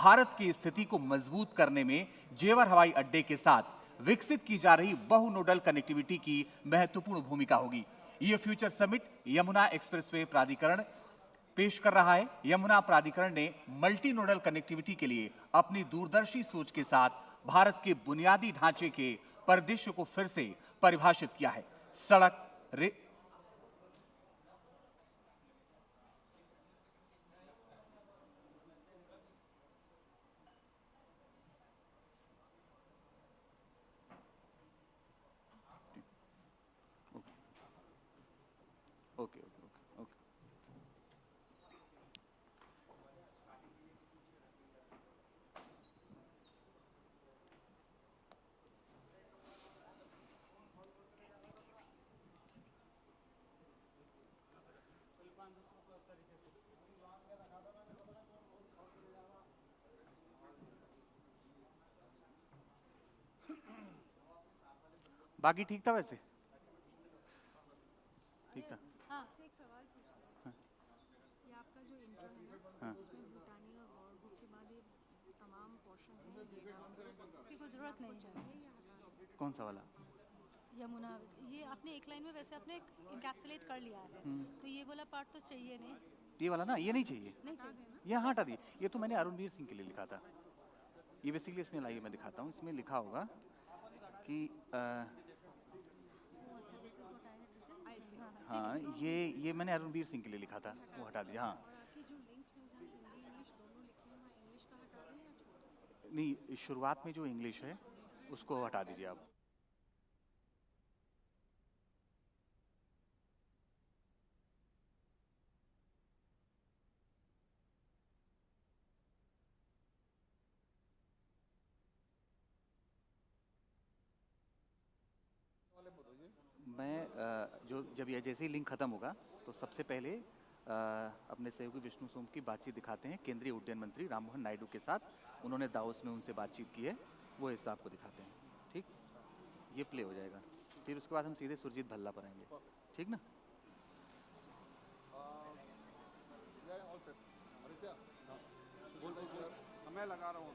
भारत की स्थिति को मजबूत करने में जेवर हवाई अड्डे के साथ विकसित की जा रही बहुनोडल कनेक्टिविटी की महत्वपूर्ण भूमिका होगी। यह फ्यूचर समिट यमुना एक्सप्रेसवे प्राधिकरण पेश कर रहा है। यमुना प्राधिकरण ने मल्टी नोडल कनेक्टिविटी के लिए अपनी दूरदर्शी सोच के साथ भारत के बुनियादी ढांचे के परिदृश्य को फिर से परिभाषित किया है। सड़क ओके ओके ओके ओके। बाकी ठीक था वैसे? ठीक था। हाँ, आपसे एक सवाल पूछना है। ये आपका जो इंट्रो है ना, हाँ। उसमें भूटानी और वॉर बुक के बाद ये तमाम पोर्शन है, इसकी कोई ज़रूरत नहीं चाहिए या हटा दें? कौन सा वाला? यमुना, ये आपने एक लाइन में वैसे आपने इंकैप्सुलेट कर लिया है, तो ये वाला पार्ट तो चाहिए नहीं। ये वाला ना, ये नहीं चाहिए, नहीं चाहिए। ये हाँ हटा दिए। ये तो मैंने अरुणवीर सिंह के लिए लिखा था। ये बेसिकली इसमें लाइए मैं दिखाता हूँ। इसमें लिखा होगा कि हाँ, ये मैंने अरुणवीर सिंह के लिए लिखा था, वो हटा दिया। हाँ नहीं, शुरुआत में जो इंग्लिश है उसको हटा दीजिए आप। मैं जो जब ये जैसे ही लिंक खत्म होगा तो सबसे पहले अपने सहयोगी विष्णु सोम की बातचीत दिखाते हैं केंद्रीय उड्डयन मंत्री राममोहन नायडू के साथ। उन्होंने दावोस में उनसे बातचीत की है, वो हिस्सा आपको दिखाते हैं। ठीक, ये प्ले हो जाएगा, फिर उसके बाद हम सीधे सुरजीत भल्ला पर आएंगे। ठीक ना? मैं लगा रहा हूँ।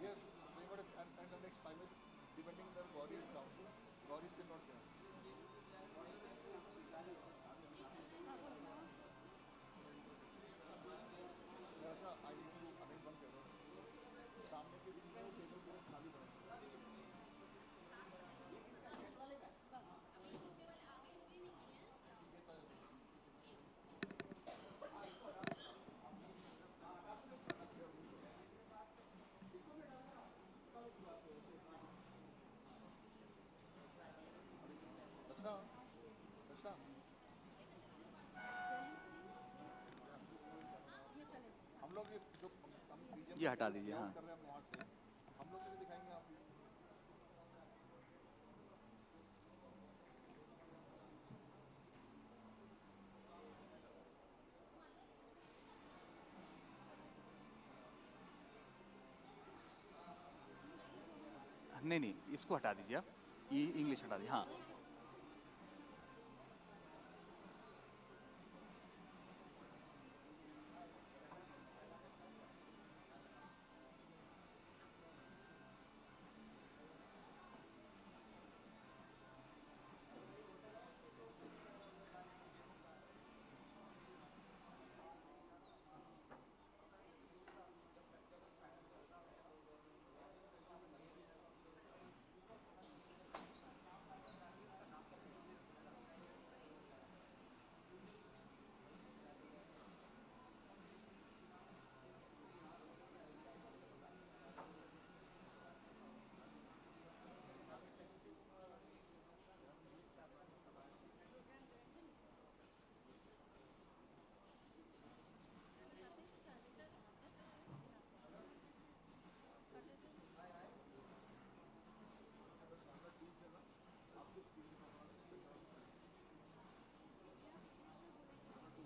ये हटा दीजिए। हाँ नहीं, इसको हटा दीजिए आप, ये इंग्लिश हटा दीजिए। हाँ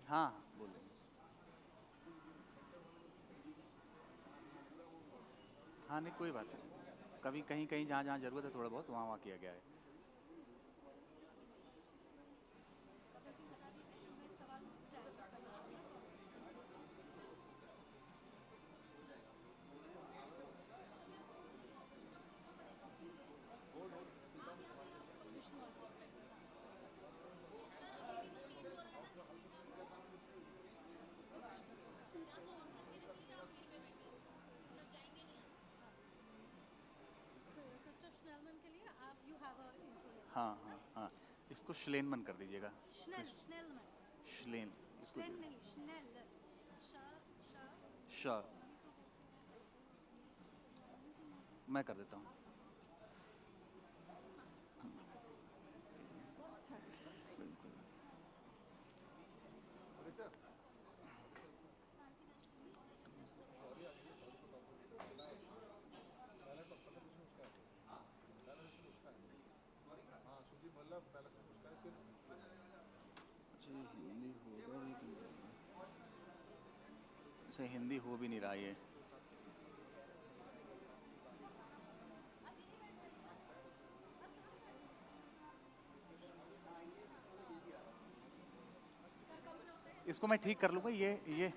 हाँ बोलिए। हाँ नहीं कोई बात नहीं, कभी कहीं कहीं जहाँ जहाँ ज़रूरत है थोड़ा बहुत वहाँ वहाँ किया गया है। हाँ हाँ हाँ, इसको श्लेनमन कर दीजिएगा। स्नेल स्नेल में श्लेन, इसको स्नेल नहीं स्नेल श श श, मैं कर देता हूँ। अच्छा, ये हिंदी होगा भी कि नहीं? अच्छा, हिंदी हो भी नहीं रहा ये। इसको मैं ठीक कर लूँगा, ये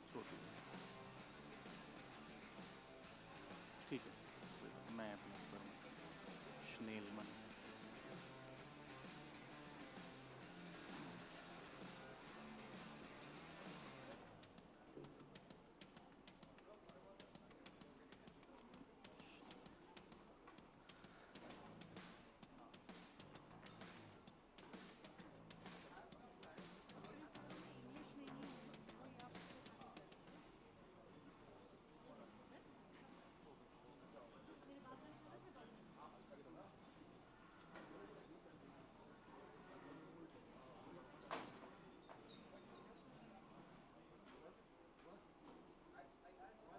छोटी, ठीक है, मैं अपने ऊपर श्नेलमन। इंग्लिश में नहीं है कोई आप मेरी बात नहीं सुन रहे थे।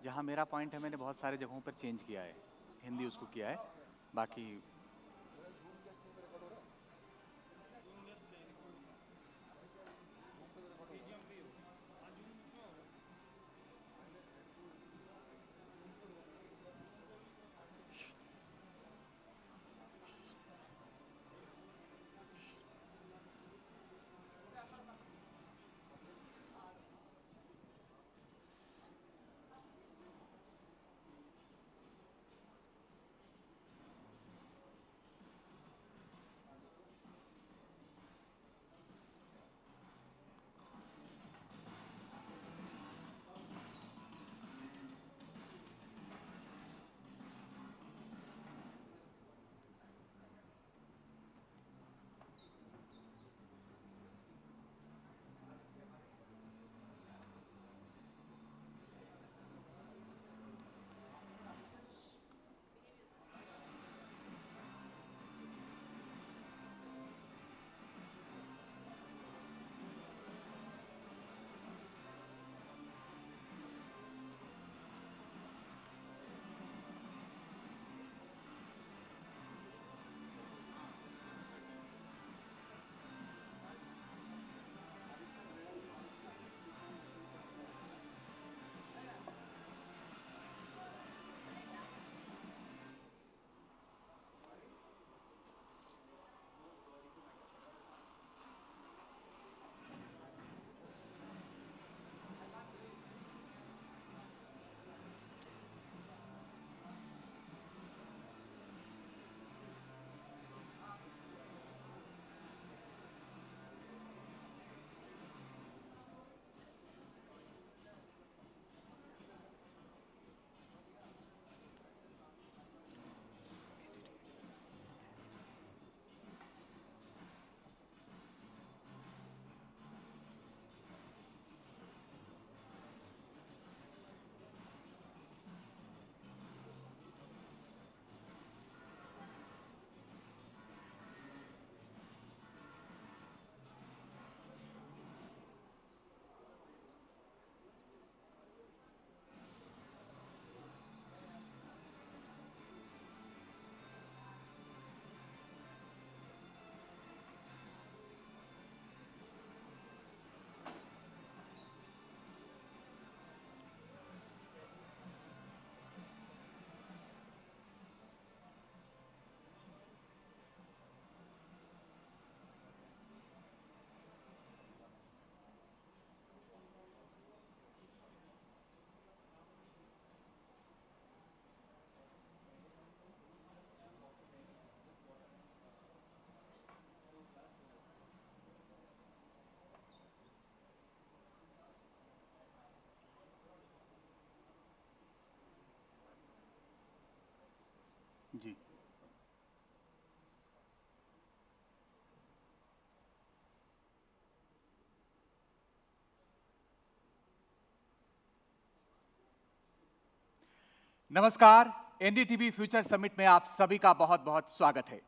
जहाँ मेरा पॉइंट है, मैंने बहुत सारे जगहों पर चेंज किया है, हिंदी उसको किया है, बाकी जी। नमस्कार, एनडीटीवी फ्यूचर समिट में आप सभी का बहुत बहुत स्वागत है।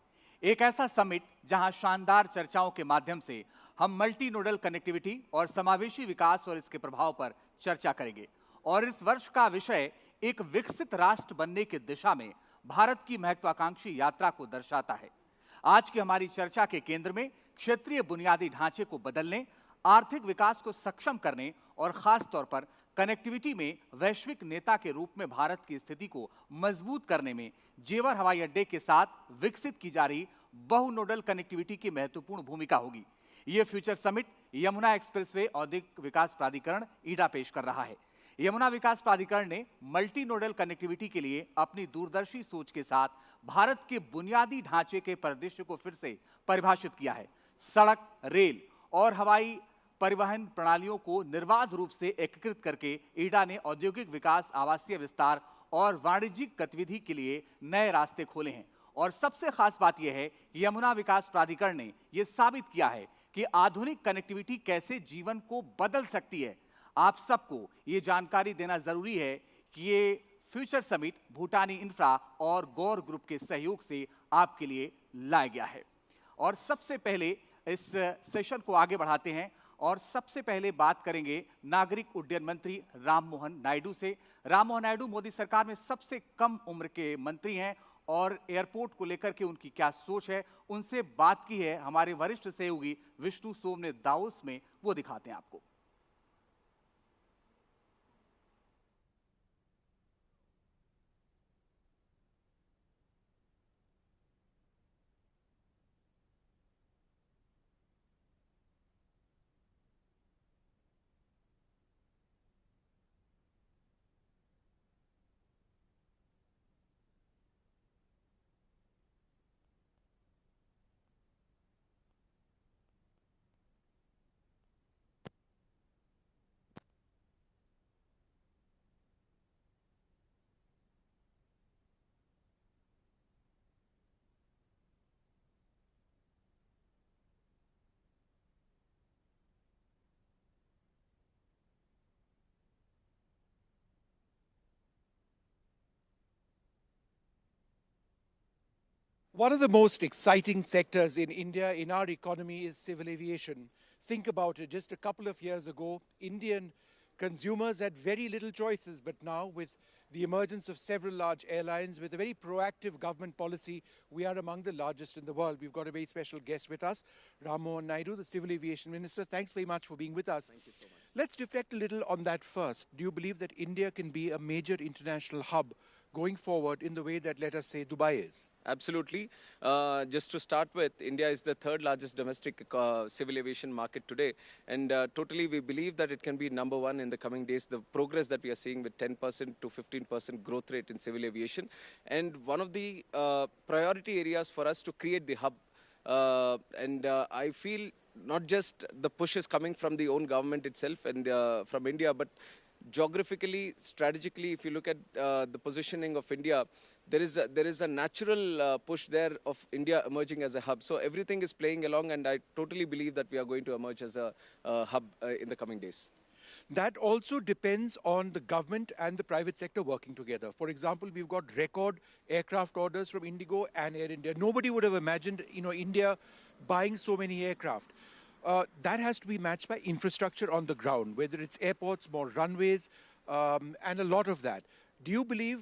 एक ऐसा समिट जहां शानदार चर्चाओं के माध्यम से हम मल्टी नोडल कनेक्टिविटी और समावेशी विकास और इसके प्रभाव पर चर्चा करेंगे। और इस वर्ष का विषय एक विकसित राष्ट्र बनने की दिशा में भारत की महत्वाकांक्षी यात्रा को दर्शाता है। आज की हमारी चर्चा के केंद्र में क्षेत्रीय बुनियादी ढांचे को बदलने, आर्थिक विकास को सक्षम करने और खास तौर पर कनेक्टिविटी में वैश्विक नेता के रूप में भारत की स्थिति को मजबूत करने में जेवर हवाई अड्डे के साथ विकसित की जा रही बहुनोडल कनेक्टिविटी की महत्वपूर्ण भूमिका होगी। यह फ्यूचर समिट यमुना एक्सप्रेसवे औद्योगिक विकास प्राधिकरण ईडा पेश कर रहा है। यमुना विकास प्राधिकरण ने मल्टी नोडल कनेक्टिविटी के लिए अपनी दूरदर्शी सोच के साथ भारत के बुनियादी ढांचे के परिदृश्य को फिर से परिभाषित किया है। सड़क, रेल और हवाई परिवहन प्रणालियों को निर्बाध रूप से एकीकृत करके ईडा ने औद्योगिक विकास, आवासीय विस्तार और वाणिज्यिक गतिविधि के लिए नए रास्ते खोले हैं। और सबसे खास बात यह है कि यमुना विकास प्राधिकरण ने यह साबित किया है कि आधुनिक कनेक्टिविटी कैसे जीवन को बदल सकती है। आप सबको ये जानकारी देना जरूरी है कि ये फ्यूचर समिट भूटानी इंफ्रा और गौर ग्रुप के सहयोग से आपके लिए लाया गया है। और सबसे पहले इस सेशन को आगे बढ़ाते हैं और सबसे पहले बात करेंगे नागरिक उड्डयन मंत्री राममोहन नायडू से। राममोहन नायडू मोदी सरकार में सबसे कम उम्र के मंत्री हैं और एयरपोर्ट को लेकर के उनकी क्या सोच है, उनसे बात की है हमारे वरिष्ठ सहयोगी विष्णु सोम ने दावोस में, वो दिखाते हैं आपको। One of the most exciting sectors in India, in our economy, is civil aviation. Think about it. Just a couple of years ago, Indian consumers had very little choices, but now with the emergence of several large airlines, with a very proactive government policy, we are among the largest in the world. We've got a very special guest with us, Rammohan Naidu, the Civil Aviation Minister. Thanks very much for being with us. Thank you so much. Let's reflect a little on that first. Do you believe that India can be a major international hub going forward in the way that, let us say, Dubai is? Absolutely. Just to start with, India is the third largest domestic civil aviation market today. And totally we believe that it can be number one in the coming days. The progress that we are seeing with 10% to 15% growth rate in civil aviation. And one of the priority areas for us to create the hub. I feel not just the push is coming from the own government itself and from India, but geographically, strategically, if you look at the positioning of India, there is a natural push there of India emerging as a hub. So everything is playing along, and I totally believe that we are going to emerge as a hub in the coming days. That also depends on the government and the private sector working together. For example, we've got record aircraft orders from Indigo and Air India. Nobody would have imagined, India buying so many aircraft. That has to be matched by infrastructure on the ground, whether it's airports, more runways, and a lot of that. Do you believe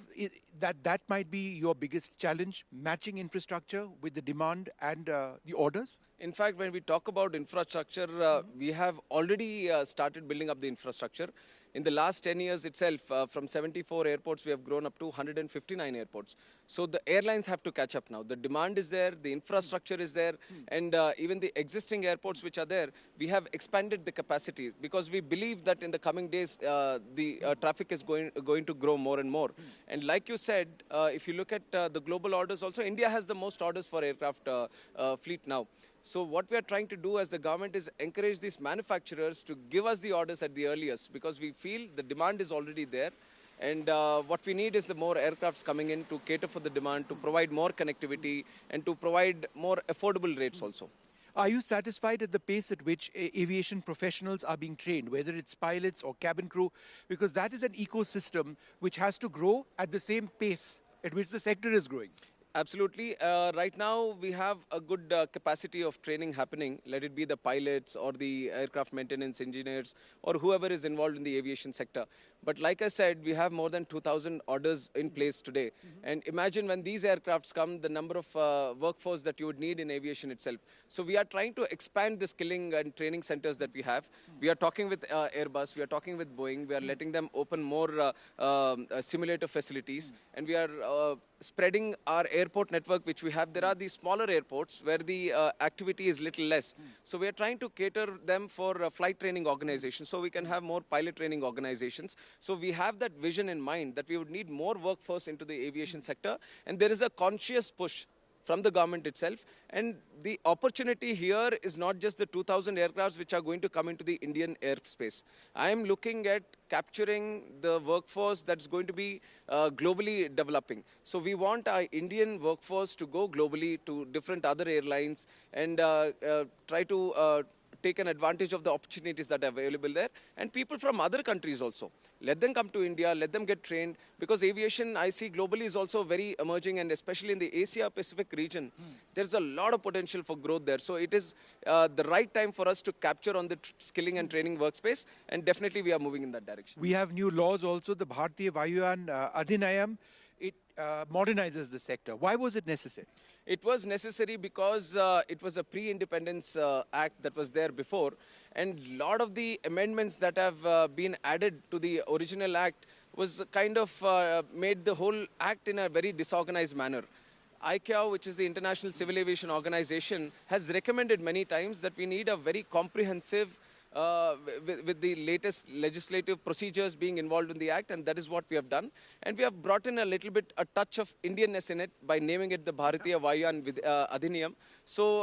that might be your biggest challenge, matching infrastructure with the demand and the orders? In fact, when we talk about infrastructure, we have already started building up the infrastructure. In the last 10 years itself, from 74 airports, we have grown up to 159 airports. So the airlines have to catch up now. The demand is there, the infrastructure is there, and even the existing airports which are there, we have expanded the capacity because we believe that in the coming days, the traffic is going to grow more and more. And like you said, if you look at the global orders also, India has the most orders for aircraft fleet now. So what we are trying to do as the government is encourage these manufacturers to give us the orders at the earliest because we feel the demand is already there. And what we need is the more aircrafts coming in to cater for the demand, to provide more connectivity, and to provide more affordable rates also. Are you satisfied at the pace at which aviation professionals are being trained, whether it's pilots or cabin crew? Because that is an ecosystem which has to grow at the same pace at which the sector is growing. Absolutely. Right now, we have a good capacity of training happening, let it be the pilots or the aircraft maintenance engineers or whoever is involved in the aviation sector. But like I said, we have more than 2,000 orders in place today. And imagine when these aircrafts come, the number of workforce that you would need in aviation itself. So we are trying to expand the skilling and training centers that we have. We are talking with Airbus, we are talking with Boeing, we are letting them open more simulator facilities, and we are spreading our airport network which we have. There are these smaller airports where the activity is little less. So we are trying to cater them for flight training organizations so we can have more pilot training organizations. So we have that vision in mind that we would need more workforce into the aviation sector, and there is a conscious push from the government itself. And the opportunity here is not just the 2,000 aircrafts which are going to come into the Indian airspace. I am looking at capturing the workforce that's going to be globally developing. So we want our Indian workforce to go globally to different other airlines and try to take an advantage of the opportunities that are available there, and people from other countries also. Let them come to India, let them get trained, because aviation, I see globally, is also very emerging, and especially in the Asia-Pacific region, there's a lot of potential for growth there. So it is the right time for us to capture on the skilling and training workspace, and definitely we are moving in that direction. We have new laws also, the Bharatiya Vayuyan Adhinayam. It modernizes the sector. Why was it necessary? It was necessary because it was a pre-independence act that was there before, and a lot of the amendments that have been added to the original act was kind of made the whole act in a very disorganized manner. ICAO, which is the International Civil Aviation Organization, has recommended many times that we need a very comprehensive with the latest legislative procedures being involved in the act, and that is what we have done. And we have brought in a little bit a touch of Indianness in it by naming it the Bharatiya Vayuyan Adhinayam. So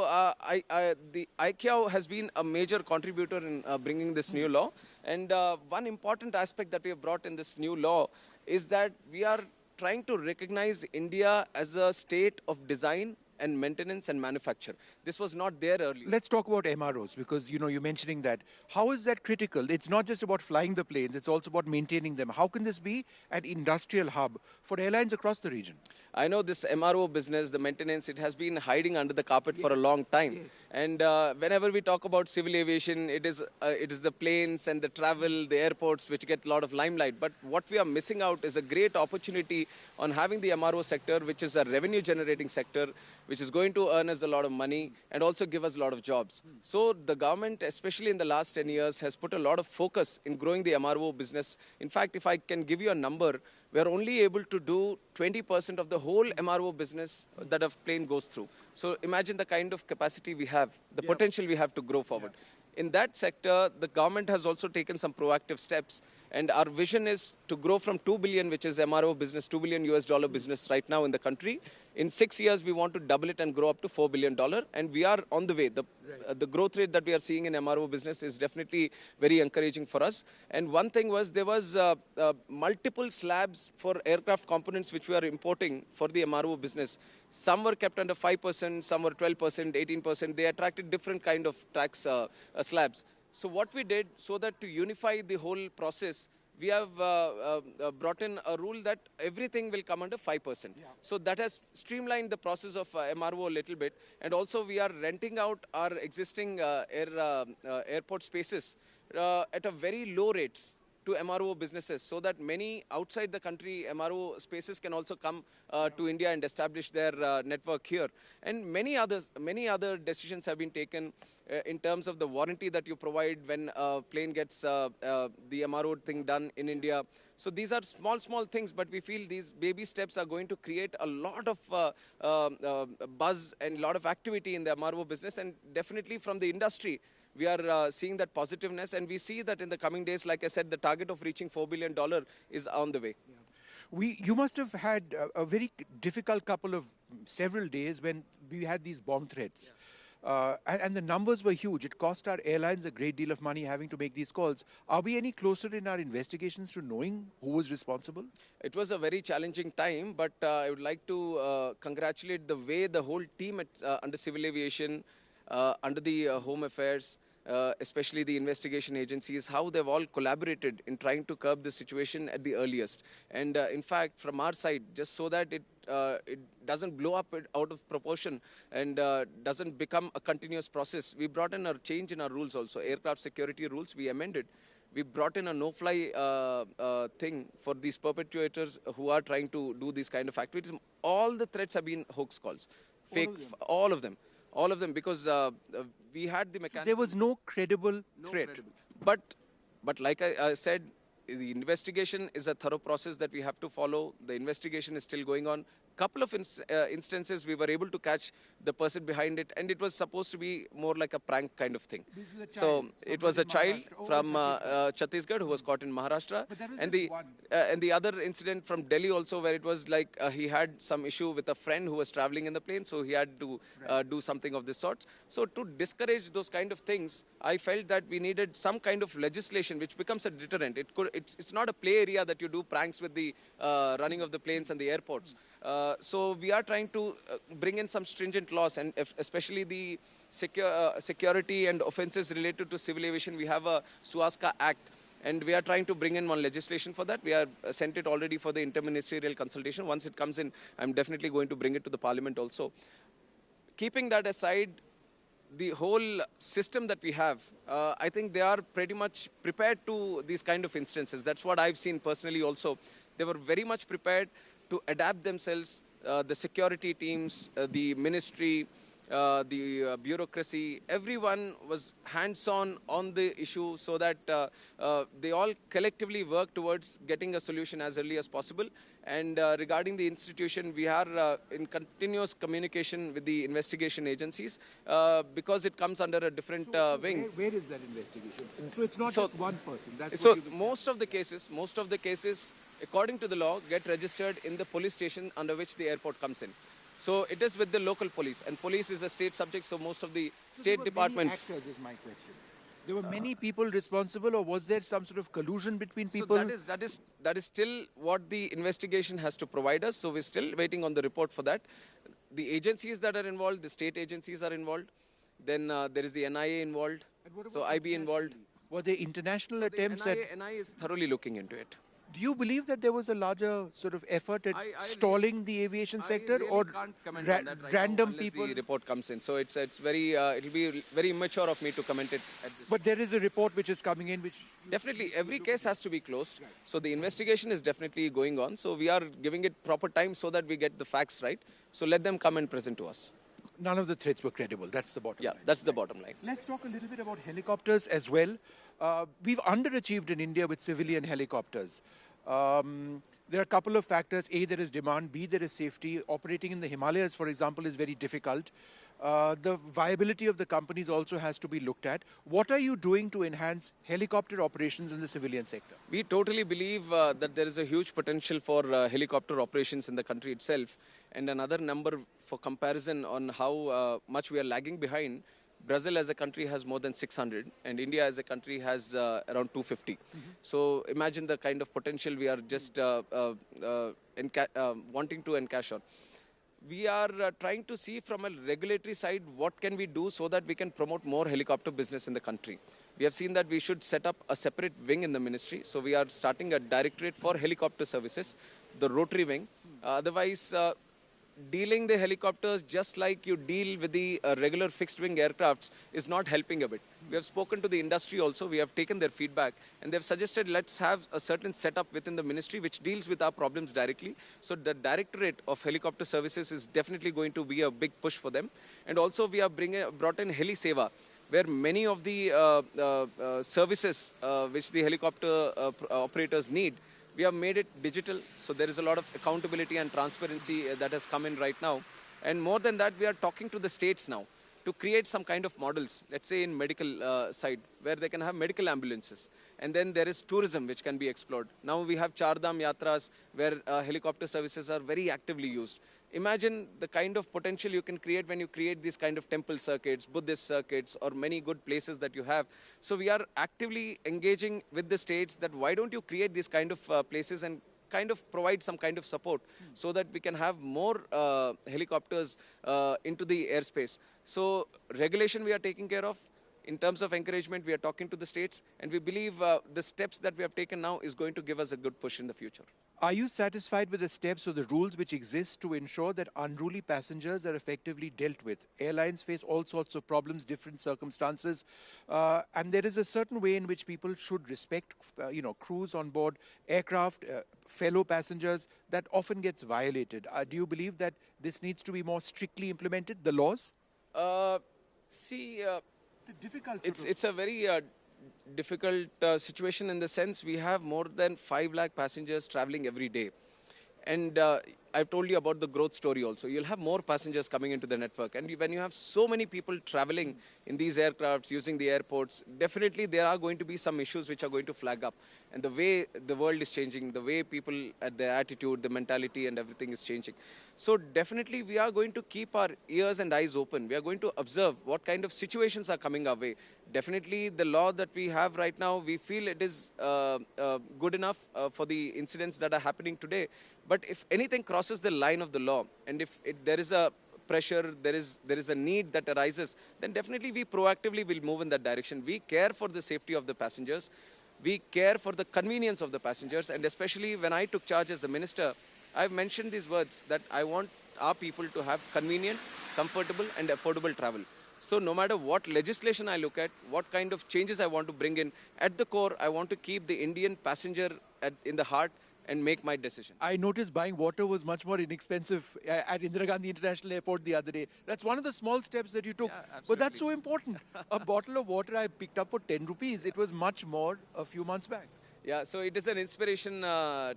the ICAO has been a major contributor in bringing this new law. And one important aspect that we have brought in this new law is that we are trying to recognize India as a state of design and maintenance and manufacture. This was not there earlier. Let's talk about MROs, because you're mentioning that. How is that critical? It's not just about flying the planes, it's also about maintaining them. How can this be an industrial hub for airlines across the region? I know this MRO business, the maintenance, it has been hiding under the carpet for a long time. Yes. And whenever we talk about civil aviation, it is the planes and the travel, the airports, which get a lot of limelight. But what we are missing out is a great opportunity on having the MRO sector, which is a revenue generating sector, which is going to earn us a lot of money and also give us a lot of jobs. So the government, especially in the last 10 years, has put a lot of focus in growing the MRO business. In fact, if I can give you a number, we are only able to do 20% of the whole MRO business that a plane goes through. So imagine the kind of capacity we have, the potential we have to grow forward. In that sector, the government has also taken some proactive steps, and our vision is to grow from 2 billion, which is MRO business, $2 billion US business right now in the country. In 6 years, we want to double it and grow up to $4 billion, and we are on the way. The growth rate that we are seeing in MRO business is definitely very encouraging for us. And one thing was, there was multiple slabs for aircraft components which we are importing for the MRO business. Some were kept under 5%, some were 12%, 18%. They attracted different kind of tax slabs. So what we did, so that to unify the whole process, we have brought in a rule that everything will come under 5%. So that has streamlined the process of MRO a little bit. And also we are renting out our existing airport spaces at a very low rates to MRO businesses, so that many outside the country MRO spaces can also come to India and establish their network here. And many other decisions have been taken in terms of the warranty that you provide when a plane gets the MRO thing done in India. So these are small things, but we feel these baby steps are going to create a lot of buzz and a lot of activity in the MRO business, and definitely from the industry. We are seeing that positiveness, and we see that in the coming days, like I said, the target of reaching $4 billion is on the way. You must have had a very difficult several days when we had these bomb threats. And the numbers were huge. It cost our airlines a great deal of money having to make these calls. Are we any closer in our investigations to knowing who was responsible? It was a very challenging time, but I would like to congratulate the way the whole team at, under civil aviation, under the Home Affairs, especially the investigation agencies, how they've all collaborated in trying to curb the situation at the earliest. And in fact, from our side, just so that it doesn't blow up out of proportion and doesn't become a continuous process, we brought in a change in our rules also. Aircraft security rules, we amended. We brought in a no-fly thing for these perpetrators who are trying to do these kind of activities. All the threats have been hoax calls, fake, all of them, because we had the mechanism. There was no credible threat. But like I said, the investigation is a thorough process that we have to follow. The investigation is still going on. Couple of instances we were able to catch the person behind it, and it was supposed to be more like a prank kind of thing. So it was a child from Chhattisgarh who was caught in Maharashtra, and the other incident from Delhi also, where it was like he had some issue with a friend who was traveling in the plane, so he had to do something of this sort. So to discourage those kind of things, I felt that we needed some kind of legislation which becomes a deterrent. It's not a play area that you do pranks with the running of the planes and the airports. So we are trying to bring in some stringent laws, and especially the security and offences related to civil aviation. We have a SUASCA Act, and we are trying to bring in one legislation for that. We have sent it already for the interministerial consultation. Once it comes in, I'm definitely going to bring it to the parliament also. Keeping that aside, the whole system that we have, I think they are pretty much prepared to these kind of instances. That's what I've seen personally also. They were very much prepared to adapt themselves, the security teams, the ministry, the bureaucracy, everyone was hands-on on the issue so that they all collectively work towards getting a solution as early as possible. And regarding the institution, we are in continuous communication with the investigation agencies because it comes under a different wing. Where is that investigation? So it's not just one person. So most of the cases, according to the law, get registered in the police station under which the airport comes in. So it is with the local police, and police is a state subject, so most of the state departments. Many actors is my question. There were many people responsible, or was there some sort of collusion between people? So that is still what the investigation has to provide us. So we're still waiting on the report for that. The agencies that are involved, the state agencies are involved. Then there is the NIA involved. So IB involved. Were there international attempts NIA is thoroughly looking into it. Do you believe that there was a larger sort of effort at stalling the aviation sector, or can't comment on that right random now people? The report comes in, so it's very it'll be very immature of me to comment it at this. But there is a report which is coming in, which Definitely, every case has to be closed. So the investigation is definitely going on. So we are giving it proper time so that we get the facts right. So let them come and present to us. none of the threats were credible. That's the bottom line. That's the bottom line. Let's talk a little bit about helicopters as well. We've underachieved in India with civilian helicopters. There are a couple of factors. A, there is demand. B, there is safety. Operating in the Himalayas, for example, is very difficult. The viability of the companies also has to be looked at. What are you doing to enhance helicopter operations in the civilian sector? We totally believe that there is a huge potential for helicopter operations in the country itself. And another number for comparison on how much we are lagging behind, Brazil as a country has more than 600 and India as a country has around 250. So imagine the kind of potential we are just wanting to encash on. We are trying to see from a regulatory side what can we do so that we can promote more helicopter business in the country. We have seen that we should set up a separate wing in the ministry. So we are starting a directorate for helicopter services, the rotary wing. Otherwise, dealing the helicopters just like you deal with the regular fixed wing aircrafts is not helping a bit. We have spoken to the industry also, we have taken their feedback and they've suggested let's have a certain setup within the ministry which deals with our problems directly. So the directorate of helicopter services is definitely going to be a big push for them. And also we have brought in Heli Seva, where many of the services which the helicopter operators need, we have made it digital, so there is a lot of accountability and transparency that has come in right now. And more than that, we are talking to the states now. to create some kind of models, let's say in medical side, where they can have medical ambulances. And then there is tourism which can be explored. Now we have Chardham Yatras where helicopter services are very actively used. Imagine the kind of potential you can create when you create these kind of temple circuits, Buddhist circuits, or many good places that you have. So we are actively engaging with the states that why don't you create these kind of places and kind of provide some kind of support so that we can have more helicopters into the airspace. So regulation we are taking care of. In terms of encouragement, we are talking to the states, and we believe the steps that we have taken now is going to give us a good push in the future. Are you satisfied with the steps or the rules which exist to ensure that unruly passengers are effectively dealt with? Airlines face all sorts of problems, different circumstances, and there is a certain way in which people should respect, crews on board aircraft, fellow passengers, that often gets violated. Do you believe that this needs to be more strictly implemented, the laws? It's a very difficult situation in the sense we have more than 5 lakh passengers traveling every day. And I've told you about the growth story also. You'll have more passengers coming into the network. And when you have so many people traveling in these aircrafts, using the airports, definitely there are going to be some issues which are going to flag up. And the way the world is changing, the way people, their attitude, the mentality and everything is changing. So definitely we are going to keep our ears and eyes open. We are going to observe what kind of situations are coming our way. Definitely the law that we have right now, we feel it is good enough for the incidents that are happening today. But if anything crosses the line of the law, and if there is a pressure, there is a need that arises, then definitely we proactively will move in that direction. We care for the safety of the passengers. We care for the convenience of the passengers. And especially when I took charge as the minister, I've mentioned these words that I want our people to have convenient, comfortable and affordable travel. So no matter what legislation I look at, what kind of changes I want to bring in, at the core, I want to keep the Indian passenger in the heart and make my decision. I noticed buying water was much more inexpensive at Indira Gandhi International Airport the other day. That's one of the small steps that you took. Yeah, but that's so important. A bottle of water I picked up for 10 rupees. It was much more a few months back. Yeah, so it is an inspiration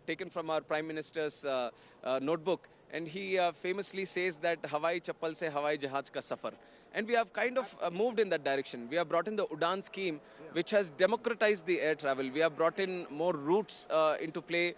taken from our Prime Minister's notebook. And he famously says that Hawai Chappal se Hawai Jahaj ka safar. And we have kind of moved in that direction. We have brought in the Udan scheme, which has democratized the air travel. We have brought in more routes into play.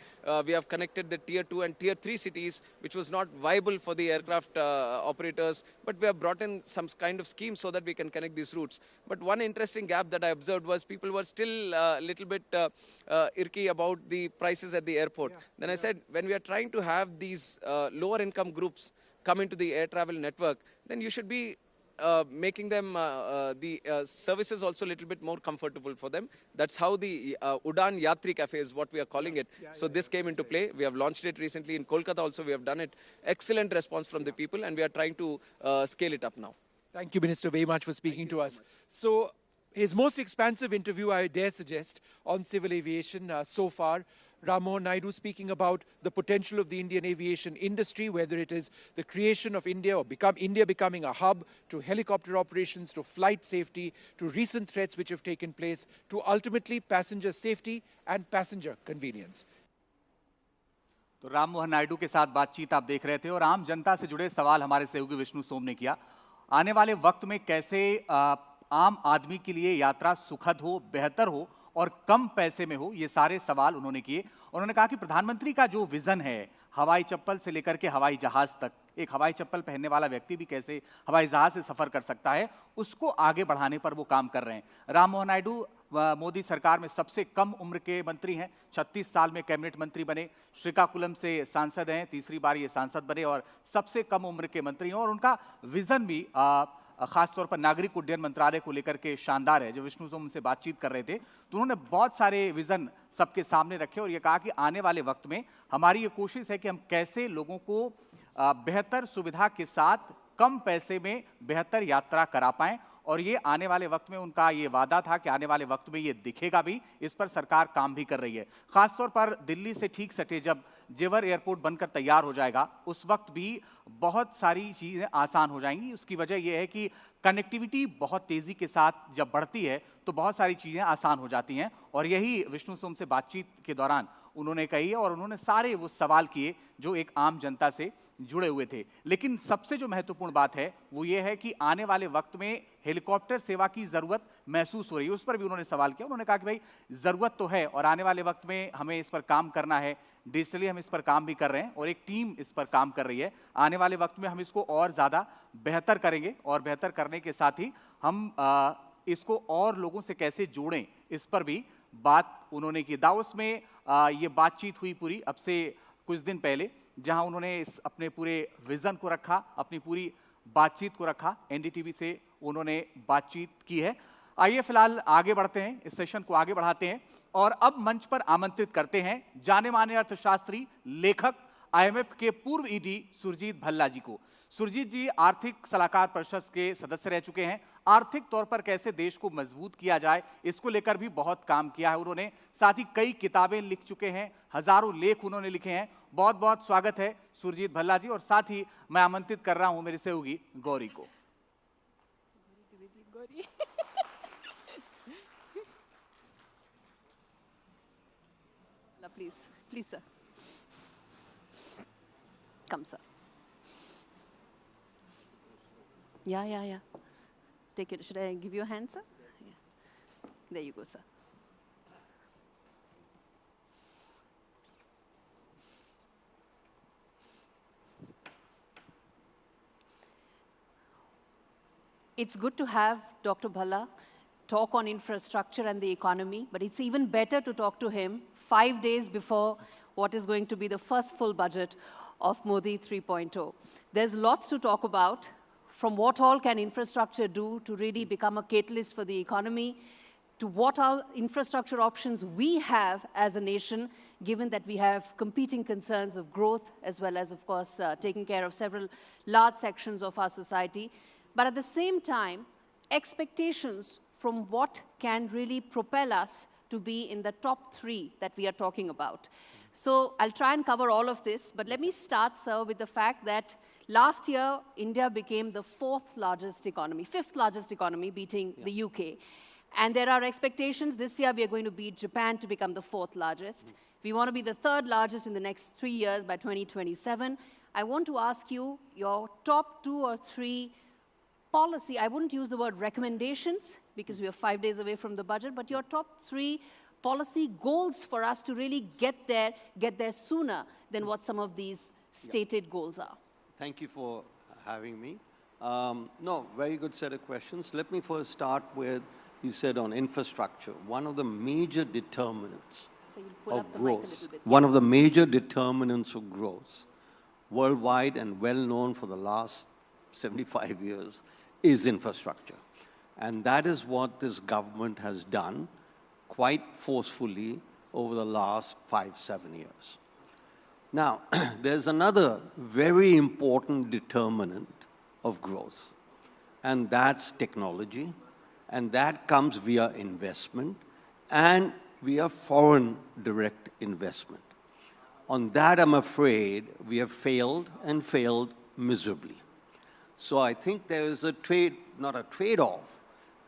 We have connected the tier 2 and tier 3 cities, which was not viable for the aircraft operators. But we have brought in some kind of scheme so that we can connect these routes. But one interesting gap that I observed was people were still a little bit irky about the prices at the airport. Then I said, when we are trying to have these lower income groups come into the air travel network, then you should be making them the services also a little bit more comfortable for them. That's how the Udan Yatri Cafe is what we are calling it. So this came into play. We have launched it recently in Kolkata also. We have done it. Excellent response from the people and we are trying to scale it up now. Thank you, Minister, very much for speaking to us. So his most expansive interview, I dare suggest, on civil aviation so far. Ram Mohan Naidu speaking about the potential of the Indian aviation industry, whether it is the creation of India or India becoming a hub, to helicopter operations, to flight safety, to recent threats which have taken place, to ultimately passenger safety and passenger convenience. तो राम मोहन नायडू के साथ बातचीत आप देख रहे थे और आम जनता से जुड़े सवाल हमारे सहयोगी विष्णु सोम ने किया। आने वाले वक्त में कैसे आम आदमी के लिए यात्रा सुखद हो, बेहतर हो और कम पैसे में हो, ये सारे सवाल उन्होंने किए। उन्होंने कहा कि प्रधानमंत्री का जो विजन है, हवाई चप्पल से लेकर के हवाई जहाज तक, एक हवाई चप्पल पहनने वाला व्यक्ति भी कैसे हवाई जहाज से सफर कर सकता है, उसको आगे बढ़ाने पर वो काम कर रहे हैं। राम मोहन नायडू मोदी सरकार में सबसे कम उम्र के मंत्री हैं, 36 साल में कैबिनेट मंत्री बने, श्रीकाकुलम से सांसद हैं, तीसरी बार ये सांसद बने और सबसे कम उम्र के मंत्री हैं। और उनका विजन भी खासतौर पर नागरिक उड्डयन मंत्रालय को लेकर के शानदार है। जब विष्णु सोम उनसे बातचीत कर रहे थे तो उन्होंने बहुत सारे विजन सबके सामने रखे और ये कहा कि आने वाले वक्त में हमारी ये कोशिश है कि हम कैसे लोगों को बेहतर सुविधा के साथ कम पैसे में बेहतर यात्रा करा पाएं। और ये आने वाले वक्त में उनका ये वादा था कि आने वाले वक्त में ये दिखेगा भी, इस पर सरकार काम भी कर रही है। खासतौर पर दिल्ली से ठीक सटे जब जेवर एयरपोर्ट बनकर तैयार हो जाएगा, उस वक्त भी बहुत सारी चीज़ें आसान हो जाएंगी। उसकी वजह यह है कि कनेक्टिविटी बहुत तेज़ी के साथ जब बढ़ती है तो बहुत सारी चीज़ें आसान हो जाती हैं, और यही विष्णु सोम से बातचीत के दौरान उन्होंने कही है, और उन्होंने सारे वो सवाल किए जो एक आम जनता से जुड़े हुए थे। लेकिन सबसे जो महत्वपूर्ण बात है वो ये है कि आने वाले वक्त में हेलीकॉप्टर सेवा की ज़रूरत महसूस हो रही है, उस पर भी उन्होंने सवाल किया। उन्होंने कहा कि भाई ज़रूरत तो है और आने वाले वक्त में हमें इस पर काम करना है, डिजिटली हम इस पर काम भी कर रहे हैं और एक टीम इस पर काम कर रही है। आने वाले वक्त में हम इसको और ज़्यादा बेहतर करेंगे, और बेहतर करने के साथ ही हम इसको और लोगों से कैसे जोड़ें, इस पर भी बात उन्होंने की। दावोस में ये बातचीत हुई पूरी अब से कुछ दिन पहले, जहां उन्होंने इस अपने पूरे विजन को रखा, अपनी पूरी बातचीत को रखा। एनडीटीवी से उन्होंने बातचीत की है। आइए फिलहाल आगे बढ़ते हैं, इस सेशन को आगे बढ़ाते हैं और अब मंच पर आमंत्रित करते हैं जाने माने अर्थशास्त्री, लेखक, आईएमएफ के पूर्व ईडी सुरजीत भल्ला जी को। सुरजीत जी आर्थिक सलाहकार परिषद के सदस्य रह चुके हैं। आर्थिक तौर पर कैसे देश को मजबूत किया जाए, इसको लेकर भी बहुत काम किया है उन्होंने। साथ ही कई किताबें लिख चुके हैं, हजारों लेख उन्होंने लिखे हैं। बहुत बहुत स्वागत है सुरजीत भल्ला जी, और साथ ही मैं आमंत्रित कर रहा हूं मेरी सहयोगी गौरी को। Please, sir. Come, sir. Yeah. Take it. Should I give you a hand, sir? Yeah. There you go, sir. It's good to have Dr. Bhalla talk on infrastructure and the economy, but it's even better to talk to him 5 days before what is going to be the first full budget of Modi 3.0. There's lots to talk about, from what all can infrastructure do to really become a catalyst for the economy, to what all infrastructure options we have as a nation, given that we have competing concerns of growth, as well as, of course, taking care of several large sections of our society. But at the same time, expectations from what can really propel us to be in the top 3 that we are talking about. So I'll try and cover all of this, but let me start, sir, with the fact that last year, India became the 4th largest economy, 5th largest economy, beating the UK. And there are expectations this year we are going to beat Japan to become the 4th largest. We want to be the 3rd largest in the next 3 years by 2027. I want to ask you your top 2 or 3 policy, I wouldn't use the word recommendations because we are 5 days away from the budget, but your top 3 policy goals for us to really get there sooner than what some of these stated goals are. Thank you for having me. No, very good set of questions. Let me first start with, you said on infrastructure, one of the major determinants So you'll pull of up the mic a growth, little bit. one of the major determinants of growth, worldwide and well known for the last 75 years, is infrastructure. And that is what this government has done quite forcefully over the last 5-7 years. Now, there's another very important determinant of growth, and that's technology, and that comes via investment and via foreign direct investment. On that, I'm afraid, we have failed and failed miserably. So I think there is a trade, not a trade-off,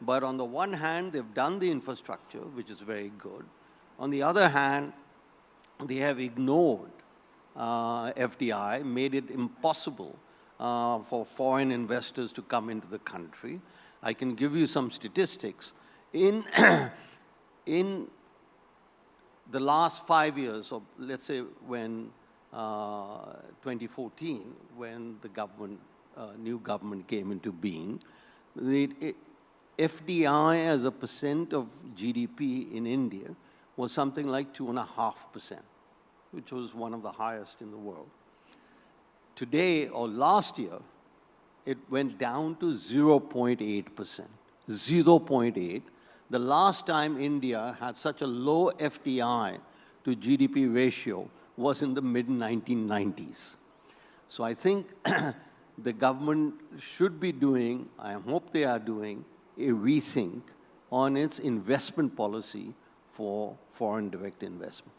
but on the one hand, they've done the infrastructure, which is very good. On the other hand, they have ignored FDI, made it impossible for foreign investors to come into the country. I can give you some statistics. In the last 5 years, or let's say when 2014, when the government, new government came into being, the FDI as a percent of GDP in India was something like 2.5%, which was one of the highest in the world. Today, or last year, it went down to 0.8%. 0.8. The last time India had such a low FDI to GDP ratio was in the mid-1990s. So I think the government should be doing, I hope they are doing, a rethink on its investment policy for foreign direct investment.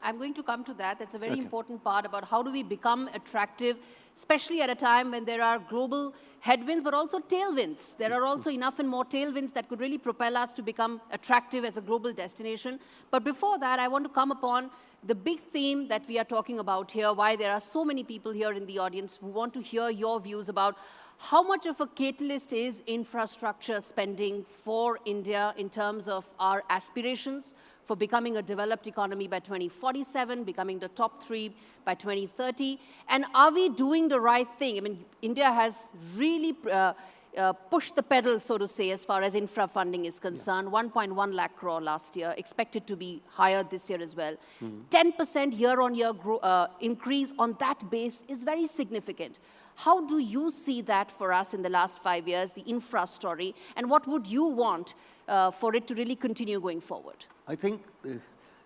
I'm going to come to that. That's a very Okay. important part about how do we become attractive, especially at a time when there are global headwinds, but also tailwinds. There are also enough and more tailwinds that could really propel us to become attractive as a global destination. But before that, I want to come upon the big theme that we are talking about here, why there are so many people here in the audience who want to hear your views about how much of a catalyst is infrastructure spending for India in terms of our aspirations for becoming a developed economy by 2047, becoming the top 3 by 2030? And are we doing the right thing? I mean, India has really pushed the pedal, so to say, as far as infra funding is concerned. 1.1 lakh crore last year, expected to be higher this year as well. 10% year-on-year increase on that base is very significant. How do you see that for us in the last 5 years, the infra story, and what would you want for it to really continue going forward? I think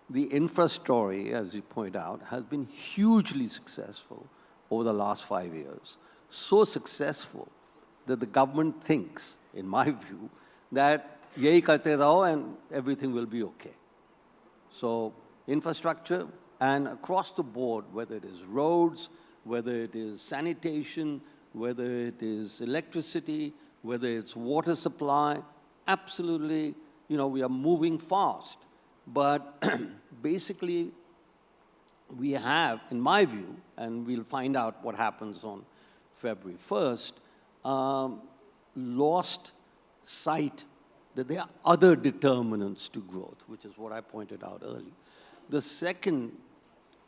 the infra story, as you point out, has been hugely successful over the last 5 years. So successful that the government thinks, in my view, that yehi karte raho and everything will be okay. So infrastructure and across the board, whether it is roads, whether it is sanitation, whether it is electricity, whether it's water supply, absolutely, you know, we are moving fast. But basically, we have, in my view, and we'll find out what happens on February 1st, lost sight that there are other determinants to growth, which is what I pointed out earlier. The second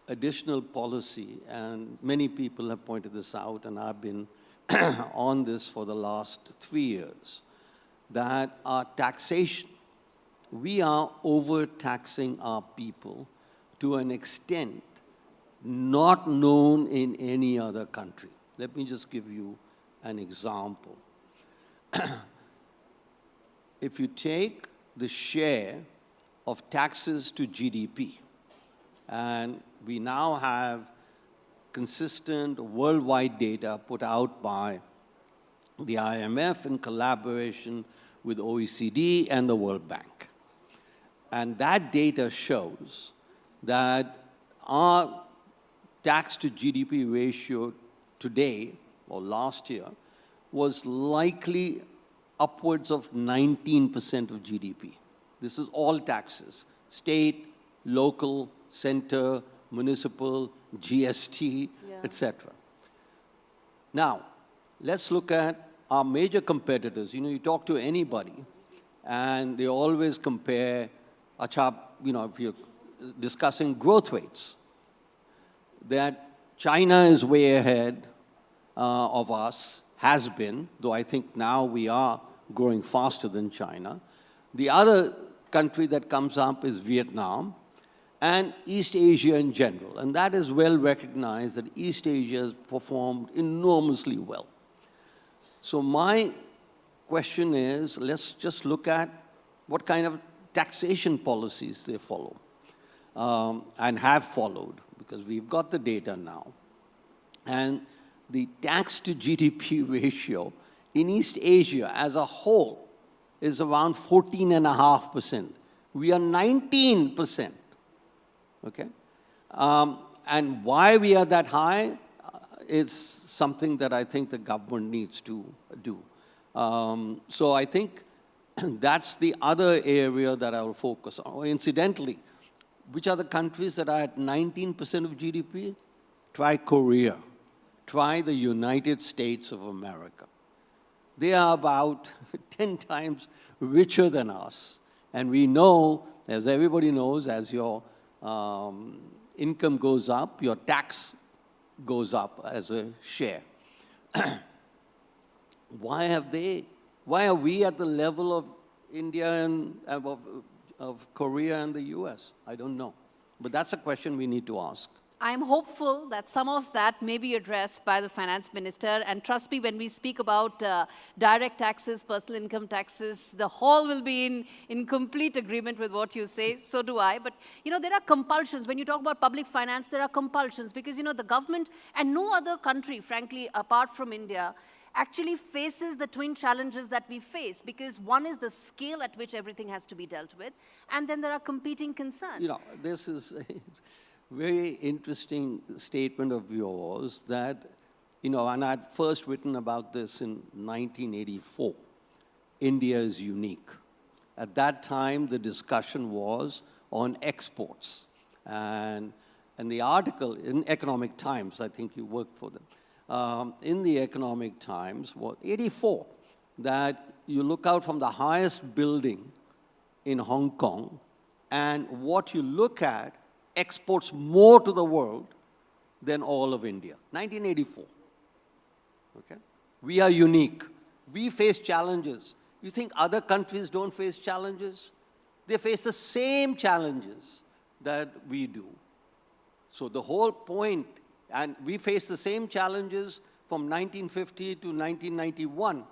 additional policy, and many people have pointed this out, and I've been on this for the last 3 years, that our taxation, we are overtaxing our people to an extent not known in any other country. Let me just give you an example. If you take the share of taxes to GDP, and we now have consistent worldwide data put out by the IMF in collaboration with OECD and the World Bank. And that data shows that our tax to GDP ratio today, or last year, was likely upwards of 19% of GDP. This is all taxes, state, local, center, municipal, GST, etc. Now, let's look at our major competitors. You know, you talk to anybody, and they always compare, you know, if you're discussing growth rates, that China is way ahead of us, has been, though I think now we are growing faster than China. The other country that comes up is Vietnam and East Asia in general. And that is well recognized that East Asia has performed enormously well. So my question is, let's just look at what kind of taxation policies they follow and have followed, because we've got the data now. And the tax to GDP ratio in East Asia as a whole is around 14.5%. We are 19%, okay? And why we are that high is something that I think the government needs to do. So I think that's the other area that I will focus on. Incidentally, which are the countries that are at 19% of GDP? Try Korea. Try the United States of America. They are about 10 times richer than us. And we know, as everybody knows, as your income goes up, your tax goes up as a share. Why are we at the level of India and of Korea and the US? I don't know. But that's a question we need to ask. I'm hopeful that some of that may be addressed by the finance minister. And trust me, when we speak about direct taxes, personal income taxes, the hall will be in complete agreement with what you say. So do I. But, you know, there are compulsions. When you talk about public finance, there are compulsions because, you know, the government and no other country, frankly, apart from India, actually faces the twin challenges that we face, because one is the scale at which everything has to be dealt with, and then there are competing concerns. You know, this is, very interesting statement of yours that, and I'd first written about this in 1984. India is unique. At that time, the discussion was on exports. And the article in Economic Times, I think you worked for them, in the Economic Times was 84, that you look out from the highest building in Hong Kong, and what you look at exports more to the world than all of India. 1984. Okay? We are unique. We face challenges. You think other countries don't face challenges? They face the same challenges that we do. So the whole point, and we face the same challenges from 1950 to 1991.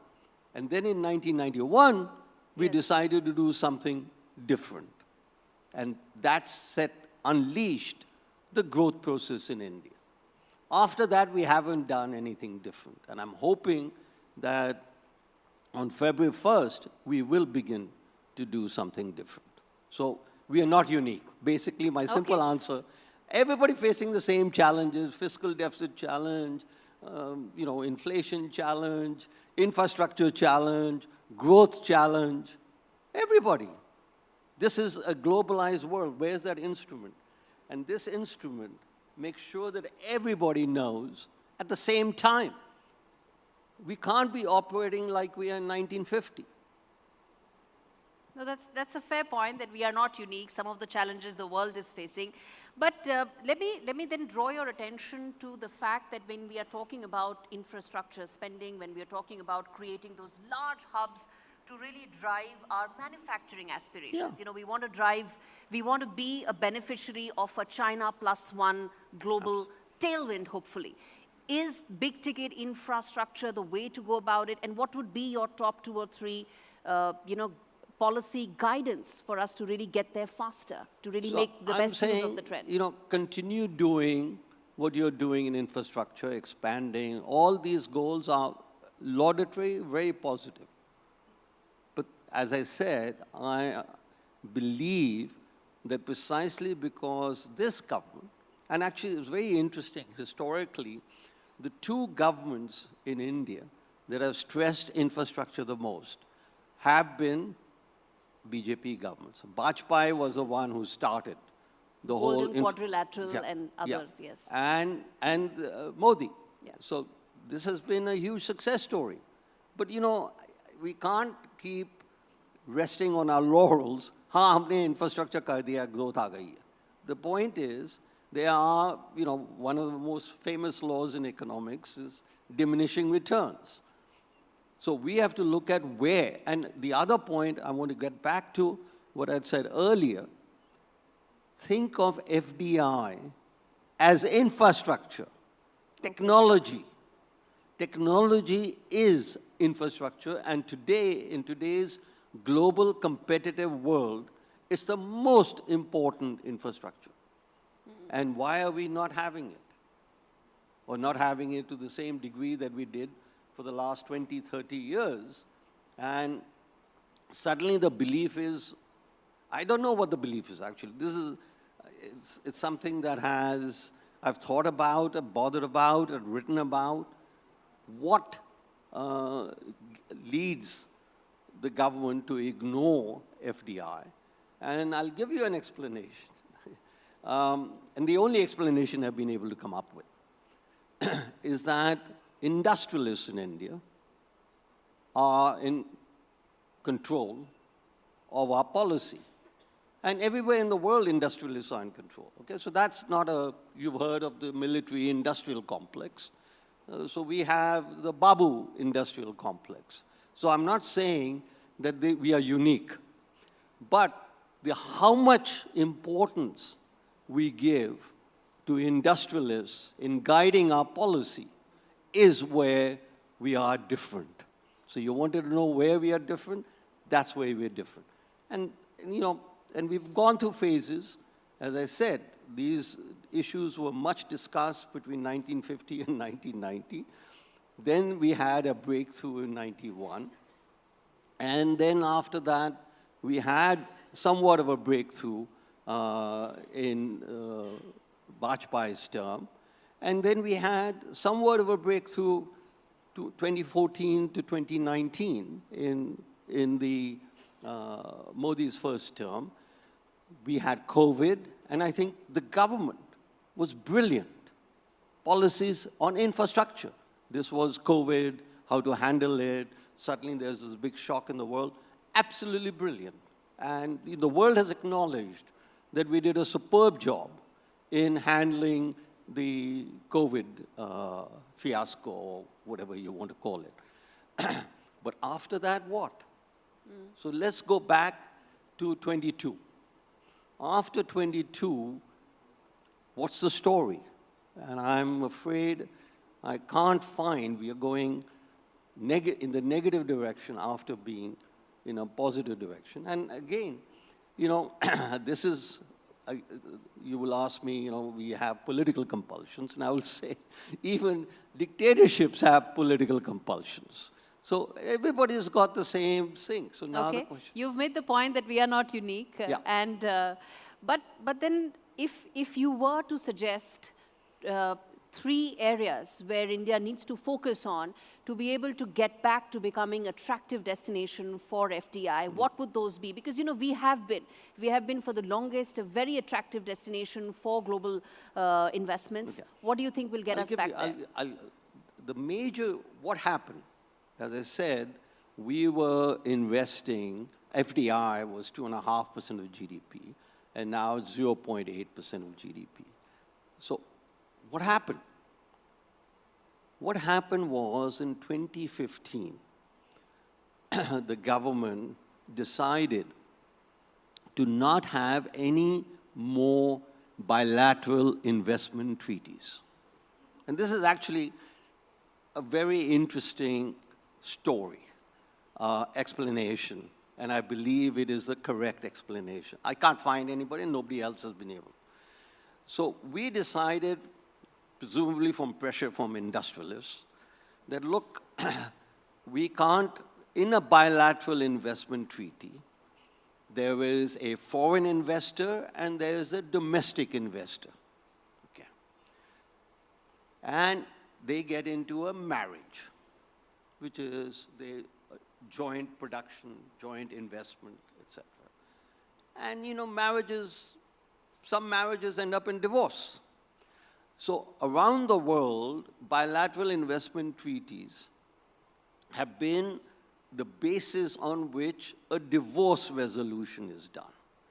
And then in 1991, we decided to do something different. And that unleashed the growth process in India. After that, we haven't done anything different. And I'm hoping that on February 1st, we will begin to do something different. So we are not unique. Basically, my simple answer, everybody facing the same challenges, fiscal deficit challenge, inflation challenge, infrastructure challenge, growth challenge, everybody. This is a globalized world. Where's that instrument? And this instrument makes sure that everybody knows at the same time. We can't be operating like we are in 1950. No, that's a fair point, that we are not unique, some of the challenges the world is facing. But let me then draw your attention to the fact that when we are talking about infrastructure spending, when we are talking about creating those large hubs to really drive our manufacturing aspirations. Yeah. We want to be a beneficiary of a China +1 global tailwind, hopefully. Is big ticket infrastructure the way to go about it? And what would be your top 2 or 3, policy guidance for us to really get there faster, to really make the best use of the trend? Continue doing what you're doing in infrastructure, expanding. All these goals are laudatory, very positive. But as I said, I believe that precisely because this government, and actually it's very interesting, historically, the 2 governments in India that have stressed infrastructure the most have been BJP governments. Bajpayee was the one who started the whole Golden Quadrilateral and others, yes. And Modi. Yeah. So this has been a huge success story. But we can't keep resting on our laurels. हाँ हमने infrastructure कर दिया, growth आ गई है. The point is, there are, one of the most famous laws in economics is diminishing returns. So we have to look at where. And the other point I want to get back to what I'd said earlier. Think of FDI as infrastructure, technology. Technology is infrastructure, and today, in today's global competitive world, it's the most important infrastructure. And why are we not having it? Or not having it to the same degree that we did for the last 20, 30 years? And suddenly the belief is, I don't know what the belief is actually. It's something that I've thought about, I've bothered about, I've written about. What leads the government to ignore FDI? And I'll give you an explanation. And the only explanation I've been able to come up with is that industrialists in India are in control of our policy. And everywhere in the world, industrialists are in control. Okay, so that's not you've heard of the military industrial complex. So we have the Babu industrial complex. So I'm not saying that we are unique, but how much importance we give to industrialists in guiding our policy is where we are different. So you wanted to know where we are different? That's where we're different. And we've gone through phases. As I said, these issues were much discussed between 1950 and 1990. Then we had a breakthrough in 91. And then after that, we had somewhat of a breakthrough Vajpayee's term. And then we had somewhat of a breakthrough to 2014 to 2019 in the Modi's first term. We had COVID, and I think the government was brilliant. Policies on infrastructure. This was COVID, how to handle it. Suddenly there's this big shock in the world. Absolutely brilliant. And the world has acknowledged that we did a superb job in handling the COVID fiasco, or whatever you want to call it. But after that, what? So let's go back to 22. After 22, what's the story? And I'm afraid I can't find, we are going in the negative direction after being in a positive direction. And again, this is, you will ask me, we have political compulsions, and I will say even dictatorships have political compulsions. So everybody's got the same thing. So now the question. You've made the point that we are not unique. Yeah. And, but then if you were to suggest 3 areas where India needs to focus on to be able to get back to becoming attractive destination for FDI, what would those be? Because, we have been for the longest a very attractive destination for global investments. Okay. What do you think will get us back there? What happened, as I said, we were investing, FDI was 2.5% of GDP, and now it's 0.8% of GDP. So what happened? What happened was in 2015, the government decided to not have any more bilateral investment treaties. And this is actually a very interesting story, explanation, and I believe it is the correct explanation. I can't find anybody, and nobody else has been able. So we decided, presumably from pressure from industrialists, that look, we can't, in a bilateral investment treaty, there is a foreign investor and there is a domestic investor. Okay. And they get into a marriage, which is the joint production, joint investment, etc. And marriages, some marriages end up in divorce. So around the world, bilateral investment treaties have been the basis on which a divorce resolution is done.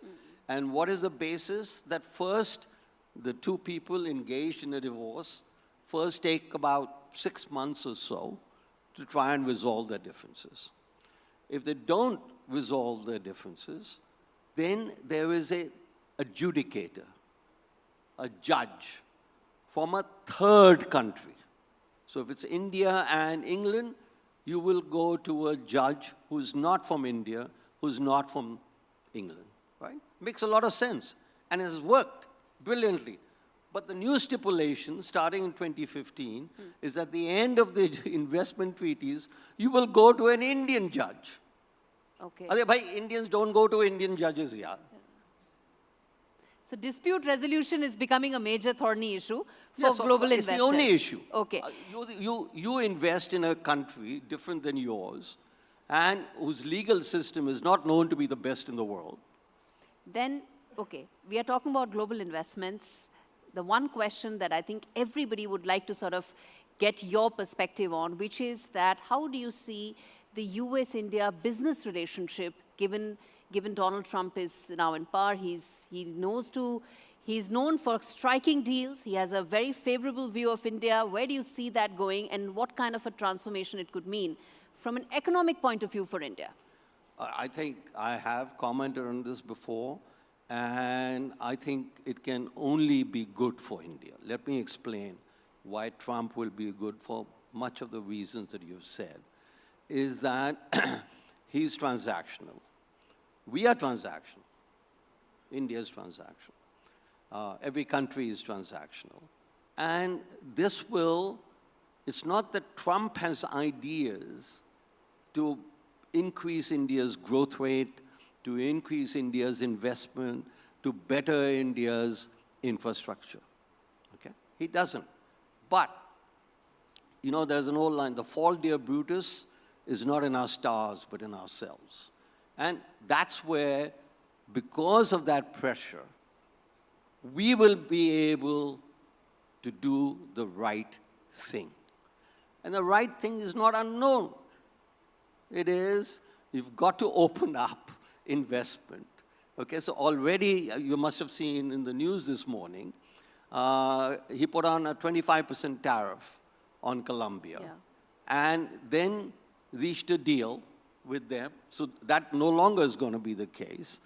Mm-hmm. And what is the basis? That first, the 2 people engaged in a divorce first take about 6 months or so to try and resolve their differences. If they don't resolve their differences, then there is an adjudicator, a judge, from a third country. So if it's India and England, you will go to a judge who's not from India, who's not from England, right? Makes a lot of sense, and it has worked brilliantly. But the new stipulation, starting in 2015, is at the end of the investment treaties, you will go to an Indian judge. Okay. Indians don't go to Indian judges, yeah. So dispute resolution is becoming a major thorny issue for global investors. It's the only issue. Okay. You invest in a country different than yours and whose legal system is not known to be the best in the world. Then, okay, we are talking about global investments. The one question that I think everybody would like to sort of get your perspective on, which is that how do you see the US-India business relationship given Donald Trump is now in power? He's known for striking deals. He has a very favorable view of India. Where do you see that going, and what kind of a transformation it could mean from an economic point of view for India? I think I have commented on this before, and I think it can only be good for India. Let me explain why Trump will be good for much of the reasons that you've said, is that he's transactional. We are transactional. India is transactional. Every country is transactional. And this it's not that Trump has ideas to increase India's growth rate, to increase India's investment, to better India's infrastructure. He doesn't. But, you know, there's an old line, the fault, dear Brutus, is not in our stars, but in ourselves. And that's where, because of that pressure, we will be able to do the right thing. And the right thing is not unknown. It is, you've got to open up investment. Okay, so already, you must have seen in the news this morning, he put on a 25% tariff on Colombia. Yeah. And then reached a deal with them. So that no longer is going to be the case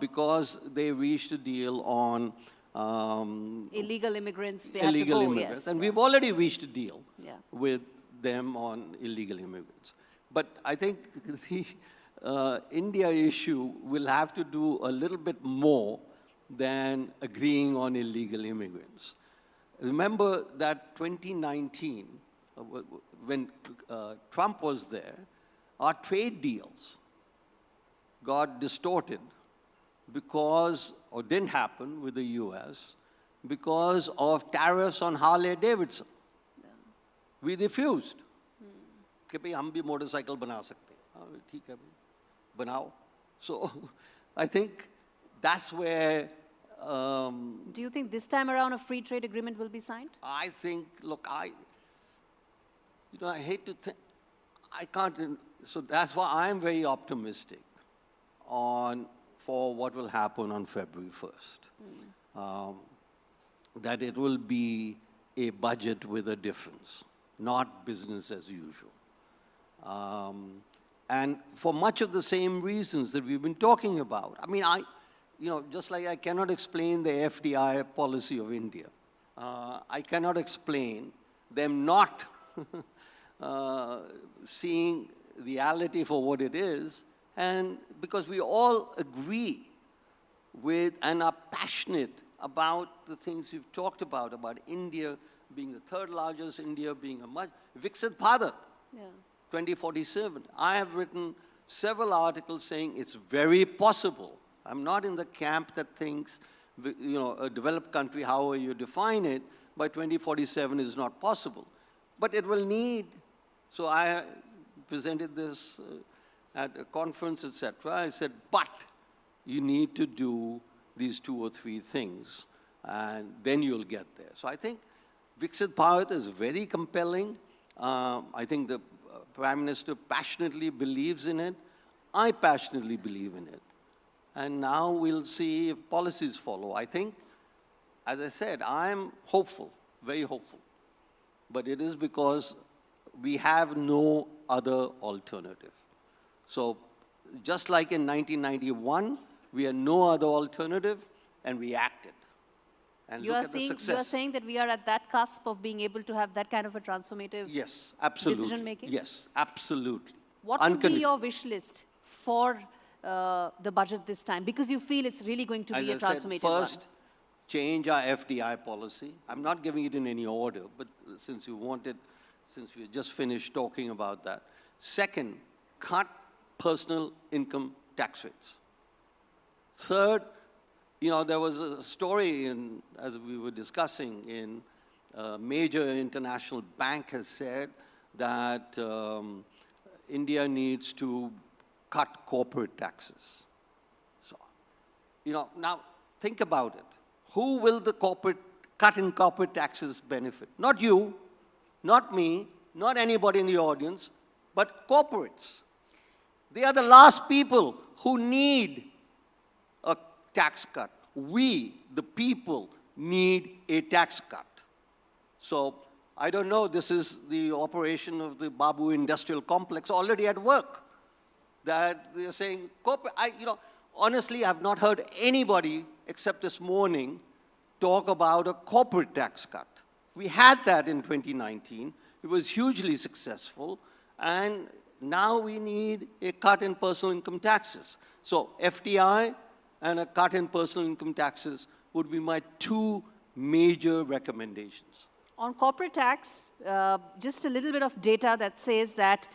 because they reached a deal on Illegal immigrants, they illegal have to go, immigrants. yes. And we've already reached a deal Yeah. with them on illegal immigrants. But I think the India issue will have to do a little bit more than agreeing on illegal immigrants. Remember that 2019, when Trump was there, our trade deals got distorted because, or didn't happen with the US, because of tariffs on Harley Davidson. Yeah. We refused. कि भाई हम भी motorcycle बना सकते हैं. ठीक है भाई, बनाओ. So I think that's where. Do you think this time around a free trade agreement will be signed? I think, look, I hate to think, I can't, so that's why I'm very optimistic for what will happen on February 1st. That it will be a budget with a difference, not business as usual. And for much of the same reasons that we've been talking about. I mean, just like I cannot explain the FDI policy of India. I cannot explain them not seeing reality for what it is, and because we all agree with and are passionate about the things you've talked about India being the third largest, India being a much, Viksit Bharat, 2047. I have written several articles saying it's very possible. I'm not in the camp that thinks, a developed country, however you define it, by 2047 is not possible. But it will need, so I presented this at a conference, etc. I said, but you need to do these 2 or 3 things, and then you'll get there. So I think Viksit Bharat is very compelling. I think the Prime Minister passionately believes in it. I passionately believe in it. And now we'll see if policies follow. I think, as I said, I'm hopeful, very hopeful. But it is because we have no other alternative. So just like in 1991, we had no other alternative, and we acted. And You look are at the saying, success. you are saying that we are at that cusp of being able to have that kind of a transformative Yes, absolutely. decision-making? Yes, absolutely. What would be your wish list for the budget this time? Because you feel it's really going to be a As I said, transformative first, change our FDI policy. I'm not giving it in any order, but since we just finished talking about that. Second, cut personal income tax rates. Third, there was a story, as we were discussing, in a major international bank has said that India needs to cut corporate taxes. So, now think about it. Who will the cut in corporate taxes benefit? Not you, not me, not anybody in the audience, but corporates. They are the last people who need a tax cut. We, the people, need a tax cut. So I don't know, this is the operation of the Babu Industrial Complex already at work. That they're saying, honestly, I've not heard anybody except this morning talk about a corporate tax cut. We had that in 2019. It was hugely successful. And now we need a cut in personal income taxes. So FDI and a cut in personal income taxes would be my 2 major recommendations. On corporate tax, just a little bit of data that says that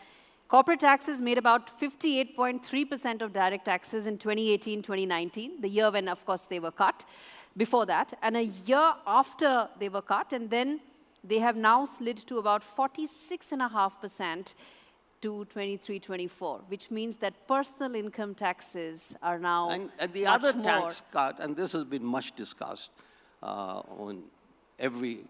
corporate taxes made about 58.3% of direct taxes in 2018-2019, the year when, of course, they were cut. before that, and a year after they were cut, and then they have now slid to about 46.5% to 23-24, which means that personal income taxes are now And the much other more. tax cut, and this has been much discussed on every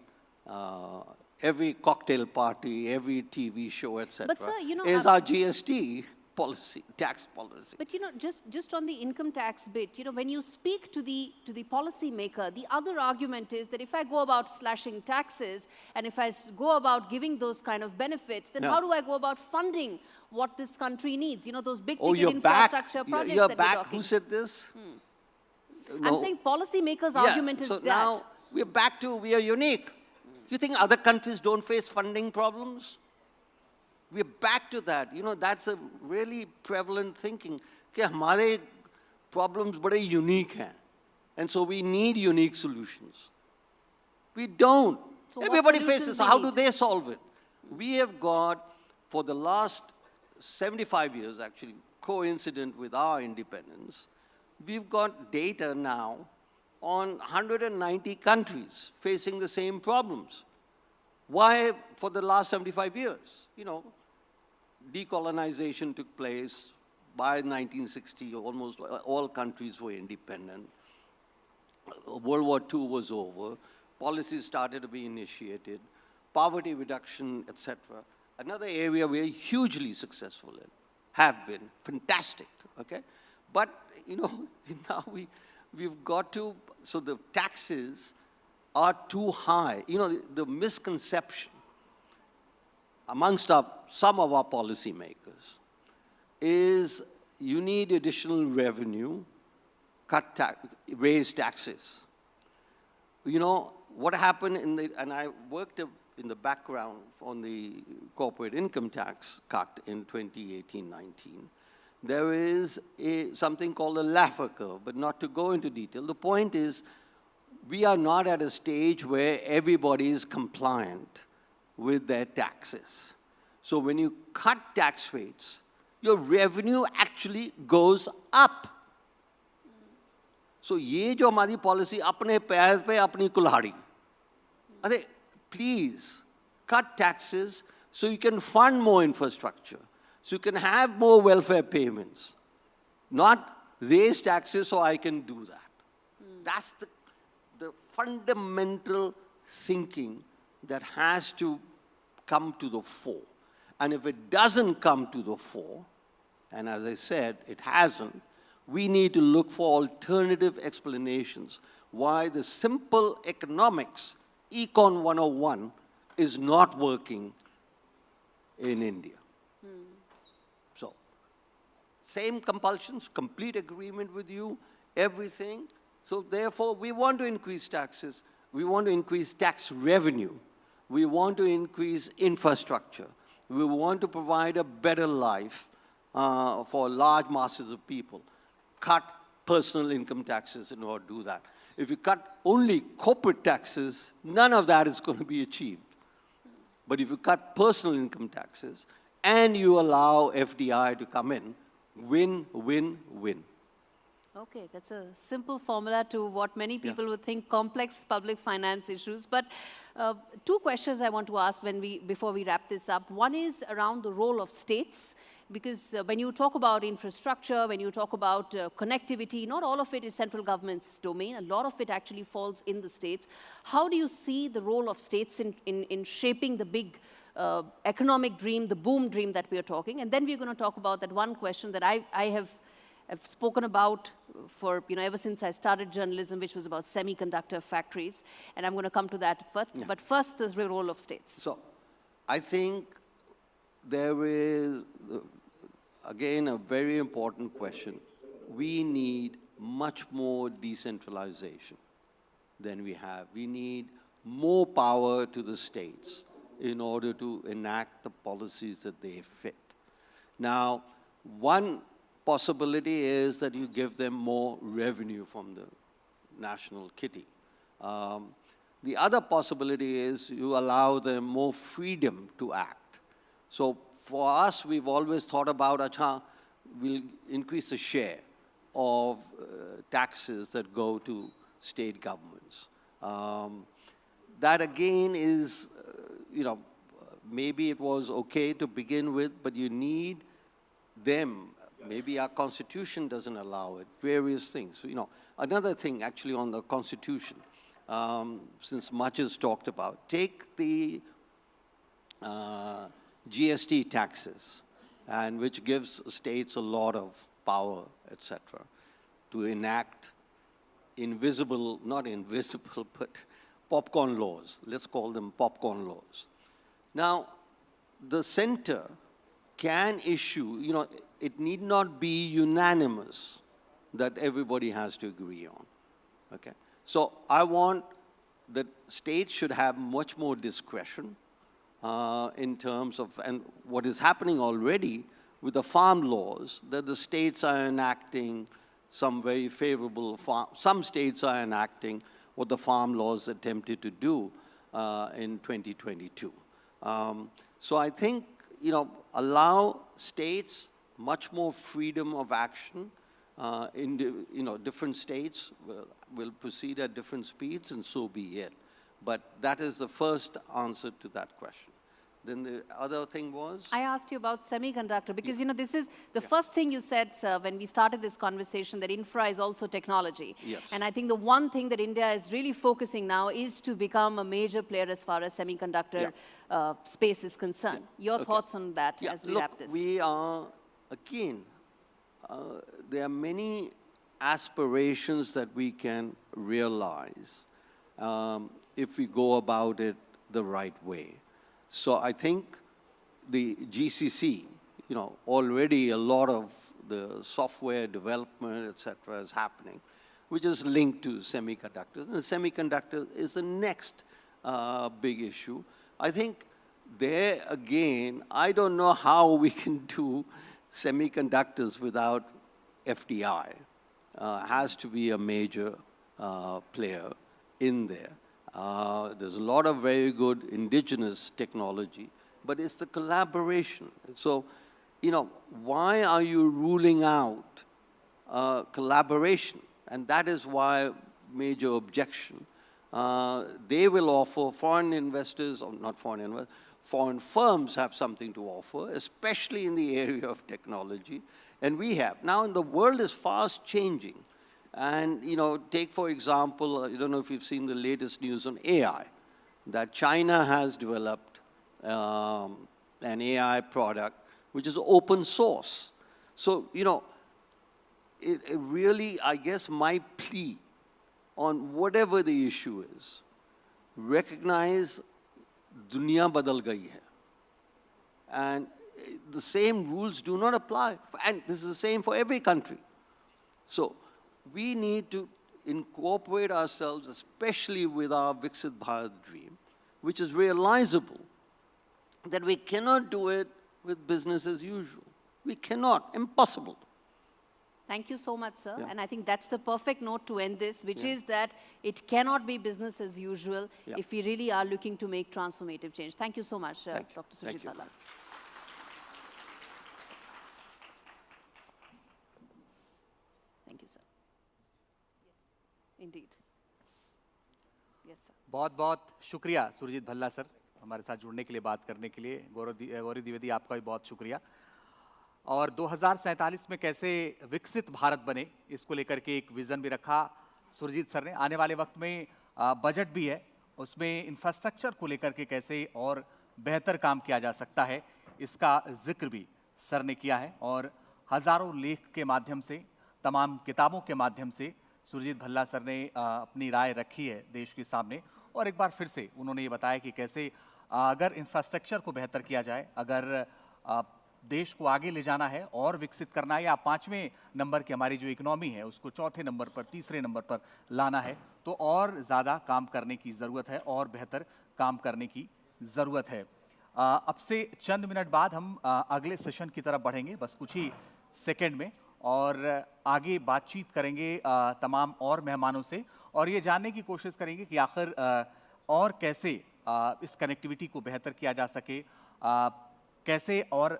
cocktail party, every TV show, etc., But sir, you know, is our GST policy, tax policy. But you know, just on the income tax bit, you know, when you speak to the policy maker, the other argument is that if I go about slashing taxes and if I go about giving those kind of benefits, then Yeah. how do I go about funding what this country needs? You know, those big Oh, ticket you're back. infrastructure projects You're that back. we're talking. Who said this? I'm saying policy makers' argument is so that. now we're back to, we are unique. You think other countries don't face funding problems? We're back to that. You know, that's a really prevalent thinking. कि हमारे problems बड़े unique हैं. And so we need unique solutions. We don't. So what Everybody solutions faces, we how do need? they solve it? We have got, for the last 75 years actually, coincident with our independence, we've got data now on 190 countries facing the same problems. Why for the last 75 years? You know, decolonization took place by 1960, almost all countries were independent. World War II was over, policies started to be initiated, poverty reduction, etc. Another area we're hugely successful in, have been, fantastic, okay? But, you know, now we've got to, so the taxes are too high. You know, the misconception amongst some of our policymakers is you need additional revenue, raise taxes. You know, what happened and I worked in the background on the corporate income tax cut in 2018-19. There is something called a Laffer curve, but not to go into detail. The point is, we are not at a stage where everybody is compliant with their taxes. So when you cut tax rates, your revenue actually goes up. So ये जो हमारी policy अपने पैर पे अपनी कुल्हाड़ी. अरे, please cut taxes so you can fund more infrastructure, so you can have more welfare payments, not raise taxes so I can do that. That's the fundamental thinking that has to come to the fore. And if it doesn't come to the fore, and as I said, it hasn't, we need to look for alternative explanations why the simple economics, Econ 101, is not working in India. So, same compulsions, complete agreement with you, everything. So therefore, we want to increase taxes. We want to increase tax revenue. We want to increase infrastructure. We want to provide a better life for large masses of people. Cut personal income taxes in order to do that. If you cut only corporate taxes, none of that is going to be achieved. But if you cut personal income taxes and you allow FDI to come in, win, win, win. Okay, that's a simple formula to what many people would think complex public finance issues. But two questions I want to ask before we wrap this up. One is around the role of states, because when you talk about infrastructure, when you talk about connectivity, not all of it is central government's domain. A lot of it actually falls in the states. How do you see the role of states in shaping the big economic dream, the boom dream that we are talking? And then we're going to talk about that one question that I've spoken about for, ever since I started journalism, which was about semiconductor factories. And I'm going to come to that first. Yeah. But first, the role of states. So, I think there is, again, a very important question. We need much more decentralization than we have. We need more power to the states in order to enact the policies that they fit. Now, one possibility is that you give them more revenue from the national kitty. The other possibility is you allow them more freedom to act. So for us, we've always thought about, we'll increase the share of taxes that go to state governments. That again is, maybe it was okay to begin with, but you need them. Maybe our constitution doesn't allow it, various things. Another thing actually on the constitution, since much is talked about, take the GST taxes, and which gives states a lot of power, etc., to enact not invisible, but popcorn laws. Let's call them popcorn laws. Now, the center can issue, it need not be unanimous that everybody has to agree on, okay? So I want that states should have much more discretion in terms of, and what is happening already with the farm laws, that the states are enacting some very favorable, some states are enacting what the farm laws attempted to do in 2022. So I think, allow states much more freedom of action in different states will proceed at different speeds, and so be it. But that is the first answer to that question. Then the other thing was? I asked you about semiconductor because, this is the first thing you said, sir, when we started this conversation, that infra is also technology. Yes. And I think the one thing that India is really focusing now is to become a major player as far as semiconductor space is concerned. Your thoughts on that as we wrap this? We are, again, there are many aspirations that we can realize if we go about it the right way. So I think the GCC, already a lot of the software development, etc., is happening, which is linked to semiconductors. And the semiconductor is the next big issue. I think there, again, I don't know how we can do semiconductors without FDI. Has to be a major player in there. There's a lot of very good indigenous technology, but it's the collaboration. So, why are you ruling out collaboration? And that is why major objection. They will offer foreign investors, or not foreign investors, foreign firms have something to offer, especially in the area of technology, and we have. Now, the world is fast changing. And, take, for example, I don't know if you've seen the latest news on AI, that China has developed an AI product which is open source. So, it really, I guess, my plea on whatever the issue is, recognize dunya badal gayi hai. And the same rules do not apply. And this is the same for every country. So we need to incorporate ourselves, especially with our Viksit Bharat dream, which is realizable, that we cannot do it with business as usual. We cannot, impossible. Thank you so much, sir. And I think that's the perfect note to end this, which is that it cannot be business as usual if we really are looking to make transformative change. Thank you so much, Dr. Sujit Bhalla. Thank you, sir. Yes, indeed. Yes, sir. बहुत बहुत शुक्रिया Surjit Bhalla sir, हमारे साथ जुड़ने के लिए, बात करने के लिए। गौरी द्विवेदी, आपका भी बहुत शुक्रिया। और 2047 में कैसे विकसित भारत बने, इसको लेकर के एक विज़न भी रखा सुरजीत सर ने। आने वाले वक्त में बजट भी है, उसमें इंफ्रास्ट्रक्चर को लेकर के कैसे और बेहतर काम किया जा सकता है, इसका जिक्र भी सर ने किया है। और हज़ारों लेख के माध्यम से, तमाम किताबों के माध्यम से सुरजीत भल्ला सर ने अपनी राय रखी है देश के सामने। और एक बार फिर से उन्होंने ये बताया कि कैसे अगर इंफ्रास्ट्रक्चर को बेहतर किया जाए, अगर देश को आगे ले जाना है और विकसित करना है, या 5वें नंबर की हमारी जो इकोनॉमी है उसको 4थे नंबर पर, 3रे नंबर पर लाना है, तो और ज़्यादा काम करने की ज़रूरत है और बेहतर काम करने की ज़रूरत है। अब से चंद मिनट बाद हम अगले सेशन की तरफ बढ़ेंगे, बस कुछ ही सेकंड में, और आगे बातचीत करेंगे तमाम और मेहमानों से, और ये जानने की कोशिश करेंगे कि आखिर और कैसे इस कनेक्टिविटी को बेहतर किया जा सके, कैसे और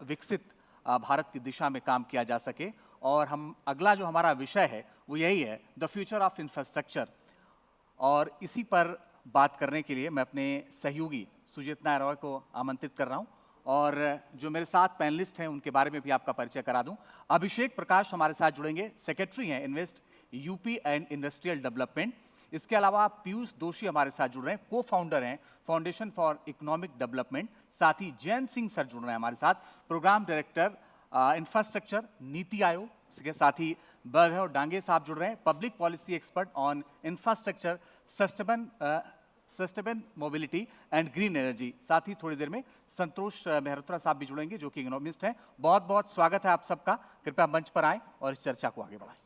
विकसित भारत की दिशा में काम किया जा सके, और हम अगला जो हमारा विषय है वो यही है, द फ्यूचर ऑफ इंफ्रास्ट्रक्चर। और इसी पर बात करने के लिए मैं अपने सहयोगी सुजीत रॉय को आमंत्रित कर रहा हूं, और जो मेरे साथ पैनलिस्ट हैं उनके बारे में भी आपका परिचय करा दूं। अभिषेक प्रकाश हमारे साथ जुड़ेंगे, सेक्रेटरी हैं invest UP and industrial development. इसके अलावा पीयूष दोषी हमारे साथ जुड़ रहे हैं, को फाउंडर हैं फाउंडेशन फॉर इकोनॉमिक डेवलपमेंट। साथ ही जैन सिंह सर जुड़ रहे हैं हमारे साथ, programme director infrastructure NITI Aayog. इसके साथ ही बघेव डांगे साहब जुड़ रहे हैं, public policy expert on infrastructure, sustainable mobility and green energy. साथ ही थोड़ी देर में संतोष मेहरोत्रा साहब भी जुड़ेंगे जो कि इकोनॉमिस्ट हैं। बहुत बहुत स्वागत है आप सबका, कृपया मंच पर आएं और इस चर्चा को आगे बढ़ाएं।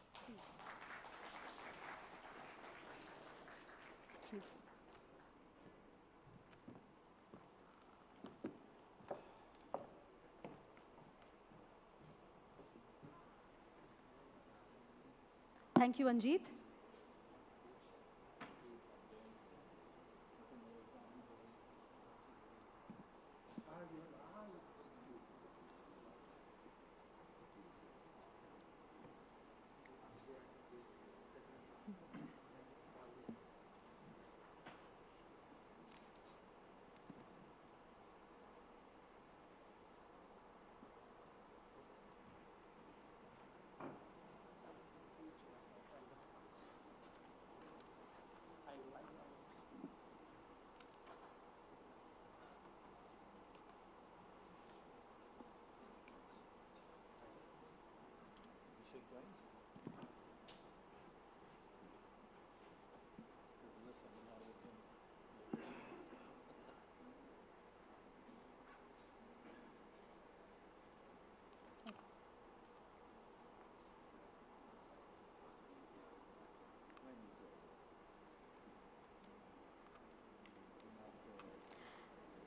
Thank you, Anjeet.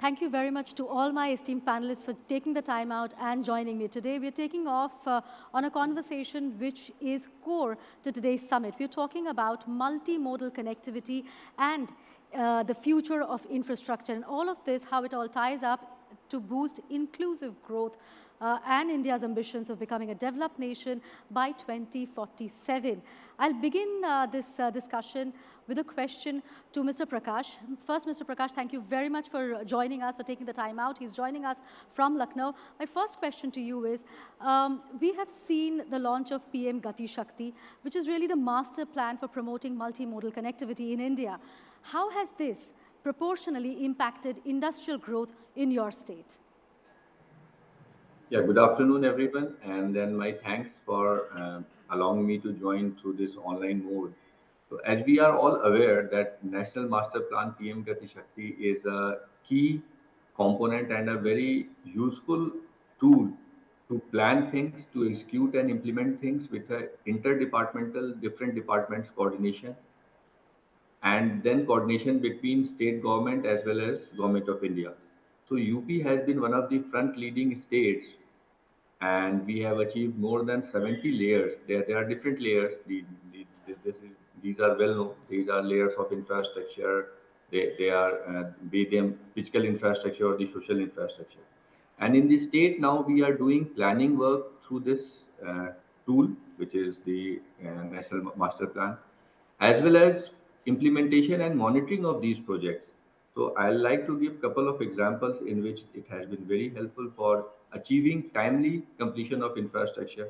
Thank you very much to all my esteemed panelists for taking the time out and joining me today. We're taking off on a conversation which is core to today's summit. We're talking about multimodal connectivity and the future of infrastructure, and all of this, how it all ties up to boost inclusive growth and India's ambitions of becoming a developed nation by 2047. I'll begin this discussion with a question to Mr. Prakash. First, Mr. Prakash, thank you very much for joining us, for taking the time out. He's joining us from Lucknow. My first question to you is, we have seen the launch of PM Gati Shakti, which is really the master plan for promoting multimodal connectivity in India. How has this proportionally impacted industrial growth in your state? Yeah, good afternoon, everyone. And then my thanks for allowing me to join through this online mode. So as we are all aware that National Master Plan PM Gati Shakti is a key component and a very useful tool to plan things, to execute and implement things with a interdepartmental, different departments coordination, and then coordination between state government as well as government of India. So UP has been one of the front leading states, and we have achieved more than 70 layers. There are different layers. These are well known. These are layers of infrastructure. They are be them physical infrastructure or the social infrastructure. And in the state now, we are doing planning work through this tool, which is the National Master Plan, as well as implementation and monitoring of these projects. So I'd like to give a couple of examples in which it has been very helpful for achieving timely completion of infrastructure.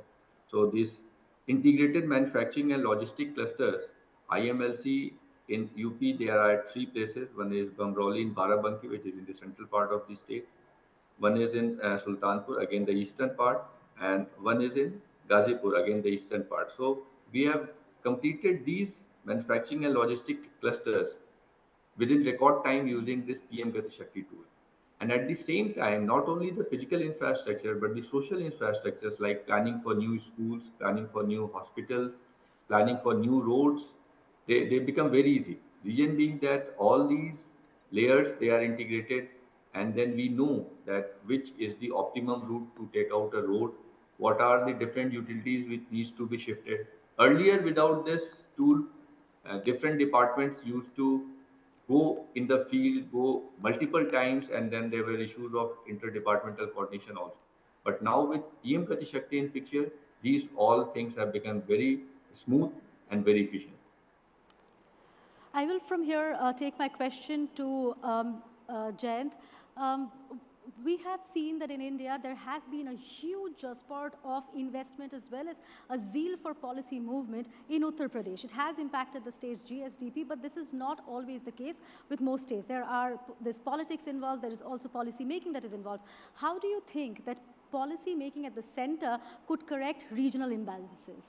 So these integrated manufacturing and logistic clusters, IMLC in UP, there are at three places. One is Bamrauli in Barabanki, which is in the central part of the state. One is in Sultanpur, again the eastern part, and one is in Gazipur, again the eastern part. So we have completed these manufacturing and logistic clusters within record time using this PM Gati Shakti tool. And at the same time, not only the physical infrastructure, but the social infrastructures like planning for new schools, planning for new hospitals, planning for new roads, they become very easy. Reason being that all these layers, they are integrated, and then we know that which is the optimum route to take out a road, what are the different utilities which needs to be shifted. Earlier, without this tool, different departments used to go in the field, go multiple times, and then there were issues of interdepartmental coordination also. But now with PM Gati Shakti in picture, these all things have become very smooth and very efficient. I will from here take my question to Jayant. Um, we have seen that in India there has been a huge spurt of investment as well as a zeal for policy movement in Uttar Pradesh. It has impacted the state's GSDP, but this is not always the case with most states. There's politics involved, there is also policy making that is involved. How do you think that policy making at the center could correct regional imbalances?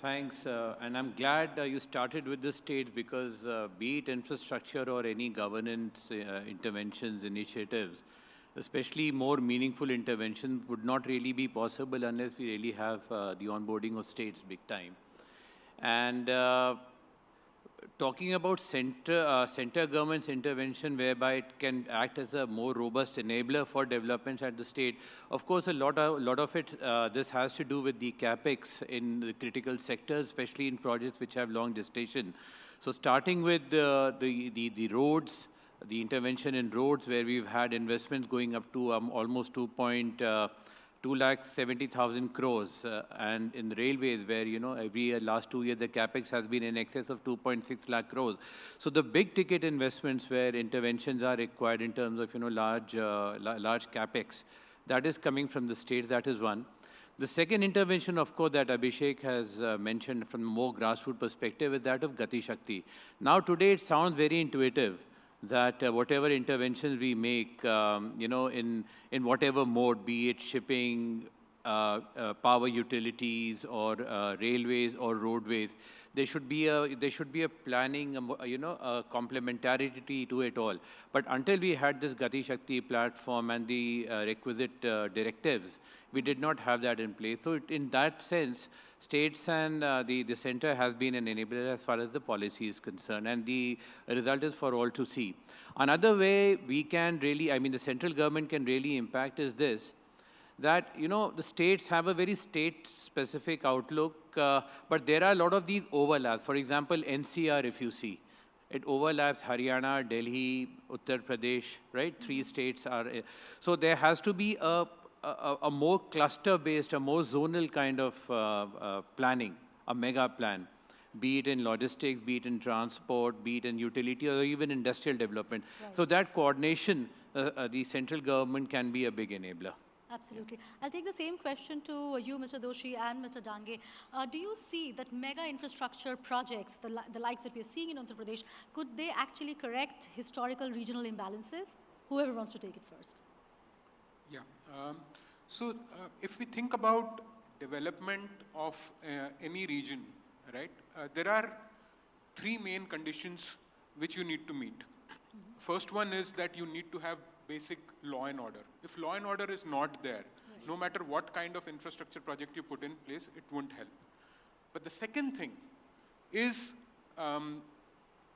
Thanks, and I'm glad you started with this state because be it infrastructure or any governance interventions, initiatives, especially more meaningful interventions would not really be possible unless we really have the onboarding of states big time. And talking about center government's intervention, whereby it can act as a more robust enabler for developments at the state. Of course, a lot of it, this has to do with the capex in the critical sectors, especially in projects which have long gestation. So starting with the roads, the intervention in roads, where we've had investments going up to almost 2,70,000 crores, and in the railways, where every year, last 2 years, the capex has been in excess of 2.6 lakh crores. So the big ticket investments where interventions are required in terms of large capex, that is coming from the state. That is one. The second intervention, of course, that Abhishek has mentioned from a more grassroots perspective is that of Gati Shakti. Now today it sounds very intuitive that whatever interventions we make, in whatever mode, be it shipping, power utilities, or railways or roadways, there should be a planning, a complementarity to it all. But until we had this Gati Shakti platform and the requisite directives, we did not have that in place. So in that sense, states and the center has been an enabler as far as the policy is concerned, and the result is for all to see. Another way we can really, the central government can really impact is this, that, the states have a very state-specific outlook, but there are a lot of these overlaps. For example, NCR, if you see, it overlaps Haryana, Delhi, Uttar Pradesh, right? 3 states are, so there has to be a more cluster-based, a more zonal kind of planning, a mega plan, be it in logistics, be it in transport, be it in utility, or even industrial development. Right. So that coordination, the central government can be a big enabler. Absolutely. I'll take the same question to you, Mr. Doshi and Mr. Dange. Do you see that mega infrastructure projects, the likes that we are seeing in Uttar Pradesh, could they actually correct historical regional imbalances? Whoever wants to take it first. Yeah. So if we think about development of any region, right, there are 3 main conditions which you need to meet. First one is that you need to have basic law and order. If law and order is not there, no matter what kind of infrastructure project you put in place, it won't help. But the second thing is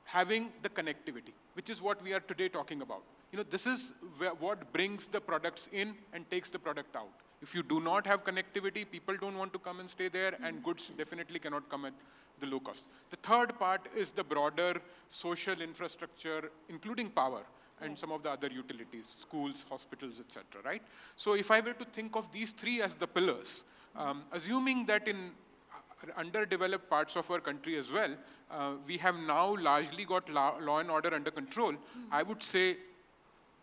having the connectivity, which is what we are today talking about. This is what brings the products in and takes the product out. If you do not have connectivity, people don't want to come and stay there, and goods definitely cannot come at the low cost. The third part is the broader social infrastructure, including power and some of the other utilities, schools, hospitals, etc., right? So if I were to think of these 3 as the pillars, assuming that in underdeveloped parts of our country as well, we have now largely got law and order under control, I would say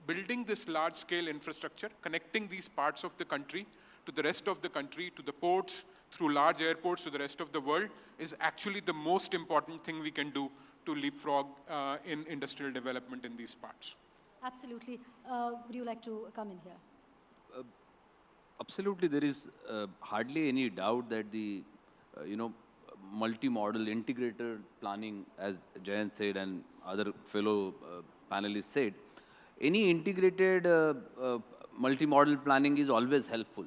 building this large-scale infrastructure, connecting these parts of the country to the rest of the country, to the ports, through large airports to the rest of the world, is actually the most important thing we can do to leapfrog in industrial development in these parts. Absolutely. Would you like to come in here? Absolutely. There is hardly any doubt that the, multimodal integrated planning, as Jayant said and other fellow panelists said, any integrated multimodal planning is always helpful.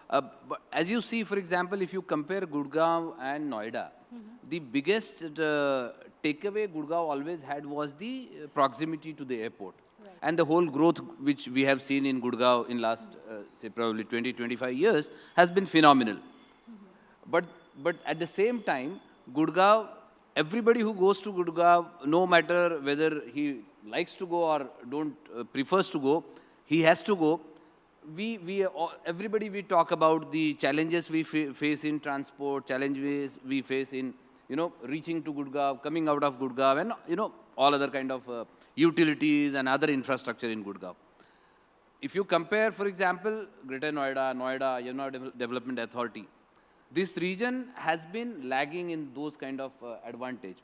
But as you see, for example, if you compare Gurgaon and Noida, the biggest takeaway Gurgaon always had was the proximity to the airport. Right. And the whole growth which we have seen in Gurgaon in last, say, probably 20, 25 years has been phenomenal. But at the same time, Gurgaon, everybody who goes to Gurgaon, no matter whether he likes to go or prefers to go, he has to go, everybody we talk about the challenges we face in transport, challenges we face in, reaching to Gurgaon, coming out of Gurgaon, and, all other kind of utilities and other infrastructure in Gurgaon. If you compare, for example, Greater Noida, Yamuna Development Authority, this region has been lagging in those kind of advantage.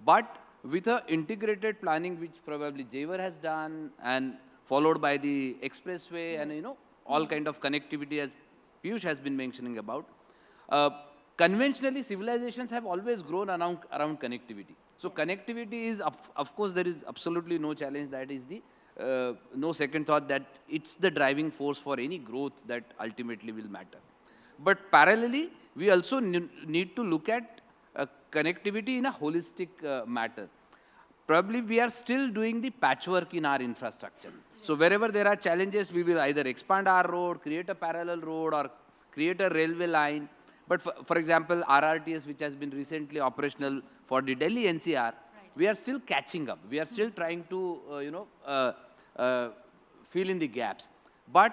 But with an integrated planning, which probably Jaywar has done, and followed by the expressway and, all kind of connectivity, as Piyush has been mentioning about, conventionally, civilizations have always grown around connectivity. So connectivity is, of course, there is absolutely no challenge. That is the, no second thought that it's the driving force for any growth that ultimately will matter. But parallelly, we also need to look at connectivity in a holistic matter. Probably we are still doing the patchwork in our infrastructure. So wherever there are challenges, we will either expand our road, create a parallel road, or create a railway line. But for example, RRTS, which has been recently operational for the Delhi NCR, we are still catching up. We are still trying to, fill in the gaps. But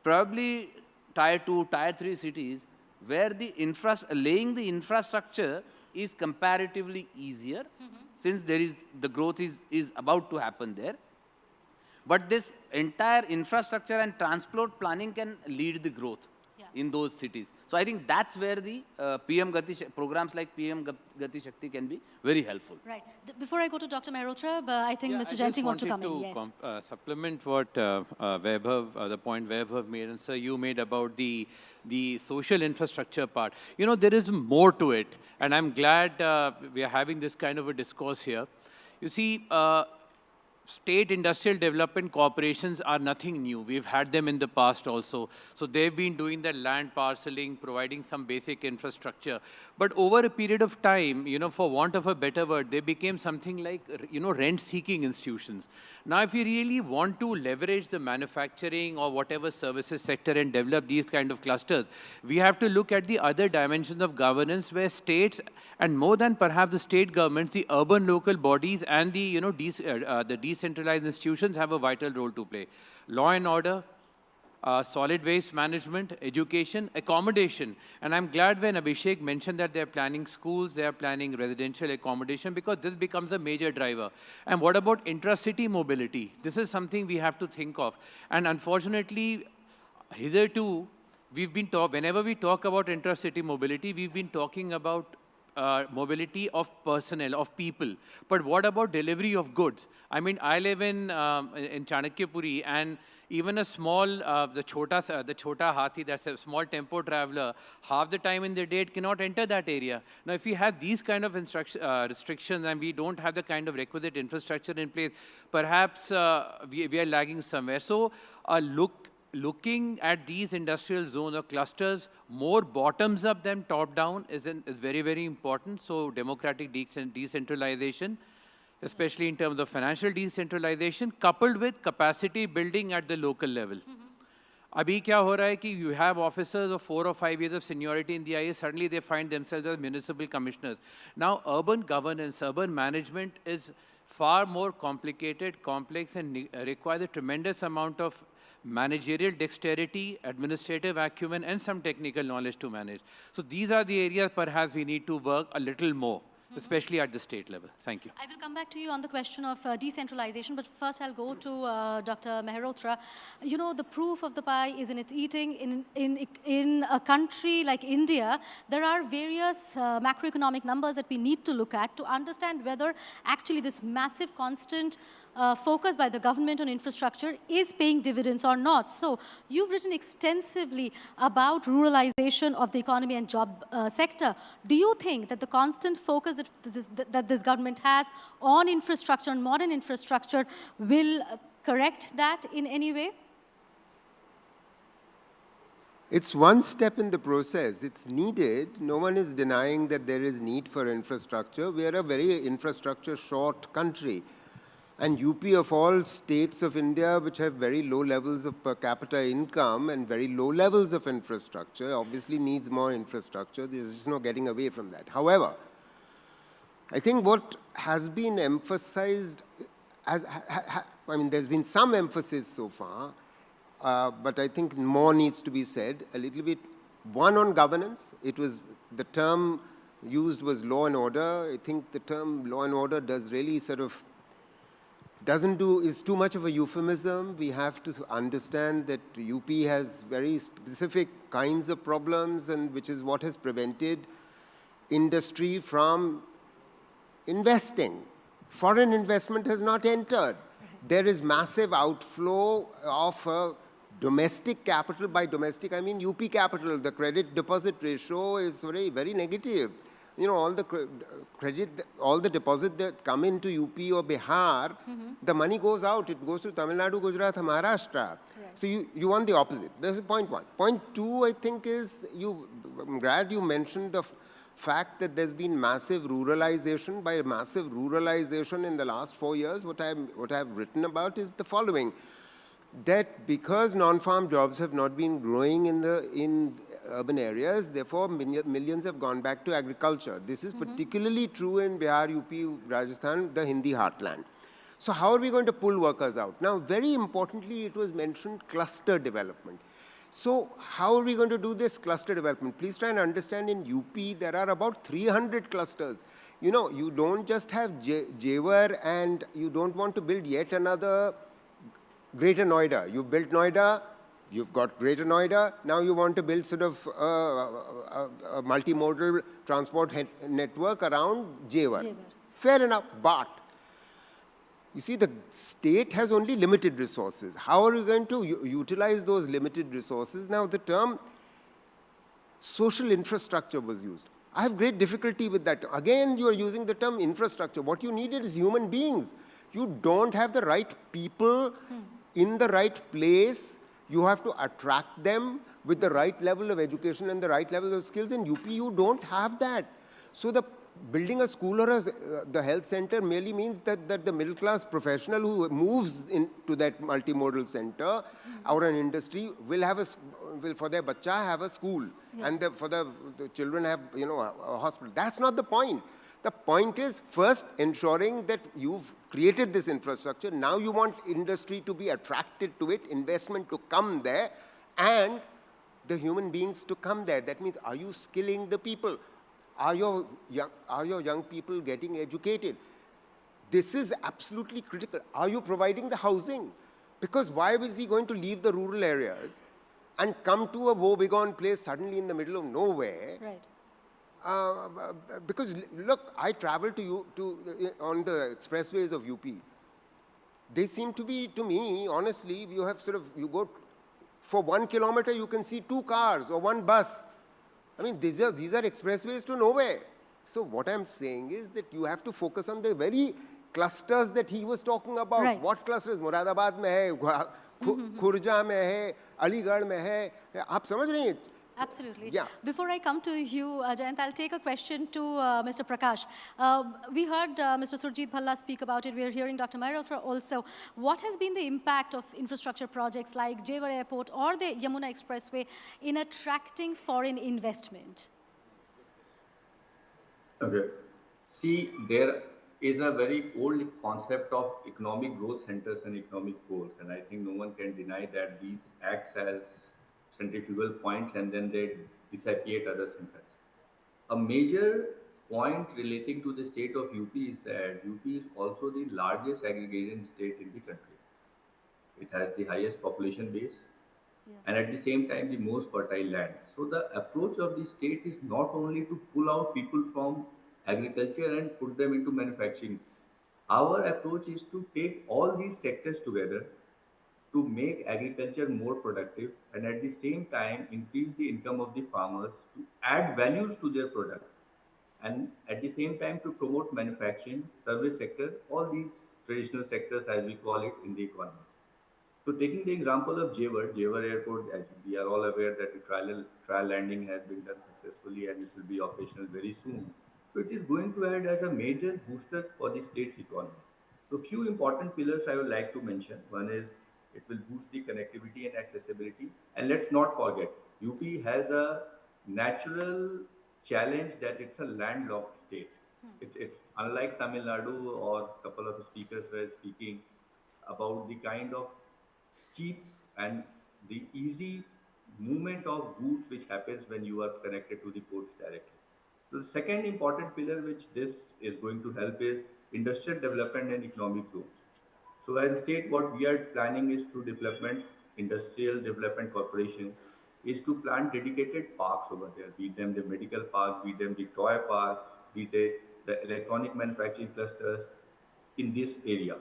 probably Tier 2, Tier 3 cities, where the laying the infrastructure is comparatively easier, since the growth is about to happen there. But this entire infrastructure and transport planning can lead the growth in those cities. So I think that's where the programs like PM Gati Shakti can be very helpful. Right. Before I go to Dr. Mehrotra, I think Mr. Jain Singh wants to come in. Yes. Supplement what Vaibhav, the point Vaibhav made, and sir, you made about the social infrastructure part. There is more to it, and I'm glad we are having this kind of a discourse here. You see, state industrial development corporations are nothing new. We've had them in the past also. So they've been doing that land parceling, providing some basic infrastructure. But over a period of time, for want of a better word, they became something like, rent-seeking institutions. Now, if you really want to leverage the manufacturing or whatever services sector and develop these kind of clusters, we have to look at the other dimensions of governance where states, and more than perhaps the state governments, the urban local bodies and the, the decentralized institutions have a vital role to play. Law and order, solid waste management, education, accommodation. And I'm glad when Abhishek mentioned that they're planning schools, they're planning residential accommodation, because this becomes a major driver. And what about intra-city mobility? This is something we have to think of. And unfortunately, hitherto, whenever we talk about intra-city mobility, we've been talking about mobility of personnel, of people. But what about delivery of goods? I mean, I live in Chanakyapuri, and even a small, the chota hathi, that's a small tempo traveler, half the time in the day it cannot enter that area. Now, if we have these kind of restrictions and we don't have the kind of requisite infrastructure in place, perhaps we are lagging somewhere. So, looking at these industrial zones or clusters more bottoms up than top down is very, very important. So democratic decentralization, especially in terms of financial decentralization, coupled with capacity building at the local level. Abhi kya ho raha hai ki you have officers of 4 or 5 years of seniority in the IA, suddenly they find themselves as municipal commissioners. Now, urban governance, urban management is far more complicated, complex, and requires a tremendous amount of managerial dexterity, administrative acumen, and some technical knowledge to manage. So these are the areas perhaps we need to work a little more, especially at the state level. Thank you. I will come back to you on the question of decentralization, but first I'll go to Dr. Mehrotra. The proof of the pie is in its eating. In a country like India, there are various macroeconomic numbers that we need to look at to understand whether actually this massive constant focus by the government on infrastructure is paying dividends or not. So you've written extensively about ruralization of the economy and job sector. Do you think that the constant focus that this government has on infrastructure, on modern infrastructure, will correct that in any way? It's one step in the process. It's needed. No one is denying that there is need for infrastructure. We are a very infrastructure-short country. And UP, of all states of India which have very low levels of per capita income and very low levels of infrastructure, obviously needs more infrastructure. There's just no getting away from that. However, I think what has been emphasized, there's been some emphasis so far, but I think more needs to be said. A little bit, one on governance. The term used was law and order. I think the term law and order does really sort of is too much of a euphemism. We have to understand that UP has very specific kinds of problems, and which is what has prevented industry from investing. Foreign investment has not entered. There is massive outflow of domestic capital. By domestic, I mean UP capital. The credit deposit ratio is very, very negative. You know, all the deposit that come into UP or Bihar, the money goes out. It goes to Tamil Nadu, Gujarat, Maharashtra. Right. So you want the opposite. That's point one. Point two, I think, is I'm glad you mentioned the fact that there's been massive ruralization. By massive ruralization in the last 4 years, what I've written about is the following: that because non-farm jobs have not been growing in urban areas, therefore millions have gone back to agriculture. This is particularly true in Bihar, UP, Rajasthan, the Hindi heartland. So how are we going to pull workers out? Now, very importantly, it was mentioned cluster development. So how are we going to do this cluster development? Please try and understand, in UP, there are about 300 clusters. You know, you don't just have Jewar, and you don't want to build yet another Greater Noida. You've built Noida, you've got Greater Noida, now you want to build sort of a multimodal transport network around Jewar. Fair enough, but you see, the state has only limited resources. How are you going to utilize those limited resources? Now, the term social infrastructure was used. I have great difficulty with that. Again, you are using the term infrastructure. What you needed is human beings. You don't have the right people in the right place. You have to attract them with the right level of education and the right level of skills. In UP, you don't have that. So building a school or the health center merely means that the middle-class professional who moves into that multimodal center or an industry will for their bacha have a school, and for the children have, you know, a hospital. That's not the point. The point is first ensuring that you've created this infrastructure. Now you want industry to be attracted to it, investment to come there, and the human beings to come there. That means, are you skilling the people? Are your young people getting educated? This is absolutely critical. Are you providing the housing? Because why is he going to leave the rural areas and come to a woebegone place suddenly in the middle of nowhere? Right. Because look, I travel on the expressways of UP. They seem to be, to me, honestly, you go for 1 kilometer, you can see 2 cars or 1 bus. I mean, these are expressways to nowhere. So what I'm saying is that you have to focus on the very clusters that he was talking about. Right. What clusters? Moradabad mein hai, Khurja mein hai, Aligarh mein hai. Aap samajh rahe hain? Absolutely. Yeah. Before I come to you, Jayant, I'll take a question to Mr. Prakash. We heard Mr. Surjit Bhalla speak about it. We're hearing Dr. Mairaltra also. What has been the impact of infrastructure projects like Jewar Airport or the Yamuna Expressway in attracting foreign investment? Okay. See, there is a very old concept of economic growth centers and economic poles, and I think no one can deny that these acts as centrifugal points and then they dissipate other centers. A major point relating to the state of UP is that UP is also the largest agrarian state in the country. It has the highest population base and at the same time the most fertile land. So the approach of the state is not only to pull out people from agriculture and put them into manufacturing. Our approach is to take all these sectors together to make agriculture more productive and at the same time increase the income of the farmers, to add values to their product, and at the same time to promote manufacturing, service sector, all these traditional sectors as we call it in the economy. So taking the example of Jewar Airport, as we are all aware that the trial landing has been done successfully and it will be operational very soon. So it is going to add as a major booster for the state's economy. So few important pillars I would like to mention. One is it will boost the connectivity and accessibility. And let's not forget, UP has a natural challenge that it's a landlocked state. It's unlike Tamil Nadu, or a couple of speakers were speaking about the kind of cheap and the easy movement of goods which happens when you are connected to the ports directly. So the second important pillar which this is going to help is industrial development and economic zones. So as state, what we are planning is through development, industrial development corporation, is to plan dedicated parks over there, be them the medical park, be them the toy park, be they the electronic manufacturing clusters in this area.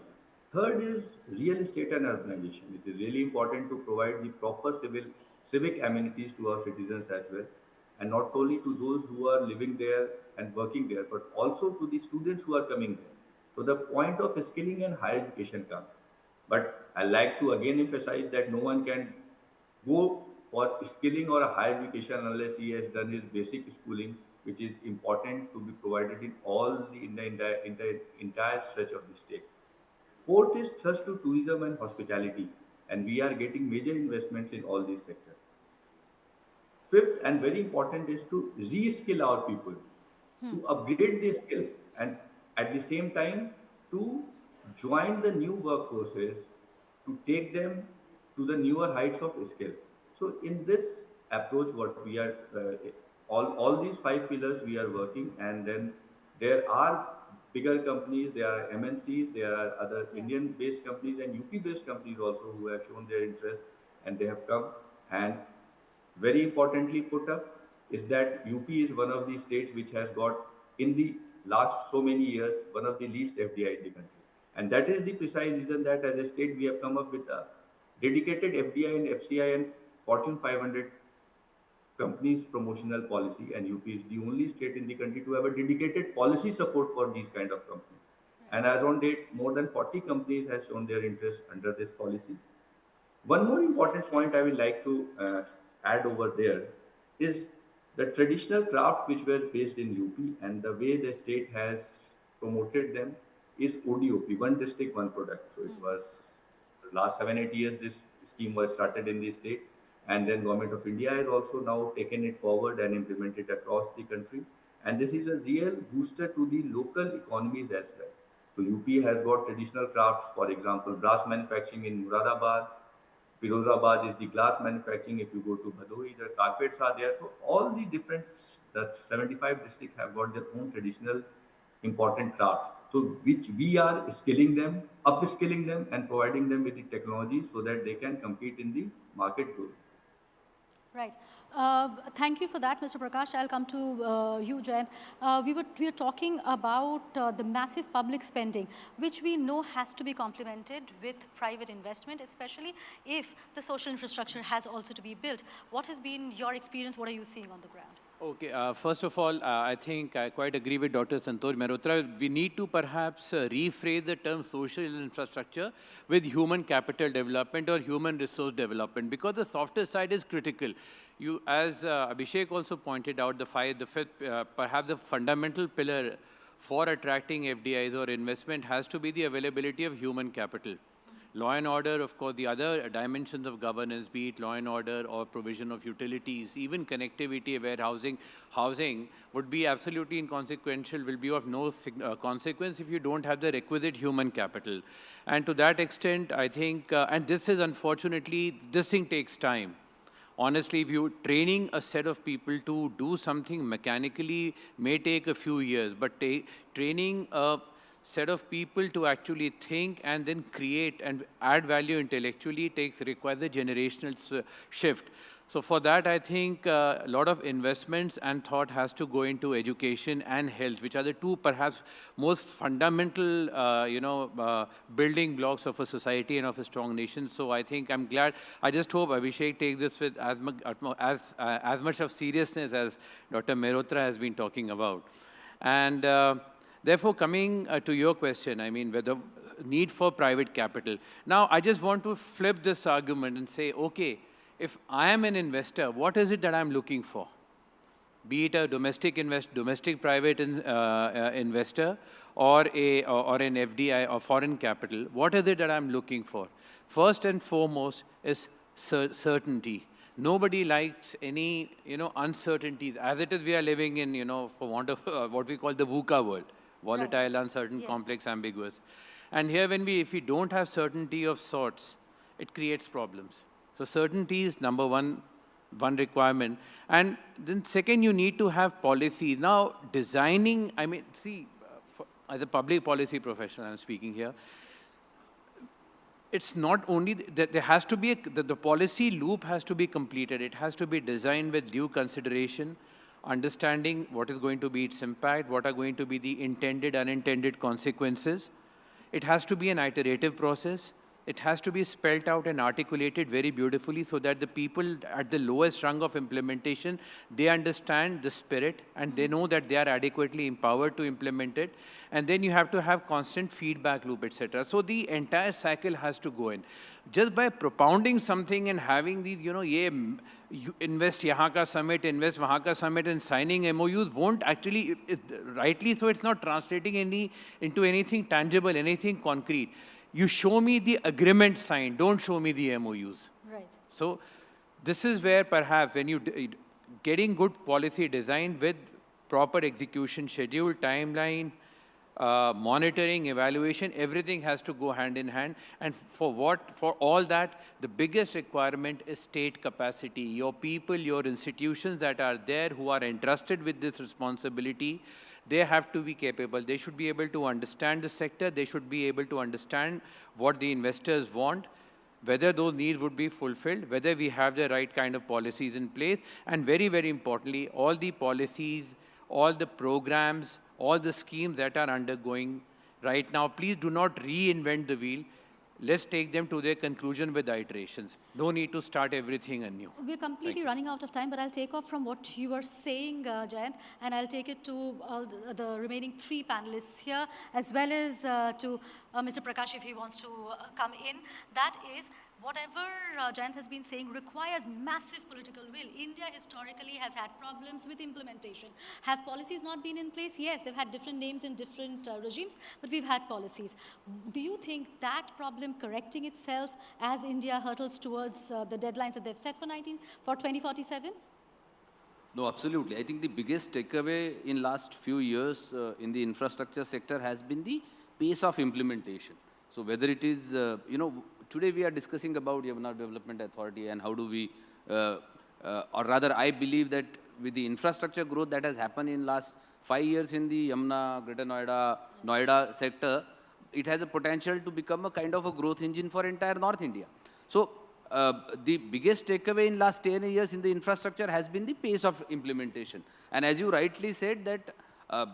Third is real estate and urbanization. It is really important to provide the proper civic amenities to our citizens as well, and not only to those who are living there and working there, but also to the students who are coming there. So the point of skilling and higher education comes. But I like to again emphasize that no one can go for skilling or a higher education unless he has done his basic schooling, which is important to be provided in the entire stretch of the state. Fourth is thrust to tourism and hospitality, and we are getting major investments in all these sectors. Fifth and very important is to reskill our people, to upgrade their skill, and at the same time to join the new workforces, to take them to the newer heights of skill. So in this approach, what we are all these five pillars we are working, and then there are bigger companies, there are MNCs, there are other Indian-based companies and UP-based companies also who have shown their interest, and they have come. And very importantly put up is that UP is one of the states which has got in the last so many years one of the least FDI in the country. And that is the precise reason that as a state we have come up with a dedicated FDI and FCI and Fortune 500 companies promotional policy, and UP is the only state in the country to have a dedicated policy support for these kind of companies. And as on date, more than 40 companies have shown their interest under this policy. One more important point I would like to add over there is the traditional craft which were based in UP, and the way the state has promoted them is ODOP, one district, one product. So it was last 7-8 years this scheme was started in the state, and then Government of India has also now taken it forward and implemented across the country. And this is a real booster to the local economies as well. So UP has got traditional crafts, for example, brass manufacturing in Muradabad. Firozabad is the glass manufacturing. If you go to Bhadoi, the carpets are there. So all the 75 districts have got their own traditional important crafts. So which we are skilling them, upskilling them, and providing them with the technology so that they can compete in the market growth. Right. Thank you for that, Mr. Prakash. I'll come to you, Jayant. We were talking about the massive public spending, which we know has to be complemented with private investment, especially if the social infrastructure has also to be built. What has been your experience? What are you seeing on the ground? Okay, first of all, I think I quite agree with Dr. Santosh Mehrotra. We need to perhaps rephrase the term social infrastructure with human capital development or human resource development, because the softer side is critical. You, as Abhishek also pointed out, the fifth, perhaps the fundamental pillar for attracting FDIs or investment has to be the availability of human capital. Law and order, of course, the other dimensions of governance, be it law and order or provision of utilities, even connectivity, warehousing, housing, would be absolutely inconsequential, will be of no consequence if you don't have the requisite human capital. And to that extent, I think, and this is unfortunately, this thing takes time. Honestly, if you're training a set of people to do something mechanically may take a few years, but training a set of people to actually think and then create and add value intellectually requires a generational shift. So for that, I think a lot of investments and thought has to go into education and health, which are the two perhaps most fundamental, building blocks of a society and of a strong nation. So I think I'm glad. I just hope Abhishek takes this with as much of seriousness as Dr. Mehrotra has been talking about. And therefore, coming to your question, I mean, whether need for private capital. Now, I just want to flip this argument and say, okay, if I am an investor, what is it that I'm looking for? Be it a domestic private investor or an FDI or foreign capital, what is it that I'm looking for? First and foremost is certainty. Nobody likes any, uncertainties. As it is, we are living in, for want of what we call the VUCA world. Volatile, uncertain, complex, ambiguous. And here if we don't have certainty of sorts, it creates problems. So certainty is one requirement. And then second, you need to have policy. Now, designing, I mean, see, as a public policy professional, I'm speaking here, it's not only that there has to be, the policy loop has to be completed. It has to be designed with due consideration, understanding what is going to be its impact, what are going to be the intended, unintended consequences. It has to be an iterative process. It has to be spelled out and articulated very beautifully so that the people at the lowest rung of implementation, they understand the spirit and they know that they are adequately empowered to implement it. And then you have to have constant feedback loop, etc. So the entire cycle has to go in. Just by propounding something and having these, you invest yahan ka summit, invest wahan ka summit, and signing MOUs won't actually, rightly so, it's not translating into anything tangible, anything concrete. You show me the agreement signed, don't show me the MOUs. Right. So this is where perhaps when you getting good policy design with proper execution schedule, timeline, monitoring, evaluation, everything has to go hand in hand. And for all that, the biggest requirement is state capacity. Your people, your institutions that are there who are entrusted with this responsibility, they have to be capable. They should be able to understand the sector. They should be able to understand what the investors want, whether those needs would be fulfilled, whether we have the right kind of policies in place, and very, very importantly, all the policies, all the programs, all the schemes that are undergoing right now, please do not reinvent the wheel. Let's take them to their conclusion with iterations. No need to start everything anew. We're completely running out of time, but I'll take off from what you were saying, Jayant, and I'll take it to all the remaining three panelists here, as well as to Mr. Prakash, if he wants to come in. That is, whatever Jayant has been saying requires massive political will. India historically has had problems with implementation. Have policies not been in place? Yes, they've had different names in different regimes, but we've had policies. Do you think that problem correcting itself as India hurtles towards the deadlines that they've set for 2047? No, absolutely. I think the biggest takeaway in last few years in the infrastructure sector has been the pace of implementation. So whether it is, today we are discussing about Yamuna Development Authority and how do we, or rather I believe that with the infrastructure growth that has happened in last 5 years in the Yamuna, Greater Noida sector, it has a potential to become a kind of a growth engine for entire North India. So the biggest takeaway in last 10 years in the infrastructure has been the pace of implementation. And as you rightly said that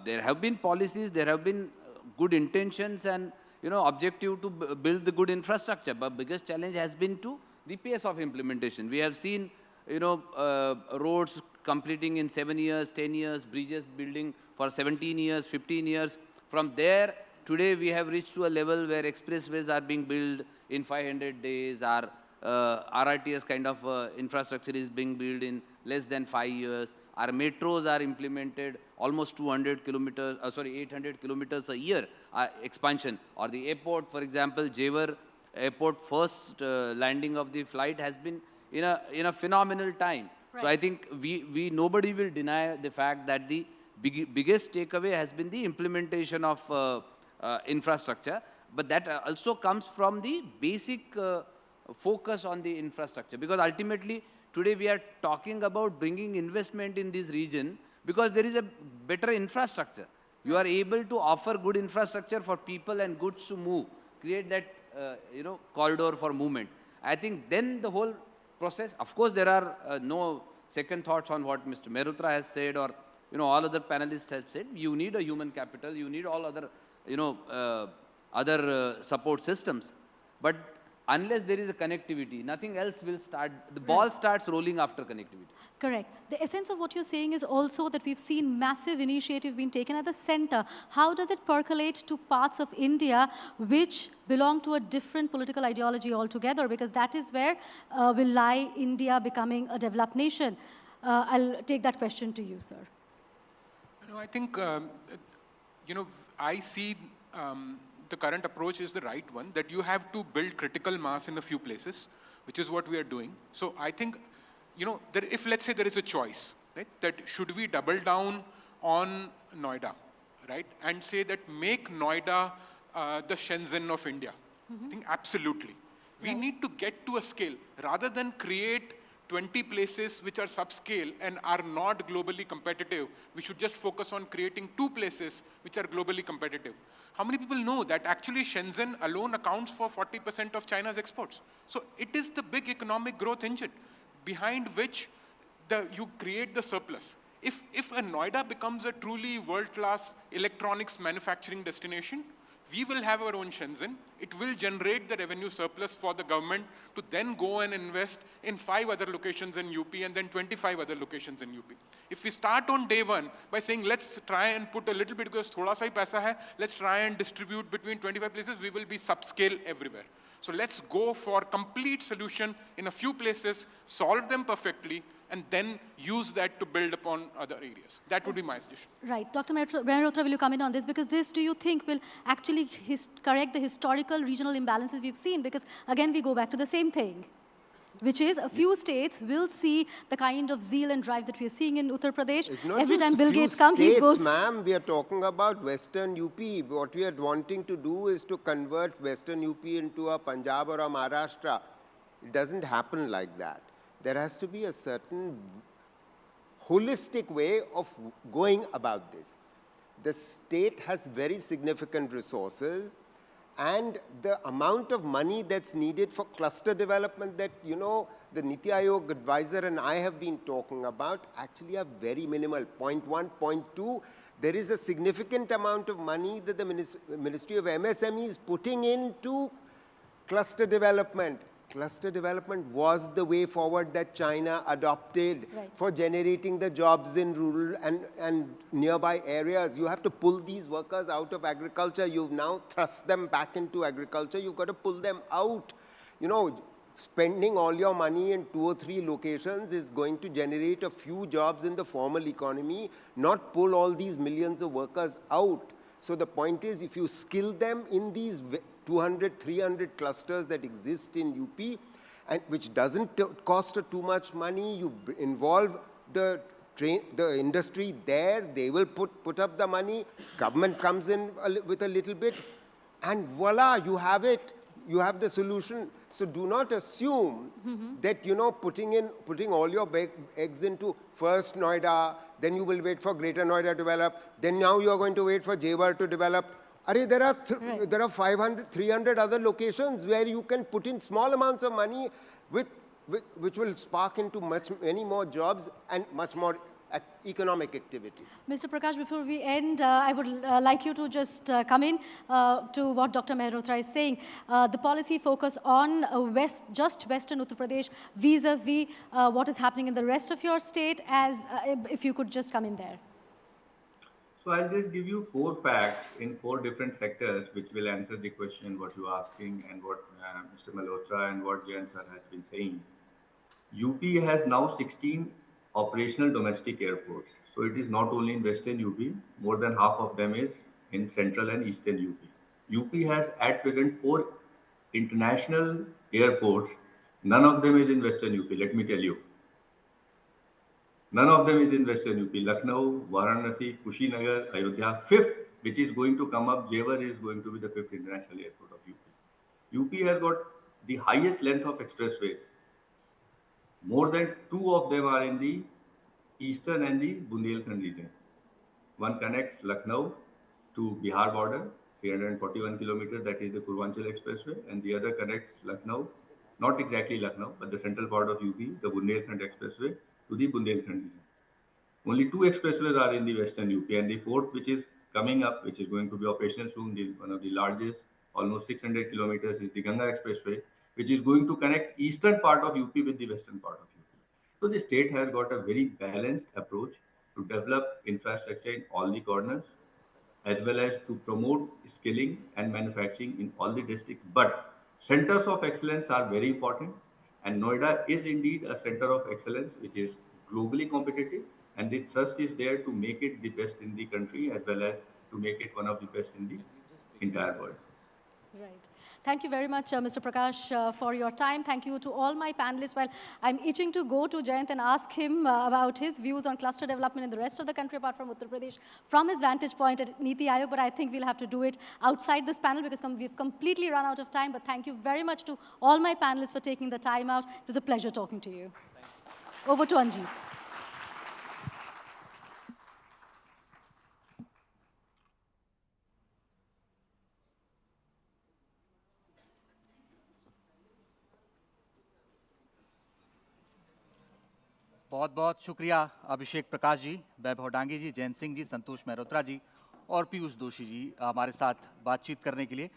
there have been policies, there have been good intentions and objective to build the good infrastructure, but biggest challenge has been to the pace of implementation. We have seen, roads completing in 7 years, 10 years, bridges building for 17 years, 15 years. From there, today we have reached to a level where expressways are being built in 500 days, our RRTS kind of infrastructure is being built in less than 5 years. Our metros are implemented almost 800 kilometers a year expansion. Or the airport, for example, Jewar Airport first landing of the flight has been in a phenomenal time. Right. So I think nobody will deny the fact that the biggest takeaway has been the implementation of infrastructure, but that also comes from the basic focus on the infrastructure, because ultimately today we are talking about bringing investment in this region because there is a better infrastructure. You are able to offer good infrastructure for people and goods to move, create that corridor for movement. I think then the whole process, of course there are no second thoughts on what Mr. Mehrotra has said or all other panelists have said. You need a human capital, you need all other other support systems, but unless there is a connectivity, nothing else will start. The ball starts rolling after connectivity. Correct. The essence of what you're saying is also that we've seen massive initiative being taken at the center. How does it percolate to parts of India which belong to a different political ideology altogether? Because that is where will lie India becoming a developed nation. I'll take that question to you, sir. I think, I see the current approach is the right one, that you have to build critical mass in a few places, which is what we are doing. So I think, if let's say there is a choice, right, that should we double down on Noida, right, and say that make Noida the Shenzhen of India. I think absolutely. We need to get to a scale rather than create 20 places which are subscale and are not globally competitive. We should just focus on creating 2 places which are globally competitive. How many people know that actually Shenzhen alone accounts for 40% of China's exports? So it is the big economic growth engine behind which you create the surplus. If a Noida becomes a truly world-class electronics manufacturing destination, we will have our own Shenzhen. It will generate the revenue surplus for the government to then go and invest in 5 other locations in UP and then 25 other locations in UP. If we start on day one by saying, let's try and put a little bit because thoda sa hi paisa hai, let's try and distribute between 25 places, we will be subscale everywhere. So let's go for complete solution in a few places, solve them perfectly, and then use that to build upon other areas. That would be my suggestion. Right. Dr. Mehrotra, will you come in on this? Because this, do you think, will actually correct the historical regional imbalances we've seen? Because, again, we go back to the same thing, which is a few states will see the kind of zeal and drive that we're seeing in Uttar Pradesh. Every time Bill Gates comes, he goes... Ma'am, we are talking about Western UP. What we are wanting to do is to convert Western UP into a Punjab or a Maharashtra. It doesn't happen like that. There has to be a certain holistic way of going about this. The state has very significant resources, and the amount of money that's needed for cluster development that, you know, the Niti Aayog advisor and I have been talking about actually are very minimal. Point 1, point 2, there is a significant amount of money that the Ministry of MSME is putting into cluster development. Cluster development was the way forward that China adopted for generating the jobs in rural and nearby areas. You have to pull these workers out of agriculture. You've now thrust them back into agriculture. You've got to pull them out. You know, spending all your money in 2 or 3 locations is going to generate a few jobs in the formal economy, not pull all these millions of workers out. So the point is, if you skill them in these 200, 300 clusters that exist in UP, and which doesn't cost too much money, you involve the industry there, they will put up the money, government comes in with a little bit, and voila, you have it. You have the solution. So do not assume that, you know, putting all your eggs into first Noida, then you will wait for Greater Noida to develop, then now you are going to wait for Jewar to develop. There are 500, 300 other locations where you can put in small amounts of money which will spark into many more jobs and much more economic activity. Mr. Prakash, before we end, I would like you to just come in to what Dr. Mehrotra is saying. The policy focus on just Western Uttar Pradesh vis-a-vis what is happening in the rest of your state, as if you could just come in there. So I'll just give you 4 facts in 4 different sectors which will answer the question what you're asking and what Mr. Malhotra and what Jayan sir has been saying. UP has now 16 operational domestic airports. So it is not only in Western UP, more than half of them is in Central and Eastern UP. UP has at present 4 international airports. None of them is in Western UP, let me tell you. None of them is in Western UP. Lucknow, Varanasi, Kushinagar, Ayodhya. 5th, which is going to come up, Jewar is going to be the 5th international airport of UP. UP has got the highest length of expressways. More than 2 of them are in the eastern and the Bundelkhand region. One connects Lucknow to Bihar border, 341 kilometers, that is the Purvanchal Expressway, and the other connects Lucknow, not exactly Lucknow, but the central part of UP, the Bundelkhand Expressway, to the Bundelkhand region. Only 2 expressways are in the Western UP, and the 4th, which is coming up, which is going to be operational soon, one of the largest, almost 600 kilometers, is the Ganga Expressway, which is going to connect eastern part of UP with the western part of UP. So the state has got a very balanced approach to develop infrastructure in all the corners, as well as to promote skilling and manufacturing in all the districts. But centers of excellence are very important, and Noida is indeed a center of excellence which is globally competitive, and the thrust is there to make it the best in the country as well as to make it one of the best in the entire world. Right. Thank you very much, Mr. Prakash, for your time. Thank you to all my panelists. Well, I'm itching to go to Jayant and ask him about his views on cluster development in the rest of the country, apart from Uttar Pradesh, from his vantage point at Niti Aayog, but I think we'll have to do it outside this panel because we've completely run out of time. But thank you very much to all my panelists for taking the time out. It was a pleasure talking to you. Over to Anjeet. बहुत बहुत शुक्रिया अभिषेक प्रकाश जी, वैभव डांगे जी, जयंत सिंह जी, संतोष मेहरोत्रा जी और पीयूष दोषी जी हमारे साथ बातचीत करने के लिए।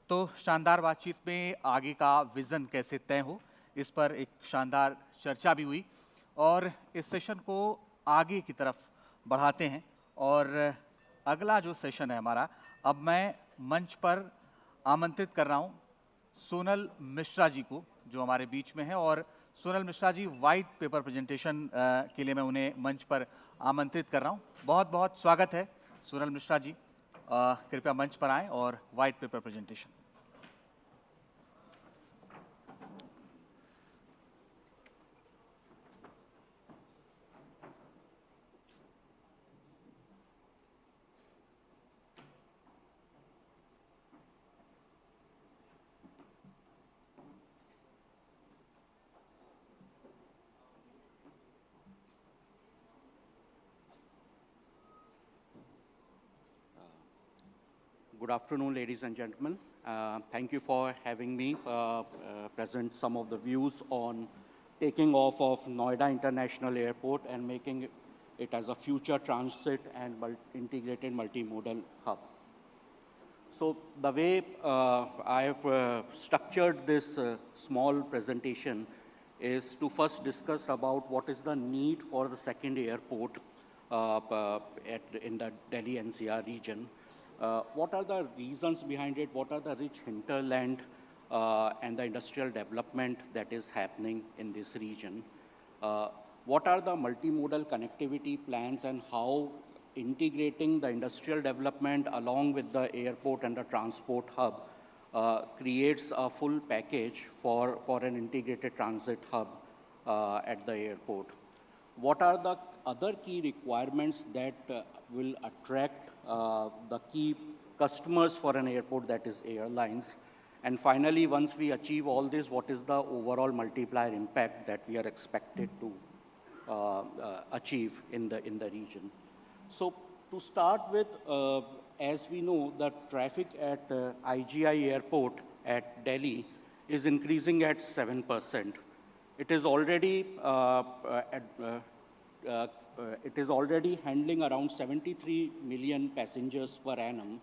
तो शानदार बातचीत में आगे का विज़न कैसे तय हो, इस पर एक शानदार चर्चा भी हुई और इस सेशन को आगे की तरफ बढ़ाते हैं। और अगला जो सेशन है हमारा, अब मैं मंच पर आमंत्रित कर रहा हूँ सोनल मिश्रा जी को, जो हमारे बीच में है। और Sonal Mishra ji white paper presentation के लिए मैं उन्हें मंच पर आमंत्रित कर रहा हूं। बहुत बहुत स्वागत है सोनल मिश्रा जी, कृपया मंच पर आएं और white paper presentation. Good afternoon, ladies and gentlemen. Thank you for having me present some of the views on taking off of Noida International Airport and making it as a future transit and integrated multimodal hub. So the way I have structured this small presentation is to first discuss about what is the need for the second airport in the Delhi NCR region. What are the reasons behind it? What are the rich hinterland and the industrial development that is happening in this region? What are the multimodal connectivity plans and how integrating the industrial development along with the airport and the transport hub creates a full package for an integrated transit hub at the airport? What are the other key requirements that will attract the key customers for an airport, that is airlines? And finally, once we achieve all this, what is the overall multiplier impact that we are expected to achieve in the region? So to start with, as we know, the traffic at IGI airport at Delhi is increasing at 7%. It is already handling around 73 million passengers per annum,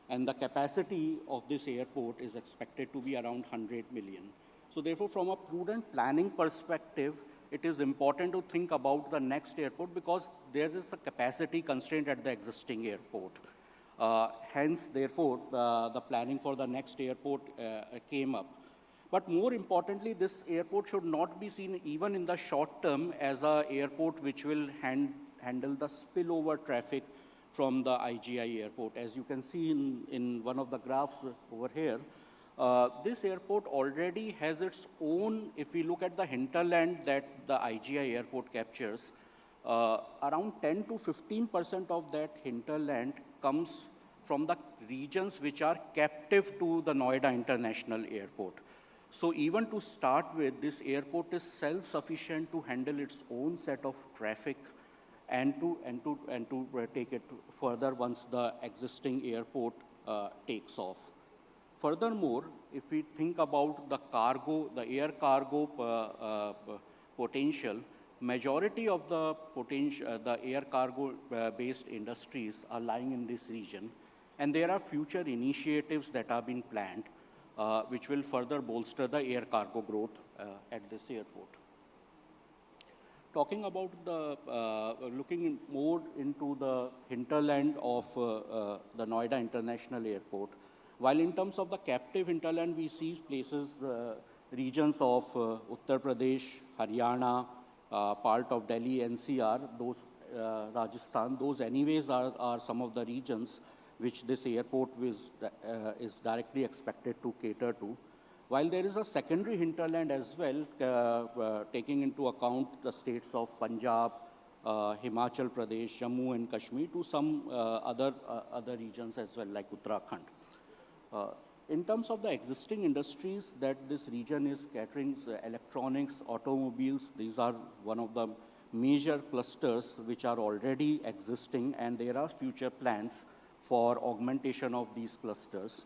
and the capacity of this airport is expected to be around 100 million. So therefore, from a prudent planning perspective, it is important to think about the next airport because there is a capacity constraint at the existing airport. Hence, therefore, the planning for the next airport came up. But more importantly, this airport should not be seen even in the short term as an airport which will handle the spillover traffic from the IGI airport. As you can see in one of the graphs over here, this airport already has its own, if we look at the hinterland that the IGI airport captures, around 10 to 15% of that hinterland comes from the regions which are captive to the Noida International Airport. So even to start with, this airport is self-sufficient to handle its own set of traffic and to take it further once the existing airport takes off. Furthermore, if we think about the cargo, the air cargo potential, majority of the air cargo based industries are lying in this region, and there are future initiatives that are being planned which will further bolster the air cargo growth at this airport. Talking about looking more into the hinterland of the Noida International Airport, while in terms of the captive hinterland, we see places, regions of Uttar Pradesh, Haryana, part of Delhi, NCR, those Rajasthan, those anyways are some of the regions which this airport is directly expected to cater to. While there is a secondary hinterland as well, taking into account the states of Punjab, Himachal Pradesh, Jammu and Kashmir, to some other regions as well, like Uttarakhand. In terms of the existing industries that this region is catering, electronics, automobiles, these are one of the major clusters which are already existing, and there are future plans for augmentation of these clusters.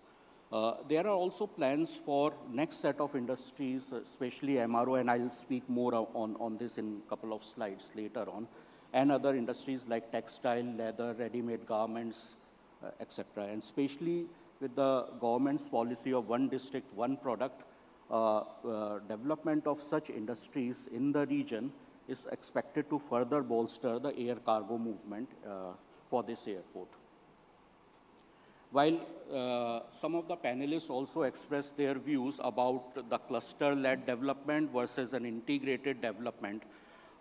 There are also plans for next set of industries, especially MRO, and I'll speak more on this in a couple of slides later on, and other industries like textile, leather, ready-made garments, etc. And especially with the government's policy of one district, one product, development of such industries in the region is expected to further bolster the air cargo movement for this airport. While some of the panelists also expressed their views about the cluster-led development versus an integrated development,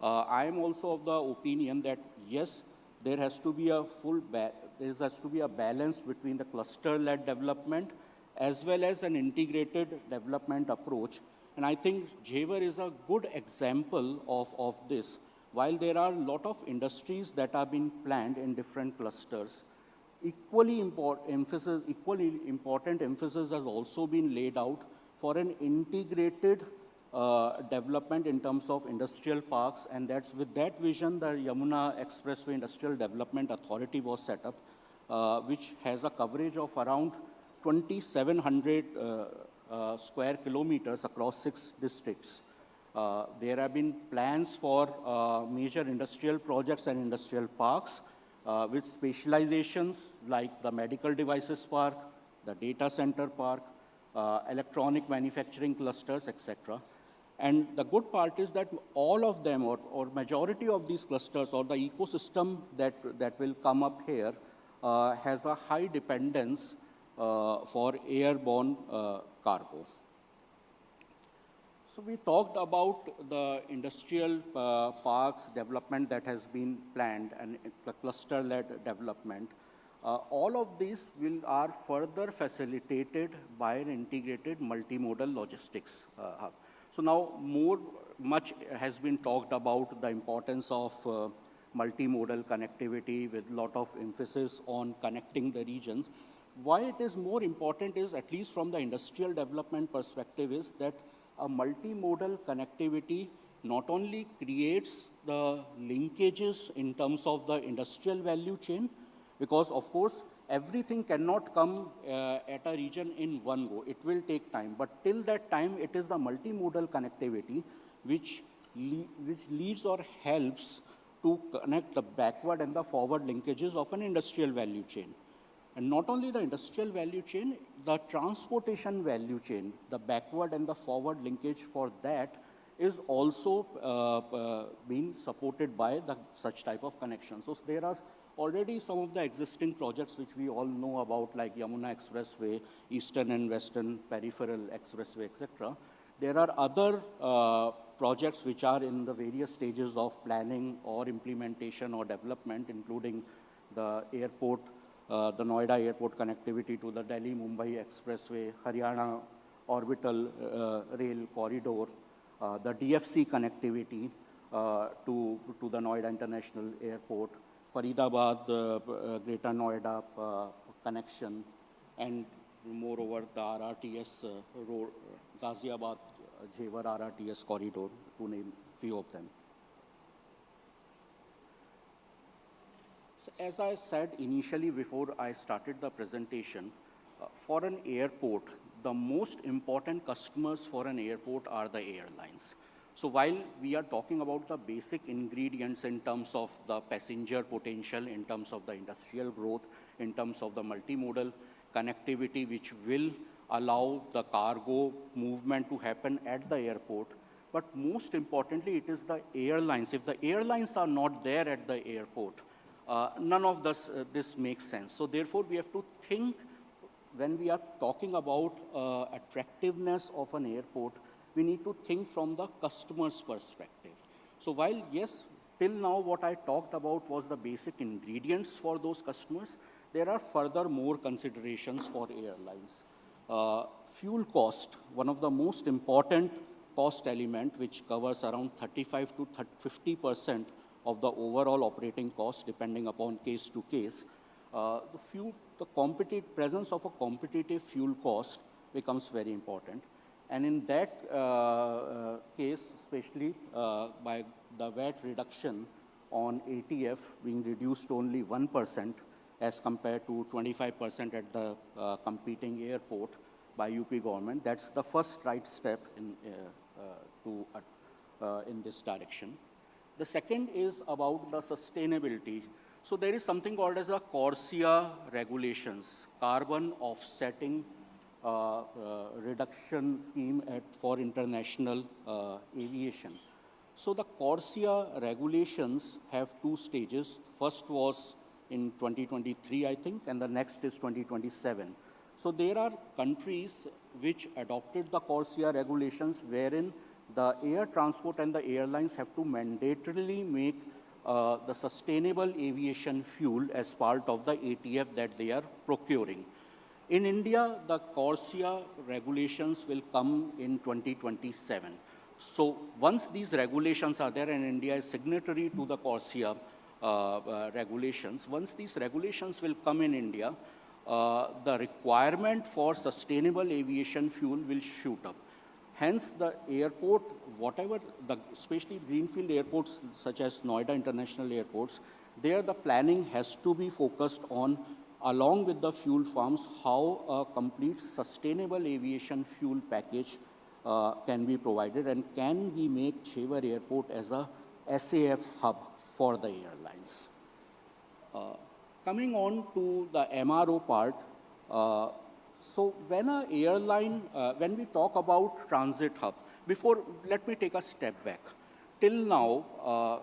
I am also of the opinion that yes, there has to be a balance between the cluster-led development as well as an integrated development approach. And I think Jewar is a good example of this. While there are a lot of industries that are being planned in different clusters, equally important emphasis has also been laid out for an integrated development in terms of industrial parks, and that's with that vision the Yamuna Expressway Industrial Development Authority was set up, which has a coverage of around 2,700 square kilometers across 6 districts. There have been plans for major industrial projects and industrial parks with specializations like the medical devices park, the data center park, electronic manufacturing clusters, etc. And the good part is that all of them, or majority of these clusters, or the ecosystem that will come up here, has a high dependence for airborne cargo. So we talked about the industrial parks development that has been planned and the cluster-led development. All of these are further facilitated by an integrated multimodal logistics hub. So now much has been talked about the importance of multimodal connectivity with a lot of emphasis on connecting the regions. Why it is more important is, at least from the industrial development perspective, is that a multimodal connectivity not only creates the linkages in terms of the industrial value chain, because of course everything cannot come at a region in one go. It will take time, but till that time it is the multimodal connectivity which leads or helps to connect the backward and the forward linkages of an industrial value chain. And not only the industrial value chain, the transportation value chain, the backward and the forward linkage for that is also being supported by such type of connection. So there are already some of the existing projects which we all know about, like Yamuna Expressway, Eastern and Western Peripheral Expressway, etc. There are other projects which are in the various stages of planning or implementation or development, including the airport, the Noida airport connectivity to the Delhi-Mumbai Expressway, Haryana orbital rail corridor, the DFC connectivity to the Noida International Airport, Faridabad, Greater Noida connection, and moreover the RRTS road, Ghaziabad, Jewar RRTS corridor, to name few of them. So as I said initially before I started the presentation, for an airport, the most important customers for an airport are the airlines. So while we are talking about the basic ingredients in terms of the passenger potential, in terms of the industrial growth, in terms of the multimodal connectivity which will allow the cargo movement to happen at the airport, but most importantly it is the airlines. If the airlines are not there at the airport, none of this makes sense. So therefore we have to think, when we are talking about attractiveness of an airport, we need to think from the customer's perspective. So while, yes, till now what I talked about was the basic ingredients for those customers, There are further more considerations for airlines. Fuel cost, one of the most important cost element, which covers around 35 to 50% of the overall operating cost, depending upon case to case. The presence of a competitive fuel cost becomes very important. And in that case, especially by the VAT reduction on ATF being reduced to only 1% as compared to 25% at the competing airport by UP government, that's the first right step in this direction. The second is about the sustainability. So there is something called as a CORSIA regulations, carbon offsetting reduction scheme for international aviation. So the CORSIA regulations have two stages. First was in 2023, I think, and the next is 2027. So there are countries which adopted the CORSIA regulations wherein the air transport and the airlines have to mandatorily make the sustainable aviation fuel as part of the ATF that they are procuring. In India, the CORSIA regulations will come in 2027. So once these regulations are there and India is signatory to the CORSIA regulations, once these regulations will come in India, the requirement for sustainable aviation fuel will shoot up. Hence, the airport, especially greenfield airports such as Noida International Airports, there the planning has to be focused on, along with the fuel farms, how a complete sustainable aviation fuel package can be provided, and can we make Jewar Airport as a SAF hub for the airlines. Coming on to the MRO part, so when an airline, when we talk about transit hub, let me take a step back. Till now,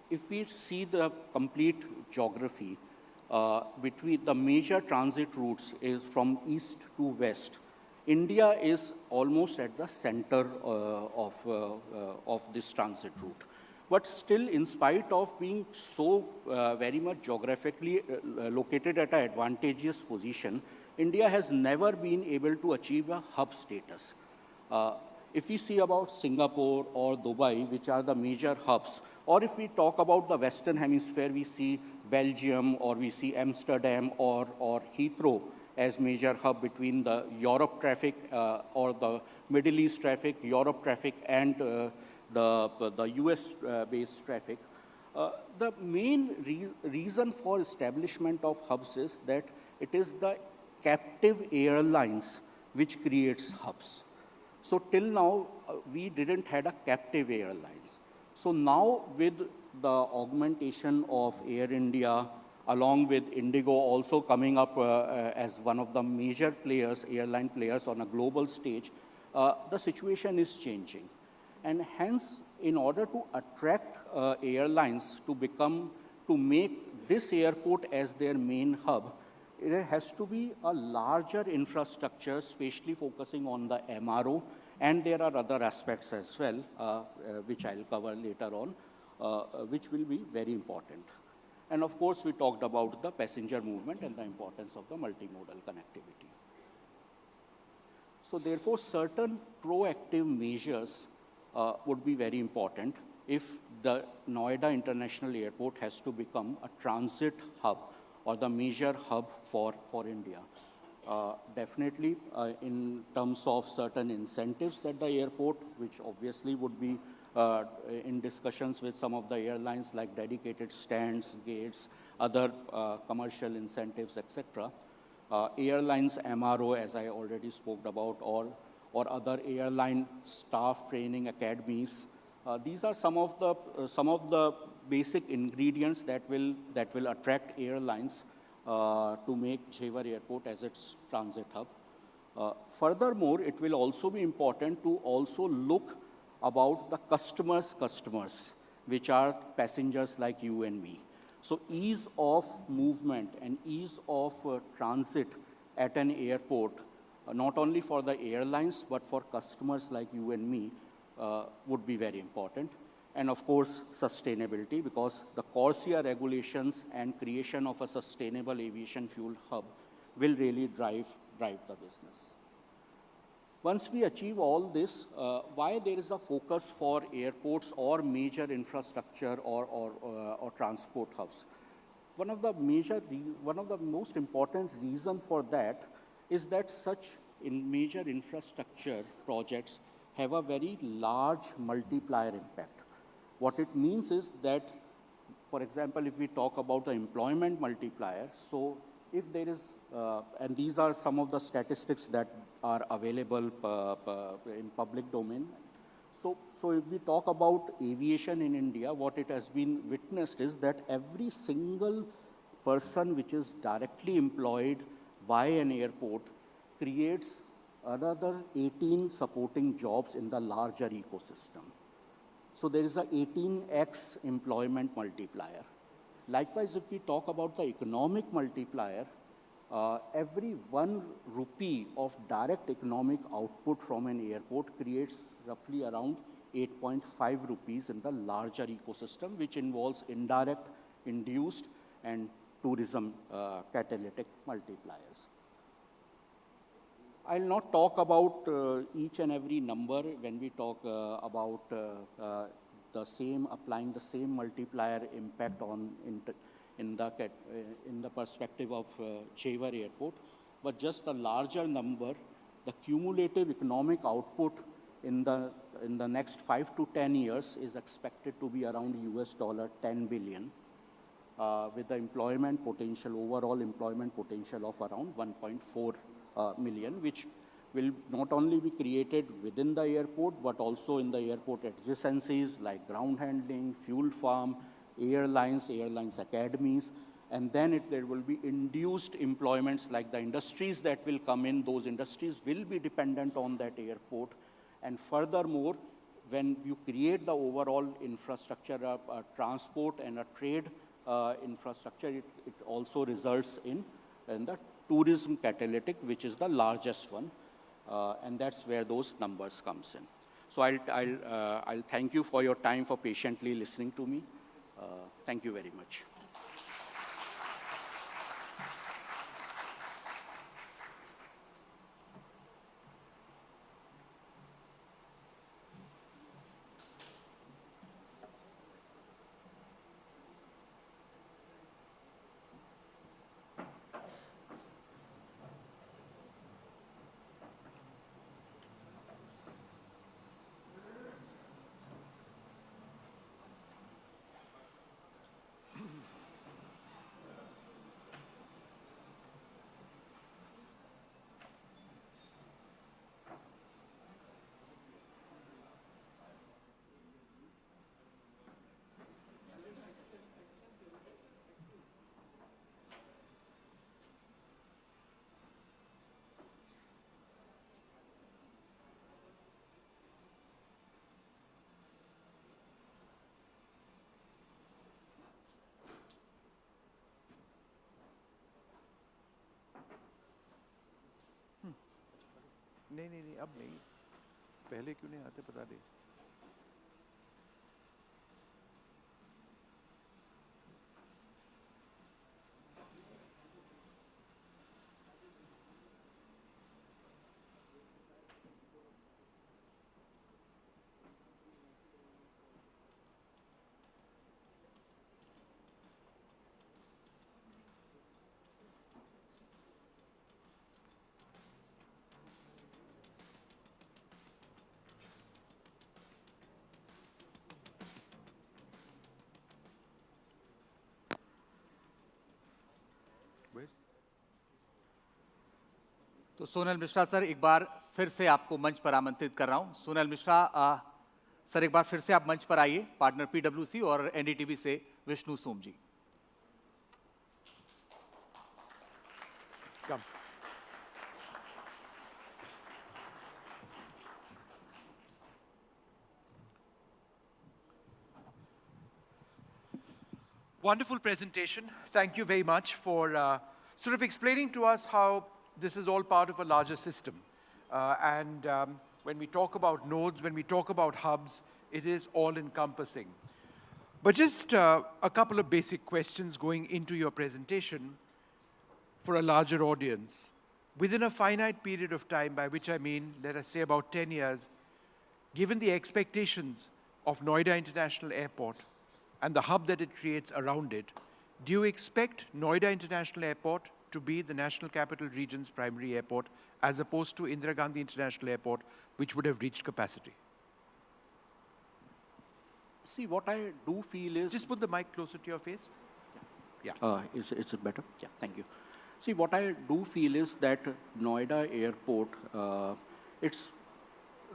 if we see the complete geography, between the major transit routes is from east to west. India is almost at the center of this transit route. But still, in spite of being so very much geographically located at an advantageous position, India has never been able to achieve a hub status. If we see about Singapore or Dubai, which are the major hubs, or if we talk about the Western Hemisphere, we see Belgium, or we see Amsterdam or Heathrow as major hub between the Europe traffic or the Middle East traffic, Europe traffic, and the US-based traffic. The main reason for establishment of hubs is that it is the captive airlines which creates hubs. So till now, we didn't had a captive airlines. So now with the augmentation of Air India, along with Indigo also coming up as one of the major players, airline players on a global stage, the situation is changing. And hence, in order to attract airlines to make this airport as their main hub, it has to be a larger infrastructure, especially focusing on the MRO, and there are other aspects as well, which I'll cover later on, which will be very important. And of course, we talked about the passenger movement and the importance of the multimodal connectivity. So therefore, certain proactive measures would be very important if the Noida International Airport has to become a transit hub or the major hub for India. Definitely in terms of certain incentives that the airport, which obviously would be in discussions with some of the airlines like dedicated stands, gates, other commercial incentives, etc. Airlines MRO, as I already spoke about, or other airline staff training academies. These are some of the basic ingredients that will attract airlines to make Jewar Airport as its transit hub. Furthermore, it will also be important to also look about the customers, which are passengers like you and me. So ease of movement and ease of transit at an airport, not only for the airlines, but for customers like you and me, would be very important. and of course, sustainability, because the CORSIA regulations and creation of a sustainable aviation fuel hub will really drive the business. Once we achieve all this, why there is a focus for airports or major infrastructure or transport hubs? One of the most important reasons for that is that such major infrastructure projects have a very large multiplier impact. What it means is that, for example, if we talk about the employment multiplier, so if there is, and these are some of the statistics that are available in public domain. So if we talk about aviation in India, what it has been witnessed is that every single person which is directly employed by an airport creates another 18 supporting jobs in the larger ecosystem. So there is a 18x employment multiplier. Likewise, if we talk about the economic multiplier, every 1 rupee of direct economic output from an airport creates roughly around 8.5 rupees in the larger ecosystem, which involves indirect, induced, and tourism catalytic multipliers. I'll not talk about each and every number when we talk about applying the same multiplier impact on in the perspective of Jewar Airport, but just the larger number, the cumulative economic output in the next 5 to 10 years is expected to be around $10 billion, with the employment potential, overall employment potential of around 1.4 million, which will not only be created within the airport, but also in the airport adjacencies like ground handling, fuel farm, airlines academies, and then there will be induced employments like the industries that will come in. Those industries will be dependent on that airport. And furthermore, when you create the overall infrastructure, transport and a trade infrastructure, it also results in the tourism catalytic, which is the largest one, and that's where those numbers comes in. So I'll thank you for your time, for patiently listening to me. Thank you very much. नहीं अब नहीं, पहले क्यों नहीं आते बता दे। तो Sonal Mishra sir, एक बार फिर से आपको मंच पर आमंत्रित कर रहा हूं। सोनल मिश्रा सर, एक बार फिर से आप मंच पर आइए, पार्टनर पीडब्ल्यूसी और एनडीटीवी से विष्णु सोम जी। Come. Wonderful presentation. Thank you very much for sort of explaining to us how this is all part of a larger system. When we talk about nodes, when we talk about hubs, it is all-encompassing. But just a couple of basic questions going into your presentation for a larger audience. Within a finite period of time, by which I mean, let us say about 10 years, given the expectations of Noida International Airport and the hub that it creates around it, do you expect Noida International Airport to be the National Capital Region's primary airport as opposed to Indira Gandhi International Airport, which would have reached capacity? See, what I do feel is... Just put the mic closer to your face. Yeah. Is it better? Yeah, thank you. See, what I do feel is that Noida Airport, it's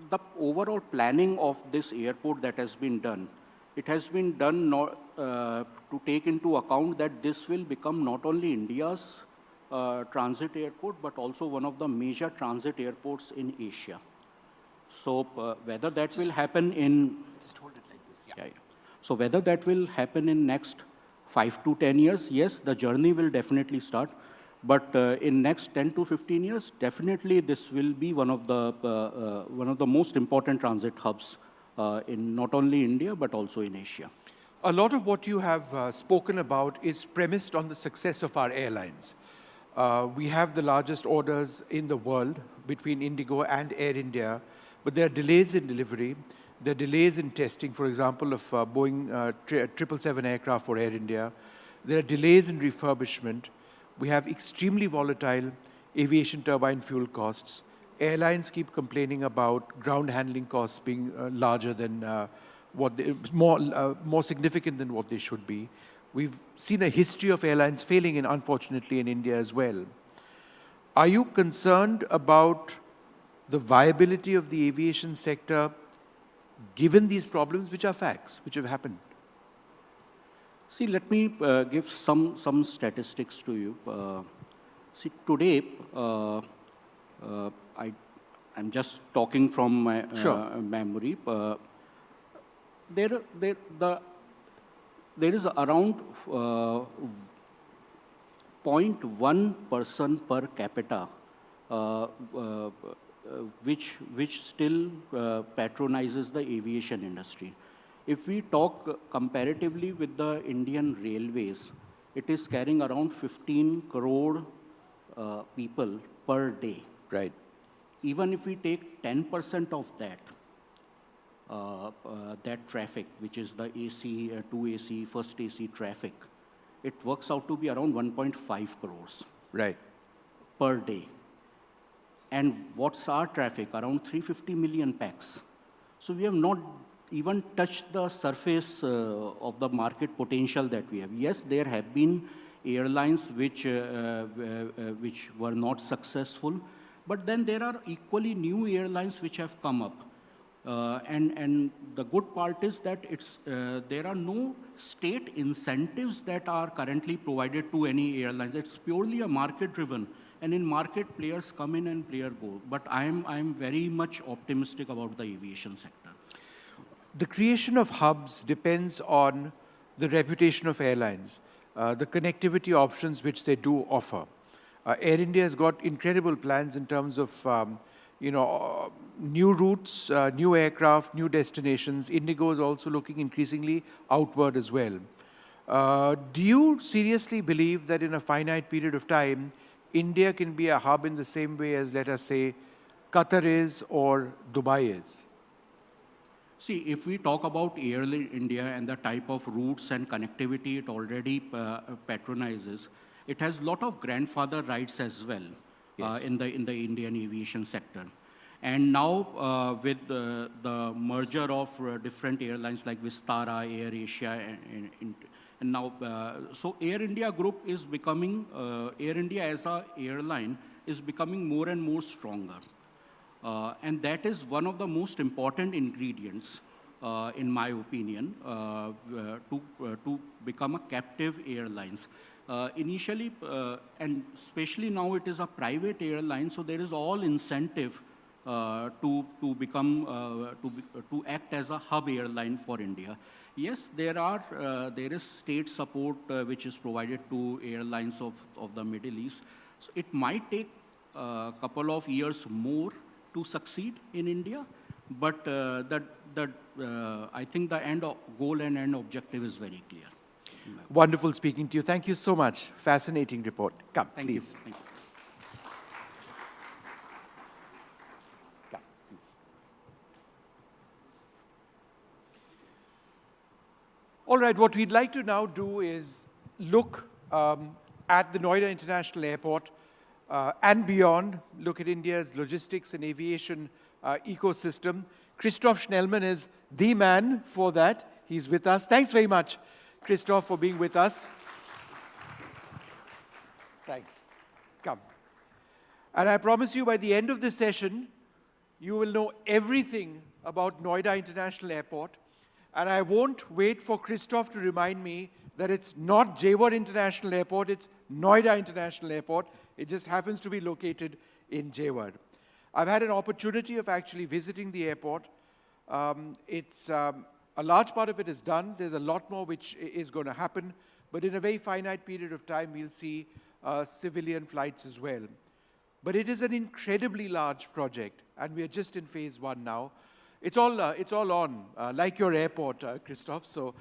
the overall planning of this airport that has been done. It has been done to take into account that this will become not only India's transit airport, but also one of the major transit airports in Asia. So whether that will happen in... Just hold it like this. Yeah. So whether that will happen in next 5 to 10 years, yes, the journey will definitely start. But in next 10 to 15 years, definitely this will be one of the most important transit hubs in not only India, but also in Asia. A lot of what you have spoken about is premised on the success of our airlines. We have the largest orders in the world between Indigo and Air India, but there are delays in delivery. There are delays in testing, for example, of Boeing 777 aircraft for Air India. There are delays in refurbishment. We have extremely volatile aviation turbine fuel costs. Airlines keep complaining about ground handling costs being larger than more significant than what they should be. We've seen a history of airlines failing, unfortunately, in India as well. Are you concerned about the viability of the aviation sector given these problems, which are facts, which have happened? See, let me give some statistics to you. See, today, I'm just talking from my memory. There is around 0.1 person per capita which still patronizes the aviation industry. If we talk comparatively with the Indian Railways, it is carrying around 15 crore people per day. Right. Even if we take 10% of that, that traffic, which is the AC, 2AC, first AC traffic, it works out to be around 1.5 crores. Right. Per day. And what's our traffic? Around 350 million pax. So we have not even touched the surface of the market potential that we have. Yes, there have been airlines which were not successful, but then there are equally new airlines which have come up. And the good part is that there are no state incentives that are currently provided to any airlines. It's purely a market-driven. And in market, players come in and players go. But I'm very much optimistic about the aviation sector. The creation of hubs depends on the reputation of airlines, the connectivity options which they do offer. Air India has got incredible plans in terms of new routes, new aircraft, new destinations. Indigo is also looking increasingly outward as well. Do you seriously believe that in a finite period of time, India can be a hub in the same way as, let us say, Qatar is or Dubai is? See, if we talk about Air India and the type of routes and connectivity it already patronizes, it has a lot of grandfather rights as well. Yes. In the Indian aviation sector. And now with the merger of different airlines like Vistara, Air Asia, and now, so Air India Group is becoming, Air India as an airline is becoming more and more stronger. And that is one of the most important ingredients, in my opinion, to become a captive airlines. Initially, and especially now it is a private airline, so there is all incentive to act as a hub airline for India. Yes, there is state support which is provided to airlines of the Middle East. So it might take a couple of years more to succeed in India, But I think the goal and end objective is very clear. Wonderful speaking to you. Thank you so much. Fascinating report. Come, Thank please. you. Thank you. Come, please. All right, what we'd like to now do is look at the Noida International Airport and beyond, look at India's logistics and aviation ecosystem. Christoph Schnellmann is the man for that. He's with us. Thanks very much, Christoph, for being with us. Thanks. Come. And I promise you, by the end of this session, you will know everything about Noida International Airport. And I won't wait for Christoph to remind me that it's not Jewar International Airport, it's Noida International Airport. It just happens to be located in Jewar. I've had an opportunity of actually visiting the airport. A large part of it is done. There's a lot more which is going to happen. But in a very finite period of time, we'll see civilian flights as well. But it is an incredibly large project, and we are just in phase 1 now. It's all on, like your airport, Christoph. So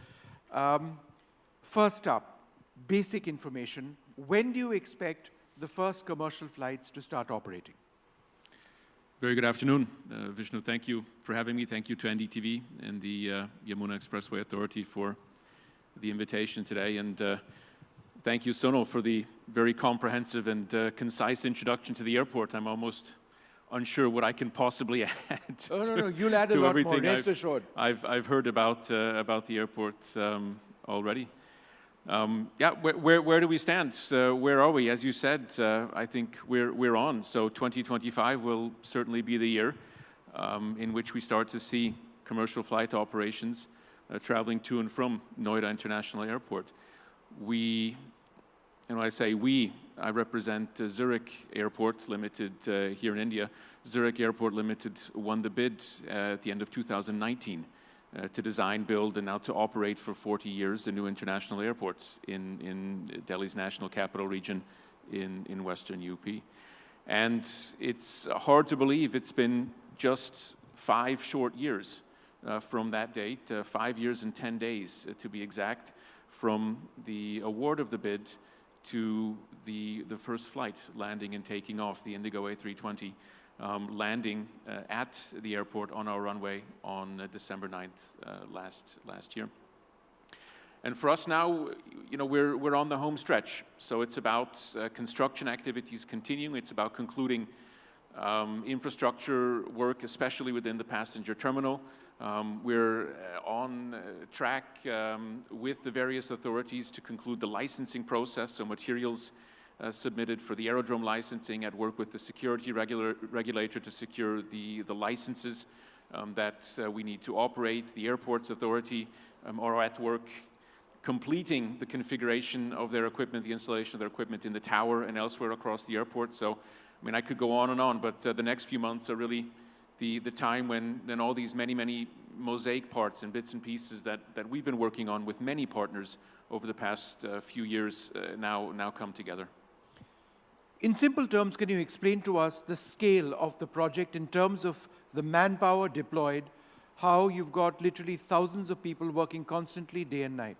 first up, basic information. When do you expect the first commercial flights to start operating? Very good afternoon, Vishnu. Thank you for having me. Thank you to NDTV and the Yamuna Expressway Authority for the invitation today. And thank you, Sono, for the very comprehensive and concise introduction to the airport. I'm almost unsure what I can possibly add. No, you'll add a lot more, rest assured. I've heard about the airport already. Yeah, where do we stand? Where are we? As you said, I think we're on. So 2025 will certainly be the year in which we start to see commercial flight operations traveling to and from Noida International Airport. And when I say we, I represent Zurich Airport Limited here in India. Zurich Airport Limited won the bid at the end of 2019. To design, build, and now to operate for 40 years a new international airport in Delhi's national capital region in Western UP. And it's hard to believe it's been just 5 short years from that date, 5 years and 10 days to be exact, from the award of the bid to the first flight landing and taking off, the Indigo A320. Landing at the airport on our runway on December 9th last year. And for us now, we're on the home stretch. So it's about construction activities continuing. It's about concluding infrastructure work, especially within the passenger terminal. We're on track with the various authorities to conclude the licensing process, so materials submitted for the aerodrome licensing, at work with the security regulator to secure the licenses that we need to operate. The airport's authority are at work completing the configuration of their equipment, the installation of their equipment in the tower and elsewhere across the airport. So, I mean, I could go on, but the next few months are really the time when all these many mosaic parts and bits and pieces that we've been working on with many partners over the past few years now come together. In simple terms, can you explain to us the scale of the project in terms of the manpower deployed, how you've got literally thousands of people working constantly day and night?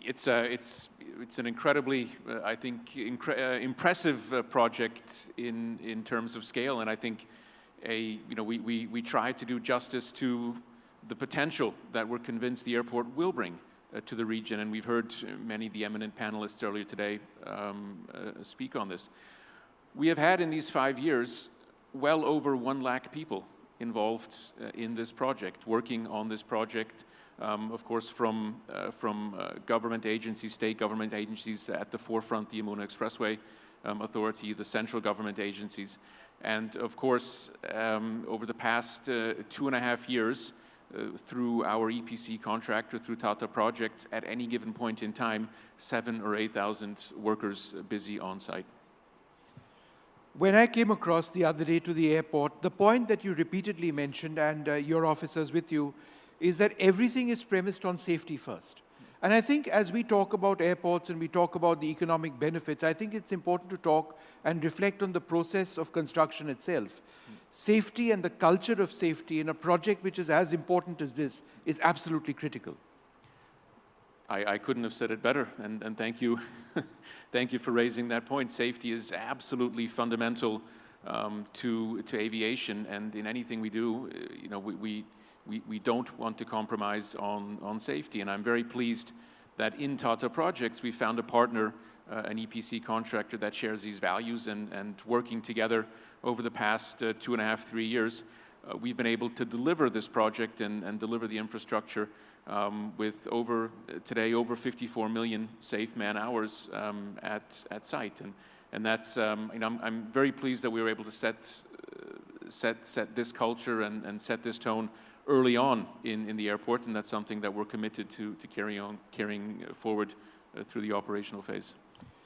It's an incredibly, I think, impressive project in terms of scale, and I think we try to do justice to the potential that we're convinced the airport will bring to the region, and we've heard many of the eminent panelists earlier today speak on this. We have had in these 5 years well over 1 lakh people involved in this project, working on this project, of course, from government agencies, state government agencies at the forefront, the Yamuna Expressway Authority, the central government agencies, and of course, over the past 2.5 years, through our EPC contractor, through Tata Projects, at any given point in time, 7,000 or 8,000 workers busy on site. When I came across the other day to the airport, the point that you repeatedly mentioned, and your officers with you, is that everything is premised on safety first. And I think as we talk about airports and we talk about the economic benefits, I think it's important to talk and reflect on the process of construction itself. safety and the culture of safety in a project which is as important as this is absolutely critical. I couldn't have said it better, and thank you. Thank you for raising that point. Safety is absolutely fundamental to aviation, and in anything we do, we don't want to compromise on safety. And I'm very pleased that in Tata Projects we found a partner, an EPC contractor that shares these values, and working together over the past 2.5, 3 years, we've been able to deliver this project and deliver the infrastructure with today over 54 million safe man hours at site, and that's I'm very pleased that we were able to set this culture and set this tone early on in the airport, and that's something that we're committed to carrying forward through the operational phase.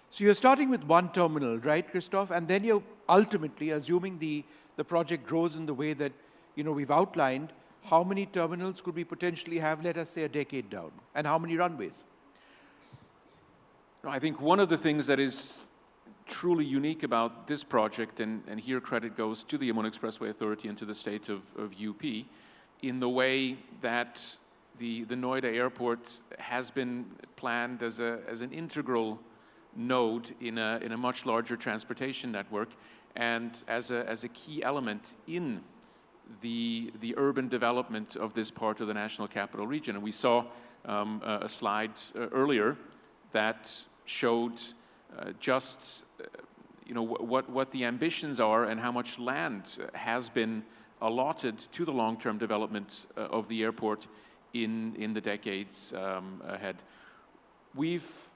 So you're starting with one terminal, right, Christoph? And then you're ultimately, assuming the project grows in the way that we've outlined, how many terminals could we potentially have, let us say, a decade down? And how many runways? I think one of the things that is truly unique about this project, and here credit goes to the Yamuna Expressway Authority and to the state of UP, in the way that the Noida airport has been planned as an integral node in a much larger transportation network, and as a key element in the urban development of this part of the National Capital Region. And we saw a slide earlier that showed just what the ambitions are and how much land has been allotted to the long-term development of the airport in the decades ahead. We've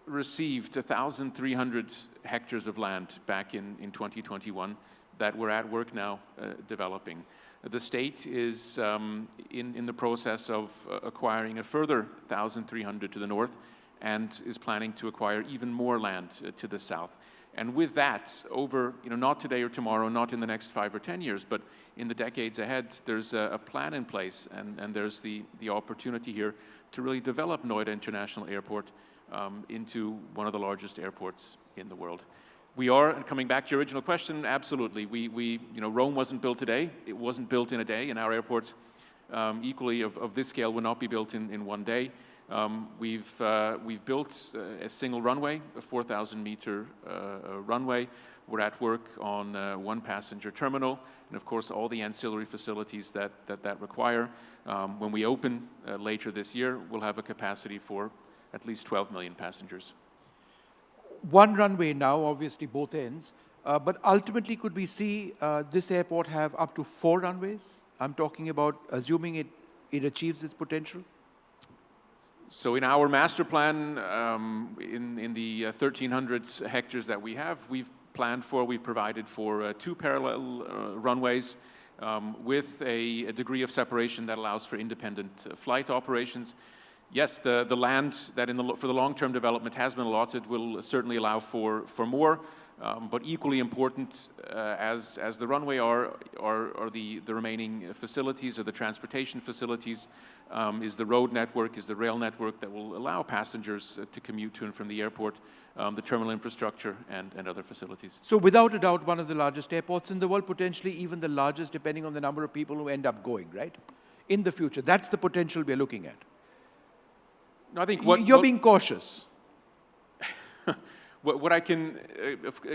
received 1,300 hectares of land back in 2021 that we're at work now developing. The state is in the process of acquiring a further 1,300 to the north, and is planning to acquire even more land to the south. And with that, over, not today or tomorrow, not in the next 5 or 10 years, but in the decades ahead, there's a plan in place, and there's the opportunity here to really develop Noida International Airport into one of the largest airports in the world. We are, and coming back to your original question, absolutely. Rome wasn't built today. It wasn't built in a day, and our airport, equally of this scale, will not be built in one day. We've built a single runway, a 4,000-meter runway. We're at work on one passenger terminal, and of course all the ancillary facilities that require. When we open later this year, we'll have a capacity for at least 12 million passengers. One runway now, obviously both ends, but ultimately could we see this airport have up to 4 runways? I'm talking about assuming it achieves its potential. So in our master plan, in the 1,300 hectares that we have, we've provided for 2 parallel runways with a degree of separation that allows for independent flight operations. Yes, the land that for the long-term development has been allotted will certainly allow for more, but equally important as the runway are the remaining facilities, or the transportation facilities, is the road network, is the rail network that will allow passengers to commute to and from the airport, the terminal infrastructure, and other facilities. So without a doubt, one of the largest airports in the world, potentially even the largest, depending on the number of people who end up going, right? In the future, that's the potential we're looking at. No, I think you're being cautious. What I can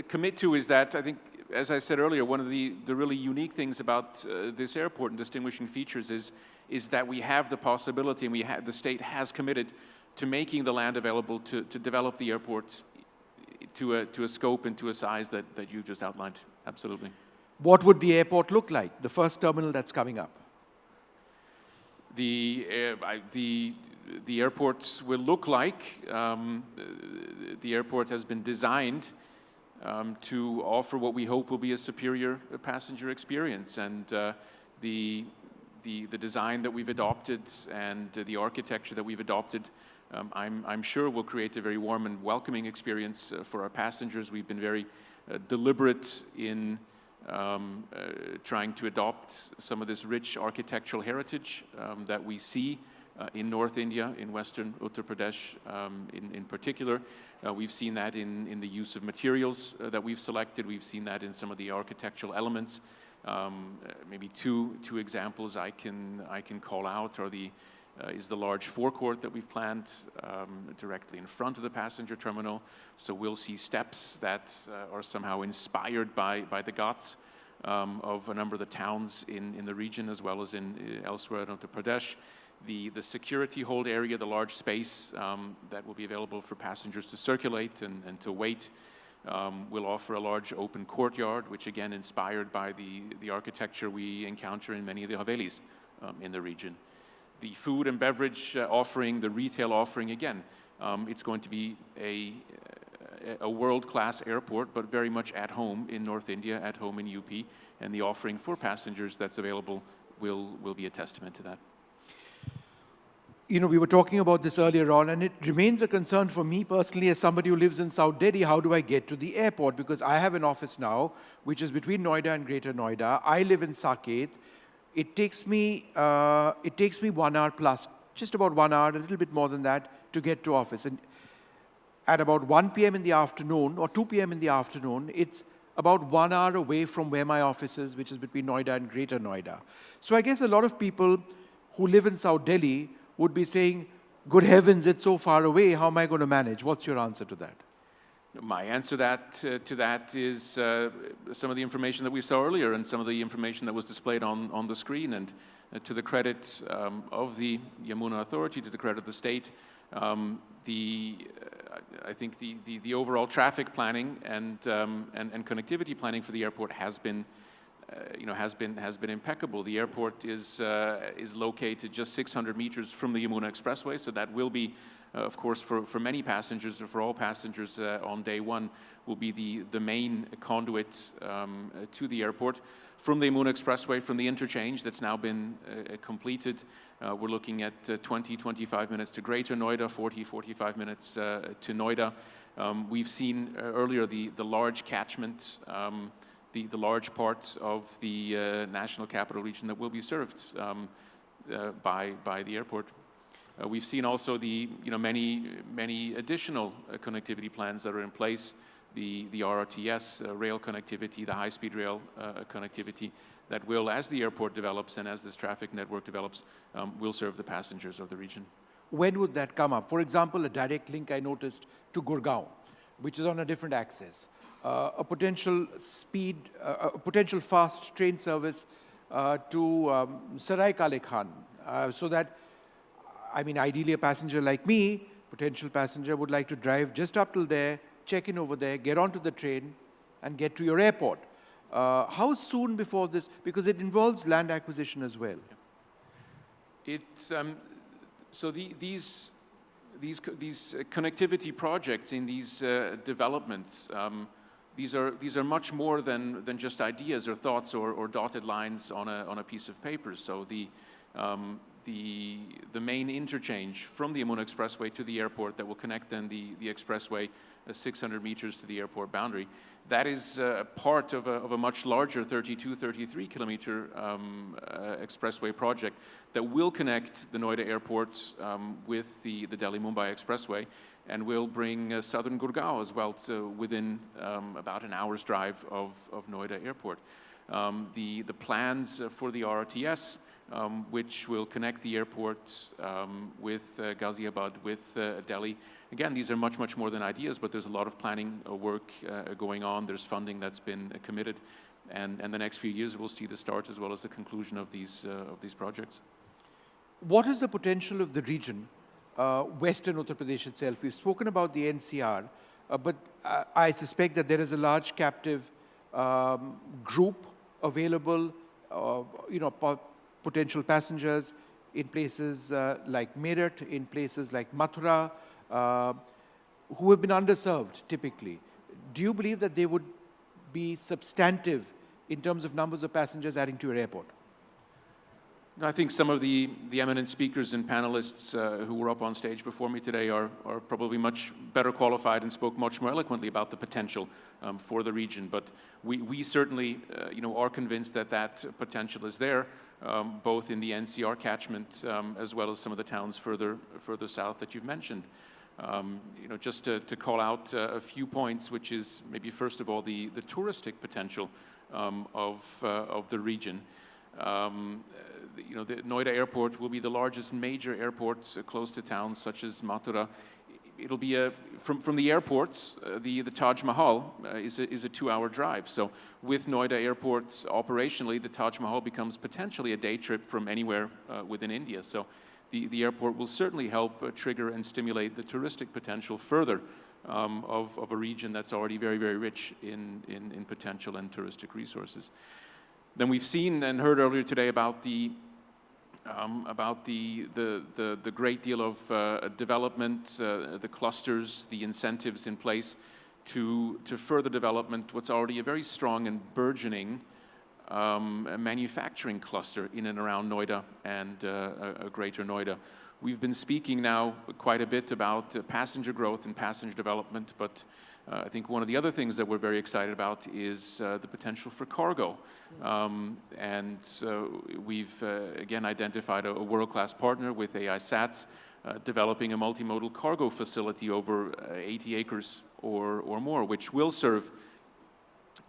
commit to is that, I think, as I said earlier, one of the really unique things about this airport and distinguishing features is that we have the possibility, and the state has committed to making the land available to develop the airports to a scope and to a size that you just outlined. Absolutely. What would the airport look like, the first terminal that's coming up? The airport will look like, the airport has been designed to offer what we hope will be a superior passenger experience. And the design that we've adopted and the architecture that we've adopted, I'm sure will create a very warm and welcoming experience for our passengers. We've been very deliberate in trying to adopt some of this rich architectural heritage that we see in North India, in Western Uttar Pradesh in particular. We've seen that in the use of materials that we've selected. We've seen that in some of the architectural elements Maybe two examples I can call out are is the large forecourt that we've planned directly in front of the passenger terminal. So we'll see steps that are somehow inspired by the Ghats of a number of the towns in the region, as well as elsewhere in Uttar Pradesh. The security hold area, the large space that will be available for passengers to circulate and to wait, will offer a large open courtyard, which again inspired by the architecture we encounter in many of the Havelis in the region. The food and beverage offering, the retail offering, again, it's going to be a world-class airport, but very much at home in North India, at home in UP, and the offering for passengers that's available will be a testament to that. You know, we were talking about this earlier on, and it remains a concern for me personally as somebody who lives in South Delhi. How do I get to the airport? Because I have an office now, which is between Noida and Greater Noida. I live in Saket. It takes me 1 hour plus, just about 1 hour, a little bit more than that, to get to office. And at about 1 p.m. in the afternoon, or 2 p.m. in the afternoon, it's about 1 hour away from where my office is, which is between Noida and Greater Noida. So I guess a lot of people who live in South Delhi would be saying, good heavens, it's so far away, how am I going to manage? What's your answer to that? My answer to that is some of the information that we saw earlier and some of the information that was displayed on the screen. And to the credit of the Yamuna Authority, to the credit of the state, I think the overall traffic planning and connectivity planning for the airport has been impeccable. The airport is located just 600 meters from the Yamuna Expressway, so that will be, of course, for many passengers, or for all passengers on day one, will be the main conduit to the airport. From the Yamuna Expressway, from the interchange that's now been completed, we're looking at 20-25 minutes to Greater Noida, 40-45 minutes to Noida. We've seen earlier the large catchment, the large parts of the national capital region that will be served by the airport. We've seen also many additional connectivity plans that are in place, the RRTS rail connectivity, the high-speed rail connectivity that will, as the airport develops and as this traffic network develops, will serve the passengers of the region. When would that come up? For example, a direct link I noticed to Gurgaon, which is on a different axis. A potential fast train service to Sarai Kale Khan, so that, I mean, ideally a passenger like me, potential passenger, would like to drive just up till there, check in over there, get onto the train, and get to your airport. How soon before this? Because it involves land acquisition as well. It's so these connectivity projects in these developments. These are much more than just ideas or thoughts or dotted lines on a piece of paper. So the main interchange from the Yamuna Expressway to the airport that will connect then the expressway 600 meters to the airport boundary, that is part of a much larger 33 kilometer expressway project that will connect the Noida airport with the Delhi-Mumbai expressway, and will bring southern Gurgaon as well to within about an hour's drive of Noida airport. The plans for the RRTS, which will connect the airport with Ghaziabad, with Delhi. Again, these are much more than ideas, but there's a lot of planning work going on. There's funding that's been committed, and the next few years we'll see the start as well as the conclusion of these projects. What is the potential of the region, Western Uttar Pradesh itself? We've spoken about the NCR, but I suspect that there is a large captive group available, potential passengers in places like Meerut, in places like Mathura, who have been underserved typically. Do you believe that they would be substantive in terms of numbers of passengers adding to your airport? I think some of the eminent speakers and panelists who were up on stage before me today are probably much better qualified and spoke much more eloquently about the potential for the region. But we certainly are convinced that potential is there, both in the NCR catchment as well as some of the towns further south that you've mentioned. Just to call out a few points, which is maybe first of all the touristic potential of the region. The Noida airport will be the largest major airport close to towns such as Mathura. It'll be from the airports, the Taj Mahal is a 2-hour drive. So with Noida airports operationally, the Taj Mahal becomes potentially a day trip from anywhere within India. So the airport will certainly help trigger and stimulate the touristic potential further of a region that's already very, very rich in potential and touristic resources. Then we've seen and heard earlier today about the great deal of development, the clusters, the incentives in place to further development what's already a very strong and burgeoning manufacturing cluster in and around Noida and a greater Noida. We've been speaking now quite a bit about passenger growth and passenger development, but I think one of the other things that we're very excited about is the potential for cargo. And we've again identified a world-class partner with AI SATS, developing a multimodal cargo facility over 80 acres or more, which will serve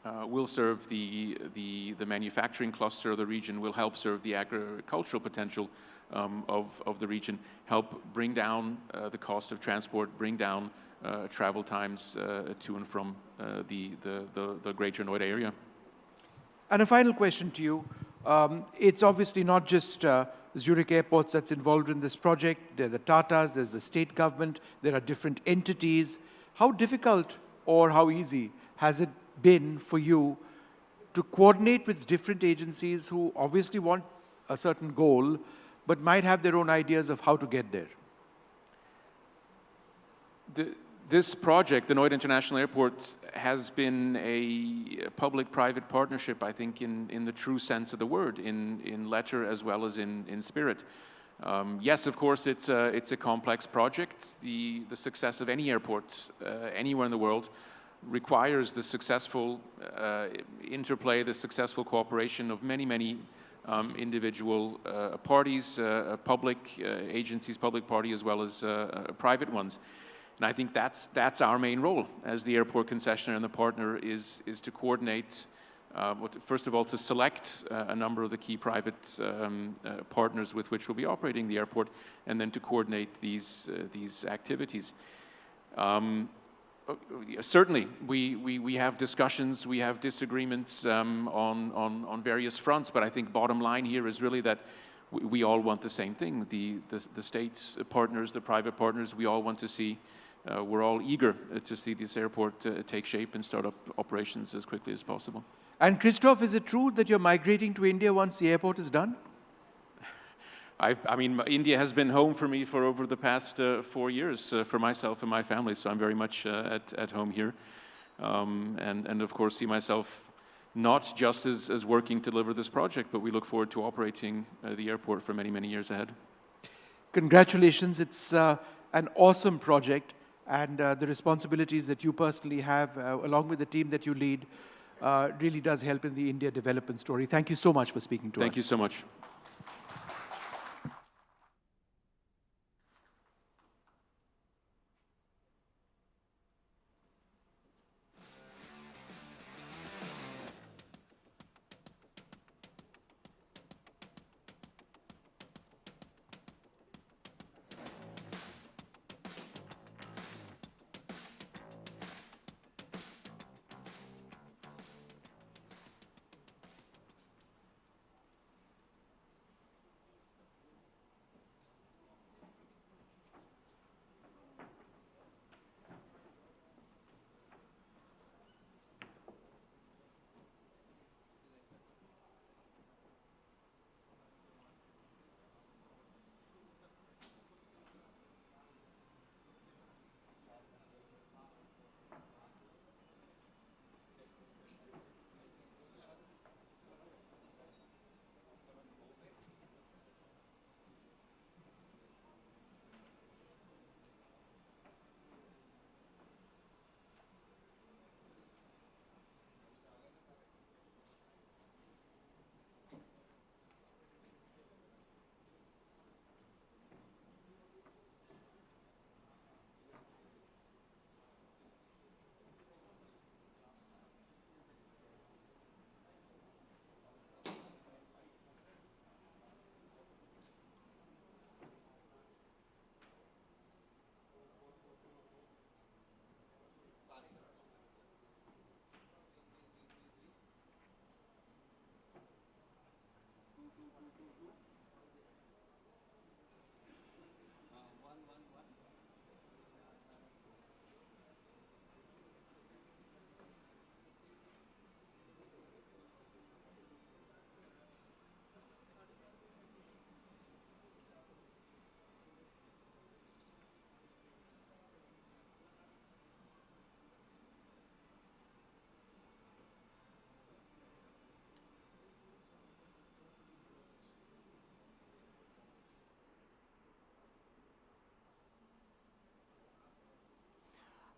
the manufacturing cluster of the region, will help serve the agricultural potential of the region, help bring down the cost of transport, bring down travel times to and from the greater Noida area. And a final question to you. It's obviously not just Zurich Airports that's involved in this project. There are the Tatas, there's the state government, there are different entities. How difficult or how easy has it been for you to coordinate with different agencies who obviously want a certain goal, but might have their own ideas of how to get there? This project, the Noida International Airport, has been a public-private partnership, I think, in the true sense of the word, in letter as well as in spirit. Yes, of course, it's a complex project. The success of any airport anywhere in the world requires the successful interplay, the successful cooperation of many individual parties, public agencies, public party, as well as private ones. And I think that's our main role as the airport concessionaire and the partner is to coordinate, first of all, to select a number of the key private partners with which we'll be operating the airport, and then to coordinate these activities. Certainly, we have discussions, we have disagreements on various fronts, but I think bottom line here is really that we all want the same thing. The state's partners, the private partners, we all want to see, we're all eager to see this airport take shape and start up operations as quickly as possible. And Christoph, is it true that you're migrating to India once the airport is done? I mean, India has been home for me for over the past 4 years for myself and my family, so I'm very much at home here. And of course, see myself not just as working to deliver this project, but we look forward to operating the airport for many years ahead. Congratulations. It's an awesome project, and the responsibilities that you personally have, along with the team that you lead, really does help in the India development story. Thank you so much for speaking to us. Thank you so much.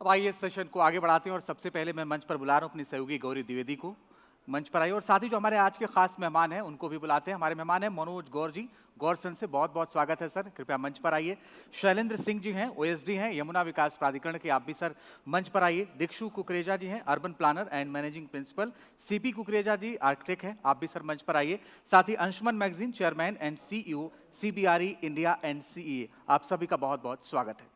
अब आइए इस session को आगे बढ़ाते हैं और सबसे पहले मैं मंच पर बुला रहा हूं अपनी सहयोगी गौरी द्विवेदी को मंच पर आइए और साथ ही जो हमारे आज के खास मेहमान हैं उनको भी बुलाते हैं। हमारे मेहमान हैं मनोज गौर जी, गौरसन से बहुत बहुत स्वागत है सर, कृपया मंच पर आइए। शैलेंद्र सिंह जी हैं, ओएसडी हैं यमुना विकास प्राधिकरण के, आप भी सर मंच पर आइए। दीक्षु कुकरेजा जी हैं, urban planner and managing principal. CP Kukreja ji architect हैं, आप भी सर मंच पर आइए। साथ ही Anshuman Magazine chairman and CEO CBRE India and CEA, आप सभी का बहुत बहुत स्वागत है।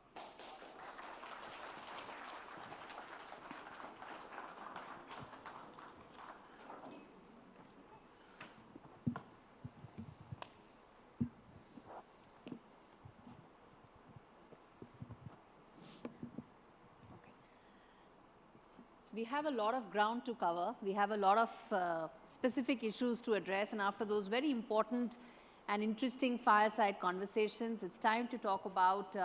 We have a lot of ground to cover. We have a lot of specific issues to address, and after those very important and interesting fireside conversations, it's time to talk about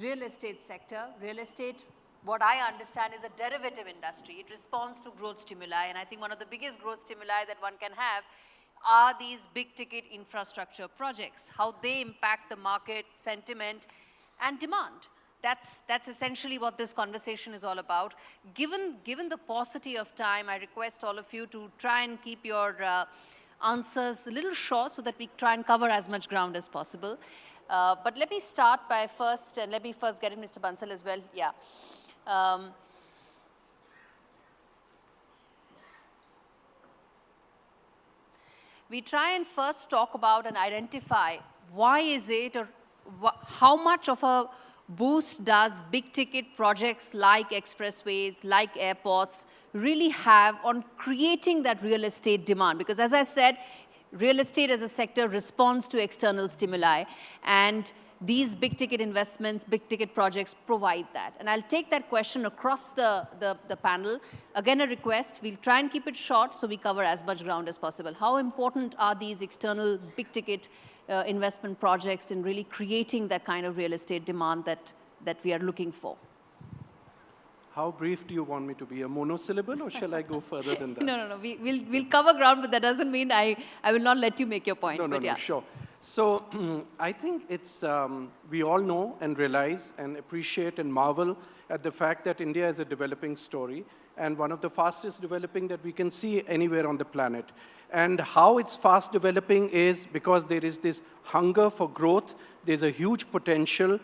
real estate sector. Real estate, what I understand, is a derivative industry. It responds to growth stimuli, and I think one of the biggest growth stimuli that one can have are these big ticket infrastructure projects, how they impact the market sentiment and demand. That's essentially what this conversation is all about. Given the paucity of time, I request all of you to try and keep your answers a little short so that we try and cover as much ground as possible. But let me start by let me first get in Mr. Bansal as well. Yeah. We try and first talk about and identify why is it, or how much of a boost does big ticket projects like expressways, like airports really have on creating that real estate demand? Because as I said, real estate as a sector responds to external stimuli, and these big ticket investments, big ticket projects provide that. And I'll take that question across the panel. Again, a request, we'll try and keep it short so we cover as much ground as possible. How important are these external big ticket investment projects in really creating that kind of real estate demand that we are looking for? How brief do you want me to be? A monosyllable, or shall I go further than that? No. We'll cover ground, but that doesn't mean I will not let you make your point. No, sure. So I think it's, we all know and realize and appreciate and marvel at the fact that India is a developing story and one of the fastest developing that we can see anywhere on the planet. And how it's fast developing is because there is this hunger for growth, there's a huge potential,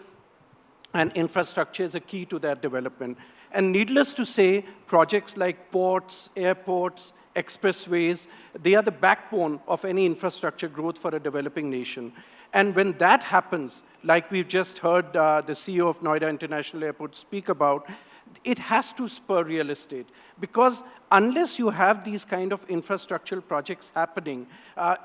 and infrastructure is a key to that development. And needless to say, projects like ports, airports, expressways, they are the backbone of any infrastructure growth for a developing nation. And when that happens, like we've just heard the CEO of Noida International Airport speak about, it has to spur real estate. Because unless you have these kind of infrastructural projects happening,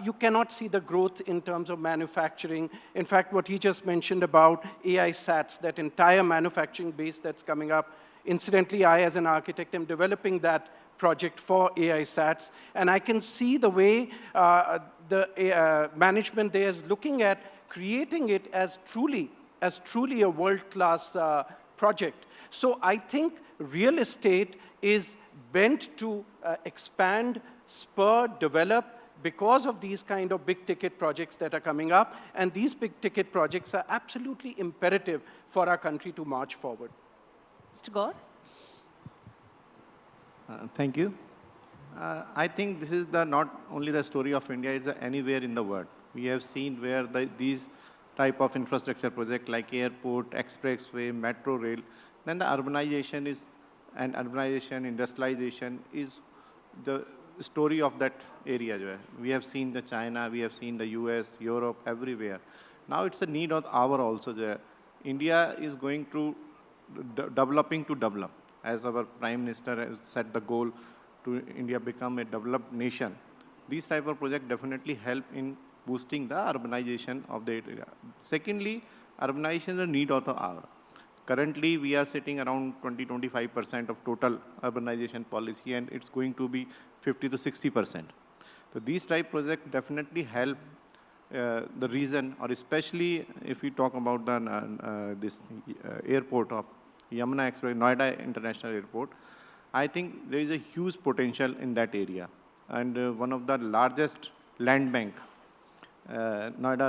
you cannot see the growth in terms of manufacturing. In fact, what he just mentioned about AI SATs, that entire manufacturing base that's coming up. Incidentally, I, as an architect, am developing that project for AI SATs, and I can see the way the management there is looking at creating it as truly a world-class project. So I think real estate is bent to expand, spur, develop because of these kind of big-ticket projects that are coming up, and these big-ticket projects are absolutely imperative for our country to march forward. Mr. Gaur? Thank you. I think this is not only the story of India, it's anywhere in the world. We have seen where these type of infrastructure projects like airport, expressway, metro rail, then the urbanization, industrialization is the story of that area. We have seen the China, we have seen the US, Europe, everywhere. Now it's a need of our also there. India is going to developing to develop. As our Prime Minister has set the goal to India become a developed nation. These type of projects definitely help in boosting the urbanization of the area. Secondly, urbanization is a need of the hour. Currently, we are sitting around 20-25% of total urbanization policy, and it's going to be 50 to 60%. So these type projects definitely help the region, or especially if we talk about the this airport of Yamuna Express, Noida International Airport. I think there is a huge potential in that area, and one of the largest land bank Noida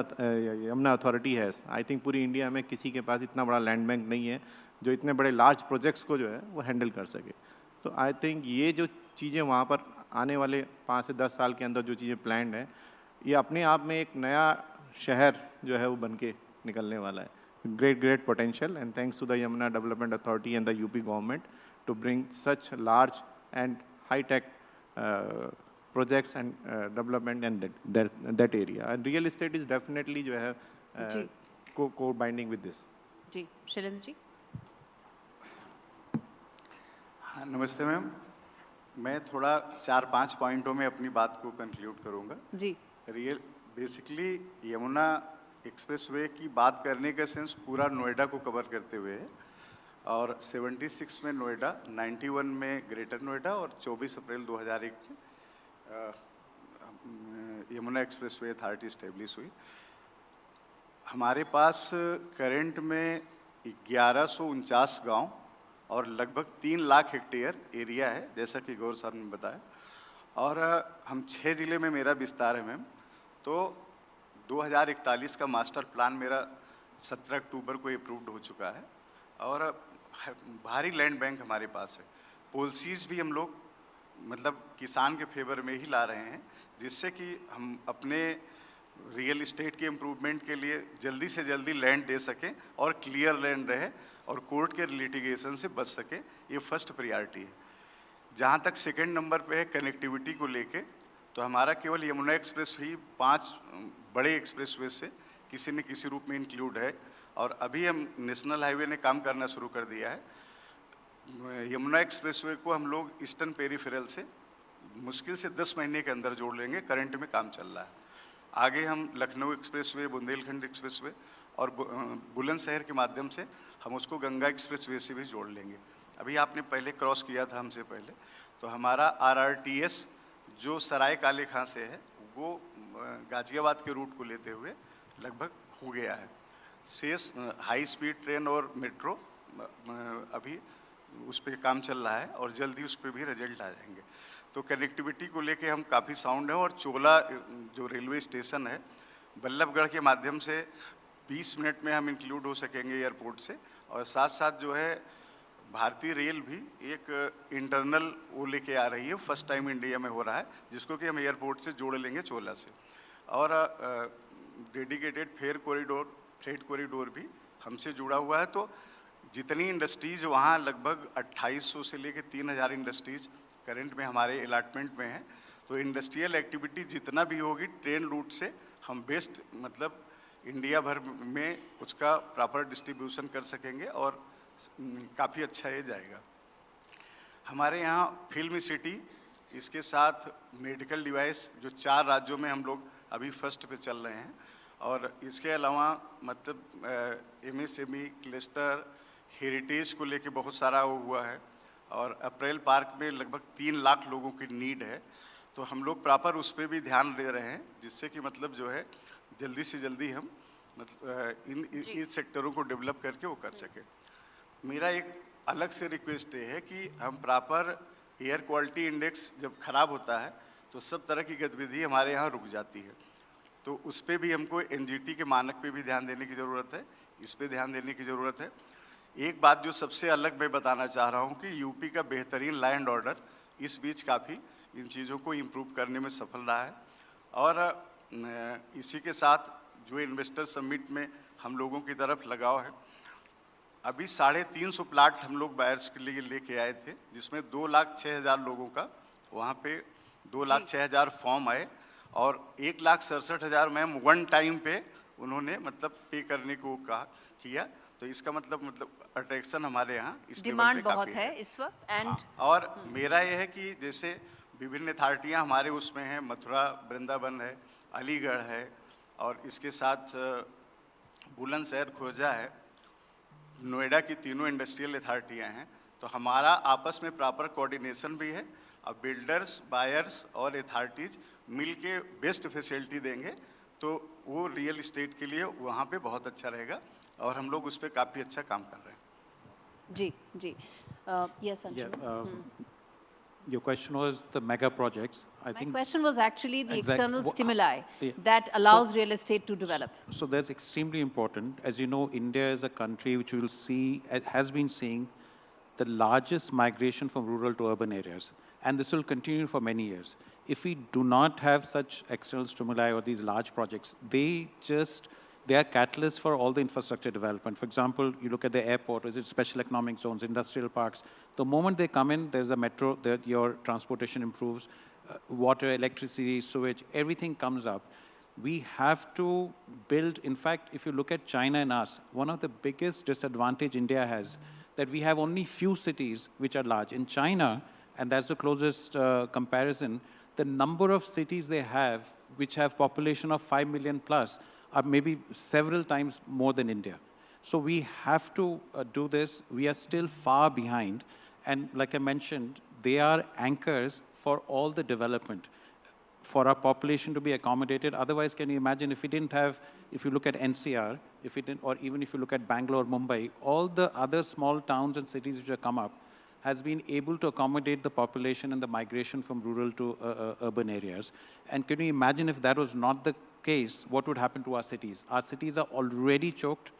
Yamuna authority है. I think पूरी India में किसी के पास इतना बड़ा land bank नहीं है जो इतने बड़े लार्ज प्रोजेक्ट्स को जो है वो हैंडल कर सके. तो आई थिंक ये जो चीज़ें वहाँ पर आने वाले 5 से 10 साल के अंदर जो चीज़ें प्लान्ड हैं, ये अपने आप में एक नया शहर जो है वो बन के निकलने वाला है. great potential, and thanks to the Yamuna Development Authority and the UP government to bring such large and high-tech projects and development in that area. And real estate is definitely जो है co-binding with this. जी, शैलेंद्र जी. हाँ, नमस्ते ma'am. मैं थोड़ा 4-5 पॉइंटों में अपनी बात को कंक्लूड करूँगा. जी. बेसिकली यमुना एक्सप्रेसवे की बात करने का सेंस पूरा नोएडा को कवर करते हुए है, और 76 में नोएडा, 91 में ग्रेटर नोएडा और 24 अप्रैल 2001 में यमुना एक्सप्रेसवे अथॉरिटी इस्टेब्लिश हुई. हमारे पास करंट में 1149 गांव और लगभग 3 लाख हेक्टेयर एरिया है, जैसा कि गौर सर ने बताया. और हम 6 ज़िले में मेरा विस्तार है मैम. तो 2041 का मास्टर प्लान मेरा 17 अक्टूबर को अप्रूव्ड हो चुका है, और भारी लैंड बैंक हमारे पास है. पॉलिसीज़ भी हम लोग मतलब किसान के फेवर में ही ला रहे हैं, जिससे कि हम अपने रियल इस्टेट के इम्प्रूवमेंट के लिए जल्दी से जल्दी लैंड दे सकें और क्लियर लैंड रहे और कोर्ट के लिटिगेशन से बच सके. ये फर्स्ट प्रायोरिटी है. जहाँ तक सेकंड नंबर पे है कनेक्टिविटी को लेके, तो हमारा केवल यमुना एक्सप्रेस ही 5 बड़े एक्सप्रेसवे से किसी न किसी रूप में इंक्लूड है, और अभी हम नेशनल हाईवे ने काम करना शुरू कर दिया है. यमुना एक्सप्रेसवे को हम लोग ईस्टर्न पेरिफेरल से मुश्किल से 10 महीने के अंदर जोड़ लेंगे. करंट में काम चल रहा है. आगे हम लखनऊ एक्सप्रेसवे, बुंदेलखंड एक्सप्रेसवे और बुलंदशहर के माध्यम से हम उसको गंगा एक्सप्रेसवे से भी जोड़ लेंगे. अभी आपने पहले क्रॉस किया था हमसे पहले, तो हमारा RRTS जो सराय काले खां से है वो गाजियाबाद के रूट को लेते हुए लगभग हो गया है. शेष हाई स्पीड ट्रेन और मेट्रो अभी उस पर काम चल रहा है, और जल्दी उस पर भी रिजल्ट आ जाएंगे. तो कनेक्टिविटी को लेके हम काफ़ी साउंड है. और चोला जो रेलवे स्टेशन है बल्लभगढ़ के माध्यम से 20 मिनट में हम इंक्लूड हो सकेंगे एयरपोर्ट से. और साथ साथ जो है भारतीय रेल भी एक इंटरनल वो लेके आ रही है, फर्स्ट टाइम इंडिया में हो रहा है, जिसको कि हम एयरपोर्ट से जोड़ लेंगे चोला से. और डेडिकेटेड फ्रेट कॉरिडोर भी हमसे जुड़ा हुआ है. तो जितनी इंडस्ट्रीज़ वहाँ लगभग 2800 से लेके 3000 इंडस्ट्रीज़ करंट में हमारे अलॉटमेंट में है. तो इंडस्ट्रियल एक्टिविटी जितना भी होगी ट्रेन रूट से हम बेस्ट मतलब इंडिया भर में उसका प्रॉपर डिस्ट्रीब्यूशन कर सकेंगे, और काफ़ी अच्छा ये जाएगा. हमारे यहाँ फिल्म सिटी, इसके साथ मेडिकल डिवाइस जो 4 राज्यों में हम लोग अभी फर्स्ट पे चल रहे हैं. और इसके अलावा मतलब MSME क्लस्टर हेरिटेज को लेके बहुत सारा वो हुआ है. और अप्रैल पार्क में लगभग 3 लाख लोगों की नीड है. तो हम लोग प्रॉपर उस पर भी ध्यान दे रहे हैं, जिससे कि मतलब जो है जल्दी से जल्दी हम मतलब इन सेक्टरों को डेवलप करके वो कर सके. मेरा एक अलग से रिक्वेस्ट ये है कि हम प्रॉपर एयर क्वालिटी इंडेक्स जब ख़राब होता है तो सब तरह की गतिविधि हमारे यहाँ रुक जाती है. तो उस पर भी हमको NGT के मानक पे भी ध्यान देने की ज़रूरत है, इस पर ध्यान देने की ज़रूरत है. एक बात जो सबसे अलग मैं बताना चाह रहा हूँ कि यूपी का बेहतरीन लैंड ऑर्डर इस बीच काफ़ी इन चीज़ों को इम्प्रूव करने में सफल रहा है. और इसी के साथ जो इन्वेस्टर समिट में हम लोगों की तरफ लगाव है, अभी 350 प्लाट हम लोग बायर्स के लिए लेके आए थे, जिसमें 2,06,000 लोगों का वहाँ पे 2,06,000 फॉर्म आए, और 1,67,000 मैम वन टाइम पे उन्होंने मतलब पे करने को किया. तो इसका मतलब अट्रैक्शन हमारे यहाँ इस डिमांड बहुत है इस वक्त. एंड और मेरा ये है कि जैसे विभिन्न अथॉरिटियाँ हमारे उसमें हैं, मथुरा वृंदावन है, अलीगढ़ है, और इसके साथ बुलंदशहर खोजा है, नोएडा की तीनों इंडस्ट्रियल अथॉरिटियाँ हैं, तो हमारा आपस में प्रॉपर कोऑर्डिनेशन भी है। अब बिल्डर्स, बायर्स और अथॉरिटीज़ मिल के बेस्ट फैसिलिटी देंगे तो वो रियल इस्टेट के लिए वहाँ पे बहुत अच्छा रहेगा और हम लोग उस पर काफ़ी अच्छा काम कर रहे हैं। जी जी, yes, Anshu. Your question was the mega projects. My question was actually the external Well, stimuli yeah. that allows real estate to develop. So that's extremely important. As you know, India is a country which will see, has been seeing the largest migration from rural to urban areas. And this will continue for many years. If we do not have such external stimuli or these large projects, they are catalysts for all the infrastructure development. For example, you look at the airport, is it special economic zones, industrial parks. The moment they come in, there's a metro, your transportation improves, water, electricity, sewage, everything comes up. We have to build, in fact, if you look at China and us, one of the biggest disadvantage India has, that we have only few cities which are large. In China, and that's the closest comparison, the number of cities they have, which have population of 5 million plus, are maybe several times more than India. So we have to do this. We are still far behind. And like I mentioned, they are anchors for all the development, for our population to be accommodated. Otherwise, can you imagine if we didn't have, if you look at NCR, if we didn't, or even if you look at Bangalore, Mumbai, all the other small towns and cities which have come up has been able to accommodate the population and the migration from rural to urban areas. And can you imagine if that was not the case, what would happen to our cities? Our cities are already choked.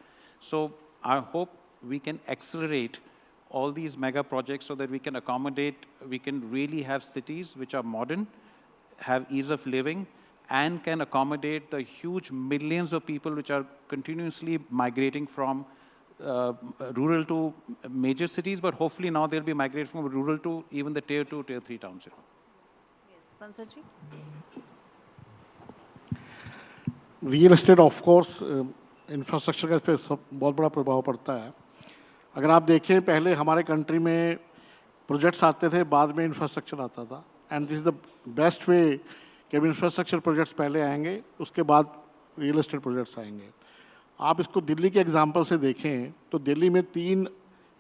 So I hope we can accelerate all these mega projects so that we can accommodate, we can really have cities which are modern, have ease of living, and can accommodate the huge millions of people which are continuously migrating from rural to major cities, but hopefully now they'll be migrating from rural to even the tier 2, tier 3 towns. Yes, Pansaji? Real estate of course infrastructure का इस पर बहुत बड़ा प्रभाव पड़ता है. अगर आप देखें, पहले हमारे कंट्री में प्रोजेक्ट्स आते थे, बाद में इंफ्रास्ट्रक्चर आता था. And this is the best way कि अब इंफ्रास्ट्रक्चर प्रोजेक्ट्स पहले आएंगे, उसके बाद रियल एस्टेट प्रोजेक्ट्स आएंगे. आप इसको दिल्ली के एग्जांपल से देखें तो दिल्ली में 3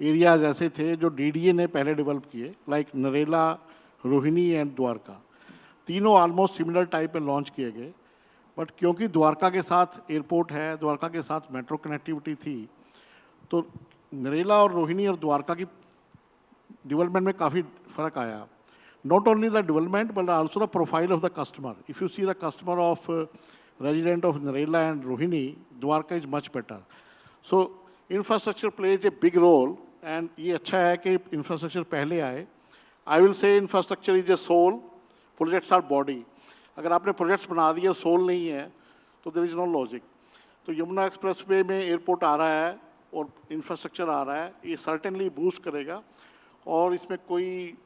एरियाज ऐसे थे जो डीडीए ने पहले डेवलप किए, लाइक नरेला, रोहिणी एंड द्वारका. तीनों ऑलमोस्ट सिमिलर टाइप में लॉन्च किए गए. बट क्योंकि द्वारका के साथ एयरपोर्ट है, द्वारका के साथ मेट्रो कनेक्टिविटी थी, तो नरेला और रोहिणी और द्वारका की डेवलपमेंट में काफ़ी फ़र्क आया. Not only the development but also the profile of the customer. If you see the customer of resident of Narela and Rohini, Dwarka is much better. So infrastructure plays a big role, and ये अच्छा है कि infrastructure पहले आए. I will say infrastructure is a soul, projects are body. अगर आपने projects बना दिए, soul नहीं है, तो there is no logic. तो यमुना एक्सप्रेसवे में एयरपोर्ट आ रहा है और इंफ्रास्ट्रक्चर आ रहा है, ये सर्टेनली बूस्ट करेगा. और इसमें कोई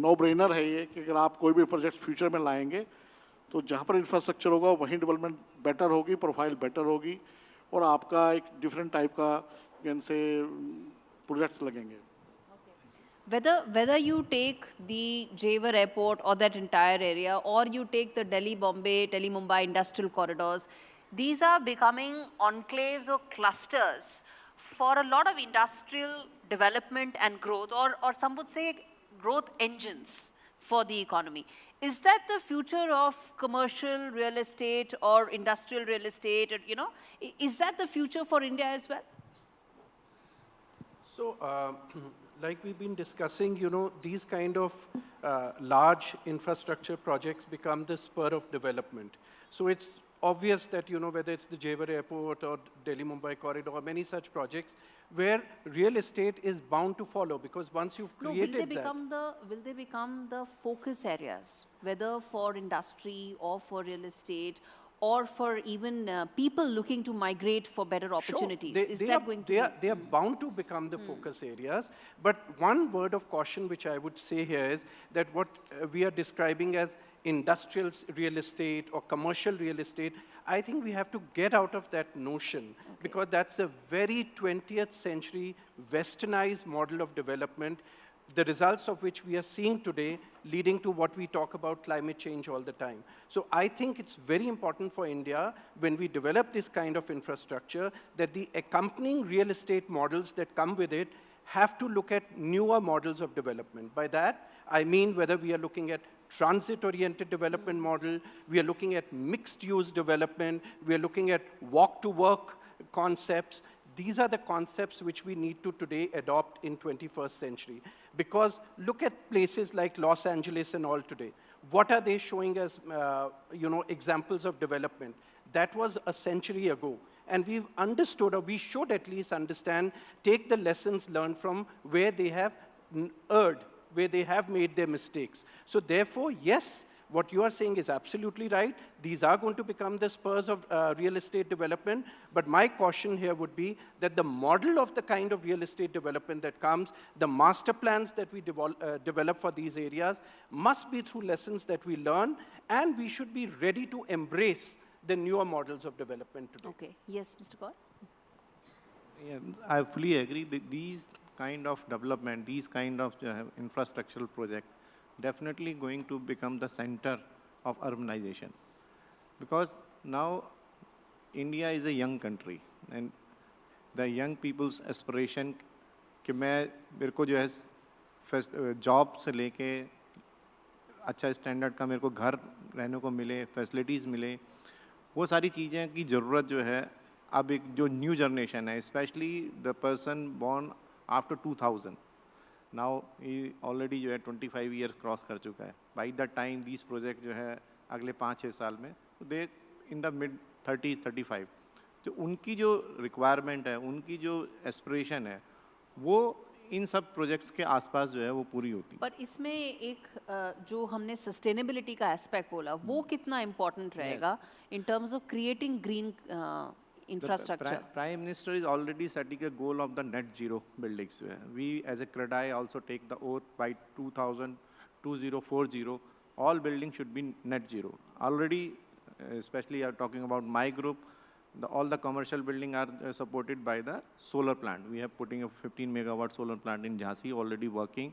नो ब्रेनर है ये कि अगर आप कोई भी प्रोजेक्ट फ्यूचर में लाएंगे तो जहाँ पर इंफ्रास्ट्रक्चर होगा वहीं डेवलपमेंट बेटर होगी, प्रोफाइल बेटर होगी, और आपका एक डिफरेंट टाइप का कैन से प्रोजेक्ट्स लगेंगे. Whether you take the Jewar airport or that entire area, or you take the Delhi-Bombay, Delhi-Mumbai industrial corridors, these are becoming enclaves or clusters for a lot of industrial development and growth, or some would say growth engines for the economy. Is that the future of commercial real estate or industrial real estate? Or, you know, is that the future for India as well? So, like we've been discussing, you know, these kind of large infrastructure projects become the spur of development. So it's obvious that, you know, whether it's the Jewar Airport or Delhi-Mumbai corridor or many such projects where real estate is bound to follow, because once you've created will they become the focus areas, whether for industry or for real estate or for even people looking to migrate for better opportunities? Sure. Is that going to be? They are bound to become the focus areas. But one word of caution which I would say here is that what we are describing as industrial real estate or commercial real estate, I think we have to get out of that notion, because that's a very 20th century westernized model of development. the results of which we are seeing today, leading to what we talk about climate change all the time. So I think it's very important for India, when we develop this kind of infrastructure, that the accompanying real estate models that come with it have to look at newer models of development. By that, I mean whether we are looking at transit-oriented development model, we are looking at mixed-use development, we are looking at walk-to-work concepts. These are the concepts which we need to today adopt in 21st century. Because look at places like Los Angeles and all today. What are they showing as examples of development? That was a century ago. And we've understood, or we should at least understand, take the lessons learned from where they have erred, where they have made their mistakes. So therefore, yes, what you are saying is absolutely right. These are going to become the spurs of real estate development. But my caution here would be that the model of the kind of real estate development that comes, the master plans that we develop for these areas must be through lessons that we learn, and we should be ready to embrace the newer models of development today. Okay. Yes, Mr. Kaur? Yeah, I fully agree that these kind of development, these kind of infrastructural project, definitely going to become the center of urbanization. Because now India is a young country, and the young people's aspiration कि मेरे को जो है job से लेके अच्छा standard का मेरे को घर रहने को मिले, फैसिलिटीज़ मिले, वो सारी चीज़ें की ज़रूरत जो है अब एक जो न्यू जनरेशन है, specially the person born after 2000, now ये ऑलरेडी जो है 25 ईयर्स क्रॉस कर चुका है. By the time these project जो है अगले 5-6 साल में, दे इन द मिड 30-35, तो उनकी जो रिक्वायरमेंट है, उनकी जो एस्पिरेशन है, वो इन सब प्रोजेक्ट्स के आसपास जो है वो पूरी होती है. पर इसमें एक जो हमने सस्टेनेबिलिटी का एस्पेक्ट बोला, वो कितना इम्पोर्टेंट रहेगा in terms of creating green infrastructure? Prime Minister is already setting a goal of the net zero buildings. We as a CREDAI also take the oath by 2040, all buildings should be net zero. Already, especially talking about my group, all the commercial buildings are supported by the solar plant. We have putting a 15 megawatt solar plant in Jhansi already working.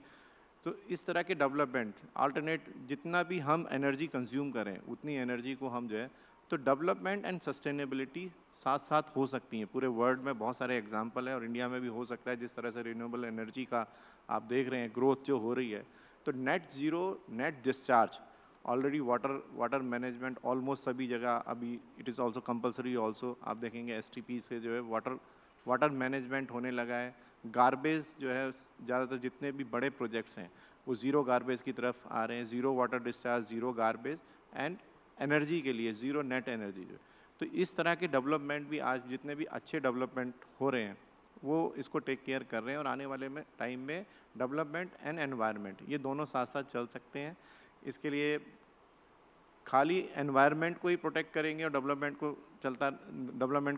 तो इस तरह के development, alternate जितना भी हम energy consume करें, उतनी energy को हम जो है, तो डेवलपमेंट एंड सस्टेनेबिलिटी साथ साथ हो सकती हैं. पूरे वर्ल्ड में बहुत सारे एग्जांपल है और इंडिया में भी हो सकता है. जिस तरह से रिन्यूएबल एनर्जी का आप देख रहे हैं ग्रोथ जो हो रही है, तो net zero, net discharge, already water management almost सभी जगह अभी it is also compulsory. Also आप देखेंगे STP से जो है वाटर मैनेजमेंट होने लगा है. गार्बेज जो है ज़्यादातर जितने भी बड़े प्रोजेक्ट्स हैं वो ज़ीरो गार्बेज की तरफ आ रहे हैं. Zero water discharge, zero garbage and energy के लिए ज़ीरो नेट एनर्जी. जो तो इस तरह के डेवलपमेंट भी आज जितने भी अच्छे डेवलपमेंट हो रहे हैं वो इसको टेक केयर कर रहे हैं. और आने वाले में टाइम में डेवलपमेंट एंड एनवायरनमेंट ये दोनों साथ साथ चल सकते हैं. इसके लिए खाली एनवायरनमेंट को ही प्रोटेक्ट करेंगे और डेवलपमेंट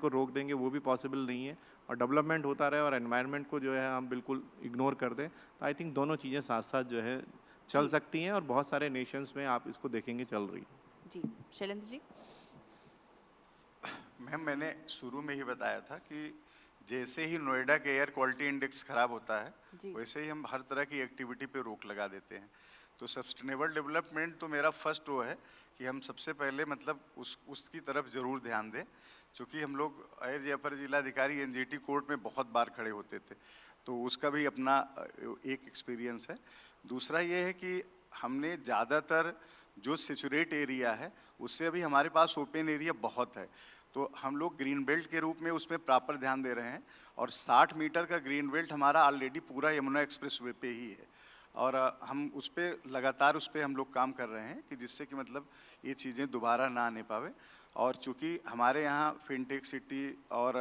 को रोक देंगे वो भी पॉसिबल नहीं है. और डेवलपमेंट होता रहे और एनवायरनमेंट को जो है हम बिल्कुल इग्नोर कर दें, तो आई थिंक दोनों चीज़ें साथ साथ जो है चल सकती हैं. और बहुत सारे नेशंस में आप इसको देखेंगे चल रही है. जी शैलेंद्र जी. मैम, मैंने शुरू में ही बताया था कि जैसे ही नोएडा के एयर क्वालिटी इंडेक्स खराब होता है, वैसे ही हम हर तरह की एक्टिविटी पे रोक लगा देते हैं. तो सस्टेनेबल डेवलपमेंट तो मेरा फर्स्ट वो है कि हम सबसे पहले मतलब उसकी तरफ ज़रूर ध्यान दें. चूँकि हम लोग अपर जिलाधिकारी NGT कोर्ट में बहुत बार खड़े होते थे, तो उसका भी अपना एक एक्सपीरियंस है. दूसरा ये है कि हमने ज़्यादातर जो सेचुरेट एरिया है उससे अभी हमारे पास ओपन एरिया बहुत है, तो हम लोग ग्रीन बेल्ट के रूप में उसमें प्रॉपर ध्यान दे रहे हैं. और 60 मीटर का ग्रीन बेल्ट हमारा ऑलरेडी पूरा यमुना एक्सप्रेस वे पे ही है, और हम उस पर लगातार उस पर हम लोग काम कर रहे हैं कि जिससे कि मतलब ये चीज़ें दोबारा ना आने पावे. और चूँकि हमारे यहाँ फिनटेक सिटी और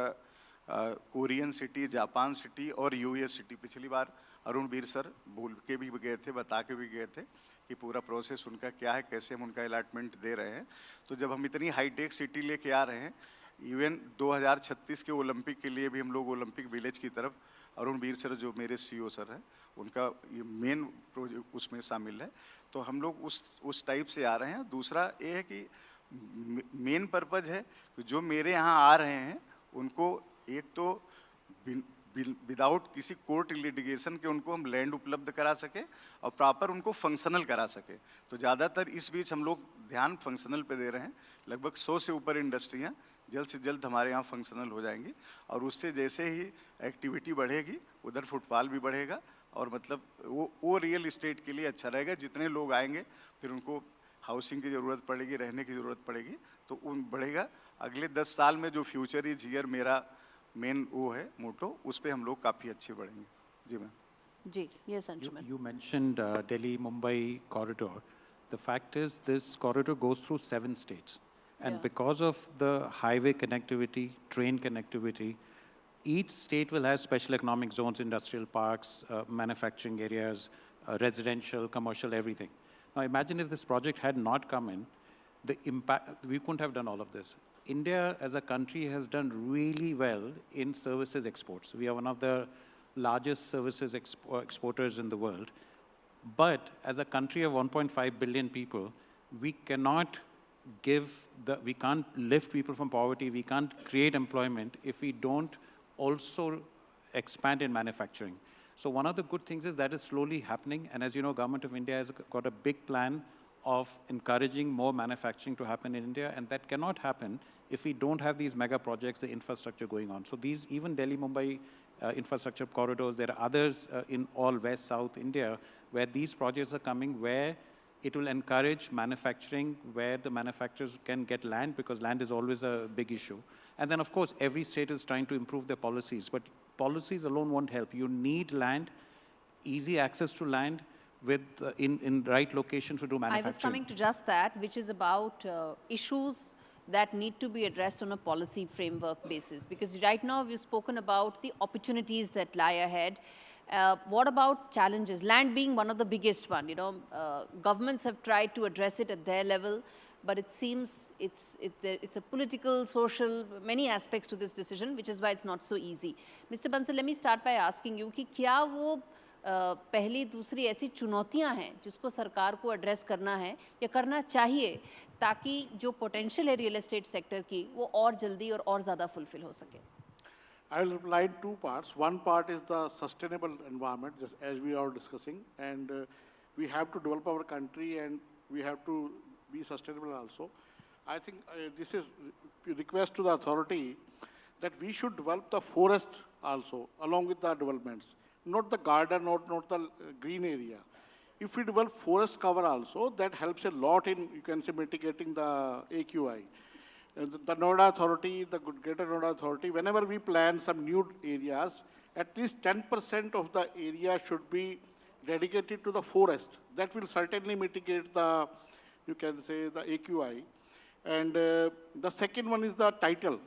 कोरियन सिटी, जापान सिटी और US सिटी, पिछली बार अरुण वीर सर बोल के भी गए थे, बता के भी गए थे कि पूरा प्रोसेस उनका क्या है, कैसे हम उनका अलॉटमेंट दे रहे हैं. तो जब हम इतनी हाईटेक सिटी लेके आ रहे हैं, इवन 2036 के ओलंपिक के लिए भी हम लोग ओलंपिक विलेज की तरफ, अरुण वीर सर जो मेरे CEO सर हैं, उनका ये मेन प्रोजेक्ट उसमें शामिल है. तो हम लोग उस टाइप से आ रहे हैं. दूसरा ये है कि मेन पर्पज़ है कि जो मेरे यहाँ आ रहे हैं उनको एक तो विदाउट किसी कोर्ट लिटिगेशन के उनको हम लैंड उपलब्ध करा सके और प्रॉपर उनको फंक्शनल करा सके। तो ज़्यादातर इस बीच हम लोग ध्यान फंक्शनल पे दे रहे हैं। लगभग 100 से ऊपर इंडस्ट्रियाँ जल्द से जल्द हमारे यहाँ फंक्शनल हो जाएंगी और उससे जैसे ही एक्टिविटी बढ़ेगी उधर फुटफॉल भी बढ़ेगा और मतलब वो रियल इस्टेट के लिए अच्छा रहेगा। जितने लोग आएंगे फिर उनको हाउसिंग की ज़रूरत पड़ेगी, रहने की ज़रूरत पड़ेगी, तो उन बढ़ेगा। अगले 10 साल में जो फ्यूचर इज हियर मेरा मेन वो है मोटो, उस पर हम लोग काफ़ी अच्छे बढ़ेंगे। जी मैम। जी, yes, Anshuman. You mentioned Delhi-Mumbai corridor. The fact is this corridor goes through 7 states. And because of the highway connectivity, train connectivity, each state will have special economic zones, industrial parks, manufacturing areas, residential, commercial, everything. Now imagine if this project had not come in, the impact, we couldn't have done all of this. India as a country has done really well in services exports. We are one of the largest services exporters in the world. But as a country of 1.5 billion people, we cannot we can't lift people from poverty, we can't create employment if we don't also expand in manufacturing. So one of the good things is that is slowly happening. And as you know, Government of India has got a big plan of encouraging more manufacturing to happen in India. And that cannot happen if we don't have these mega projects, the infrastructure going on. So these, even Delhi-Mumbai infrastructure corridors, there are others in all West, South India, where these projects are coming, where it will encourage manufacturing, where the manufacturers can get land, because land is always a big issue. And then, of course, every state is trying to improve their policies. But policies alone won't help. You need land, easy access to land, with in right locations to do manufacturing. I was coming to just that, which is about issues that need to be addressed on a policy framework basis. Because right now we've spoken about the opportunities that lie ahead. What about challenges? Land being one of the biggest one. You know, governments have tried to address it at their level, but it seems it's a political, social, many aspects to this decision, which is why it's not so easy. Mr. Bansal, let me start by asking you कि क्या वो पहली दूसरी ऐसी चुनौतियां हैं जिसको सरकार को एड्रेस करना है या करना चाहिए ताकि जो पोटेंशियल है रियल एस्टेट सेक्टर की वो और जल्दी और ज़्यादा फुलफिल हो सके? I will reply in 2 parts. One part is the sustainable environment, just as we are discussing, and we have to develop our country and we have to be sustainable also. I think this is a request to the authority that we should develop the forest also along with the developments, not the garden, not the green area. If we develop forest cover also, that helps a lot in, you can say, mitigating the AQI. The Noida authority, the Greater Noida authority, whenever we plan some new areas, at least 10% of the area should be dedicated to the forest. That will certainly mitigate the, you can say, the AQI. And the second one is the title.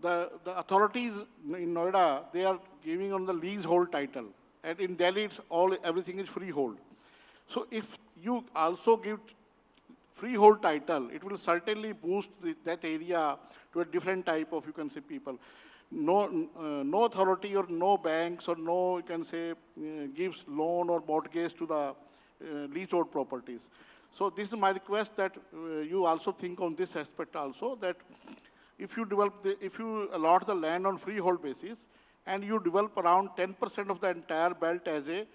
The authorities in Noida, they are giving on the leasehold title. And in Delhi, it's everything is freehold. So if you also give freehold title, it will certainly boost that area to a different type of, you can say, people. No authority or no banks or no, you can say, gives loan or mortgage to the leasehold properties. So this is my request that you also think on this aspect also, that if you allot the land on freehold basis and you develop around 10% of the entire belt as a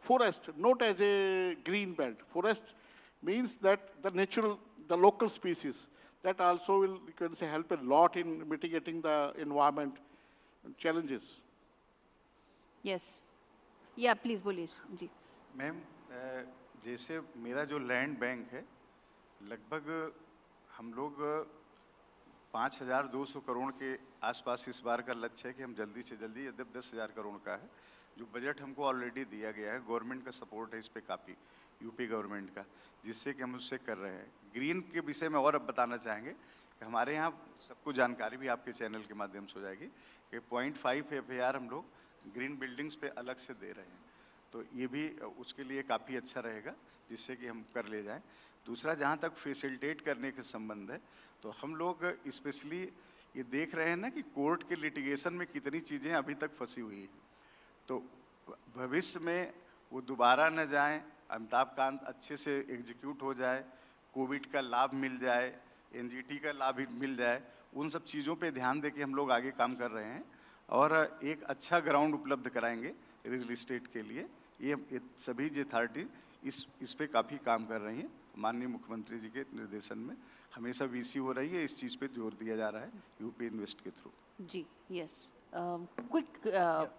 forest, not as a green belt. Forest means that the local species, that also will, you can say, help a lot in mitigating the environment challenges. Yes. Yeah, please, बोलिए जी. Ma'am, जैसे मेरा जो land bank है, लगभग हम लोग 5,200 करोड़ के आसपास इस बार का लक्ष्य है कि हम जल्दी से जल्दी, यद्यप 10,000 करोड़ का है, जो बजट हमको ऑलरेडी दिया गया है, गवर्नमेंट का सपोर्ट है इस पे काफ़ी, यूपी गवर्नमेंट का, जिससे कि हम उससे कर रहे हैं। ग्रीन के विषय में और अब बताना चाहेंगे कि हमारे यहाँ सबको जानकारी भी आपके चैनल के माध्यम से हो जाएगी कि 0.5 FAR हम लोग ग्रीन बिल्डिंग्स पे अलग से दे रहे हैं, तो ये भी उसके लिए काफ़ी अच्छा रहेगा, जिससे कि हम कर ले जाएँ। दूसरा, जहाँ तक फैसिलिटेट करने के संबंध है, तो हम लोग स्पेशली ये देख रहे हैं ना कि कोर्ट के लिटिगेशन में कितनी चीज़ें अभी तक फंसी हुई हैं, तो भविष्य में वो दोबारा न जाएं, अमिताभ कांत अच्छे से एग्जीक्यूट हो जाए, कोविड का लाभ मिल जाए, NGT का लाभ मिल जाए, उन सब चीज़ों पे ध्यान दे के हम लोग आगे काम कर रहे हैं। और एक अच्छा ग्राउंड उपलब्ध कराएंगे रियल इस्टेट के लिए। ये सभी जो अथॉरिटी इस पे काफ़ी काम कर रही हैं। माननीय मुख्यमंत्री जी के निर्देशन में हमेशा वीसी हो रही है, इस चीज़ पे जोर दिया जा रहा है यूपी इन्वेस्ट के through. Ji, yes. Quick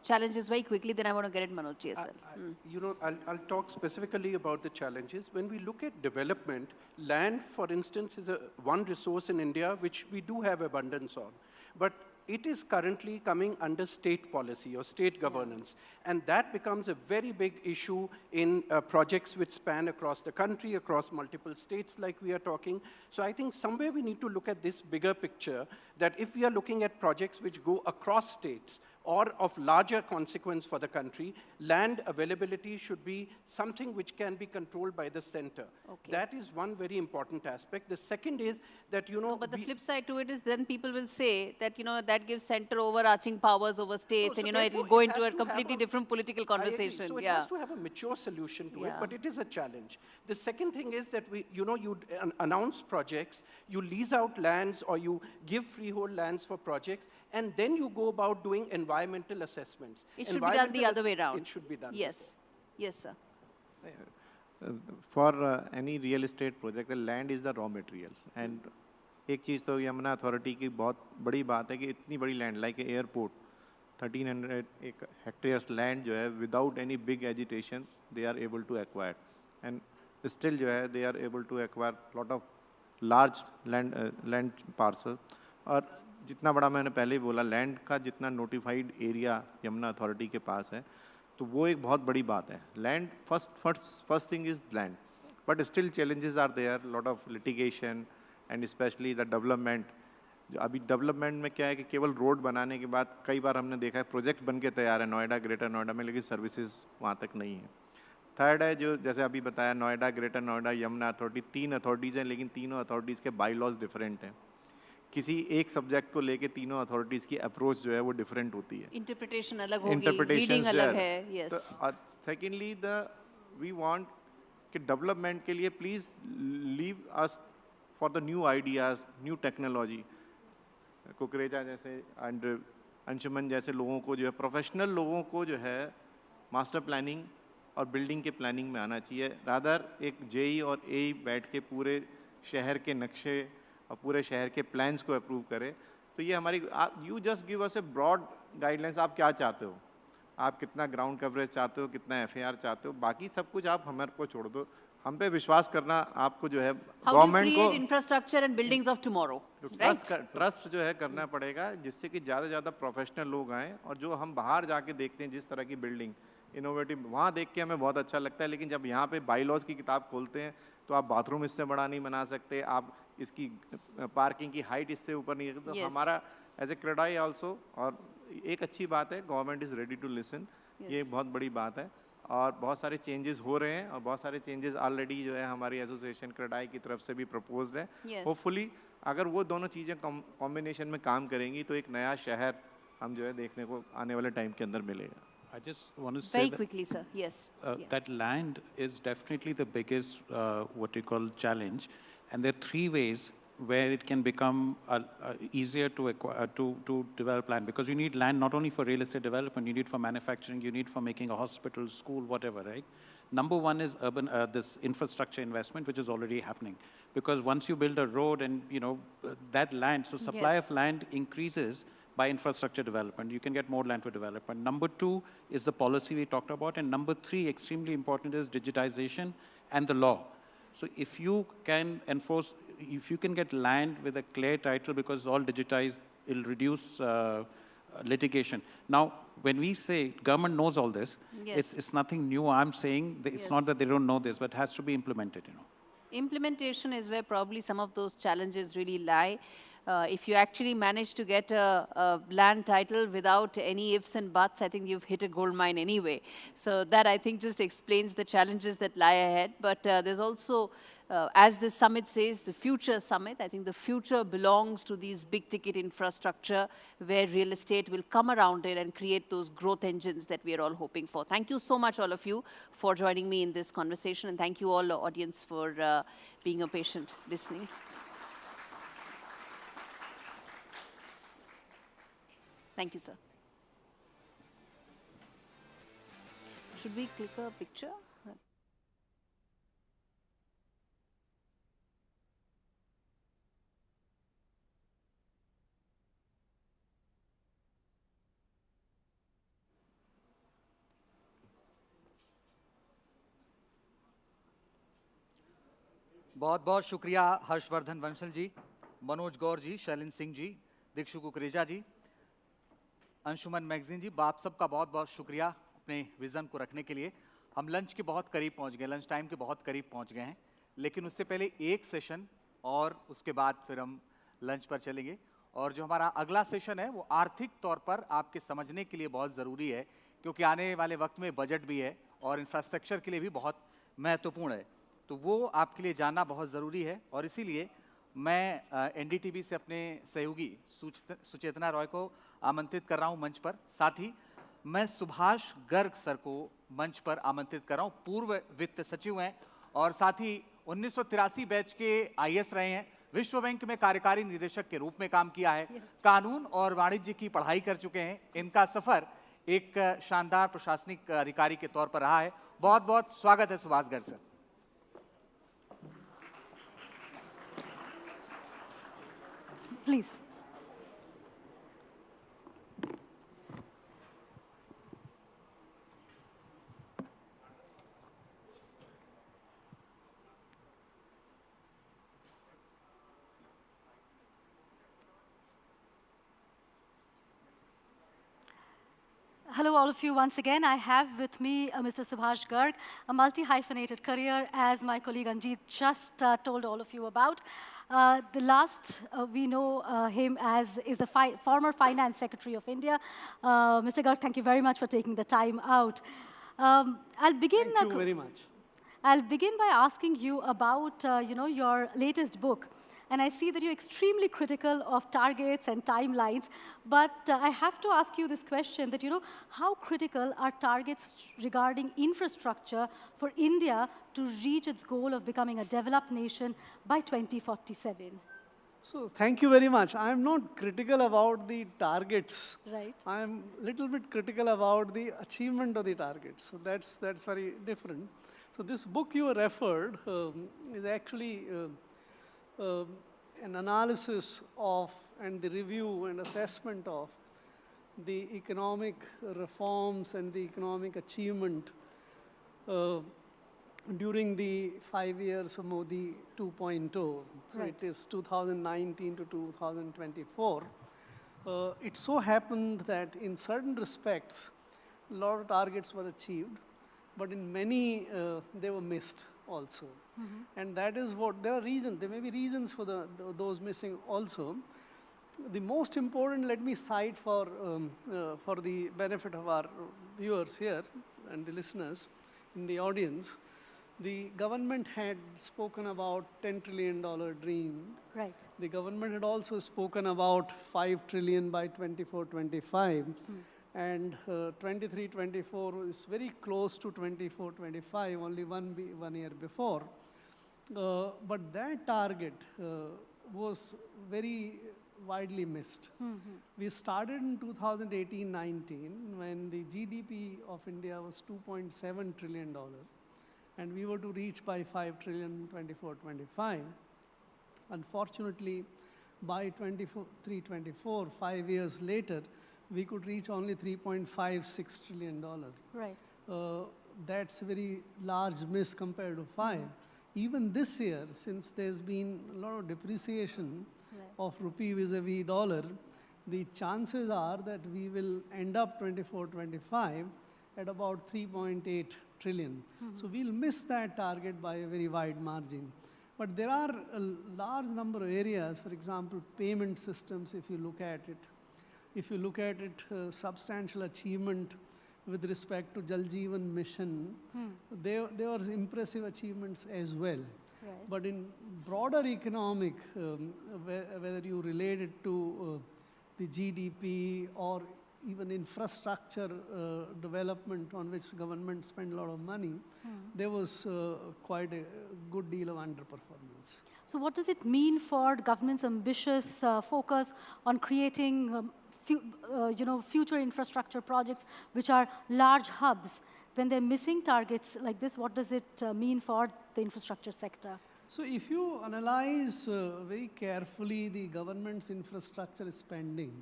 challenges very quickly, then I want to get it Manoj as well. You know, I'll talk specifically about the challenges. When we look at development, land, for instance, is one resource in India which we do have abundance on. But it is currently coming under state policy or state governance. And that becomes a very big issue in projects which span across the country, across multiple states like we are talking. So I think somewhere we need to look at this bigger picture, that if we are looking at projects which go across states or of larger consequence for the country, land availability should be something which can be controlled by the center. Okay. That is one very important aspect. The second is that, you know... No, but the flip side to it is then people will say that, you know, that gives center overarching powers over states, and, you know, it will go into a completely different political conversation. So it has to have a mature solution to it, but it is a challenge. The second thing is that you know, you announce projects, you lease out lands or you give freehold lands for projects, and then you go about doing environmental assessments. It should be done the other way around. It should be done. Yes. Yes, sir. For any real estate project, the land is the raw material. And एक चीज़ तो Yamuna authority की बहुत बड़ी बात है कि इतनी बड़ी land like airport 1300 hectares land जो है without any big agitation they are able to acquire, and still जो है they are able to acquire lot of large land parcel. और जितना बड़ा मैंने पहले ही बोला, लैंड का जितना नोटिफाइड एरिया यमुना अथॉरिटी के पास है, तो वो एक बहुत बड़ी बात है। Land first thing is land, but still challenges are there, lot of litigation and specially the development. जो अभी डेवलपमेंट में क्या है कि केवल रोड बनाने के बाद कई बार हमने देखा है प्रोजेक्ट बन के तैयार है नोएडा, ग्रेटर नोएडा में, लेकिन सर्विसेज वहाँ तक नहीं है। थर्ड है जो जैसे अभी बताया, Noida, greater Noida, Yamuna authority, 3 authorities हैं, लेकिन तीनों अथॉरिटीज़ के बाई लॉज डिफरेंट हैं। किसी एक सब्जेक्ट को लेके तीनों अथॉरिटीज़ की अप्रोच जो है वो डिफरेंट होती है, इंटरप्रिटेशन अलग होगी, रीडिंग अलग है। यस। सेकेंडली वी वांट कि डेवलपमेंट के लिए please leave us for the new ideas, new technology. Kukreja जैसे एंड अंशुमन जैसे लोगों को जो है, प्रोफेशनल लोगों को जो है मास्टर प्लानिंग और बिल्डिंग के प्लानिंग में आना चाहिए। रादर एक जेई और एई बैठ के पूरे शहर के नक्शे और पूरे शहर के प्लान्स को अप्रूव करे। तो ये हमारी, you just give us a broad guidelines, आप क्या चाहते हो, आप कितना ग्राउंड कवरेज चाहते हो, कितना एफएआर चाहते हो, बाकी सब कुछ आप हमारे को छोड़ दो। हम पे विश्वास करना आपको जो है गवर्नमेंट को infrastructure and buildings of tomorrow, trust जो है करना पड़ेगा, जिससे कि ज़्यादा से ज़्यादा प्रोफेशनल लोग आएँ। और जो हम बाहर जाके देखते हैं जिस तरह की बिल्डिंग इनोवेटिव, वहाँ देख के हमें बहुत अच्छा लगता है, लेकिन जब यहाँ पे बाई लॉज की किताब खोलते हैं तो आप बाथरूम इससे बड़ा नहीं बना सकते, आप इसकी पार्किंग की हाइट इससे ऊपर नहीं है। तो हमारा एज ए क्रेडाई ऑल्सो, और एक अच्छी बात है government is ready to listen, ये बहुत बड़ी बात है। और बहुत सारे चेंजेस हो रहे हैं, और बहुत सारे चेंजेस ऑलरेडी जो है हमारी एसोसिएशन क्रेडाई की तरफ से भी प्रपोज्ड है। होपफुली अगर वो दोनों चीज़ें कॉम्बिनेशन में काम करेंगी तो एक नया शहर हम जो है देखने को आने वाले टाइम के अंदर मिलेगा। I just want to say very quickly, sir. Yes. That land is definitely the biggest, what you call, challenge, and there are 3 ways where it can become easier to develop land, because you need land not only for real estate development, you need for manufacturing, you need for making a hospital, school, whatever, right? Number 1 is urban, this infrastructure investment, which is already happening, because once you build a road and, you know, that land, so supply of land increases by infrastructure development. You can get more land for development. Number 2 is the policy we talked about. And number 3, extremely important, is digitization and the law. So if you can enforce, if you can get land with a clear title, because it's all digitized, it'll reduce litigation. Now, when we say government knows all this, it's nothing new. I'm saying it's not that they don't know this, but it has to be implemented, you know. Implementation is where probably some of those challenges really lie. If you actually manage to get a land title without any ifs and buts, I think you've hit a gold mine anyway. So that, I think, just explains the challenges that lie ahead. But there's also, as this summit says, the future summit. I think the future belongs to these big ticket infrastructure where real estate will come around it and create those growth engines that we are all hoping for. Thank you so much, all of you, for joining me in this conversation. And thank you all, audience, for being a patient listening. Thank you, sir. Should we click a picture? बहुत बहुत शुक्रिया हर्षवर्धन वंशल जी, मनोज गौर जी, शैलिन सिंह जी, दीक्षु कुकरेजा जी, Anshuman magazine जी, आप सबका बहुत बहुत शुक्रिया अपने vision को रखने के लिए। हम लंच के बहुत करीब पहुंच गए, लंच टाइम के बहुत करीब पहुंच गए हैं, लेकिन उससे पहले एक सेशन और उसके बाद फिर हम लंच पर चलेंगे। और जो हमारा अगला सेशन है वो आर्थिक तौर पर आपके समझने के लिए बहुत ज़रूरी है, क्योंकि आने वाले वक्त में बजट भी है और इंफ्रास्ट्रक्चर के लिए भी बहुत महत्वपूर्ण है, तो वो आपके लिए जानना बहुत ज़रूरी है। और इसीलिए मैं एनडीटीवी से अपने सहयोगी सुचेतना रॉय को आमंत्रित कर रहा हूं मंच पर। साथ ही मैं सुभाष गर्ग सर को मंच पर आमंत्रित कर रहा हूं। पूर्व वित्त सचिव हैं और साथ ही 1983 बैच के आईएएस रहे हैं, विश्व बैंक में कार्यकारी निदेशक के रूप में काम किया है, कानून और वाणिज्य की पढ़ाई कर चुके हैं। इनका सफर एक शानदार प्रशासनिक अधिकारी के तौर पर रहा है। बहुत बहुत स्वागत है Subhash Garg sir. Please. Hello, all of you. Once again, I have with me Mr. Subhash Garg, a multi-hyphenated career, as my colleague Anjeet just told all of you about. We know him as is the former Finance Secretary of India. Mr. Garg, thank you very much for taking the time out. I'll begin. Thank you very much. I'll begin by asking you about your latest book. And I see that you're extremely critical of targets and timelines. But I have to ask you this question that, how critical are targets regarding infrastructure for India to reach its goal of becoming a developed nation by 2047? So thank you very much. I'm not critical about the targets. Right. I'm a little bit critical about the achievement of the targets. So that's very different. So this book you referred is actually an analysis of and the review and assessment of the economic reforms and the economic achievement during the 5 years of Modi 2.0. So Right. it is 2019 to 2024. It so happened that in certain respects, a lot of targets were achieved, but in many they were missed also. And that is what, there may be reasons for those missing also. The most important, let me cite for the benefit of our viewers here and the listeners in the audience. The government had spoken about $10 trillion dream. Right. The government had also spoken about 5 trillion by 24-25. And 23-24 is very close to 24-25, only one year before. But that target was very widely missed. We started in 2018-19 when the GDP of India was $2.7 trillion. And we were to reach by 5 trillion 24-25. Unfortunately, by 23-24, 5 years later, we could reach only $3.56 trillion. Right. That's a very large miss compared to 5. Even this year, since there's been a lot of depreciation of rupee vis-a-vis dollar, the chances are that we will end up 24-25 at about 3.8 trillion. So we'll miss that target by a very wide margin. But there are a large number of areas, for example, payment systems, if you look at it. If you look at it, substantial achievement with respect to Jal Jeevan Mission, there were impressive achievements as well. Right. But in broader economic, whether you relate it to the GDP or even infrastructure development on which government spend a lot of money, there was quite a good deal of underperformance. So what does it mean for the government's ambitious focus on creating future infrastructure projects which are large hubs, when they're missing targets like this, what does it mean for the infrastructure sector? So if you analyze very carefully the government's infrastructure spending,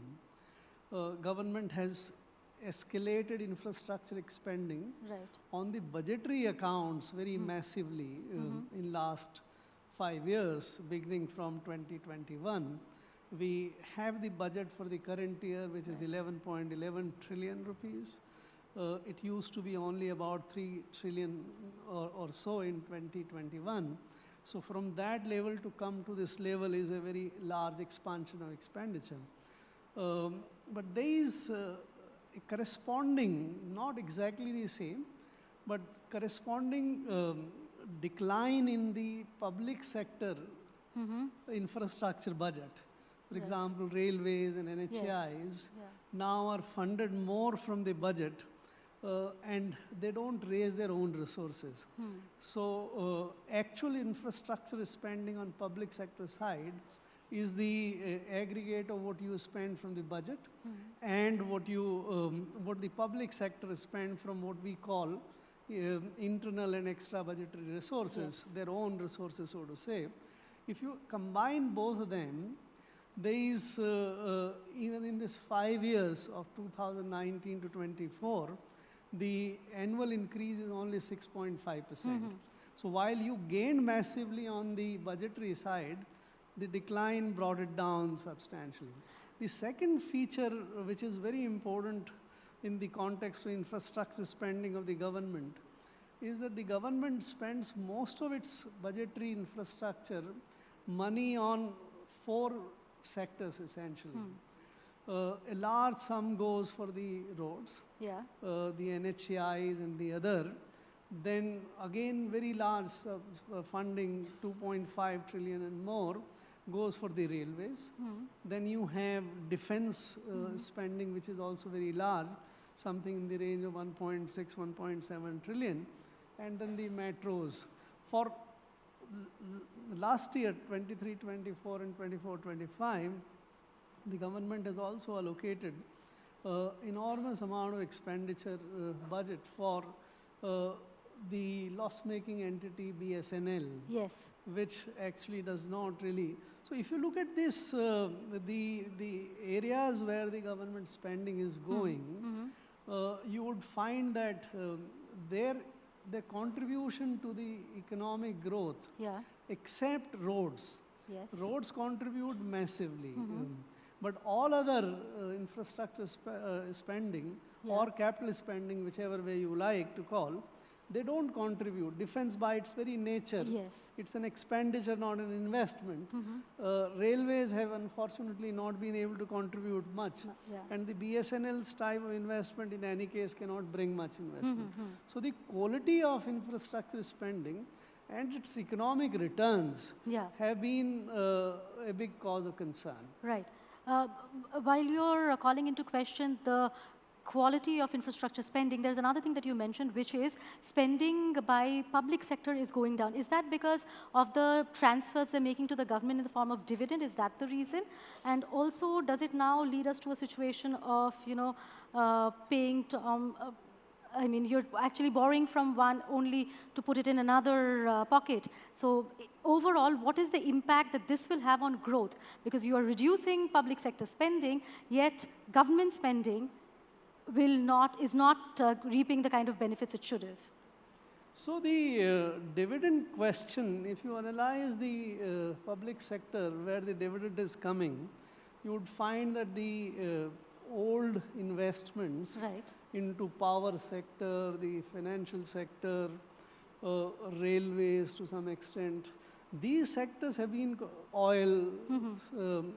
government has escalated infrastructure spending on the budgetary accounts very massively in last 5 years, beginning from 2021. We have the budget for the current year, which is 11.11 trillion rupees. It used to be only about 3 trillion or so in 2021. So from that level to come to this level is a very large expansion of expenditure. But there is a corresponding, not exactly the same, but corresponding decline in the public sector infrastructure budget. For example, railways and NHAIs now are funded more from the budget and they don't raise their own resources. So actual infrastructure spending on public sector side is the aggregate of what you spend from the budget and what the public sector spend from what we call internal and extra budgetary resources, their own resources, so to say. If you combine both of them, there is, even in this 5 years of 2019 to 24, the annual increase is only 6.5%. So while you gained massively on the budgetary side, the decline brought it down substantially. The second feature, which is very important in the context of infrastructure spending of the government, is that the government spends most of its budgetary infrastructure money on 4 sectors essentially. A large sum goes for the roads, the NHAIs and the other. Then again very large funding, 2.5 trillion and more, goes for the railways. Then you have defense spending, which is also very large, something in the range of 1.6, 1.7 trillion. And then the metros. For last year, 23, 24 and 24, 25, the government has also allocated enormous amount of expenditure budget for the loss-making entity BSNL, which actually does not really. So if you look at this, the areas where the government spending is going, you would find that their contribution to the economic growth, except roads. Roads contribute massively. But all other infrastructure spending or capital spending, whichever way you like to call, they don't contribute. Defense by its very nature, it's an expenditure, not an investment. Railways have unfortunately not been able to contribute much. And the BSNL's type of investment in any case cannot bring much investment. So the quality of infrastructure spending and its economic returns have been a big cause of concern. Right. While you're calling into question the quality of infrastructure spending, there's another thing that you mentioned, which is spending by public sector is going down. Is that because of the transfers they're making to the government in the form of dividend? Is that the reason? And also, does it now lead us to a situation of, paying to, I mean, you're actually borrowing from one only to put it in another pocket. So overall, what is the impact that this will have on growth? Because you are reducing public sector spending, yet government spending is not reaping the kind of benefits it should have. So the dividend question, if you analyze the public sector where the dividend is coming, you would find that the old investments into power sector, the financial sector, railways to some extent, these sectors have been oil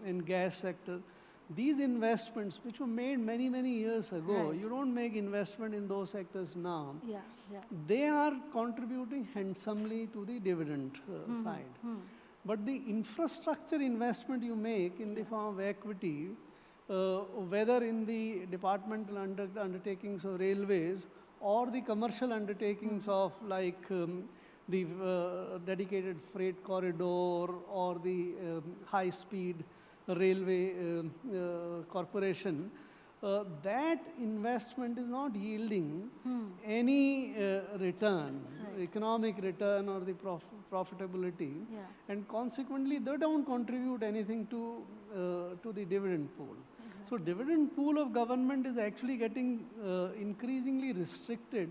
and gas sector. These investments, which were made many, many years ago, you don't make investment in those sectors now. They are contributing handsomely to the dividend side. But the infrastructure investment you make in the form of equity, whether in the departmental undertakings of railways or the commercial undertakings of like the dedicated freight corridor or the high-speed railway corporation, that investment is not yielding any return, economic return or the profitability, and consequently they don't contribute anything to the dividend pool. So dividend pool of government is actually getting increasingly restricted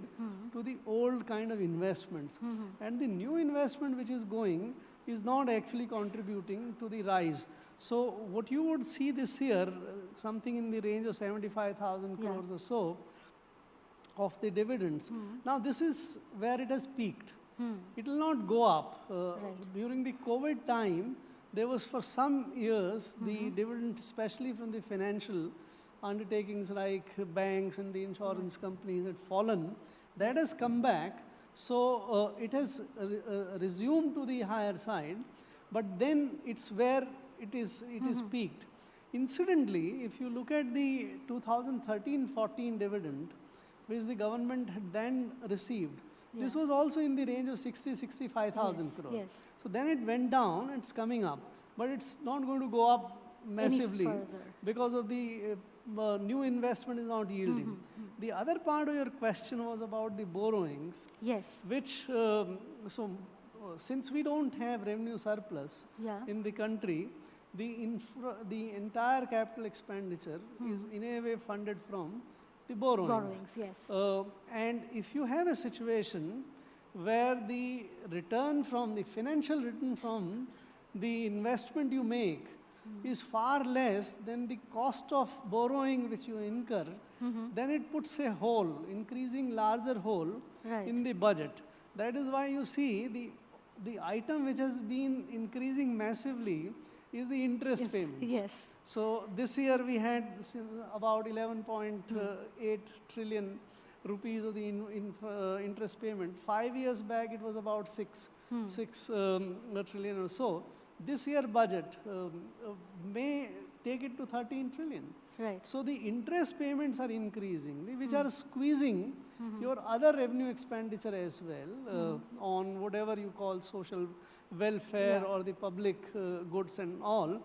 to the old kind of investments. And the new investment which is going is not actually contributing to the rise. So what you would see this year, something in the range of 75,000 crores or so of the dividends. Now this is where it has peaked. It will not go up. During the COVID time, there was for some years the dividend, especially from the financial undertakings like banks and the insurance companies, had fallen. That has come back. So it has resumed to the higher side, but then it's where it is peaked. Incidentally, if you look at the 2013-14 dividend, which the government had then received, this was also in the range of 65,000 crores. So then it went down, it's coming up, but it's not going to go up massively because of the new investment is not yielding. The other part of your question was about the borrowings, which, since we don't have revenue surplus in the country, the entire capital expenditure is in a way funded from the borrowings. And if you have a situation where the return from the financial return from the investment you make is far less than the cost of borrowing which you incur, then it puts a hole, increasing larger hole in the budget. That is why you see the item which has been increasing massively is the interest payments. So this year we had about 11.8 trillion rupees of the interest payment. 5 years back it was about 6 trillion or so. This year budget may take it to 13 trillion. So the interest payments are increasing, which are squeezing your other revenue expenditure as well on whatever you call social welfare or the public goods and all.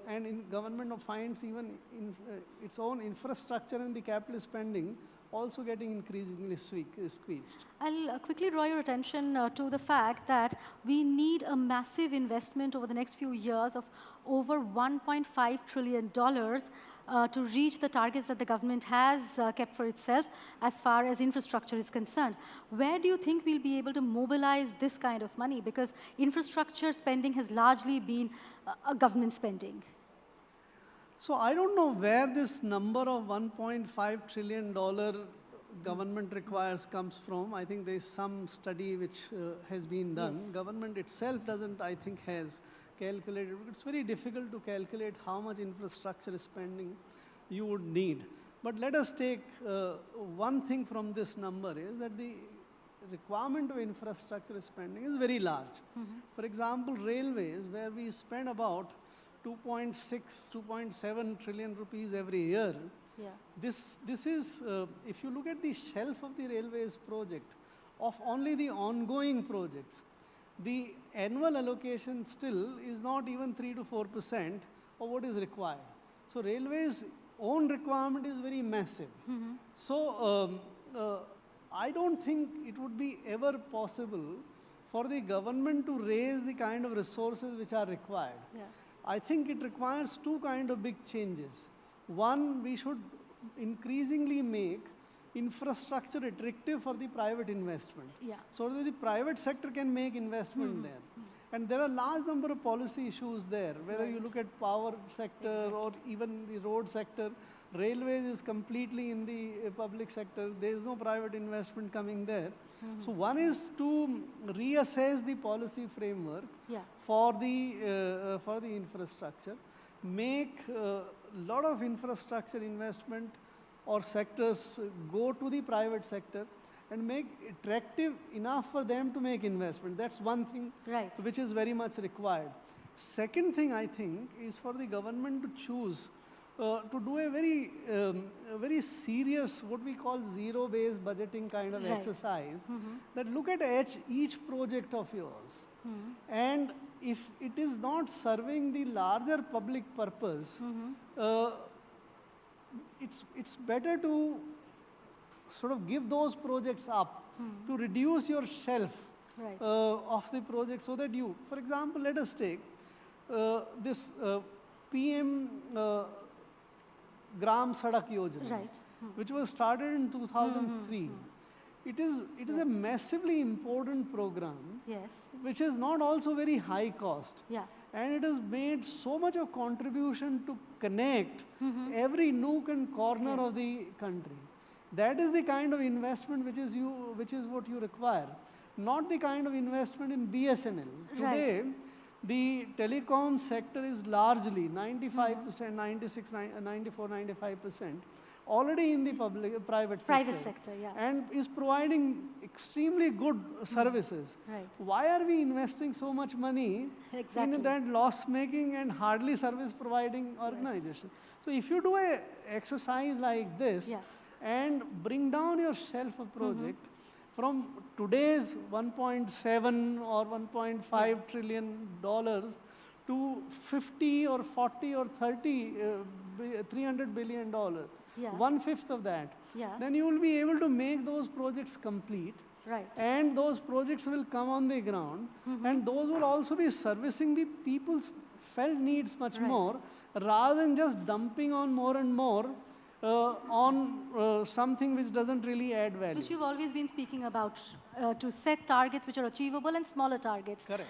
And in government finds even in its own infrastructure and the capital spending also getting increasingly squeezed. I'll quickly draw your attention to the fact that we need a massive investment over the next few years of over $1.5 trillion to reach the targets that the government has kept for itself as far as infrastructure is concerned. Where do you think we'll be able to mobilize this kind of money? Because infrastructure spending has largely been a government spending. So I don't know where this number of $1.5 trillion government requires comes from. I think there's some study which has been done. Government itself doesn't, I think, has calculated. It's very difficult to calculate how much infrastructure spending you would need. But let us take one thing from this number is that the requirement of infrastructure spending is very large. For example, railways, where we spend about 2.6, 2.7 trillion rupees every year. This is, if you look at the shelf of the railways project, of only the ongoing projects, the annual allocation still is not even 3 to 4% of what is required. So railways' own requirement is very massive. So I don't think it would be ever possible for the government to raise the kind of resources which are required. I think it requires two kind of big changes. One, we should increasingly make infrastructure attractive for the private investment. So that the private sector can make investment there. And there are large number of policy issues there, whether you look at power sector or even the road sector. Railways is completely in the public sector. There is no private investment coming there. So one is to reassess the policy framework for the infrastructure, make a lot of infrastructure investment or sectors go to the private sector and make attractive enough for them to make investment. That's one thing which is very much required. Second thing I think is for the government to choose to do a very serious, what we call zero-based budgeting kind of exercise, that look at each project of yours. And if it is not serving the larger public purpose, it's better to sort of give those projects up to reduce your shelf of the project so that you, for example, let us take this PM Gram Sadak Yojana, which was started in 2003. It is a massively important program, which is not also very high cost. And it has made so much of contribution to connect every nook and corner of the country. That is the kind of investment which is what you require, not the kind of investment in BSNL. Today, the telecom sector is largely 95%, 96, 94, 95% already in the private sector. And is providing extremely good services. Why are we investing so much money in that loss-making and hardly service-providing organization? So if you do an exercise like this and bring down your shelf of project from today's 1.7 or 1.5 trillion dollars to 50 or 40 or 30, $300 billion, one-fifth of that, then you will be able to make those projects complete. And those projects will come on the ground, and those will also be servicing the people's felt needs much more, rather than just dumping on more and more on something which doesn't really add value. Which you've always been speaking about, to set targets which are achievable and smaller targets. Correct.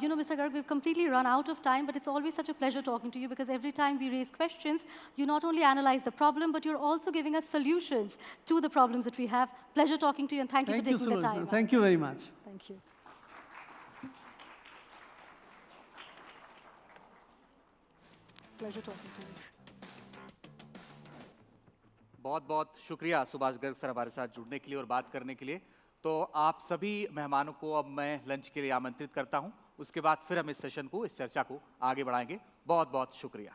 You know, Mr. Garg, we've completely run out of time, but it's always such a pleasure talking to you because every time we raise questions, you not only analyze the problem, but you're also giving us solutions to the problems that we have. Pleasure talking to you, and thank you for taking the time. Thank you very much. Thank you. Pleasure talking to you. बहुत बहुत शुक्रिया Subhash Garg sir हमारे साथ जुड़ने के लिए और बात करने के लिए। तो आप सभी मेहमानों को अब मैं लंच के लिए आमंत्रित करता हूं। उसके बाद फिर हम इस सेशन को, इस चर्चा को आगे बढ़ाएंगे। बहुत बहुत शुक्रिया।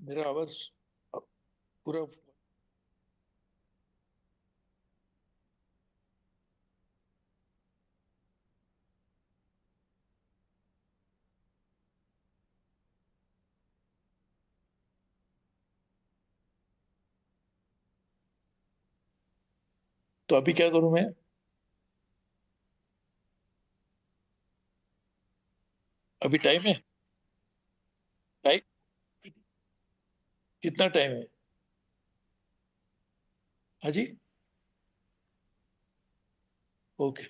मेरा आवाज पूरा तो अभी क्या करूं मैं? अभी टाइम है? टाइम कितना टाइम है? हाँ जी। ओके।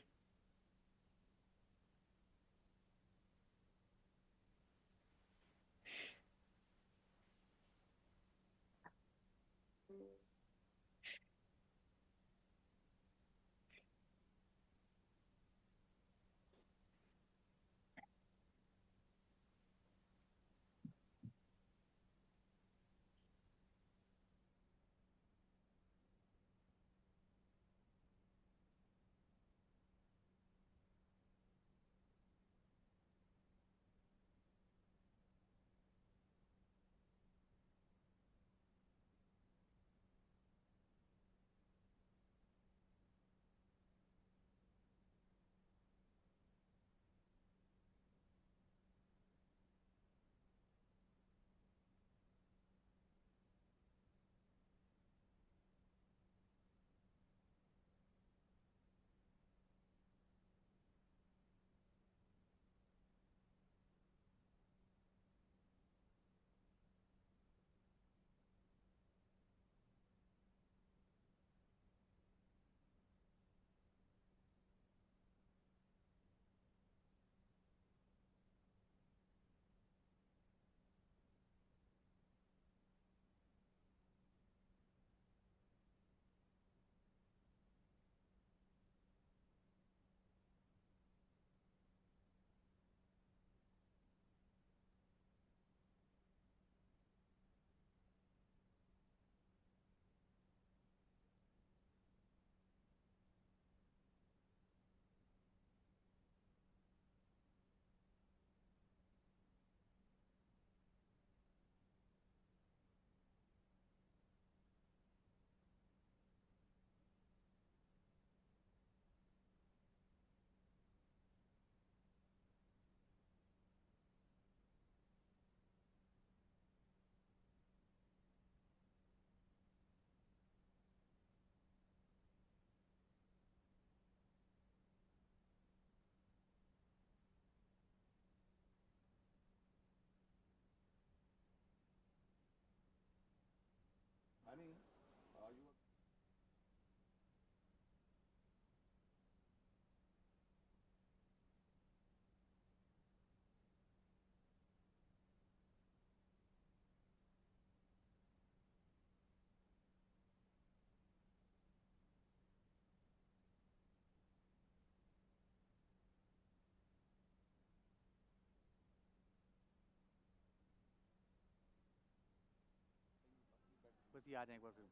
बस ये आ जाए एक बार फिर।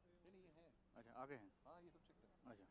अच्छा आगे हैं। हाँ ये सब चेक कर। अच्छा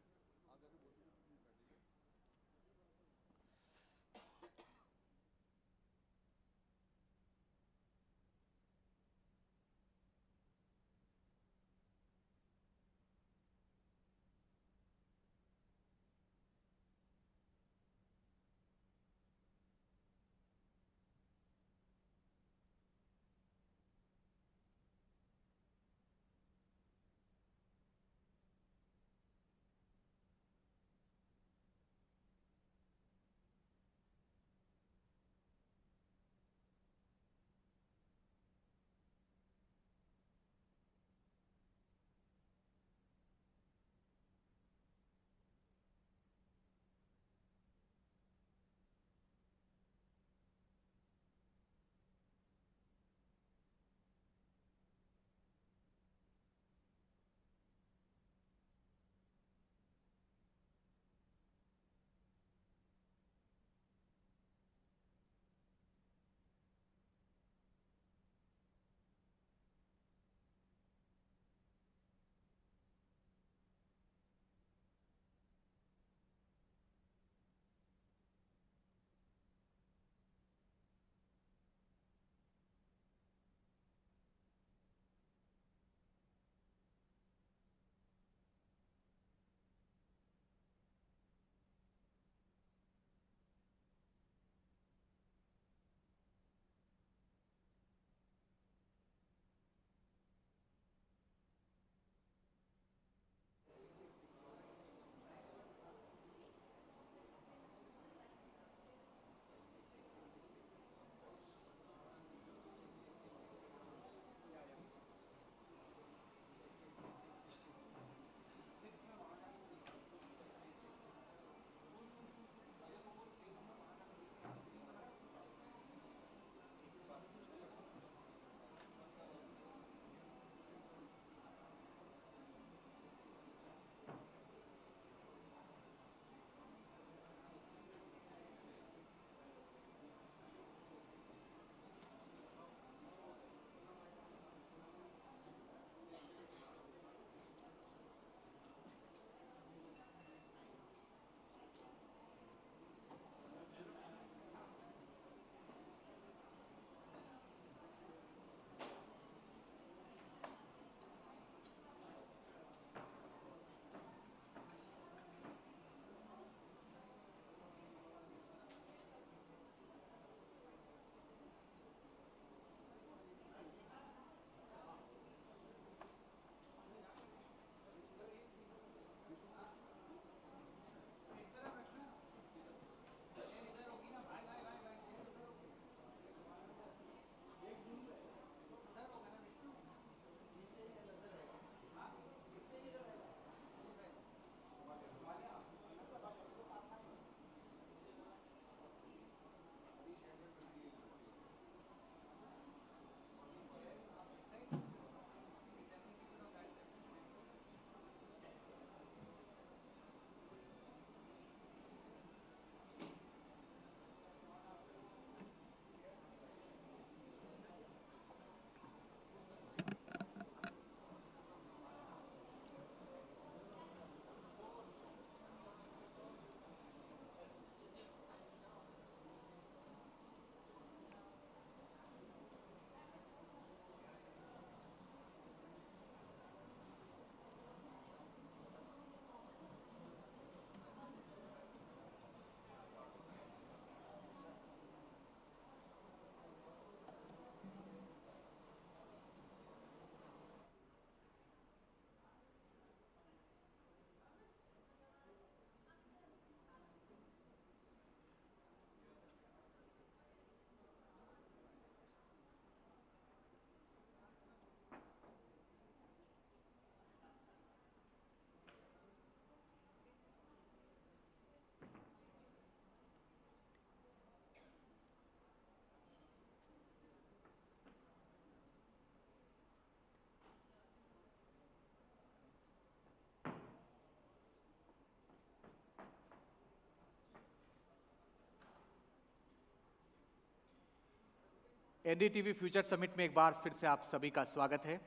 एनडीटीवी फ्यूचर समिट में एक बार फिर से आप सभी का स्वागत है।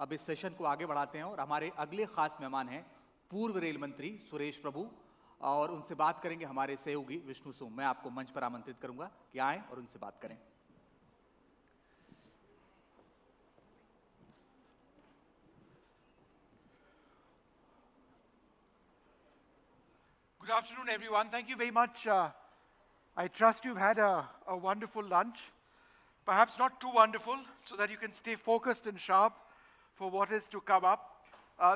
अब इस सेशन को आगे बढ़ाते हैं और हमारे अगले खास मेहमान हैं पूर्व रेल मंत्री सुरेश प्रभु, और उनसे बात करेंगे हमारे सहयोगी विष्णु सोम। मैं आपको मंच पर आमंत्रित करूंगा कि आएं और उनसे बात करें। Good afternoon, everyone. Thank you very much. I trust you've had a wonderful lunch. Perhaps not too wonderful, so that you can stay focused and sharp for what is to come up.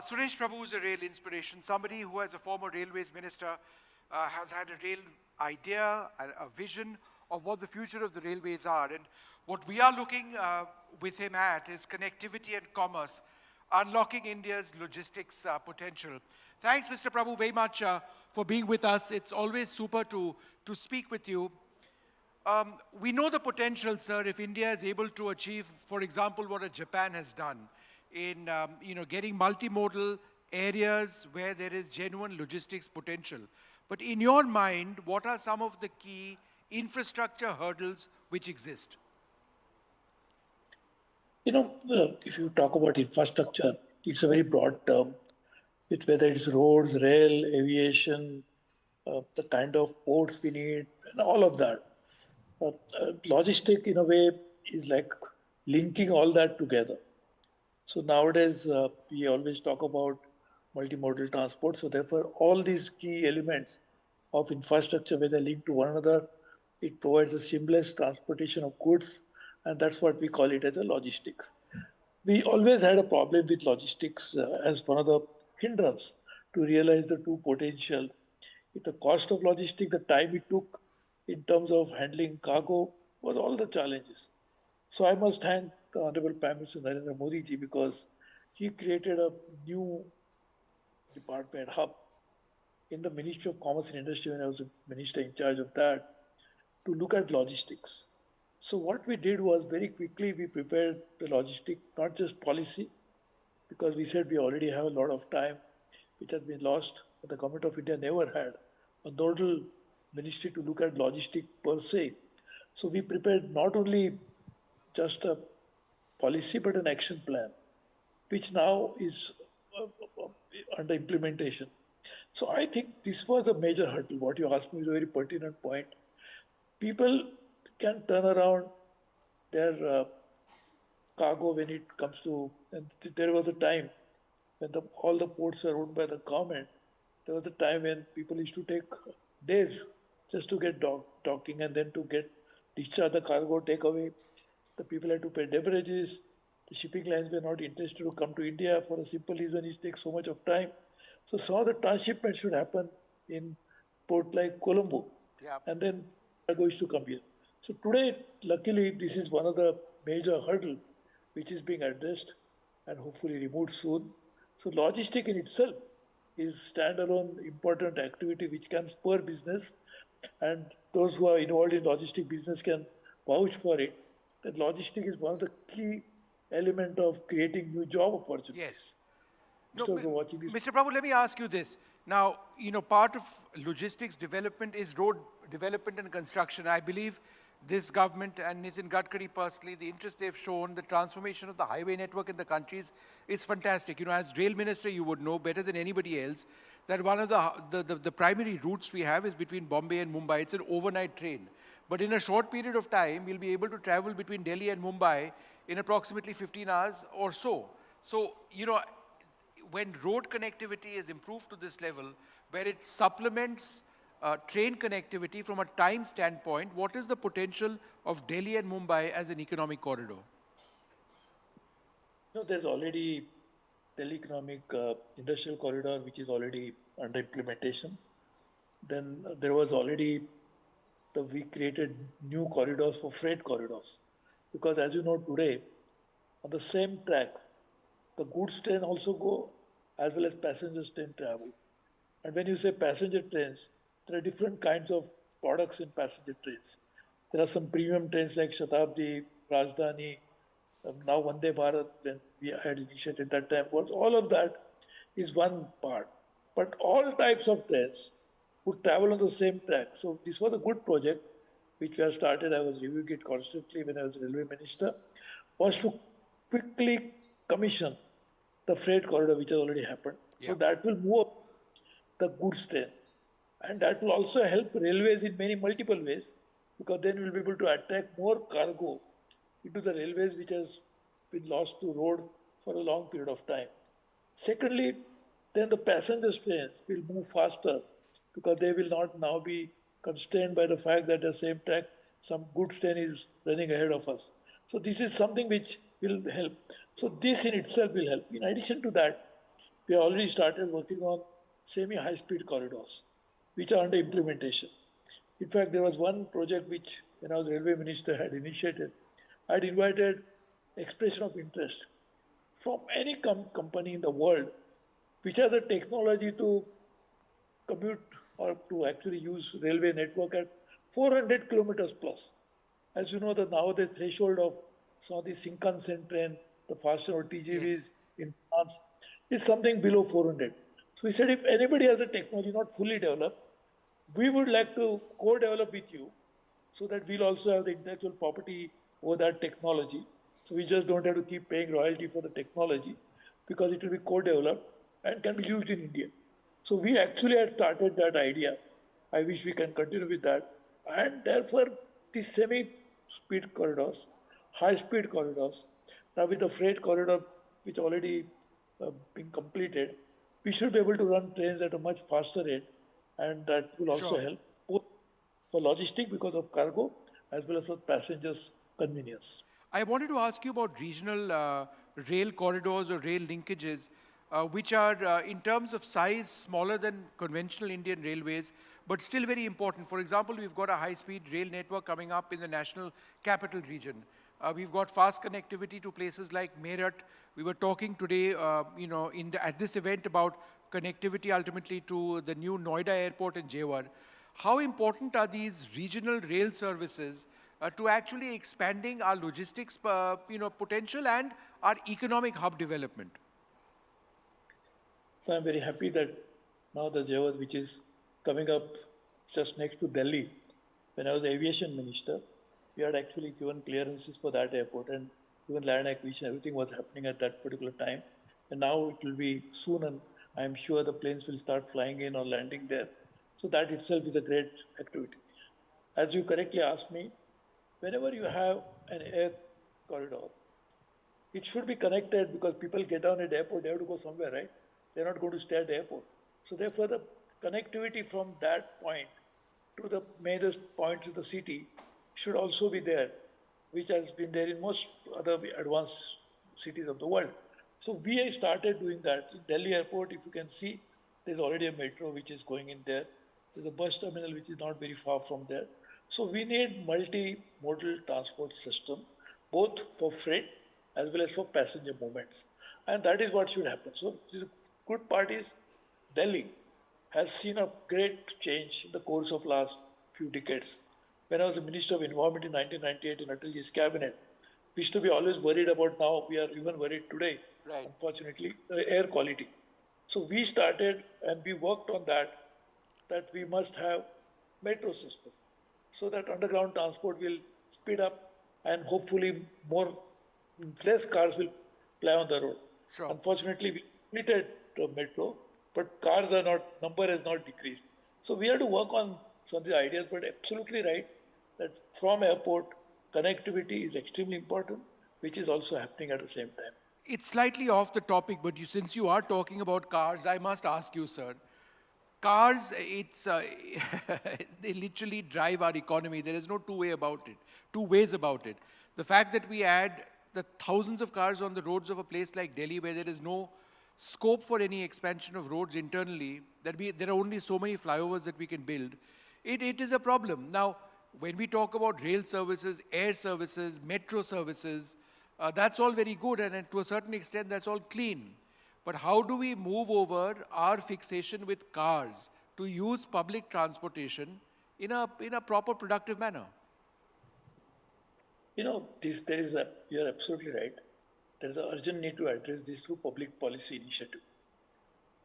Suresh Prabhu is a rail inspiration, somebody who, as a former railways minister, has had a real idea, a vision of what the future of the railways are. And what we are looking with him at is connectivity and commerce, unlocking India's logistics potential. Thanks, Mr. Prabhu, very much for being with us. It's always super to speak with you. We know the potential, sir, if India is able to achieve, for example, what Japan has done in getting multimodal areas where there is genuine logistics potential. But in your mind, what are some of the key infrastructure hurdles which exist? If you talk about infrastructure, it's a very broad term. It's whether it's roads, rail, aviation, the kind of ports we need, and all of that. Logistic, in a way, is like linking all that together. So nowadays, we always talk about multimodal transport. So therefore, all these key elements of infrastructure, when they link to one another, it provides a seamless transportation of goods, and that's what we call it as a logistics. We always had a problem with logistics as one of the hindrance to realize the true potential. The cost of logistics, the time it took in terms of handling cargo was all the challenges. So I must thank the Honorable Prime Minister Narendra Modi ji, because he created a new department hub in the Ministry of Commerce and Industry when I was a minister in charge of that, to look at logistics. So what we did was very quickly we prepared the logistic, not just policy, because we said we already have a lot of time which has been lost, but the Government of India never had a nodal ministry to look at logistics per se. So we prepared not only just a policy but an action plan, which now is under implementation. So I think this was a major hurdle. What you asked me is a very pertinent point. People can turn around their cargo when it comes to, and there was a time when all the ports are owned by the government. There was a time when people used to take days just to get docking and then to get discharge the cargo, take away. The people had to pay damages. The shipping lines were not interested to come to India for a simple reason: it takes so much of time. So some of the transshipment should happen in port like Colombo, and then cargo is to come here. So today, luckily, this is one of the major hurdle which is being addressed and hopefully removed soon. So logistic in itself is standalone important activity which can spur business, and those who are involved in logistic business can vouch for it. That logistic is one of the key element of creating new job opportunities. Yes. No, watching this. Mr. Prabhu, let me ask you this. Now, part of logistics development is road development and construction. I believe this government and Nitin Gadkari personally, the interest they've shown, the transformation of the highway network in the countries is fantastic. As rail minister, you would know better than anybody else that one of the primary routes we have is between Bombay and Mumbai. It's an overnight train. But in a short period of time, we'll be able to travel between Delhi and Mumbai in approximately 15 hours or so. So, when road connectivity is improved to this level, where it supplements train connectivity from a time standpoint, what is the potential of Delhi and Mumbai as an economic corridor? There's already Delhi Economic Industrial Corridor, which is already under implementation. Then there was already, we created new corridors for freight corridors. Because as you know today, on the same track, the goods train also go as well as passenger train travel. And when you say passenger trains, there are different kinds of products in passenger trains. There are some premium trains like Shatabdi, Rajdhani, now Vande Bharat, when we had initiated that time. All of that is one part. But all types of trains would travel on the same track. So this was a good project. which we have started, I was reviewing it constantly when I was railway minister, was to quickly commission the freight corridor, which has already happened. So that will move up the goods train. And that will also help railways in many multiple ways, because then we'll be able to attract more cargo into the railways, which has been lost to road for a long period of time. Secondly, then the passenger trains will move faster because they will not now be constrained by the fact that at the same time some goods train is running ahead of us. So this is something which will help. So this in itself will help. In addition to that, we have already started working on semi-high-speed corridors, which are under implementation. In fact, there was one project which, when I was railway minister, had initiated. I had invited expression of interest from any company in the world which has a technology to commute or to actually use railway network at 400 kilometers plus. As you know, now the threshold of some of the Shinkansen train, the faster or TGVs in France, is something below 400. So we said, if anybody has a technology not fully developed, we would like to co-develop with you so that we'll also have the intellectual property over that technology. So we just don't have to keep paying royalty for the technology because it will be co-developed and can be used in India. So we actually had started that idea. I wish we can continue with that. And therefore, the semi-speed corridors, high-speed corridors, now with the freight corridor, which already been completed, we should be able to run trains at a much faster rate, and that will also help both for logistic because of cargo as well as for passengers' convenience. I wanted to ask you about regional rail corridors or rail linkages, which are, in terms of size, smaller than conventional Indian railways, but still very important. For example, we've got a high-speed rail network coming up in the national capital region. We've got fast connectivity to places like Meerut. We were talking today, at this event about connectivity ultimately to the new Noida airport in Jewar. How important are these regional rail services to actually expanding our logistics, potential and our economic hub development? So I'm very happy that now the Jewar, which is coming up just next to Delhi, when I was aviation minister, we had actually given clearances for that airport, and even land acquisition, everything was happening at that particular time. And now it will be soon, and I'm sure the planes will start flying in or landing there. So that itself is a great activity. As you correctly asked me, whenever you have an air corridor, it should be connected because people get down at the airport, they have to go somewhere, right? They're not going to stay at the airport. So therefore, the connectivity from that point to the major points of the city should also be there, which has been there in most other advanced cities of the world. So we started doing that. In Delhi airport, if you can see, there's already a metro which is going in there. There's a bus terminal which is not very far from there. So we need multimodal transport system, both for freight as well as for passenger movements. And that is what should happen. So the good part is Delhi has seen a great change in the course of last few decades. When I was the Minister of Environment in 1998 in Atalji's cabinet, we used to be always worried about, now we are even worried today, unfortunately, the air quality. So we started and we worked on that we must have metro system so that underground transport will speed up and hopefully less cars will ply on the road. Unfortunately, we completed the metro, but number has not decreased. So we have to work on some of the ideas, but absolutely right that from airport, connectivity is extremely important, which is also happening at the same time. It's slightly off the topic, but since you are talking about cars, I must ask you, sir. Cars, they literally drive our economy. There is no two ways about it. The fact that we add the thousands of cars on the roads of a place like Delhi where there is no scope for any expansion of roads internally, there are only so many flyovers that we can build, it is a problem. Now, when we talk about rail services, air services, metro services, that's all very good, and to a certain extent, that's all clean. But how do we move over our fixation with cars to use public transportation in a proper, productive manner? You're absolutely right. There is an urgent need to address this through public policy initiative.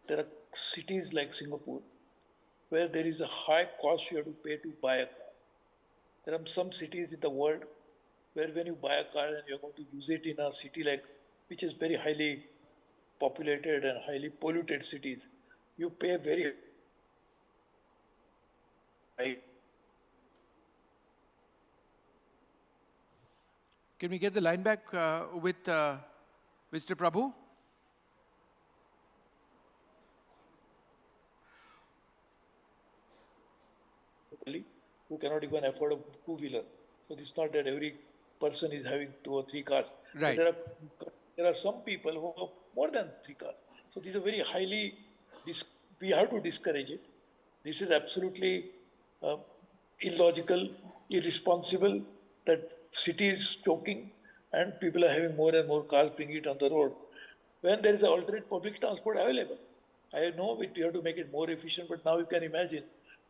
There are cities like Singapore where there is a high cost you have to pay to buy a car. There are some cities in the world where when you buy a car and you're going to use it in a city like, which is very highly populated and highly polluted cities, you pay very high. Can we get the line back with Mr. Prabhu? Who cannot even afford a two-wheeler. So it's not that every person is having 2 or 3 cars. Right. But there are some people who have more than 3 cars. So these are very highly, we have to discourage it. This is absolutely illogical, irresponsible, that city is choking and people are having more and more cars bringing it on the road when there is an alternate public transport available. I know we have to make it more efficient, but now you can imagine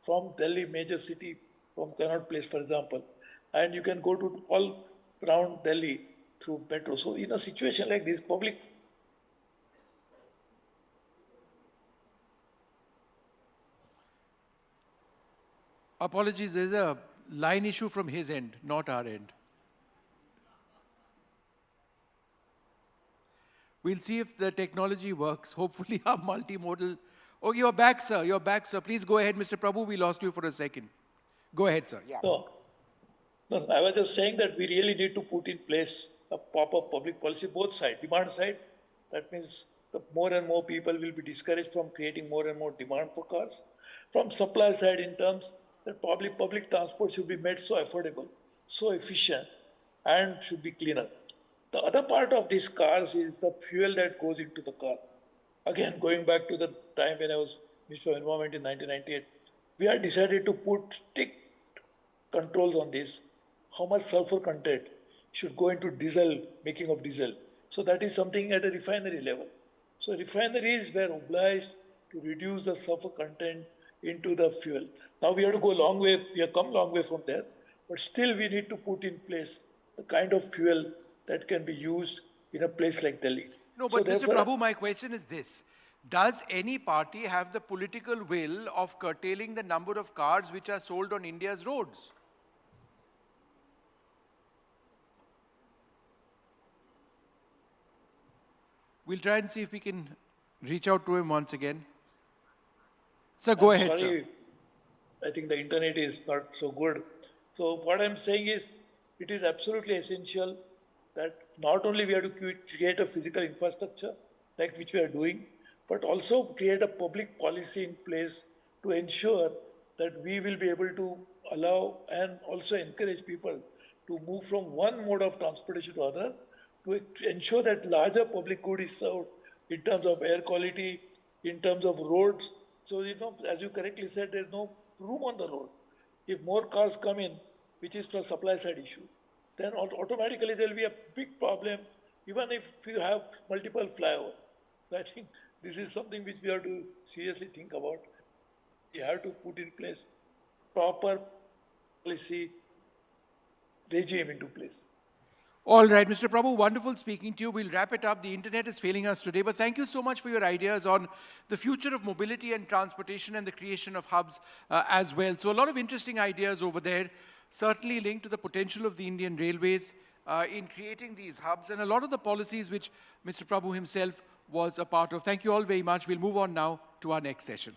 from Delhi, major city, from Connaught Place, for example, and you can go to all around Delhi through metro. So in a situation like this, public. Apologies, there's a line issue from his end, not our end. We'll see if the technology works. Hopefully our multimodal... Oh, you're back, sir. You're back, sir. Please go ahead, Mr. Prabhu. We lost you for a second. Go ahead, sir. Yeah. No, I was just saying that we really need to put in place a proper public policy, both sides. Demand side, that means more and more people will be discouraged from creating more and more demand for cars. From supply side, in terms that probably public transport should be made so affordable, so efficient, and should be cleaner. The other part of these cars is the fuel that goes into the car. Again, going back to the time when I was Minister of Environment in 1998, we had decided to put strict controls on this, how much sulfur content should go into diesel, making of diesel. So that is something at a refinery level. So refineries were obliged to reduce the sulfur content into the fuel. Now we have to go a long way, we have come a long way from there, but still we need to put in place the kind of fuel that can be used in a place like Delhi. No, but Mr. Prabhu, my question is this. Does any party have the political will of curtailing the number of cars which are sold on India's roads? We'll try and see if we can reach out to him once again. Sir, go ahead, sorry, sir. I think the internet is not so good. So what I'm saying is, it is absolutely essential that not only we have to create a physical infrastructure, like which we are doing, but also create a public policy in place to ensure that we will be able to allow and also encourage people to move from one mode of transportation to other, to ensure that larger public good is served in terms of air quality, in terms of roads. So, as you correctly said, there's no room on the road. If more cars come in, which is the supply side issue, then automatically there will be a big problem, even if you have multiple flyovers. I think this is something which we have to seriously think about. We have to put in place proper policy regime into place. All right, Mr. Prabhu, wonderful speaking to you. We'll wrap it up. The internet is failing us today, but thank you so much for your ideas on the future of mobility and transportation and the creation of hubs as well. So a lot of interesting ideas over there, certainly linked to the potential of the Indian Railways in creating these hubs and a lot of the policies which Mr. Prabhu himself was a part of. Thank you all very much. We'll move on now to our next session.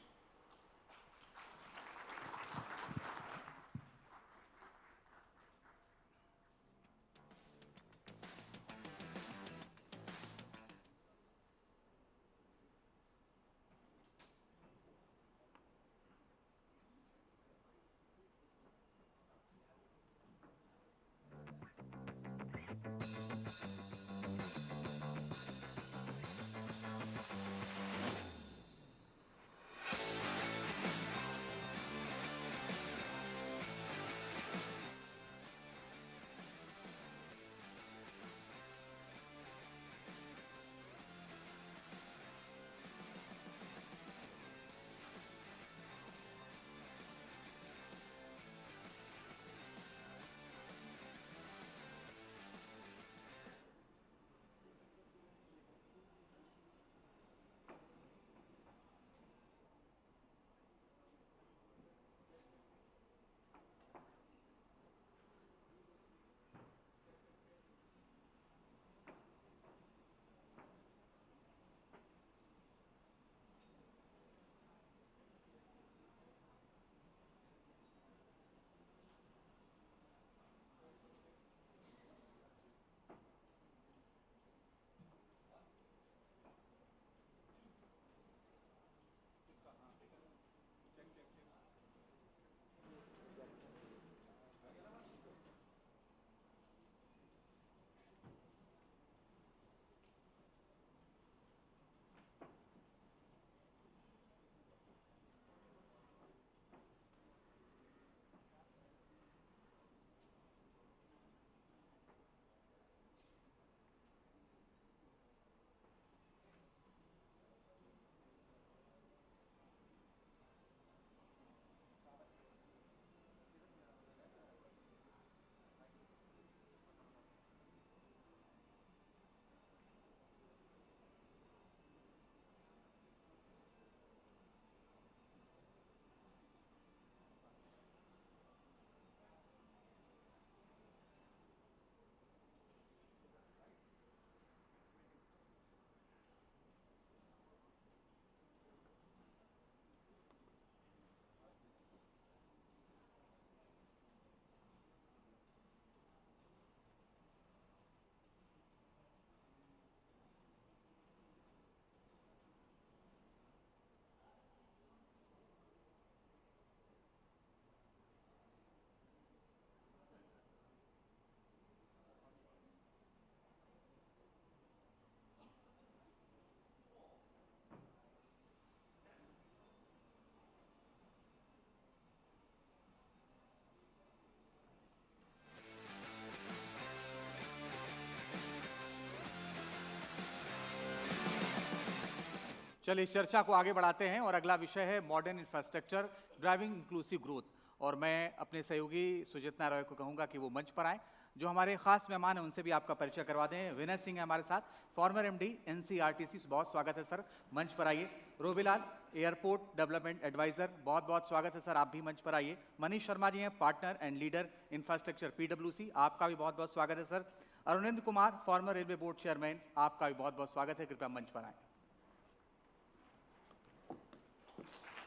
चलिए इस चर्चा को आगे बढ़ाते हैं और अगला विषय है modern infrastructure driving inclusive growth. और मैं अपने सहयोगी सुजितना रॉय को कहूंगा कि वो मंच पर आए। जो हमारे खास मेहमान हैं उनसे भी आपका परिचय करवा दें। विनय सिंह है हमारे साथ, फॉर्मर एमडी एनसीआरटीसी, बहुत स्वागत है सर, मंच पर आइए। रोबीलाल, एयरपोर्ट डेवलपमेंट एडवाइजर, बहुत बहुत स्वागत है सर, आप भी मंच पर आइए। मनीष शर्मा जी हैं, पार्टनर एंड लीडर इंफ्रास्ट्रक्चर पीडब्ल्यूसी, आपका भी बहुत बहुत स्वागत है sir. Arunind Kumar, former railway board chairman, आपका भी बहुत बहुत स्वागत है, कृपया मंच पर आए।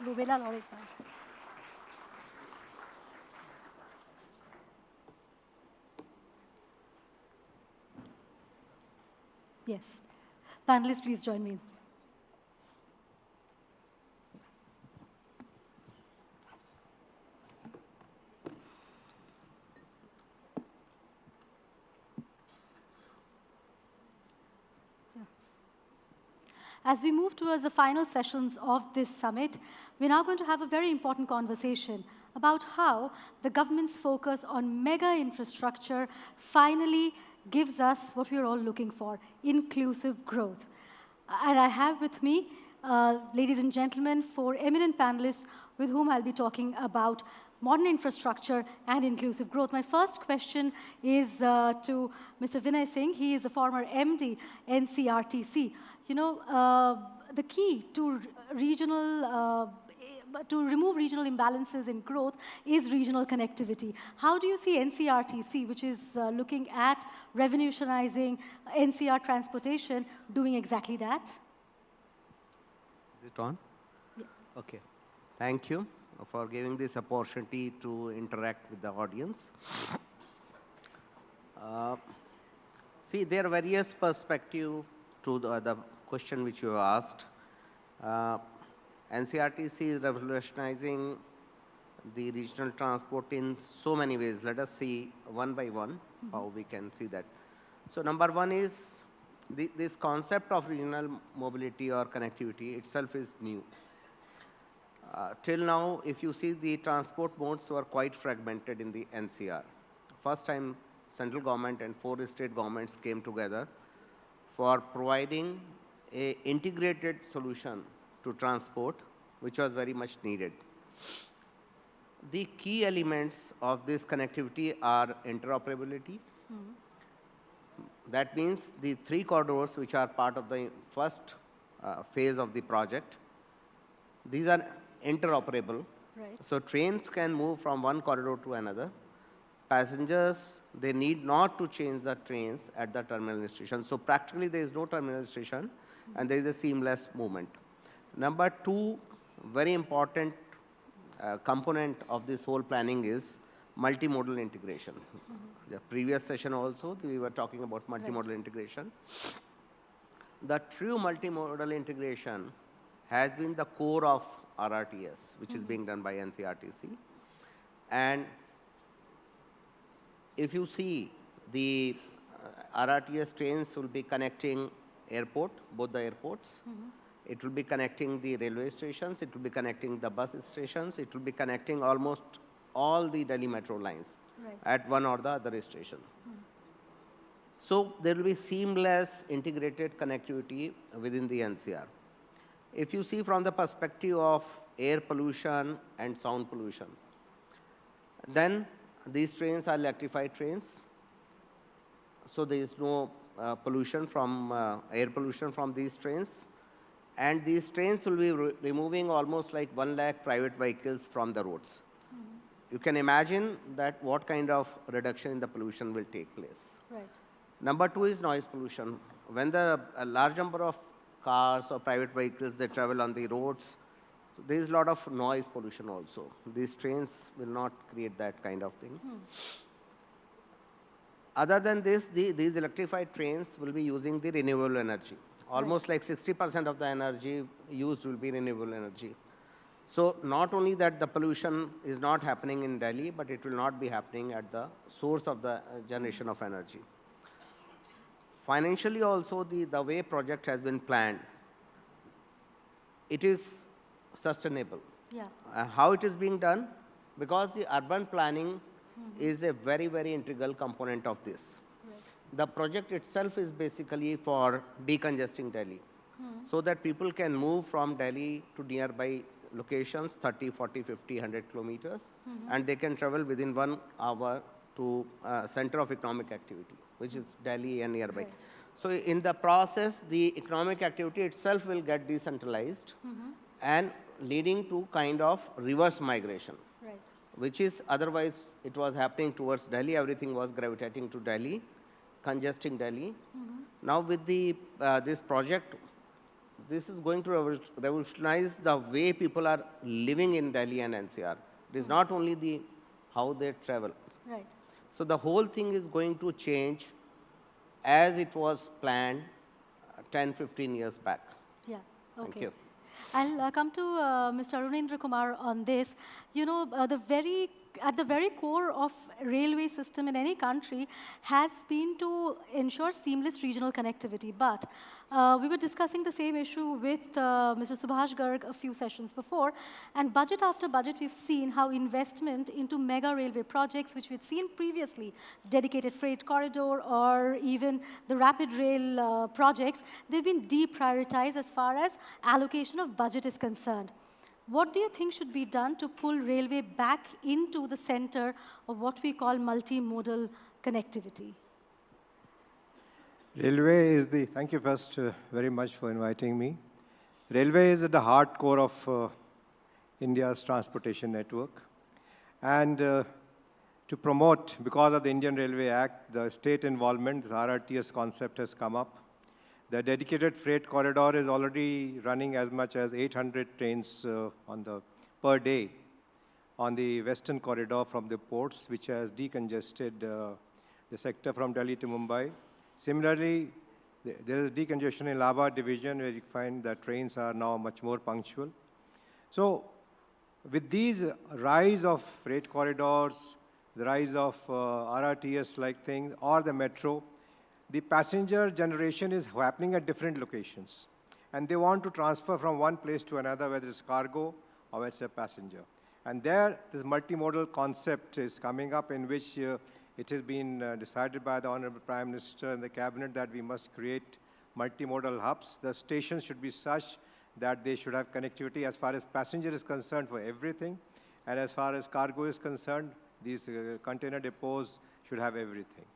Rubela Lorita. Yes. Panelists, please join me. As we move towards the final sessions of this summit, we're now going to have a very important conversation about how the government's focus on mega infrastructure finally gives us what we're all looking for, inclusive growth. And I have with me, ladies and gentlemen, 4 eminent panelists with whom I'll be talking about modern infrastructure and inclusive growth. My first question is to Mr. Vinay Singh. He is a former MD, NCRTC. You know, the key to remove regional imbalances in growth is regional connectivity. How do you see NCRTC, which is looking at revolutionizing NCR transportation, doing exactly that? Is it on? Yeah. Okay. Thank you for giving this opportunity to interact with the audience. See, there are various perspectives to the question which you have asked. NCRTC is revolutionizing the regional transport in so many ways. Let us see one by one how we can see that. So number one is this concept of regional mobility or connectivity itself is new. Till now, if you see, the transport modes were quite fragmented in the NCR. First time central government and 4 state governments came together for providing an integrated solution to transport, which was very much needed. The key elements of this connectivity are interoperability. That means the 3 corridors which are part of the first phase of the project, these are interoperable. Right. So trains can move from one corridor to another. Passengers, they need not to change the trains at the terminal station. So practically there is no terminal station and there is a seamless movement. Number 2, very important component of this whole planning is multimodal integration. The previous session also, we were talking about multimodal integration. The true multimodal integration has been the core of RRTS, which is being done by NCRTC. And if you see, the RRTS trains will be connecting airport, both the airports. It will be connecting the railway stations. It will be connecting the bus stations. It will be connecting almost all the Delhi metro lines at one or the other station. So there will be seamless integrated connectivity within the NCR. If you see from the perspective of air pollution and sound pollution, then these trains are electrified trains. So there is no pollution from air pollution from these trains. And these trains will be removing almost like 1 lakh private vehicles from the roads. You can imagine that what kind of reduction in the pollution will take place. Right. Number 2 is noise pollution. When a large number of cars or private vehicles, they travel on the roads, so there is a lot of noise pollution also. These trains will not create that kind of thing. Other than this, these electrified trains will be using the renewable energy. Almost like 60% of the energy used will be renewable energy. So not only that the pollution is not happening in Delhi, but it will not be happening at the source of the generation of energy. Financially also, the way project has been planned, it is sustainable. Yeah. How it is being done? Because the urban planning is a very, very integral component of this. The project itself is basically for decongesting Delhi. so that people can move from Delhi to nearby locations, 30, 40, 50, 100 kilometers, and they can travel within 1 hour to center of economic activity, which is Delhi and nearby. Right. So in the process, the economic activity itself will get decentralized and leading to kind of reverse migration, Right. which is otherwise it was happening towards Delhi. Everything was gravitating to Delhi, congesting Delhi. Now with the this project, this is going to revolutionize the way people are living in Delhi and NCR. It is not only the how they travel. Right. So the whole thing is going to change as it was planned 10, 15 years back. Yeah. Okay. Thank you. I'll come to Mr. Arunendra Kumar on this. You know, at the very core of railway system in any country has been to ensure seamless regional connectivity. But we were discussing the same issue with Mr. Subhash Garg a few sessions before. And budget after budget, we've seen how investment into mega railway projects, which we'd seen previously, dedicated freight corridor or even the rapid rail projects, they've been deprioritized as far as allocation of budget is concerned. What do you think should be done to pull railway back into the center of what we call multimodal connectivity? Railway is the, thank you first very much for inviting me. Railway is at the heart core of India's transportation network. And to promote, because of the Indian Railway Act, the state involvement, this RRTS concept has come up. The dedicated freight corridor is already running as much as 800 trains per day on the western corridor from the ports, which has decongested the sector from Delhi to Mumbai. Similarly, there is decongestion in Laba division, where you find that trains are now much more punctual. So with these rise of freight corridors, the rise of RRTS-like things, or the metro, the passenger generation is happening at different locations. And they want to transfer from one place to another, whether it's cargo or it's a passenger. And there, this multimodal concept is coming up, in which it has been decided by the Honorable Prime Minister and the Cabinet that we must create multimodal hubs. The stations should be such that they should have connectivity as far as passenger is concerned for everything. And as far as cargo is concerned, these container depots should have everything.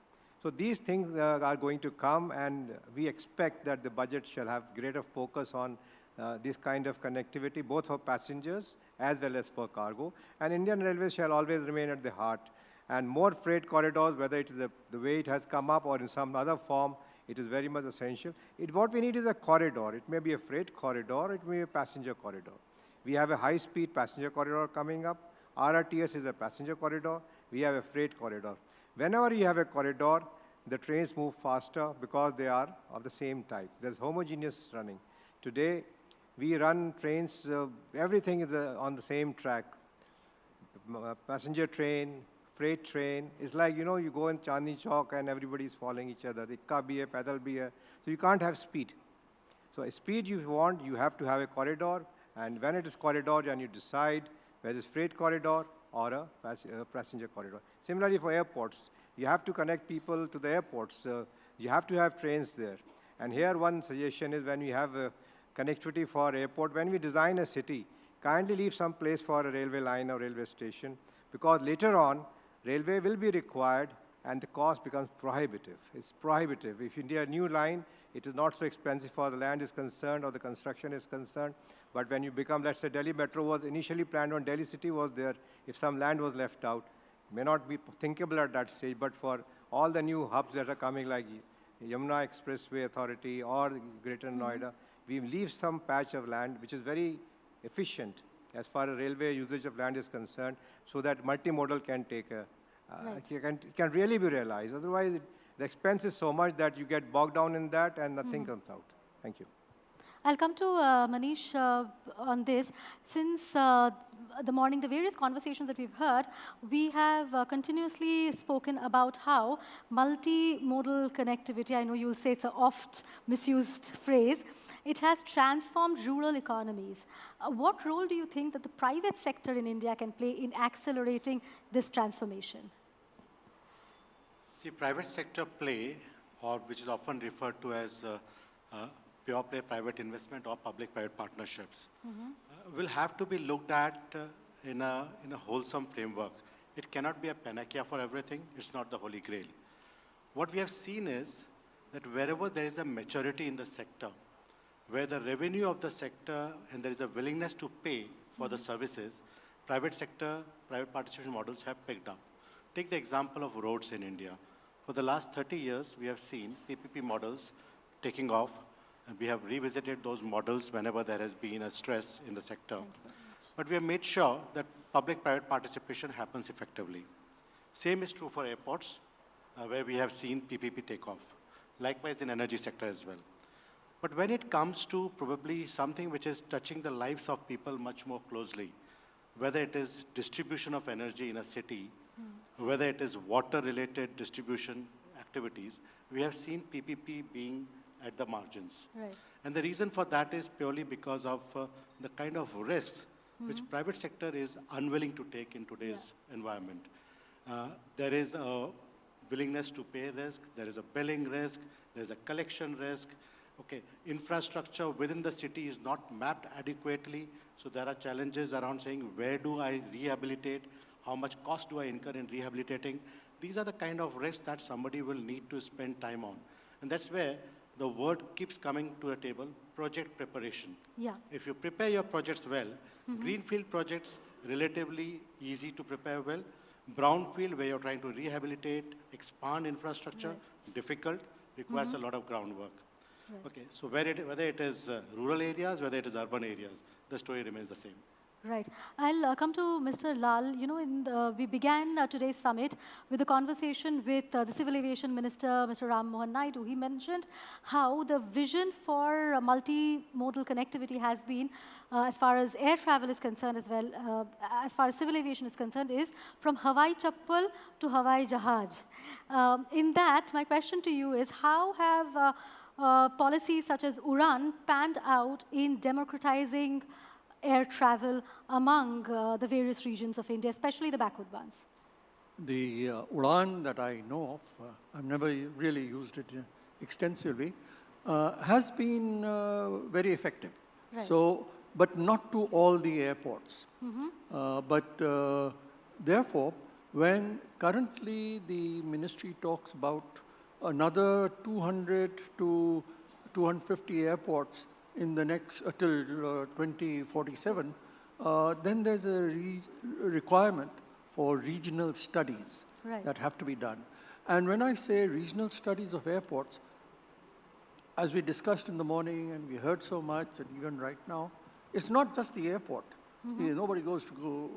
So these things are going to come, and we expect that the budget shall have greater focus on this kind of connectivity, both for passengers as well as for cargo. And Indian Railways shall always remain at the heart. And more freight corridors, whether it is the way it has come up or in some other form, it is very much essential. What we need is a corridor. It may be a freight corridor, it may be a passenger corridor. We have a high-speed passenger corridor coming up. RRTS is a passenger corridor. We have a freight corridor. Whenever you have a corridor, the trains move faster because they are of the same type. There's homogeneous running. Today, we run trains, everything is on the same track. Passenger train, freight train. It's like, you know, you go in Chandni Chowk and everybody is following each other. Ikka bhi hai, pedal bhi hai. So you can't have speed. So speed you want, you have to have a corridor. And when it is corridor, then you decide whether it's freight corridor or a passenger corridor. Similarly for airports, you have to connect people to the airports. You have to have trains there. And here one suggestion is, when we have connectivity for airport, when we design a city, kindly leave some place for a railway line or railway station, because later on, railway will be required and the cost becomes prohibitive. It's prohibitive. If you need a new line, it is not so expensive for the land is concerned or the construction is concerned. But when you become, let's say Delhi Metro was initially planned when Delhi City was there, if some land was left out, may not be thinkable at that stage, but for all the new hubs that are coming, like Yamuna Expressway Authority or Greater Noida, we leave some patch of land which is very efficient as far as railway usage of land is concerned, so that multimodal can take a, can really be realized. Otherwise, the expense is so much that you get bogged down in that and nothing comes out. Thank you. I'll come to Manish on this. Since the morning, the various conversations that we've heard, we have continuously spoken about how multimodal connectivity, I know you'll say it's an oft misused phrase, it has transformed rural economies. What role do you think that the private sector in India can play in accelerating this transformation? See, private sector play, or which is often referred to as pure play private investment or public-private partnerships, will have to be looked at in a wholesome framework. It cannot be a panacea for everything. It's not the holy grail. What we have seen is that wherever there is a maturity in the sector, where the revenue of the sector and there is a willingness to pay for the services, private sector, private participation models have picked up. Take the example of roads in India. For the last 30 years, we have seen PPP models taking off, and we have revisited those models whenever there has been a stress in the sector. But we have made sure that public-private participation happens effectively. Same is true for airports, where we have seen PPP take off. Likewise in energy sector as well. But when it comes to probably something which is touching the lives of people much more closely, whether it is distribution of energy in a city, whether it is water-related distribution activities, we have seen PPP being at the margins. Right. And the reason for that is purely because of the kind of risks which private sector is unwilling to take in today's environment. There is a willingness to pay risk, there is a billing risk, there is a collection risk. Okay, infrastructure within the city is not mapped adequately, so there are challenges around saying, where do I rehabilitate? How much cost do I incur in rehabilitating? These are the kind of risks that somebody will need to spend time on. And that's where the word keeps coming to the table, project preparation. Yeah. If you prepare your projects well, greenfield projects, relatively easy to prepare well. Brownfield, where you're trying to rehabilitate, expand infrastructure, difficult, requires a lot of groundwork. Right. Okay, so whether it is rural areas, whether it is urban areas, the story remains the same. Right. I'll come to Mr. Lal. You know, we began today's summit with a conversation with the Civil Aviation Minister, Mr. Ram Mohan Naidu. He mentioned how the vision for multimodal connectivity has been, as far as air travel is concerned as well, as far as civil aviation is concerned, is from Hawai Chappal to Hawai Jahaj. In that, my question to you is, how have policies such as UDAN panned out in democratizing air travel among the various regions of India, especially the backward ones? The UDAN that I know of, I've never really used it extensively, has been very effective. Right. So, but not to all the airports. Therefore, when currently the ministry talks about another 200 to 250 airports in the next, till 2047, then there's a requirement for regional studies that have to be done. And when I say regional studies of airports, as we discussed in the morning and we heard so much, and even right now, it's not just the airport. You know, nobody goes to go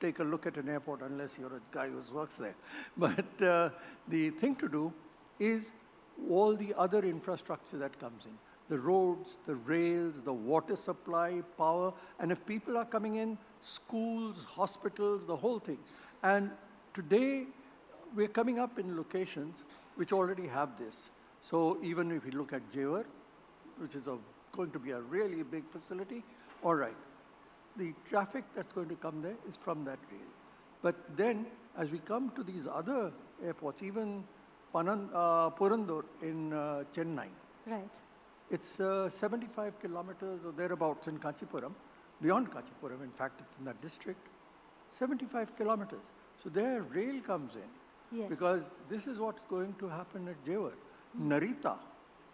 take a look at an airport unless you're a guy who works there. But the thing to do is all the other infrastructure that comes in. The roads, the rails, the water supply, power, and if people are coming in, schools, hospitals, the whole thing. And today, we're coming up in locations which already have this. So even if you look at Jewar, which is going to be a really big facility, all right, the traffic that's going to come there is from that rail. But then, as we come to these other airports, even Purandur in Chennai, right. It's 75 kilometers or thereabouts in Kanchipuram, beyond Kanchipuram, in fact, it's in that district, 75 kilometers. So there rail comes in, because this is what's going to happen at Jewar. Narita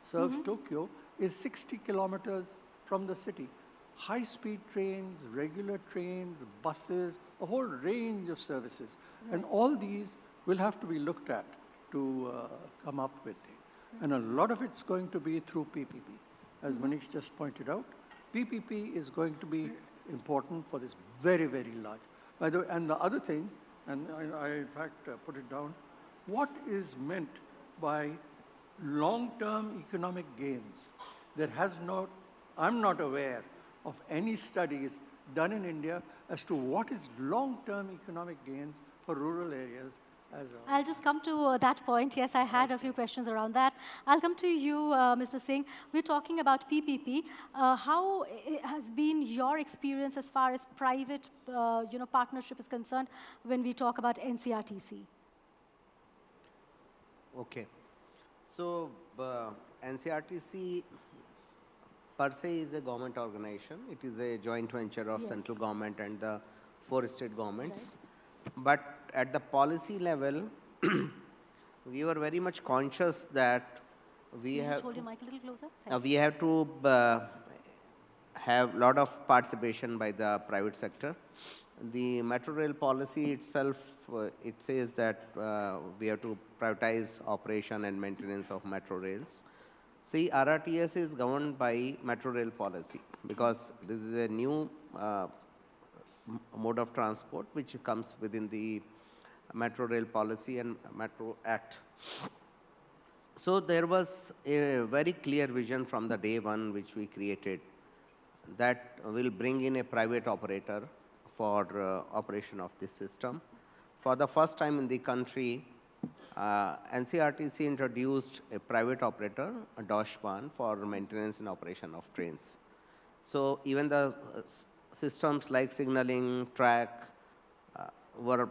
serves Tokyo, is 60 kilometers from the city. High-speed trains, regular trains, buses, a whole range of services. And all these will have to be looked at to come up with it. And a lot of it's going to be through PPP. As Manish just pointed out, PPP is going to be important for this very, very large. By the way, and the other thing, and I in fact put it down, what is meant by long-term economic gains? There has not, I'm not aware of any studies done in India as to what is long-term economic gains for rural areas. I'll just come to that point. Yes, I had a few questions around that. I'll come to you, Mr. Singh. We're talking about PPP. How has been your experience as far as private partnership is concerned when we talk about NCRTC? Okay. So, NCRTC per se is a government organization. It is a joint venture of central government and the 4 state governments. Right. But at the policy level, we were very much conscious that we have just hold your mic a little closer. We have to have a lot of participation by the private sector. The metro rail policy itself, it says that we have to prioritize operation and maintenance of metro rails. See, RRTS is governed by metro rail policy because this is a new mode of transport which comes within the metro rail policy and metro act. So there was a very clear vision from the day one which we created that will bring in a private operator for operation of this system. For the first time in the country, NCRTC introduced a private operator, a Doshpan, for maintenance and operation of trains. So even the systems like signaling, track were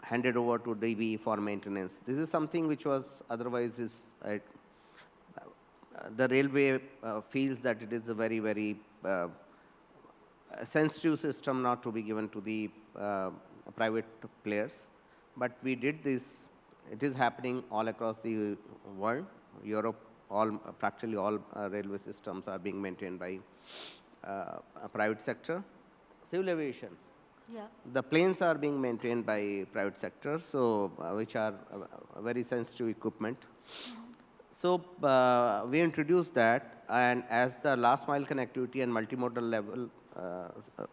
handed over to DB for maintenance. This is something which was otherwise is, the railway feels that it is a very, very sensitive system not to be given to the private players. But we did this. It is happening all across the world. Europe, practically all railway systems are being maintained by a private sector. Civil aviation. Yeah. The planes are being maintained by private sector, so which are very sensitive equipment. So we introduced that, and as the last mile connectivity and multimodal level,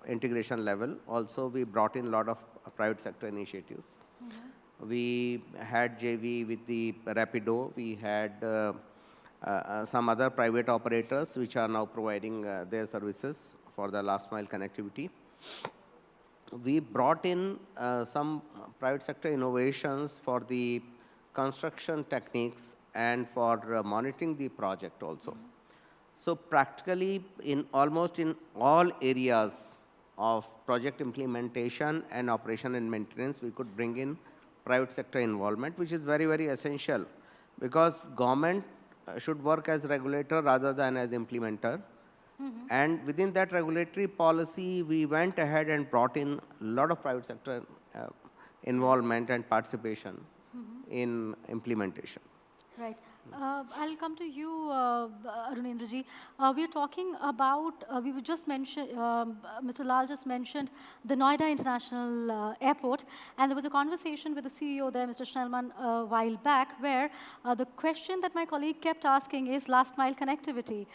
integration level, also we brought in a lot of private sector initiatives. We had JV with the Rapido. We had some other private operators which are now providing their services for the last mile connectivity. We brought in some private sector innovations for the construction techniques and for monitoring the project also. So practically almost in all areas of project implementation and operation and maintenance, we could bring in private sector involvement, which is very, very essential because government should work as regulator rather than as implementer. And within that regulatory policy, we went ahead and brought in a lot of private sector involvement and participation in implementation. Right. I'll come to you, Arunindraji. We are talking about, we were just mentioned, Mr. Lal just mentioned the Noida International Airport, and there was a conversation with the CEO there, Mr. Schnellman, a while back, where the question that my colleague kept asking is last mile connectivity.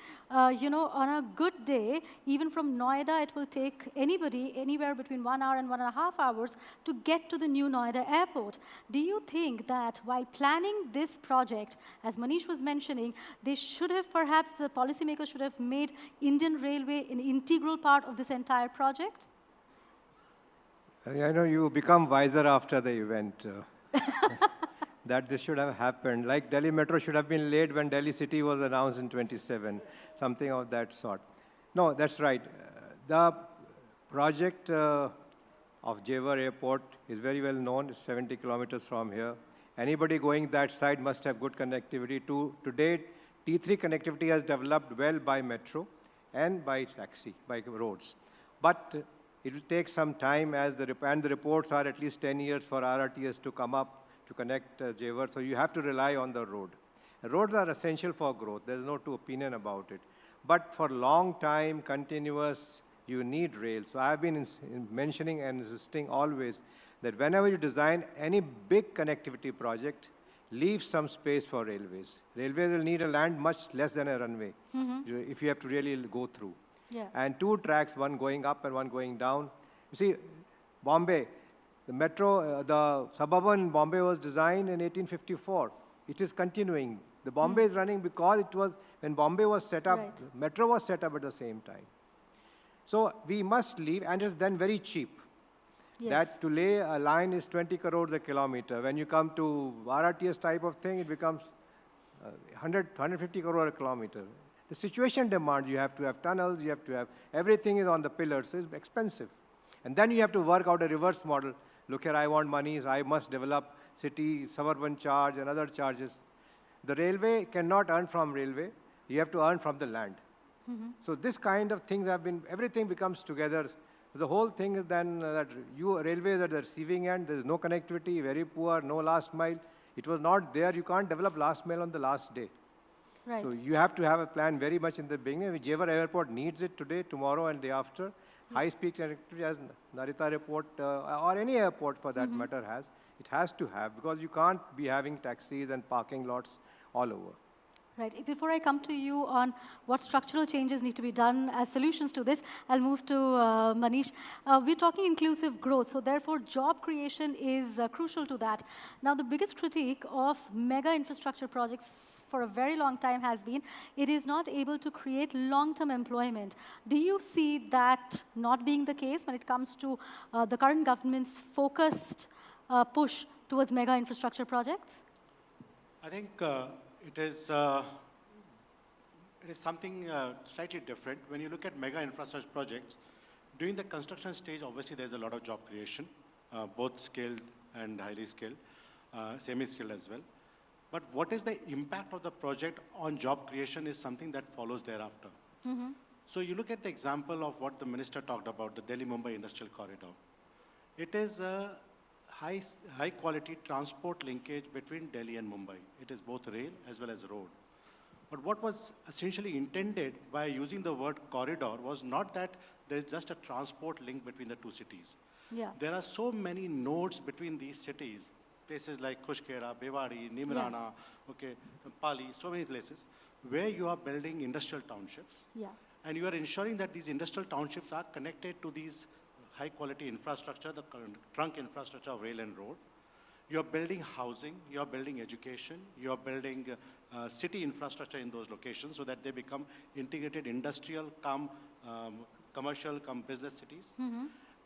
You know, on a good day, even from Noida, it will take anybody anywhere between 1 hour and 1.5 hours to get to the new Noida airport. Do you think that while planning this project, as Manish was mentioning, they should have perhaps, the policymakers should have made Indian Railway an integral part of this entire project? I know you become wiser after the event. That this should have happened. Like Delhi Metro should have been laid when Delhi City was announced in 27, something of that sort. No, that's right. The project of Jewar Airport is very well known. It's 70 kilometers from here. Anybody going that side must have good connectivity. To date, T3 connectivity has developed well by metro and by taxi, by roads. But it will take some time as the reports are at least 10 years for RRTS to come up to connect Jewar, so you have to rely on the road. Roads are essential for growth. There's no two opinion about it. But for long time, continuous, you need rail. So I've been mentioning and insisting always that whenever you design any big connectivity project, leave some space for railways. Railways will need a land much less than a runway if you have to really go through. Yeah. And 2 tracks, one going up and one going down. You see, Bombay, the metro, the suburban Bombay was designed in 1854. It is continuing. The Bombay is running because it was, when Bombay was set up, metro was set up at the same time. So we must leave, and it's then very cheap. Yes. That to lay a line is 20 crores a kilometer. When you come to RRTS type of thing, it becomes 150 crore a kilometer. The situation demands you have to have tunnels, you have to have, everything is on the pillars, so it's expensive. And then you have to work out a reverse model. Look here, I want money, so I must develop city, suburban charge and other charges. The railway cannot earn from railway. You have to earn from the land. So this kind of things have been, everything becomes together. The whole thing is then that railways at the receiving end, there is no connectivity, very poor, no last mile. It was not there. You can't develop last mile on the last day. Right. So you have to have a plan very much in the beginning. Whichever airport needs it today, tomorrow, and day after, high-speed connectivity as Narita Airport or any airport for that matter has, it has to have, because you can't be having taxis and parking lots all over. Right. Before I come to you on what structural changes need to be done as solutions to this, I'll move to Manish. We're talking inclusive growth, so therefore job creation is crucial to that. Now, the biggest critique of mega infrastructure projects for a very long time has been it is not able to create long-term employment. Do you see that not being the case when it comes to the current government's focused push towards mega infrastructure projects? I think it is something slightly different. When you look at mega infrastructure projects, during the construction stage, obviously there's a lot of job creation, both skilled and highly skilled, semi-skilled as well. But what is the impact of the project on job creation is something that follows thereafter. So you look at the example of what the minister talked about, the Delhi-Mumbai Industrial Corridor. It is a high quality transport linkage between Delhi and Mumbai. It is both rail as well as road. But what was essentially intended by using the word corridor was not that there is just a transport link between the two cities. Yeah. There are so many nodes between these cities, places like Kushkera, Bewari, Nimrana, Pali, so many places, where you are building industrial townships. Yeah. And you are ensuring that these industrial townships are connected to these high quality infrastructure, the trunk infrastructure of rail and road. You're building housing, you're building education, you're building city infrastructure in those locations so that they become integrated industrial, commercial, business cities.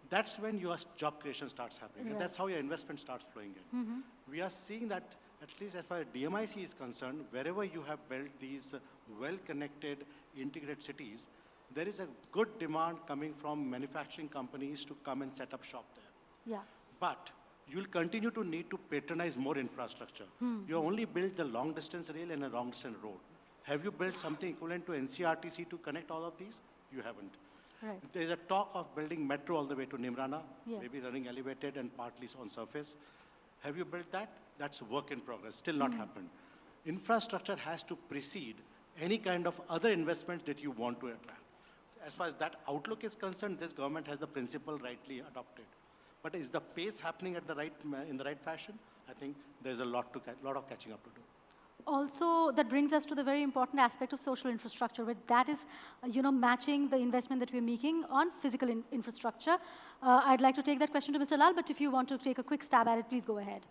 That's when your job creation starts happening. Right. And that's how your investment starts flowing in. We are seeing that, at least as far as DMIC is concerned, wherever you have built these well-connected, integrated cities, there is a good demand coming from manufacturing companies to come and set up shop there. Yeah. But you'll continue to need to patronize more infrastructure. You only built the long distance rail and a long distance road. Have you built something equivalent to NCRTC to connect all of these? You haven't. Right. There's a talk of building metro all the way to Nimrana, Yeah. maybe running elevated and partly on surface. Have you built that? That's a work in progress, still not happened. Infrastructure has to precede any kind of other investments that you want to attract. As far as that outlook is concerned, this government has the principle rightly adopted. But is the pace happening at in the right fashion? I think there's a lot of catching up to do. Also, that brings us to the very important aspect of social infrastructure, where that is, matching the investment that we're making on physical infrastructure. I'd like to take that question to Mr. Lal, but if you want to take a quick stab at it, please go ahead.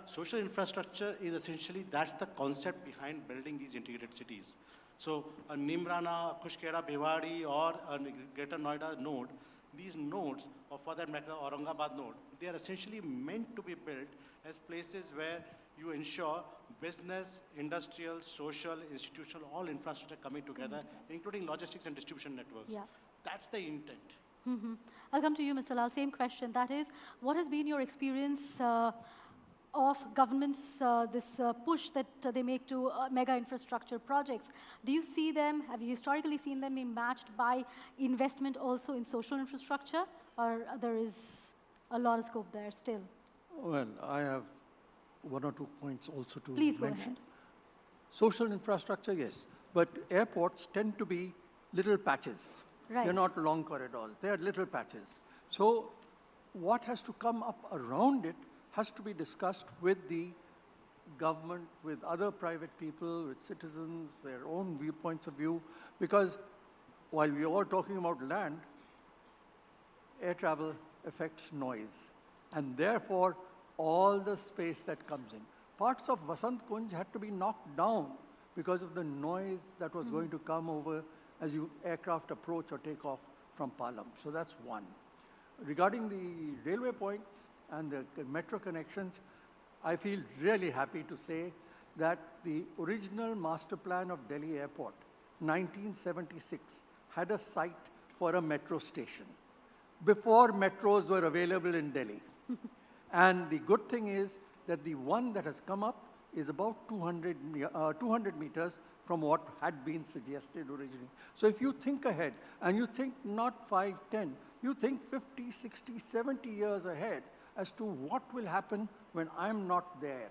Social infrastructure is essentially, that's the concept behind building these integrated cities. So a Nimrana, Kushkera, Bewari, or a Greater Noida node, these nodes, or for that matter, Aurangabad node, they are essentially meant to be built as places where you ensure business, industrial, social, institutional, all infrastructure coming together, including logistics and distribution networks. Yeah. That's the intent. I'll come to you, Mr. Lal. Same question. That is, what has been your experience of governments, this push that they make to mega infrastructure projects? Do you see them, have you historically seen them being matched by investment also in social infrastructure, or there is a lot of scope there still? Well, I have one or two points also to Please go mention. ahead. Social infrastructure, yes, but airports tend to be little patches. Right. They're not long corridors, they are little patches. So what has to come up around it has to be discussed with the government, with other private people, with citizens, their own viewpoints of view, because while we're all talking about land, air travel affects noise, and therefore all the space that comes in. Parts of Vasant Kunj had to be knocked down because of the noise that was going to come over as aircraft approach or take off from Palam. So that's one. Regarding the railway points and the metro connections, I feel really happy to say that the original master plan of Delhi Airport, 1976, had a site for a metro station before metros were available in Delhi. And the good thing is that the one that has come up is about 200 meters from what had been suggested originally. So if you think ahead, and you think not 5, 10, you think 50, 60, 70 years ahead as to what will happen when I'm not there.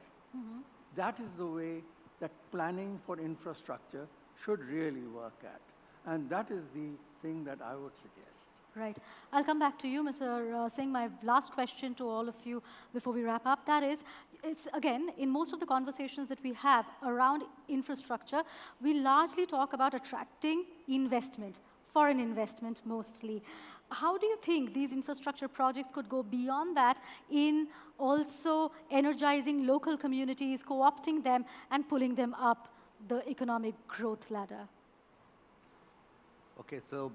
That is the way that planning for infrastructure should really work at. And that is the thing that I would suggest. Right. I'll come back to you, Mr. Singh. My last question to all of you before we wrap up, that is, it's again, in most of the conversations that we have around infrastructure, we largely talk about attracting investment, foreign investment mostly. How do you think these infrastructure projects could go beyond that in also energizing local communities, co-opting them, and pulling them up the economic growth ladder? Okay, so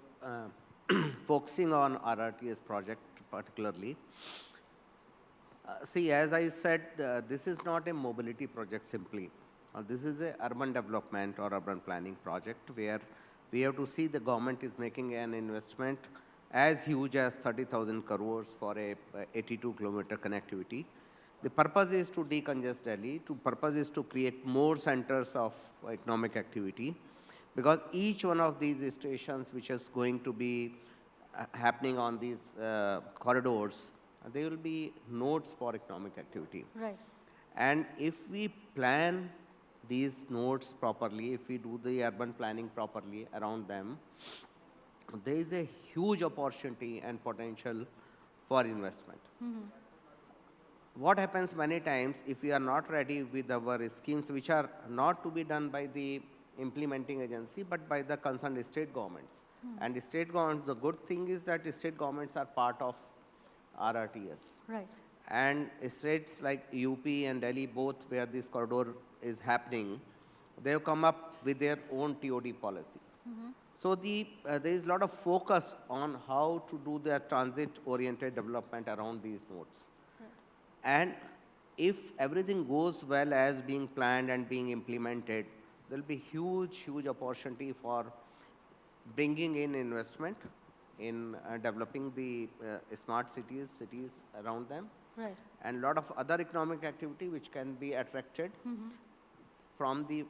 focusing on RRTS project particularly, see, as I said, this is not a mobility project simply. This is a urban development or urban planning project where we have to see the government is making an investment as huge as 30,000 crores for a 82-kilometer connectivity. The purpose is to decongest Delhi. The purpose is to create more centers of economic activity, because each one of these stations which is going to be happening on these corridors, they will be nodes for economic activity. Right. And if we plan these nodes properly, if we do the urban planning properly around them, there is a huge opportunity and potential for investment. What happens many times if we are not ready with our schemes, which are not to be done by the implementing agency, but by the concerned state governments. And the state governments, the good thing is that the state governments are part of RRTS. Right. And states like UP and Delhi, both where this corridor is happening, they have come up with their own TOD policy. So there is a lot of focus on how to do the transit-oriented development around these nodes. Right. And if everything goes well as being planned and being implemented, there will be huge, huge opportunity for bringing in investment in developing the smart cities around them. Right. And a lot of other economic activity which can be attracted from the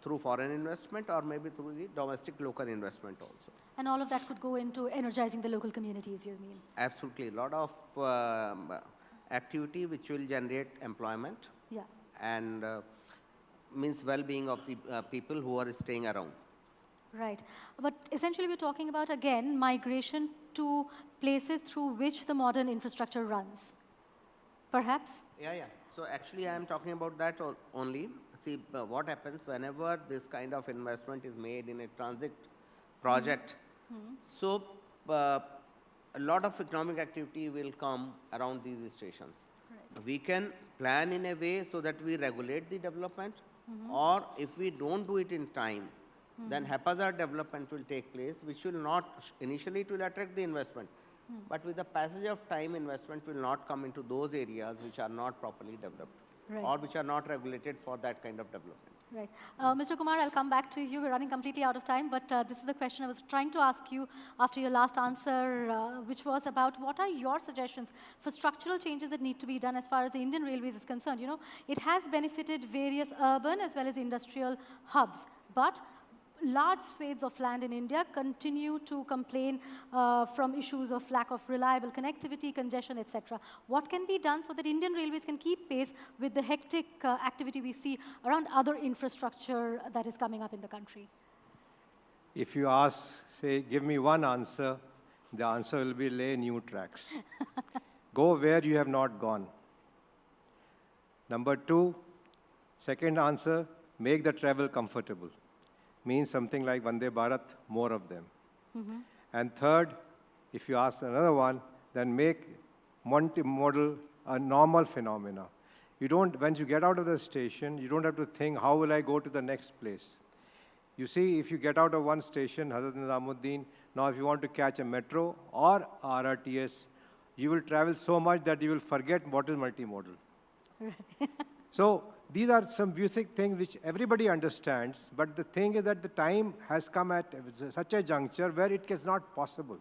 through foreign investment or maybe through the domestic local investment also. And all of that could go into energizing the local communities, you mean? Absolutely. A lot of activity which will generate employment. Yeah. And means well-being of the people who are staying around. Right. But essentially we're talking about, again, migration to places through which the modern infrastructure runs. Perhaps? Yeah. So actually I am talking about that only. See, what happens whenever this kind of investment is made in a transit project, so a lot of economic activity will come around these stations. Right. We can plan in a way so that we regulate the development, or if we don't do it in time, then haphazard development will take place, which will not, initially it will attract the investment, but with the passage of time, investment will not come into those areas which are not properly developed. Right. Or which are not regulated for that kind of development. Right. Mr. Kumar, I'll come back to you. We're running completely out of time, but this is the question I was trying to ask you after your last answer, which was about what are your suggestions for structural changes that need to be done as far as the Indian Railways is concerned. You know, it has benefited various urban as well as industrial hubs, but large swathes of land in India continue to complain from issues of lack of reliable connectivity, congestion, etc. What can be done so that Indian Railways can keep pace with the hectic activity we see around other infrastructure that is coming up in the country? If you ask, say, give me one answer, the answer will be lay new tracks. Go where you have not gone. Number two, second answer, make the travel comfortable. Means something like Vande Bharat, more of them. And third, if you ask another one, then make multimodal a normal phenomena. You don't, once you get out of the station, you don't have to think, how will I go to the next place? You see, if you get out of one station, Hazrat Nizamuddin, now if you want to catch a metro or RRTS, you will travel so much that you will forget what is multimodal. So these are some basic things which everybody understands, but the thing is that the time has come at such a juncture where it is not possible.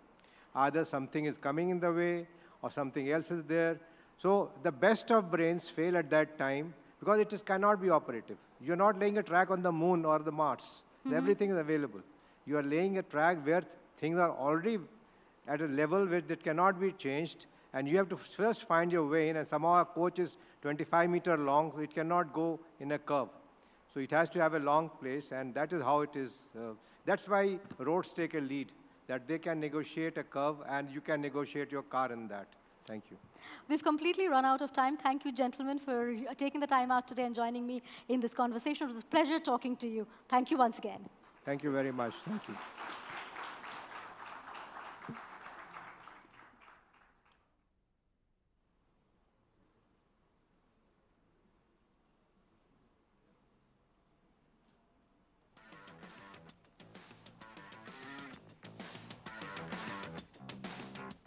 Either something is coming in the way or something else is there. So the best of brains fail at that time because cannot be operative. You're not laying a track on the moon or the Mars. Everything is available. You are laying a track where things are already at a level where that cannot be changed, and you have to first find your way in, and somehow a coach is 25-meter long, so it cannot go in a curve. So it has to have a long place, and that is how it is. That's why roads take a lead, that they can negotiate a curve, and you can negotiate your car in that. Thank you. We've completely run out of time. Thank you, gentlemen, for taking the time out today and joining me in this conversation. It was a pleasure talking to you. Thank you once again. Thank you very much. Thank you.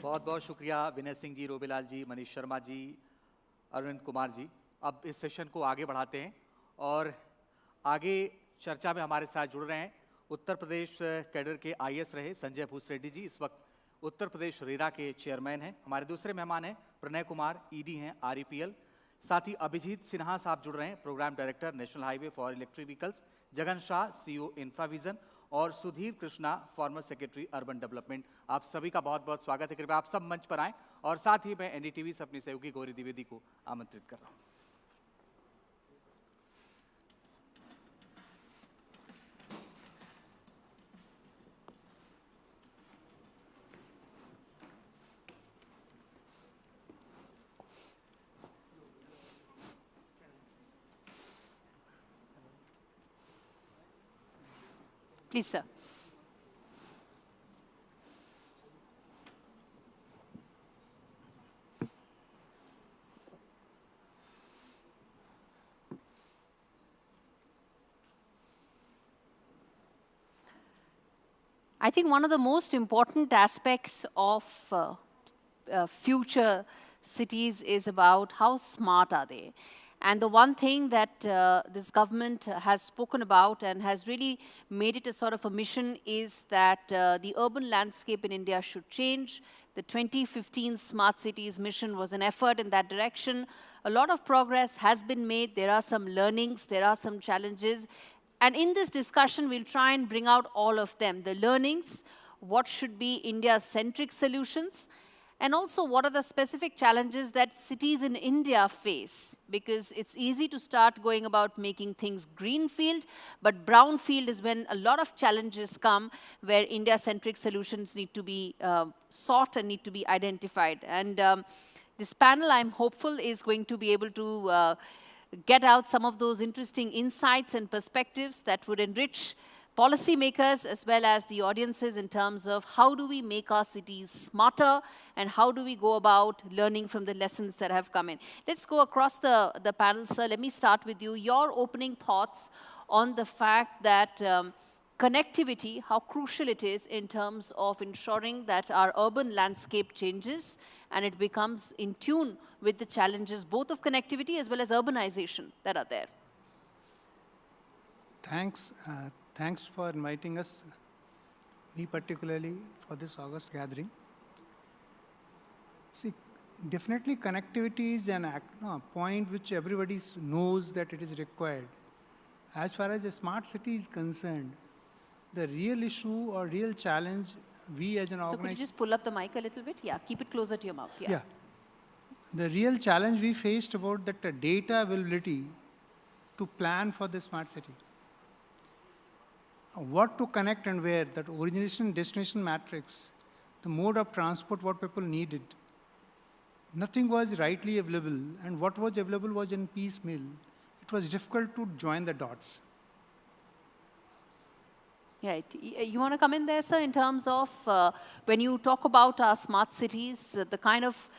बहुत बहुत शुक्रिया विनय सिंह जी, रोबीलाल जी, मनीष शर्मा जी, अरविंद कुमार जी। अब इस session को आगे बढ़ाते हैं और आगे चर्चा में हमारे साथ जुड़ रहे हैं उत्तर प्रदेश कैडर के आईएएस रहे संजय भूसरेड्डी जी, इस वक्त उत्तर प्रदेश रेरा के चेयरमैन हैं। हमारे दूसरे मेहमान हैं प्रणय कुमार, ईडी हैं आरईपीएल। साथ ही अभिजीत सिन्हा साहब जुड़ रहे हैं, programme director national highway for electric vehicles. Jagan Shah, CEO Infravision, और Sudhir Krishna, former secretary urban development. आप सभी का बहुत बहुत स्वागत है। कृपया आप सब मंच पर आएं और साथ ही मैं एनडीटीवी से अपनी सहयोगी गौरी द्विवेदी को आमंत्रित कर रहा हूं। Please, sir. I think one of the most important aspects of future cities is about how smart are they. And the one thing that this government has spoken about and has really made it a sort of a mission is that the urban landscape in India should change. The 2015 Smart Cities mission was an effort in that direction. A lot of progress has been made. There are some learnings, there are some challenges. And in this discussion, we'll try and bring out all of them. The learnings, what should be India-centric solutions, and also what are the specific challenges that cities in India face. Because it's easy to start going about making things greenfield, but brownfield is when a lot of challenges come where India-centric solutions need to be sought and need to be identified. And this panel, I'm hopeful, is going to be able to get out some of those interesting insights and perspectives that would enrich policymakers as well as the audiences in terms of how do we make our cities smarter and how do we go about learning from the lessons that have come in. Let's go across the panel, sir. Let me start with you. Your opening thoughts on the fact that connectivity, how crucial it is in terms of ensuring that our urban landscape changes and it becomes in tune with the challenges both of connectivity as well as urbanization that are there. Thanks. Thanks for inviting us, me particularly, for this August gathering. See, definitely connectivity is a point which everybody knows that it is required. As far as a smart city is concerned, the real issue or real challenge we as an organization... So could you just pull up the mic a little bit? Yeah, keep it closer to your mouth. Yeah. The real challenge we faced about that data availability to plan for the smart city. What to connect and where, that origination destination matrix, the mode of transport, what people needed. Nothing was rightly available, and what was available was in piecemeal. It was difficult to join the dots. Right. You want to come in there, sir, in terms of when you talk about our smart cities, the kind of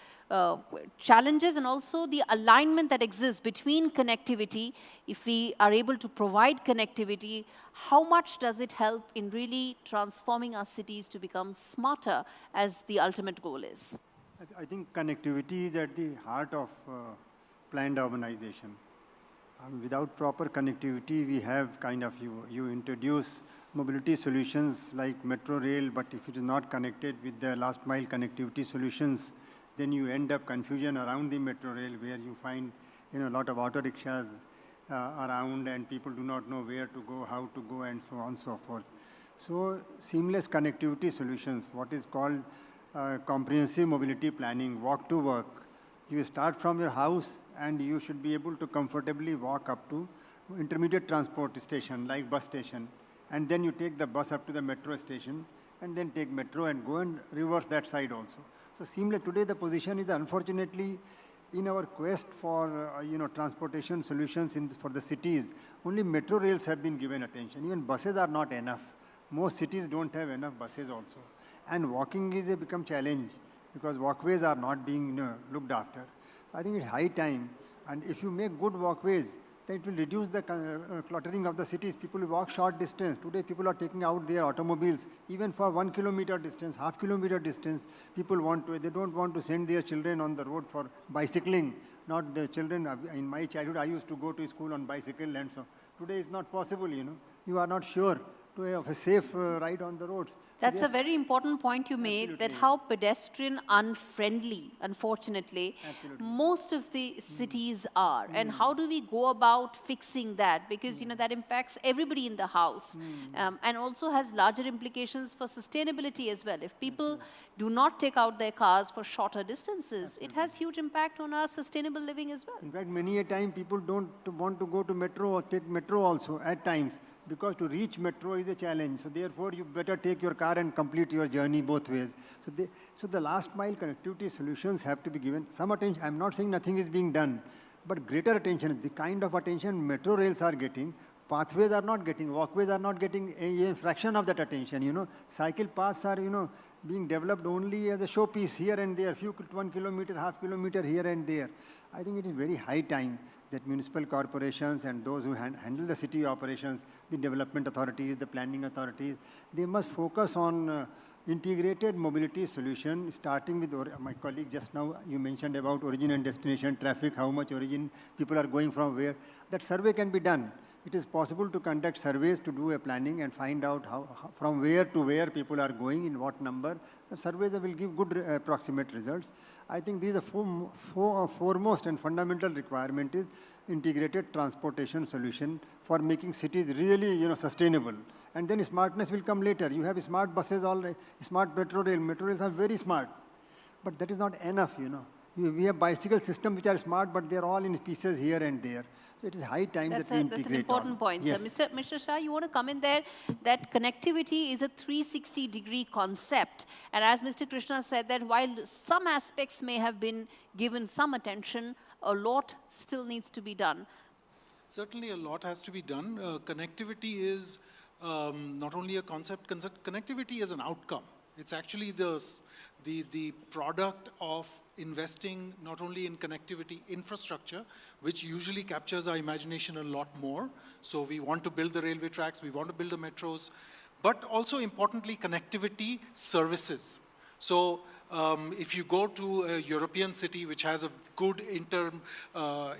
challenges and also the alignment that exists between connectivity. If we are able to provide connectivity, how much does it help in really transforming our cities to become smarter as the ultimate goal is? I think connectivity is at the heart of planned urbanization. Without proper connectivity, we have kind of, you introduce mobility solutions like metro rail, but if it is not connected with the last mile connectivity solutions, then you end up confusion around the metro rail where you find a lot of auto rickshaws around, and people do not know where to go, how to go, and so on and so forth. So seamless connectivity solutions, what is called comprehensive mobility planning, walk to work. You start from your house and you should be able to comfortably walk up to intermediate transport station like bus station, and then you take the bus up to the metro station and then take metro and go and reverse that side also. So seamless, today the position is unfortunately in our quest for transportation solutions for the cities, only metro rails have been given attention. Even buses are not enough. Most cities don't have enough buses also. And walking is a become challenge because walkways are not being looked after. So I think it's high time. And if you make good walkways, then it will reduce the cluttering of the cities. People will walk short distance. Today people are taking out their automobiles, even for 1 kilometer distance, half kilometer distance. People they don't want to send their children on the road for bicycling. Not the children, in my childhood I used to go to school on bicycle, and so today it's not possible, You are not sure to have a safe ride on the roads. That's a very important point you made, that how pedestrian unfriendly, unfortunately, most of the cities are. And how do we go about fixing that? Because, that impacts everybody in the house and also has larger implications for sustainability as well. If people do not take out their cars for shorter distances, it has huge impact on our sustainable living as well. In fact, many a time people don't want to go to metro or take metro also at times, because to reach metro is a challenge. So therefore, you better take your car and complete your journey both ways. So the last mile connectivity solutions have to be given some attention. I'm not saying nothing is being done, but greater attention, the kind of attention metro rails are getting, pathways are not getting, walkways are not getting a fraction of that attention, Cycle paths are, being developed only as a showpiece here and there, 1 kilometer, half kilometer here and there. I think it is very high time that municipal corporations and those who handle the city operations, the development authorities, the planning authorities, they must focus on integrated mobility solution, starting with my colleague just now, you mentioned about origin and destination, traffic, how much origin people are going from where. That survey can be done. It is possible to conduct surveys to do a planning and find out how from where to where people are going, in what number. The surveys will give good approximate results. I think these are foremost and fundamental requirement is integrated transportation solution for making cities really sustainable. And then smartness will come later. You have smart buses already, smart metro rail. Metro rails are very smart, but that is not enough. We have bicycle systems which are smart, but they are all in pieces here and there. So it is high time that we integrate. That's an important point, yes. sir. Mr. Shah, you want to come in there? That connectivity is a 360-degree concept. And as Mr. Krishna said, that while some aspects may have been given some attention, a lot still needs to be done. Certainly a lot has to be done. Connectivity is not only a concept, connectivity is an outcome. It's actually the product of investing not only in connectivity infrastructure, which usually captures our imagination a lot more. So we want to build the railway tracks, we want to build the metros, but also importantly, connectivity services. So if you go to a European city which has a good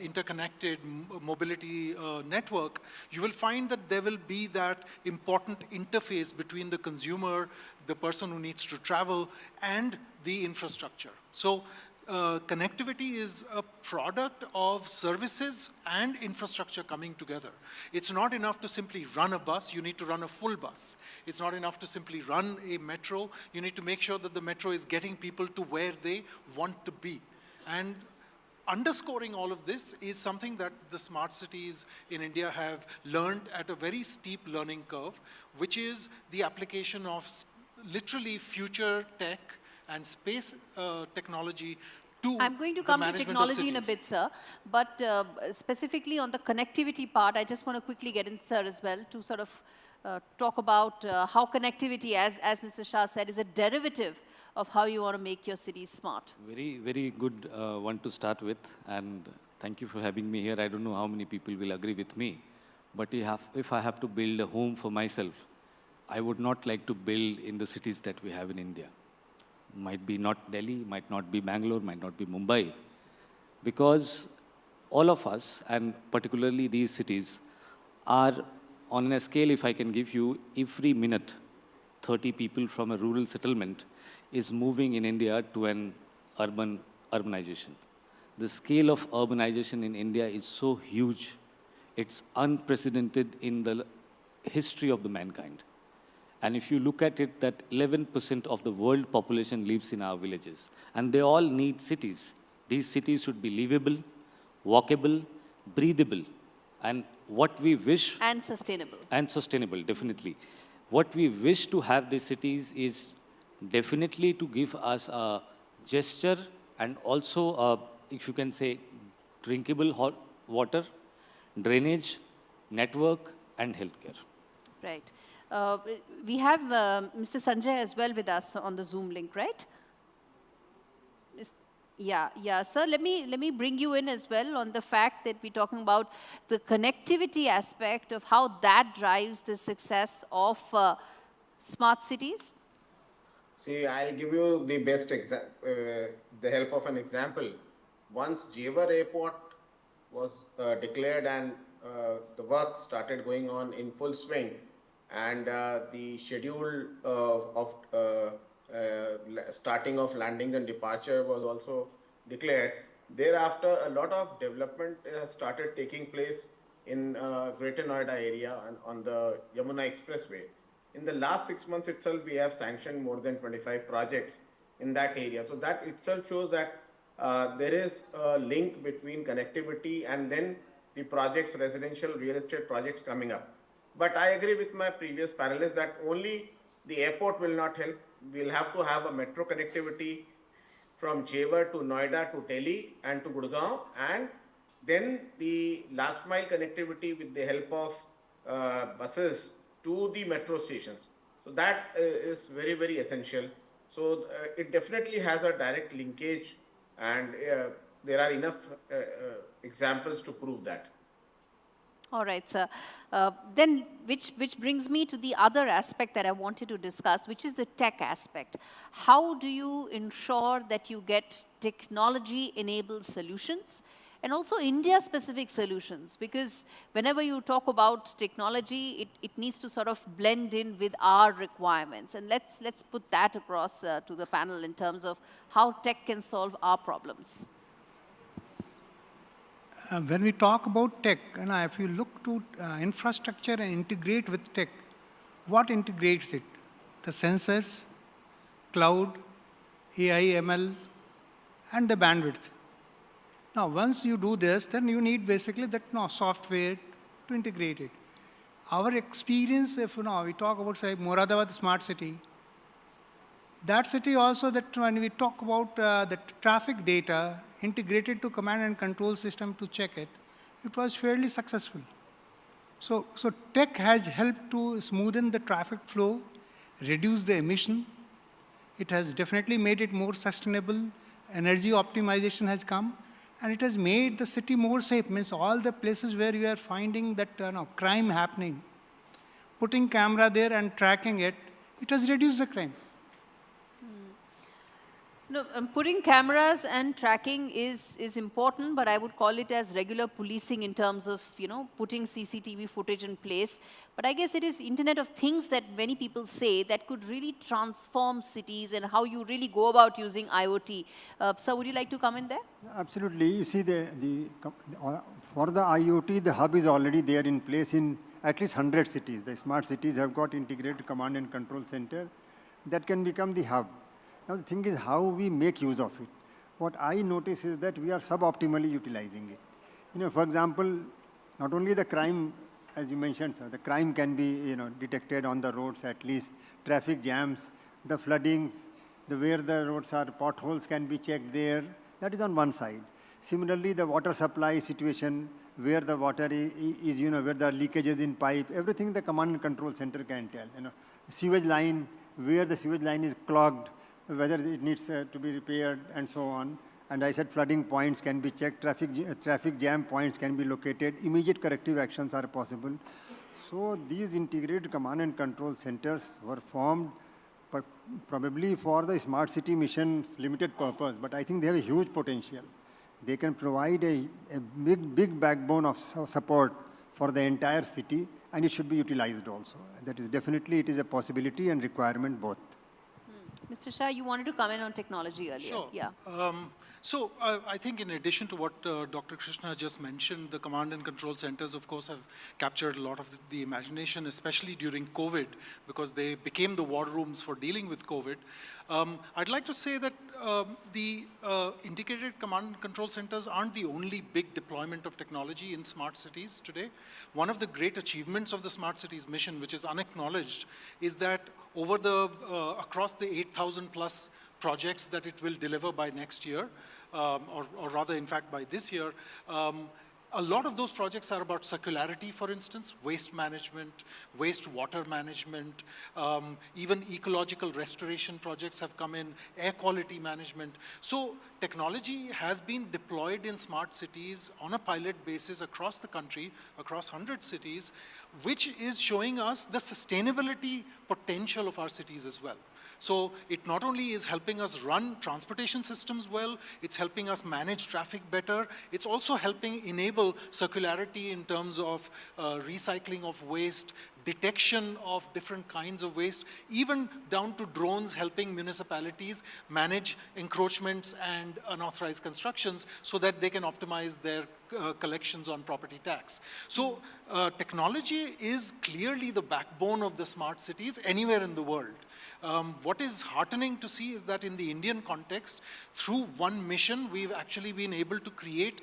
interconnected mobility network, you will find that there will be that important interface between the consumer, the person who needs to travel, and the infrastructure. So connectivity is a product of services and infrastructure coming together. It's not enough to simply run a bus, you need to run a full bus. It's not enough to simply run a metro, you need to make sure that the metro is getting people to where they want to be. And underscoring all of this is something that the smart cities in India have learned at a very steep learning curve, which is the application of literally future tech and space technology to I'm going to come to technology in a bit, sir, but specifically on the connectivity part, I just want to quickly get in, sir, as well, to sort of talk about how connectivity, as Mr. Shah said, is a derivative of how you want to make your cities smart. Very, very good one to start with, and thank you for having me here. I don't know how many people will agree with me, but if I have to build a home for myself, I would not like to build in the cities that we have in India. Might be not Delhi, might not be Bangalore, might not be Mumbai, because all of us, and particularly these cities, are on a scale, if I can give you, every minute, 30 people from a rural settlement is moving in India to an urbanization. The scale of urbanization in India is so huge. It's unprecedented in the history of the mankind. And if you look at it, that 11% of the world population lives in our villages. And they all need cities. These cities should be livable, walkable, breathable. And what we wish... And sustainable. And sustainable, definitely. What we wish to have these cities is definitely to give us a gesture and also, if you can say, drinkable water, drainage, network, and healthcare. Right. We have Mr. Sanjay as well with us on the Zoom link, right? Yeah, sir. Let me bring you in as well on the fact that we're talking about the connectivity aspect of how that drives the success of smart cities. See, I'll give you the best the help of an example. Once Jewar Airport was declared and the work started going on in full swing, and the schedule of starting of landings and departure was also declared. Thereafter, a lot of development started taking place in Greater Noida area and on the Yamuna Expressway. In the last 6 months itself, we have sanctioned more than 25 projects in that area. So that itself shows that there is a link between connectivity and then the projects, residential real estate projects coming up. But I agree with my previous panelists that only the airport will not help. We'll have to have a metro connectivity from Jewar to Noida to Delhi and to Gurgaon, and then the last mile connectivity with the help of buses to the metro stations. So that is very, very essential. So it definitely has a direct linkage, and there are enough examples to prove that. All right, sir. Then which brings me to the other aspect that I wanted to discuss, which is the tech aspect. How do you ensure that you get technology-enabled solutions and also India-specific solutions? Because whenever you talk about technology, it needs to sort of blend in with our requirements. And let's put that across to the panel in terms of how tech can solve our problems. When we talk about tech, if you look to infrastructure and integrate with tech, what integrates it? The sensors, cloud, AI, ML, and the bandwidth. Now, once you do this, then you need basically that software to integrate it. Our experience, if we talk about, say, Moradabad smart city, that city also, that when we talk about the traffic data integrated to command and control system to check it, it was fairly successful. So tech has helped to smoothen the traffic flow, reduce the emission. It has definitely made it more sustainable. Energy optimization has come, and it has made the city more safe. Means all the places where you are finding that crime happening, putting camera there and tracking it, it has reduced the crime. No, putting cameras and tracking is important, but I would call it as regular policing in terms of, putting CCTV footage in place. But I guess it is Internet of Things that many people say that could really transform cities and how you really go about using IoT. Sir, would you like to come in there? Absolutely. You see, for the IoT, the hub is already there in place in at least 100 cities. The smart cities have got integrated command and control center that can become the hub. Now, the thing is how we make use of it. What I notice is that we are suboptimally utilizing it. For example, not only the crime, as you mentioned, sir, the crime can be, detected on the roads, at least traffic jams, the floodings, where the roads are, potholes can be checked there. That is on one side. Similarly, the water supply situation, where the water is, where the leakages in pipe, everything the command and control center can tell. Sewage line, where the sewage line is clogged, whether it needs to be repaired, and so on. And I said flooding points can be checked, traffic jam points can be located, immediate corrective actions are possible. So these integrated command and control centers were formed probably for the smart city mission's limited purpose, but I think they have a huge potential. They can provide a big backbone of support for the entire city, and it should be utilized also. That is definitely, it is a possibility and requirement both. Mr. Shah, you wanted to comment on technology earlier. Sure. Yeah. So I think in addition to what Dr. Krishna just mentioned, the command and control centers, of course, have captured a lot of the imagination, especially during COVID, because they became the war rooms for dealing with COVID. I'd like to say that the integrated command and control centers aren't the only big deployment of technology in smart cities today. One of the great achievements of the smart cities mission, which is unacknowledged, is that over the across the 8,000 plus projects that it will deliver by next year, or rather, in fact, by this year, a lot of those projects are about circularity, for instance, waste management, wastewater management, even ecological restoration projects have come in, air quality management. So technology has been deployed in smart cities on a pilot basis across the country, across 100 cities, which is showing us the sustainability potential of our cities as well. So it not only is helping us run transportation systems well, it's helping us manage traffic better, it's also helping enable circularity in terms of recycling of waste, detection of different kinds of waste, even down to drones helping municipalities manage encroachments and unauthorized constructions so that they can optimize their collections on property tax. So technology is clearly the backbone of the smart cities anywhere in the world. What is heartening to see is that in the Indian context, through one mission, we've actually been able to create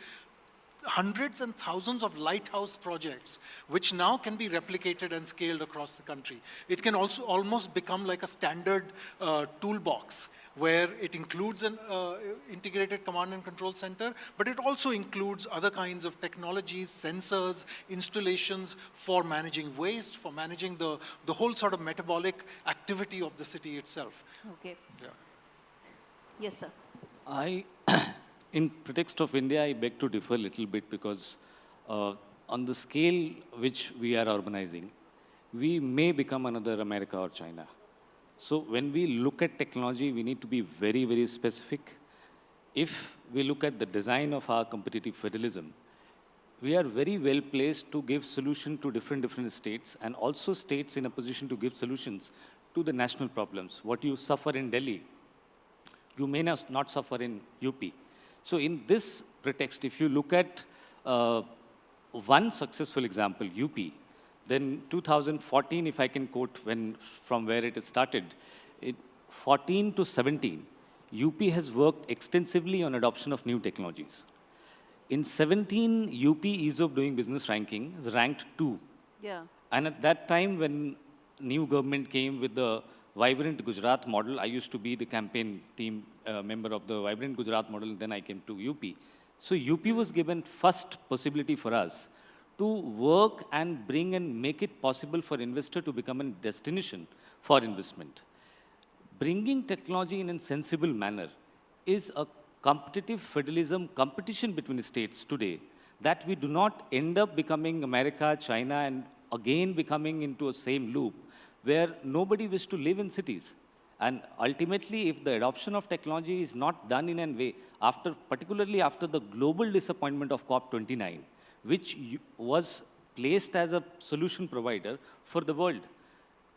hundreds and thousands of lighthouse projects, which now can be replicated and scaled across the country. It can also almost become like a standard toolbox, where it includes an integrated command and control center, but it also includes other kinds of technologies, sensors, installations for managing waste, for managing the whole sort of metabolic activity of the city itself. Okay. Yeah. Yes, sir. In pretext of India, I beg to differ a little bit because on the scale which we are urbanizing, we may become another America or China. So when we look at technology, we need to be very, very specific. If we look at the design of our competitive federalism, we are very well placed to give solution to different states, and also states in a position to give solutions to the national problems. What you suffer in Delhi, you may not suffer in UP. So in this pretext, if you look at one successful example, UP, then 2014, if I can quote from where it started, 14 to 17, UP has worked extensively on adoption of new technologies. In 17, UP Ease of Doing Business ranking is ranked 2. Yeah. And at that time, when new government came with the Vibrant Gujarat model, I used to be the campaign team member of the Vibrant Gujarat model, and then I came to UP. So UP was given first possibility for us to work and bring and make it possible for investor to become a destination for investment. Bringing technology in a sensible manner is a competitive federalism competition between states today, that we do not end up becoming America, China, and again becoming into a same loop where nobody wishes to live in cities. And ultimately, if the adoption of technology is not done in a way, particularly after the global disappointment of COP29, which was placed as a solution provider for the world.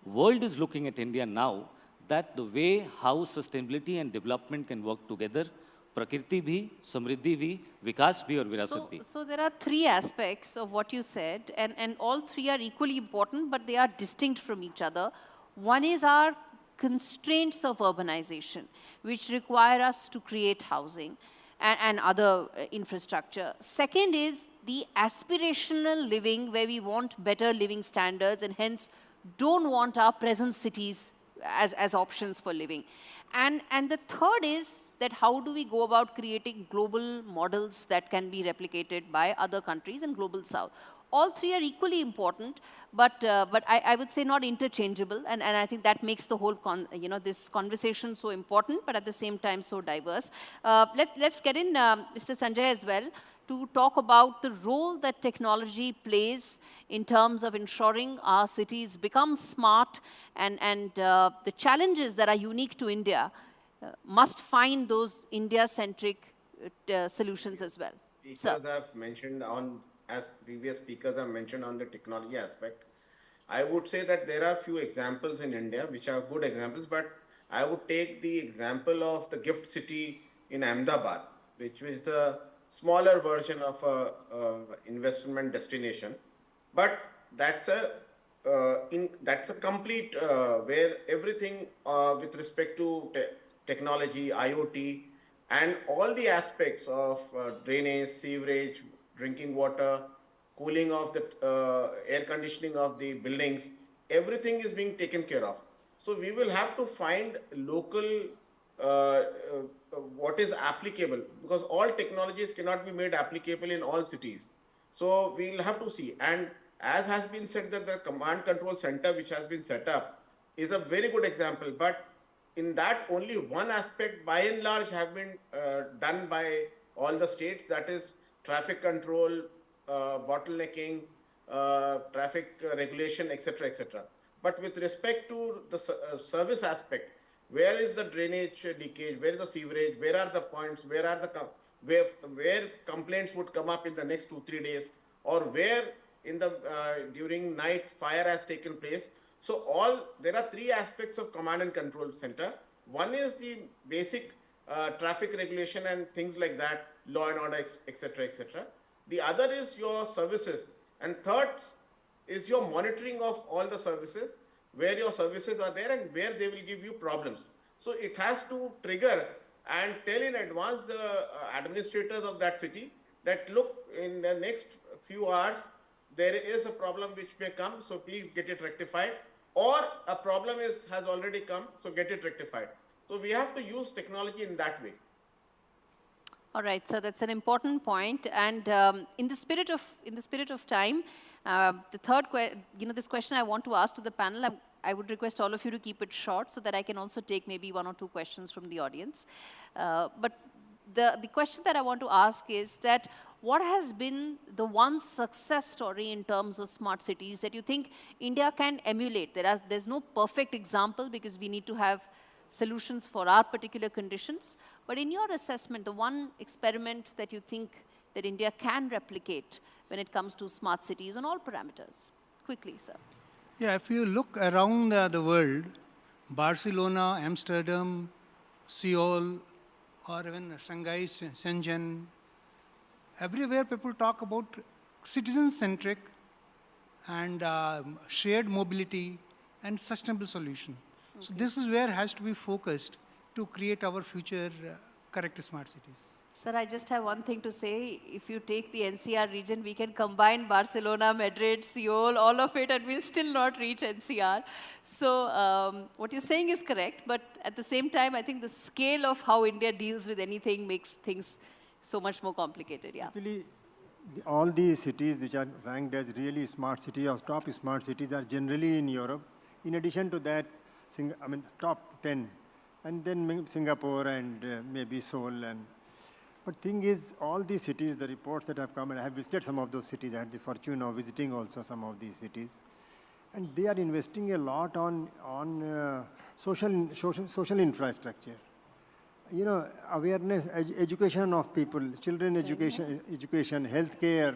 World is looking at India now that the way how sustainability and development can work together, Prakriti bhi, Samriddhi bhi, Vikas bhi, or Virasat bhi. So there are three aspects of what you said, and all three are equally important, but they are distinct from each other. One is our constraints of urbanization, which require us to create housing and other infrastructure. Second is the aspirational living, where we want better living standards and hence don't want our present cities as options for living. And the third is that how do we go about creating global models that can be replicated by other countries in global south. All three are equally important, but I would say not interchangeable, and I think that makes the whole this conversation so important, but at the same time so diverse. Let's get in Mr. Sanjay as well to talk about the role that technology plays in terms of ensuring our cities become smart, and the challenges that are unique to India must find those India-centric solutions as well. Speakers have mentioned as previous speakers have mentioned on the technology aspect. I would say that there are few examples in India which are good examples, but I would take the example of the gift city in Ahmedabad. which is the smaller version of a investment destination. But that's a complete where everything with respect to technology, IoT, and all the aspects of drainage, sewerage, drinking water, cooling of the air conditioning of the buildings, everything is being taken care of. So we will have to find local what is applicable, because all technologies cannot be made applicable in all cities. So we'll have to see. And as has been said, that the command control center which has been set up is a very good example. But in that, only one aspect by and large have been done by all the states, that is traffic control, bottlenecking, traffic regulation, etc., etc. But with respect to the service aspect, where is the drainage leakage, where is the sewerage, where are the points, where are the where complaints would come up in the next 2-3 days, or where in the during night fire has taken place. So there are 3 aspects of command and control center. One is the basic traffic regulation and things like that, law and order, etc., etc. The other is your services, and third is your monitoring of all the services, where your services are there and where they will give you problems. So it has to trigger and tell in advance the administrators of that city that, look, in the next few hours there is a problem which may come, so please get it rectified, or a problem has already come, so get it rectified. So we have to use technology in that way. All right, so that's an important point. And in the spirit of time, the third, this question I want to ask to the panel, I would request all of you to keep it short so that I can also take maybe 1 or 2 questions from the audience. But the question that I want to ask is that, what has been the one success story in terms of smart cities that you think India can emulate? There's no perfect example, because we need to have solutions for our particular conditions. But in your assessment, the one experiment that you think that India can replicate when it comes to smart cities on all parameters? Quickly, sir. Yeah, if you look around the world, Barcelona, Amsterdam, Seoul, or even Shanghai, Shenzhen, everywhere people talk about citizen-centric and shared mobility and sustainable solution. Okay. So this is where has to be focused to create our future correct smart cities. Sir, I just have one thing to say. If you take the NCR region, we can combine Barcelona, Madrid, Seoul, all of it, and we'll still not reach NCR. So what you're saying is correct, but at the same time, I think the scale of how India deals with anything makes things so much more complicated. Yeah. Actually, all these cities which are ranked as really smart cities or top smart cities are generally in Europe. In addition to that, top 10, and then Singapore and maybe Seoul. But thing is, all these cities, the reports that have come, and I have visited some of those cities. I had the fortune of visiting also some of these cities, and they are investing a lot on social infrastructure. You know, awareness, education of people, children education, healthcare,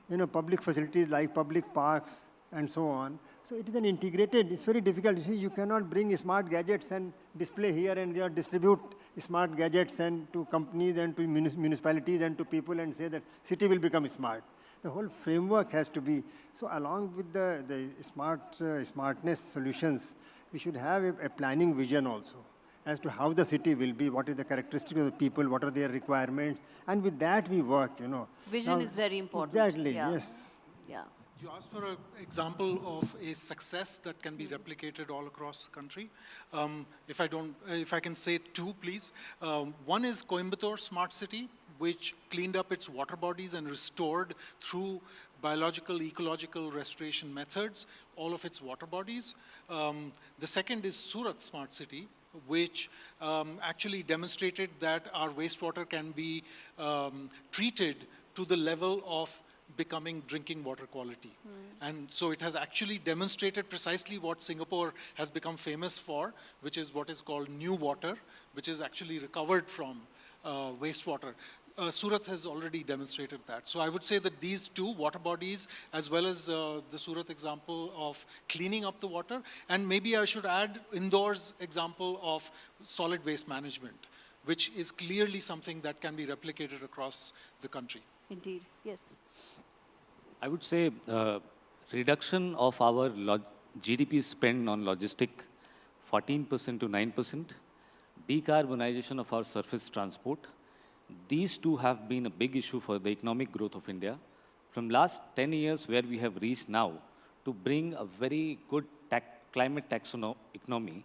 you know, public facilities like public parks and so on. So it is an integrated, it's very difficult. You see, you cannot bring smart gadgets and display here and there, distribute smart gadgets and to companies and to municipalities and to people and say that city will become smart. The whole framework has to be, so along with the smartness solutions, we should have a planning vision also as to how the city will be, what is the characteristic of the people, what are their requirements, and with that we work, you know. Vision is very important. Exactly, yeah. Yes. Yeah. You asked for an example of a success that can be replicated all across the country. If I can say 2, please. One is Coimbatore Smart City, which cleaned up its water bodies and restored through biological, ecological restoration methods all of its water bodies. The second is Surat Smart City, which actually demonstrated that our wastewater can be treated to the level of becoming drinking water quality. And so it has actually demonstrated precisely what Singapore has become famous for, which is what is called new water, which is actually recovered from wastewater. Surat has already demonstrated that. So I would say that these 2 water bodies, as well as the Surat example of cleaning up the water, and maybe I should add Indore's example of solid waste management, which is clearly something that can be replicated across the country. Indeed, yes. I would say reduction of our GDP spend on logistic 14% to 9%, decarbonization of our surface transport. These two have been a big issue for the economic growth of India. From last 10 years where we have reached now to bring a very good climate taxonomy,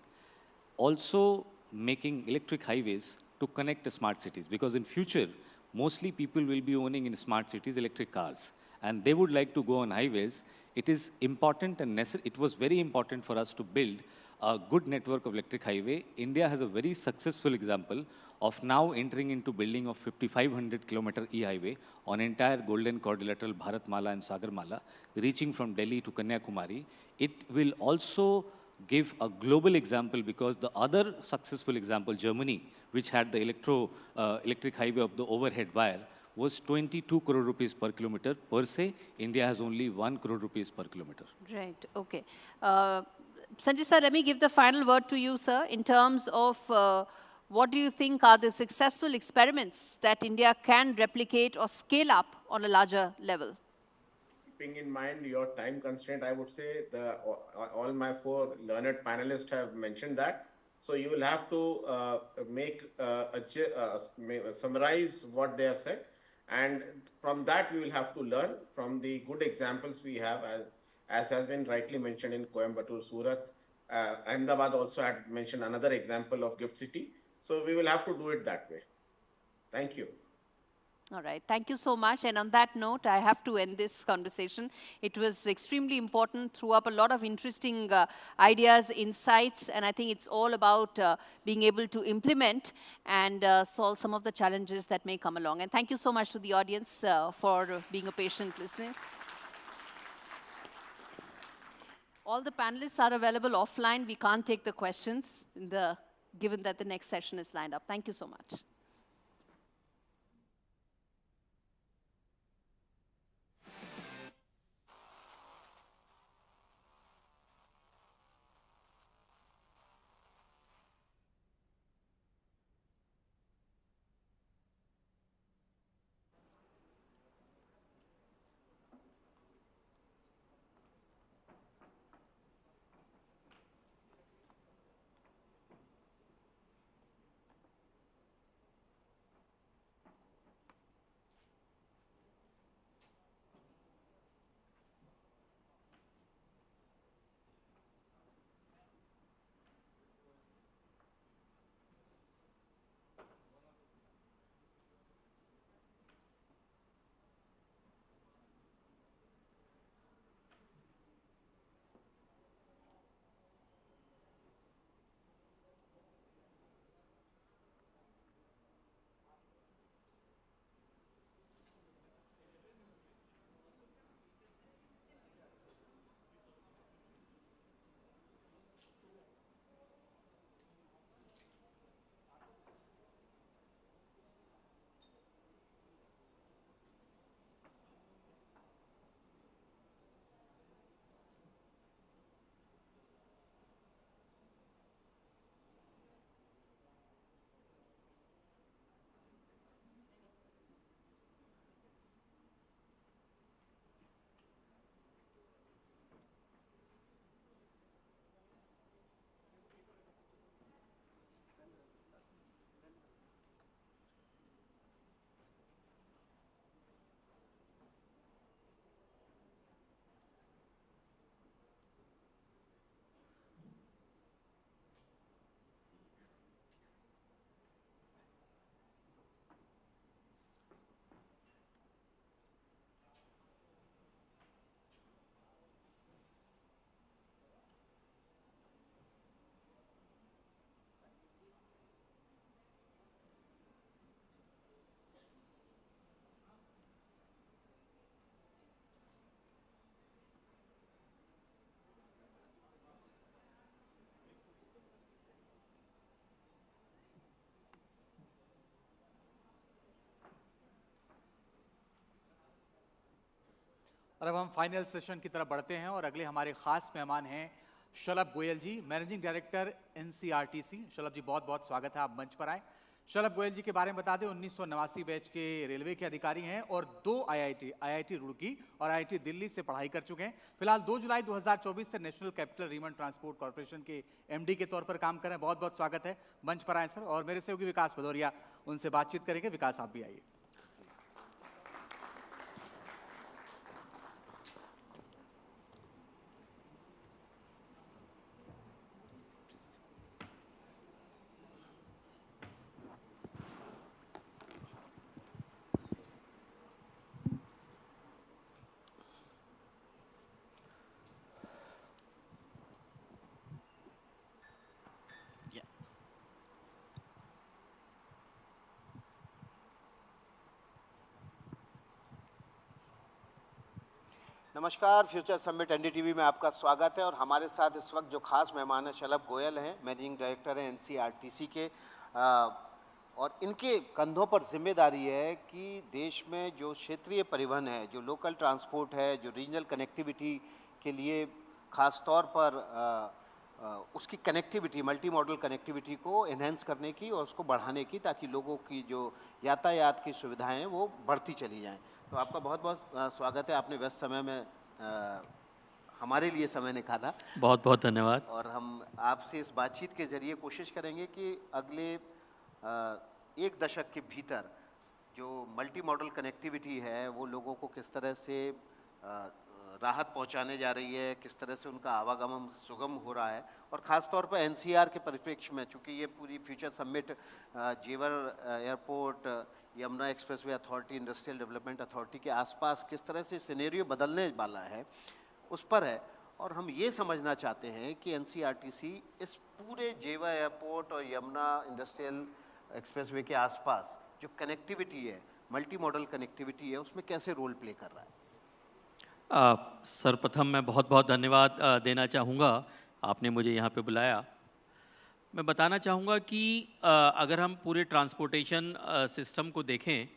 also making electric highways to connect the smart cities. Because in future, mostly people will be owning in smart cities electric cars. And they would like to go on highways. It is important and necessary. It was very important for us to build a good network of electric highway. India has a very successful example of now entering into building of 5,500 kilometer e-highway on entire golden quadrilateral Bharatmala and Sagarmala, reaching from Delhi to Kanyakumari. It will also give a global example because the other successful example, Germany, which had the electric highway of the overhead wire, was 22 crore rupees per kilometer per se. India has only 1 crore rupees per kilometer. Right, okay. Sanjay sir, let me give the final word to you, sir, in terms of what do you think are the successful experiments that India can replicate or scale up on a larger level? Keeping in mind your time constraint, I would say all my four learned panelists have mentioned that. So you will have to summarize what they have said. And from that, we will have to learn from the good examples we have, as has been rightly mentioned in Coimbatore, Surat. Ahmedabad also had mentioned another example of Gift City. So we will have to do it that way. Thank you. All right, thank you so much. And on that note, I have to end this conversation. It was extremely important, threw up a lot of interesting ideas, insights, and I think it's all about being able to implement and solve some of the challenges that may come along. And thank you so much to the audience for being a patient listener. All the panelists are available offline. We can't take the questions given that the next session is lined up. Thank you so much. और अब हम final session की तरफ बढ़ते हैं और अगले हमारे खास मेहमान हैं शलभ गोयल जी, मैनेजिंग डायरेक्टर NCRTC। शलभ जी, बहुत बहुत स्वागत है, आप मंच पर आए। शलभ गोयल जी के बारे में बता दें, 1989 बैच के रेलवे के अधिकारी हैं और 2 आईआईटी रुड़की और आईआईटी दिल्ली से पढ़ाई कर चुके हैं। फिलहाल 2 जुलाई 2024 से नेशनल कैपिटल रीमन ट्रांसपोर्ट कॉर्पोरेशन के एमडी के तौर पर काम कर रहे हैं। बहुत बहुत स्वागत है, मंच पर आए सर। और मेरे सहयोगी विकास भदौरिया उनसे बातचीत करेंगे। विकास, आप भी आइए। नमस्कार, फ्यूचर समिट एनडीटीवी में आपका स्वागत है। और हमारे साथ इस वक्त जो खास मेहमान हैं शलभ गोयल हैं, मैनेजिंग डायरेक्टर हैं एनसीआरटीसी के, और इनके कंधों पर जिम्मेदारी है कि देश में जो क्षेत्रीय परिवहन है, जो लोकल ट्रांसपोर्ट है, जो रीजनल कनेक्टिविटी के लिए खास तौर पर उसकी कनेक्टिविटी, मल्टी मॉडल कनेक्टिविटी को एनहेंस करने की और उसको बढ़ाने की, ताकि लोगों की जो यातायात की सुविधाएं हैं वो बढ़ती चली जाएं। तो आपका बहुत बहुत स्वागत है। आपने व्यस्त समय में हमारे लिए समय निकाला, बहुत बहुत धन्यवाद। और हम आपसे इस बातचीत के जरिए कोशिश करेंगे कि अगले 1 दशक के भीतर जो मल्टी मॉडल कनेक्टिविटी है वो लोगों को किस तरह से राहत पहुंचाने जा रही है, किस तरह से उनका आवागमन सुगम हो रहा है। और ख़ास तौर पर एनसीआर के परिप्रेक्ष्य में, चूँकि ये पूरी फ्यूचर समिट जेवर airport, Yamuna expressway authority, industrial development authority के आसपास किस तरह से सिनेरियो बदलने वाला है उस पर है। और हम ये समझना चाहते हैं कि एनसीआरटीसी इस पूरे जेवर एयरपोर्ट और यमुना इंडस्ट्रियल एक्सप्रेसवे के आसपास जो कनेक्टिविटी है, मल्टी मॉडल कनेक्टिविटी है, उसमें कैसे रोल प्ले कर रहा है। सर्वप्रथम मैं बहुत बहुत धन्यवाद देना चाहूँगा, आपने मुझे यहाँ पे बुलाया। मैं बताना चाहूँगा कि अगर हम पूरे ट्रांसपोर्टेशन सिस्टम को देखें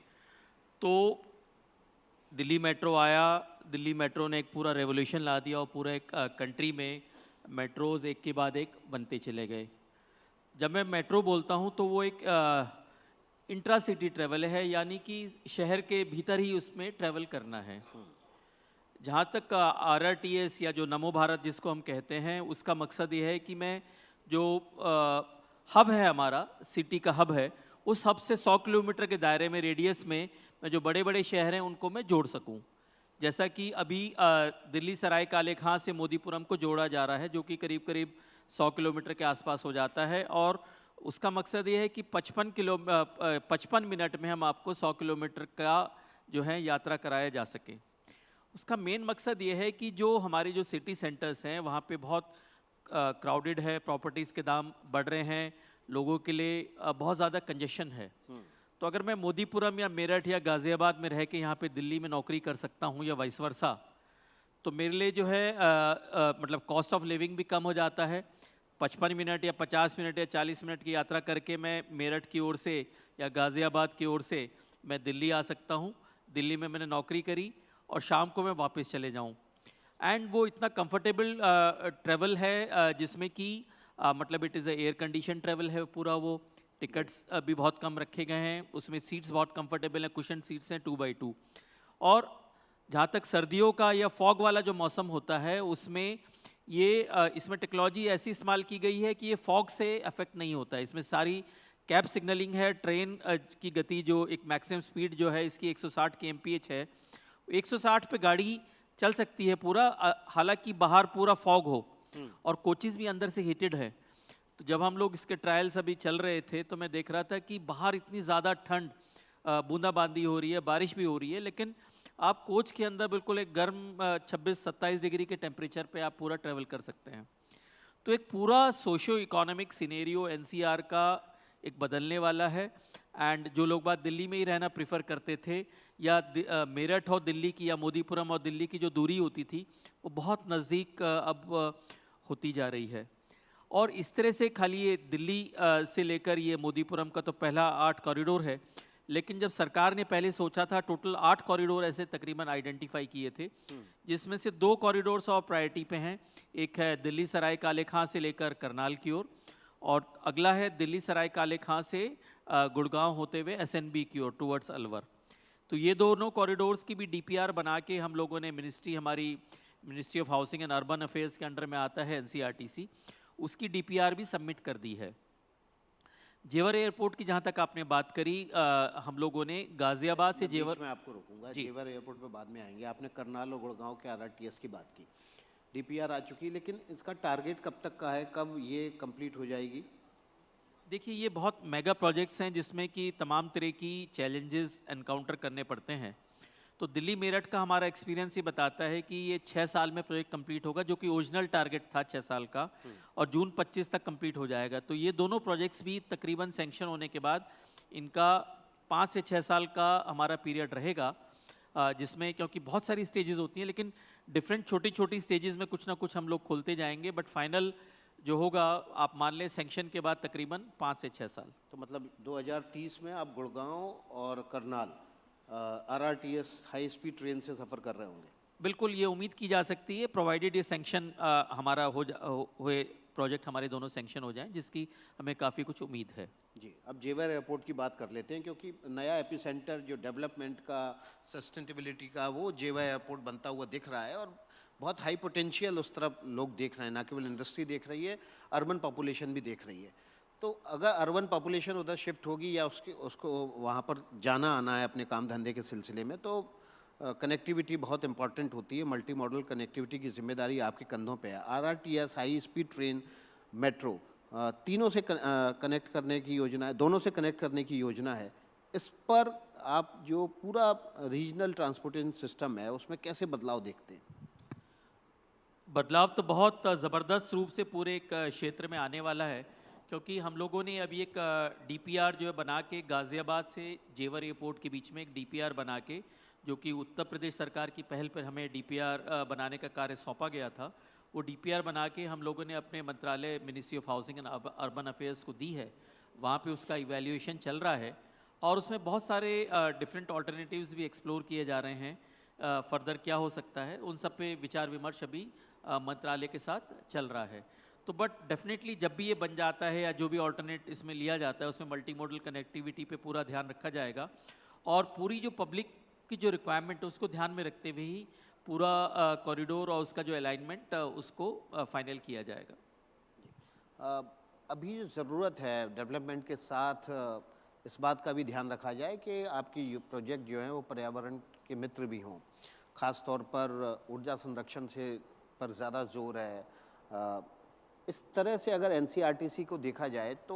तो दिल्ली मेट्रो आया, दिल्ली मेट्रो ने एक पूरा रेवोल्यूशन ला दिया और पूरे एक कंट्री में मेट्रोज़ एक के बाद एक बनते चले गए। जब मैं मेट्रो बोलता हूँ तो वो एक इंट्रा सिटी ट्रैवल है, यानी कि शहर के भीतर ही उसमें ट्रैवल करना है। जहाँ तक आरआरटीएस या जो नमो भारत जिसको हम कहते हैं, उसका मकसद ये है कि मैं जो हब है, हमारा सिटी का हब है, उस हब से 100 किलोमीटर के दायरे में, रेडियस में, मैं जो बड़े बड़े शहर हैं उनको मैं जोड़ सकूं। जैसा कि अभी दिल्ली सराय काले खां से मोदीपुरम को जोड़ा जा रहा है, जो कि करीब करीब 100 किलोमीटर के आसपास हो जाता है। और उसका मकसद ये है कि 55 मिनट में हम आपको 100 किलोमीटर का जो है यात्रा कराया जा सके। उसका मेन मकसद ये है कि जो हमारे जो सिटी सेंटर्स हैं वहाँ पे बहुत क्राउडेड है, प्रॉपर्टीज़ के दाम बढ़ रहे हैं, लोगों के लिए बहुत ज़्यादा कंजेशन है। तो अगर मैं मोदीपुरम या मेरठ या गाज़ियाबाद में रह के यहाँ पे दिल्ली में नौकरी कर सकता हूँ या वाइस वर्सा, तो मेरे लिए जो है मतलब कॉस्ट ऑफ लिविंग भी कम हो जाता है। 55 मिनट या 50 मिनट या 40 मिनट की यात्रा करके मैं मेरठ की ओर से या गाज़ियाबाद की ओर से मैं दिल्ली आ सकता हूँ। दिल्ली में मैंने नौकरी करी और शाम को मैं वापस चले जाऊँ। एंड वो इतना कंफर्टेबल ट्रैवल है जिसमें कि मतलब it is air condition travel है पूरा। वो टिकट्स भी बहुत कम रखे गए हैं, उसमें सीट्स बहुत कंफर्टेबल हैं, कुशन सीट्स हैं 2x2। और जहाँ तक सर्दियों का या फॉग वाला जो मौसम होता है उसमें ये इसमें टेक्नोलॉजी ऐसी इस्तेमाल की गई है कि ये फॉग से अफेक्ट नहीं होता है। इसमें सारी कैब सिग्नलिंग है, ट्रेन की गति जो एक मैक्सिमम स्पीड जो है इसकी 160 kmph है, 160 पे गाड़ी चल सकती है पूरा, हालांकि बाहर पूरा फॉग हो और कोचेस भी अंदर से हीटेड है। तो जब हम लोग इसके ट्रायल्स अभी चल रहे थे तो मैं देख रहा था कि बाहर इतनी ज़्यादा ठंड, बूंदाबांदी हो रही है, बारिश भी हो रही है, लेकिन आप कोच के अंदर बिल्कुल एक गर्म 26-27 डिग्री के टेम्परेचर पे आप पूरा ट्रैवल कर सकते हैं। तो एक पूरा सोशो इकोनॉमिक सिनेरियो एनसीआर का एक बदलने वाला है। एंड जो लोग बात दिल्ली में ही रहना प्रेफर करते थे या मेरठ और दिल्ली की या मोदीपुरम और दिल्ली की जो दूरी होती थी वो बहुत नज़दीक अब होती जा रही है। और इस तरह से खाली ये दिल्ली से लेकर ये मोदीपुरम का तो पहला 8 कॉरिडोर है, लेकिन जब सरकार ने पहले सोचा था टोटल 8 कॉरिडोर ऐसे तकरीबन आइडेंटिफाई किए थे, जिसमें से 2 कॉरिडोर्स और प्रायोरिटी पे हैं। एक है दिल्ली सराय काले खां से लेकर करनाल की ओर और अगला है दिल्ली सराय काले खां से गुड़गांव होते हुए SNB की ओर टूवर्ड्स अलवर। तो ये दोनों कॉरिडोर्स की भी DPR बना के हम लोगों ने हमारी ministry of housing and urban affairs के अंडर में आता है NCRTC, उसकी DPR भी सबमिट कर दी है। जेवर एयरपोर्ट की जहाँ तक आपने बात करी, हम लोगों ने गाजियाबाद से जेवर, मैं आपको रोकूंगा, जेवर एयरपोर्ट पे बाद में आएंगे। आपने करनाल और गुड़गांव के RRTS की बात की, DPR आ चुकी, लेकिन इसका टारगेट कब तक का है, कब ये कंप्लीट हो जाएगी? देखिए ये बहुत मेगा प्रोजेक्ट्स हैं जिसमें कि तमाम तरह की चैलेंजेस एनकाउंटर करने पड़ते हैं। तो दिल्ली मेरठ का हमारा एक्सपीरियंस ये बताता है कि ये 6 साल में प्रोजेक्ट कंप्लीट होगा, जो कि ओरिजिनल टारगेट था 6 साल का, और जून 25 तक कंप्लीट हो जाएगा। तो ये दोनों प्रोजेक्ट्स भी तकरीबन सैंक्शन होने के बाद इनका 5 से 6 साल का हमारा पीरियड रहेगा, जिसमें क्योंकि बहुत सारी स्टेजेस होती हैं, लेकिन डिफरेंट छोटी छोटी स्टेजेस में कुछ ना कुछ हम लोग खोलते जाएंगे, बट फाइनल जो होगा आप मान लें सैंक्शन के बाद तकरीबन 5 से 6 साल। तो मतलब 2030 में आप गुड़गांव और Karnal RRTS high speed train से सफ़र कर रहे होंगे? बिल्कुल, ये उम्मीद की जा सकती है, प्रोवाइडेड ये सैंक्शन हमारा हुए प्रोजेक्ट हमारे दोनों सैंक्शन हो जाएं, जिसकी हमें काफ़ी कुछ उम्मीद है। जी, अब जेवर एयरपोर्ट की बात कर लेते हैं, क्योंकि नया एपिसेंटर जो डेवलपमेंट का, सस्टेनेबिलिटी का, वो जेवर एयरपोर्ट बनता हुआ दिख रहा है, और बहुत हाई पोटेंशियल उस तरफ लोग देख रहे हैं, ना केवल इंडस्ट्री देख रही है, अर्बन पॉपुलेशन भी देख रही है। तो अगर अर्बन पॉपुलेशन उधर शिफ्ट होगी या उसको वहाँ पर जाना आना है अपने काम धंधे के सिलसिले में, तो कनेक्टिविटी बहुत इंपॉर्टेंट होती है। मल्टी मॉडल कनेक्टिविटी की जिम्मेदारी आपके कंधों पे है। RRTS, high speed train, metro, तीनों से कनेक्ट करने की योजना है, दोनों से कनेक्ट करने की योजना है। इस पर आप जो पूरा रीजनल ट्रांसपोर्टेशन सिस्टम है उसमें कैसे बदलाव देखते हैं? बदलाव तो बहुत ज़बरदस्त रूप से पूरे एक क्षेत्र में आने वाला है, क्योंकि हम लोगों ने अभी एक DPR जो है बना के गाज़ियाबाद से जेवर एयरपोर्ट के बीच में एक DPR बना के, जो कि उत्तर प्रदेश सरकार की पहल पर हमें DPR बनाने का कार्य सौंपा गया था, वो DPR बना के हम लोगों ने अपने मंत्रालय ministry of housing and urban affairs को दी है। वहाँ पे उसका इवैल्यूएशन चल रहा है, और उसमें बहुत सारे डिफरेंट ऑल्टरनेटिव्स भी एक्सप्लोर किए जा रहे हैं। फर्दर क्या हो सकता है, उन सब पे विचार विमर्श अभी मंत्रालय के साथ चल रहा है। तो बट डेफिनेटली जब भी ये बन जाता है या जो भी ऑल्टरनेट इसमें लिया जाता है, उसमें मल्टी मॉडल कनेक्टिविटी पे पूरा ध्यान रखा जाएगा, और पूरी जो पब्लिक की जो रिक्वायरमेंट है उसको ध्यान में रखते हुए ही पूरा कॉरिडोर और उसका जो अलाइनमेंट उसको फाइनल किया जाएगा। अभी ज़रूरत है डेवलपमेंट के साथ इस बात का भी ध्यान रखा जाए कि आपकी प्रोजेक्ट जो हैं वो पर्यावरण के मित्र भी हों। ख़ास तौर पर ऊर्जा संरक्षण से पर ज़्यादा जोर है। इस तरह से अगर NCRTC को देखा जाए तो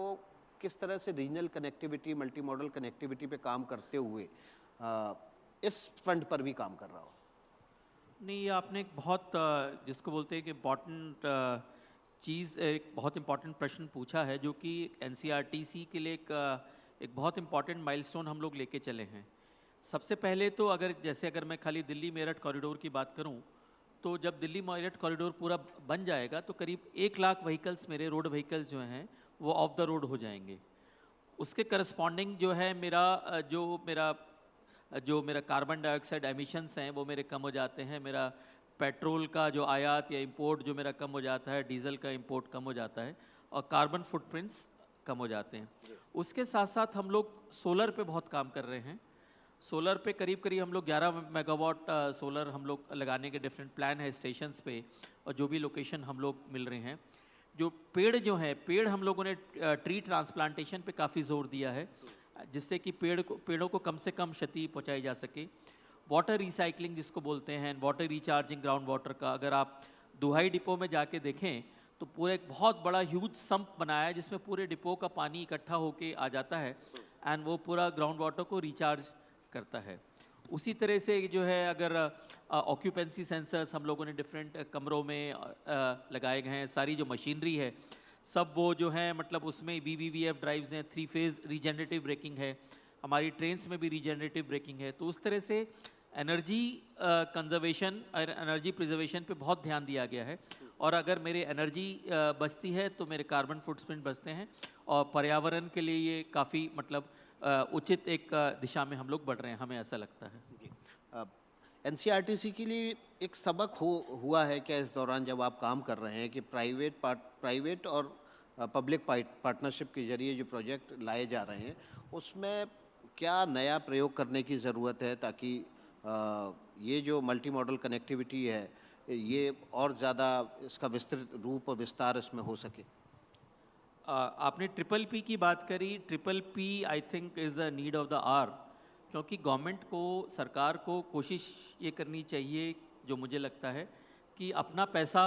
किस तरह से regional connectivity, multi modal connectivity पे काम करते हुए इस फंड पर भी काम कर रहा हो? नहीं, ये आपने एक बहुत जिसको बोलते हैं कि इम्पॉर्टेंट चीज़, एक बहुत इम्पॉर्टेंट प्रश्न पूछा है, जो कि NCRTC के लिए एक बहुत इम्पॉर्टेंट माइलस्टोन हम लोग लेके चले हैं। सबसे पहले तो अगर मैं खाली दिल्ली मेरठ कॉरिडोर की बात करूं, तो जब दिल्ली मेरठ कॉरिडोर पूरा बन जाएगा तो करीब 1 लाख व्हीकल्स, मेरे रोड व्हीकल्स जो हैं वो ऑफ द रोड हो जाएंगे। उसके करस्पॉन्डिंग जो है जो मेरा कार्बन डाइऑक्साइड एमिशंस हैं वो मेरे कम हो जाते हैं। मेरा पेट्रोल का जो आयात या इंपोर्ट जो मेरा कम हो जाता है, डीजल का इंपोर्ट कम हो जाता है, और कार्बन फुटप्रिंट्स कम हो जाते हैं। उसके साथ साथ हम लोग सोलर पे बहुत काम कर रहे हैं। सोलर पे करीब हम लोग 11 मेगावाट सोलर हम लोग लगाने के डिफरेंट प्लान है स्टेशंस पे, और जो भी लोकेशन हम लोग मिल रहे हैं। जो पेड़ हम लोगों ने ट्री ट्रांसप्लांटेशन पे काफ़ी जोर दिया है, जिससे कि पेड़ों को कम से कम क्षति पहुंचाई जा सके। वाटर रिसाइकलिंग जिसको बोलते हैं, वाटर रिचार्जिंग ग्राउंड वाटर का, अगर आप दुहाई डिपो में जाके देखें तो पूरा एक बहुत बड़ा ह्यूज सम्प बनाया है, जिसमें पूरे डिपो का पानी इकट्ठा होके आ जाता है, एंड वो पूरा ग्राउंड वाटर को रिचार्ज करता है। उसी तरह से जो है, अगर ऑक्यूपेंसी सेंसर्स हम लोगों ने डिफरेंट कमरों में लगाए गए हैं। सारी जो मशीनरी है सब वो जो है, मतलब उसमें VVVF ड्राइव्स हैं, 3 फेज़ रीजनरेटिव ब्रेकिंग है, हमारी ट्रेन्स में भी रीजनरेटिव ब्रेकिंग है। तो उस तरह से एनर्जी कंजर्वेशन और एनर्जी प्रिजर्वेशन पे बहुत ध्यान दिया गया है, और अगर मेरे एनर्जी बचती है तो मेरे कार्बन फुटप्रिंट बचते हैं, और पर्यावरण के लिए ये काफ़ी मतलब उचित एक दिशा में हम लोग बढ़ रहे हैं, हमें ऐसा लगता है। NCRTC के लिए एक सबक हुआ है क्या इस दौरान जब आप काम कर रहे हैं, कि प्राइवेट और पब्लिक पार्टनरशिप के जरिए जो प्रोजेक्ट लाए जा रहे हैं, उसमें क्या नया प्रयोग करने की ज़रूरत है ताकि ये जो मल्टी मॉडल कनेक्टिविटी है ये और ज़्यादा इसका विस्तृत रूप और विस्तार इसमें हो सके? आपने ट्रिपल पी की बात करी। Triple P I think is the need of the hour, क्योंकि गवर्नमेंट को, सरकार को कोशिश ये करनी चाहिए, जो मुझे लगता है कि अपना पैसा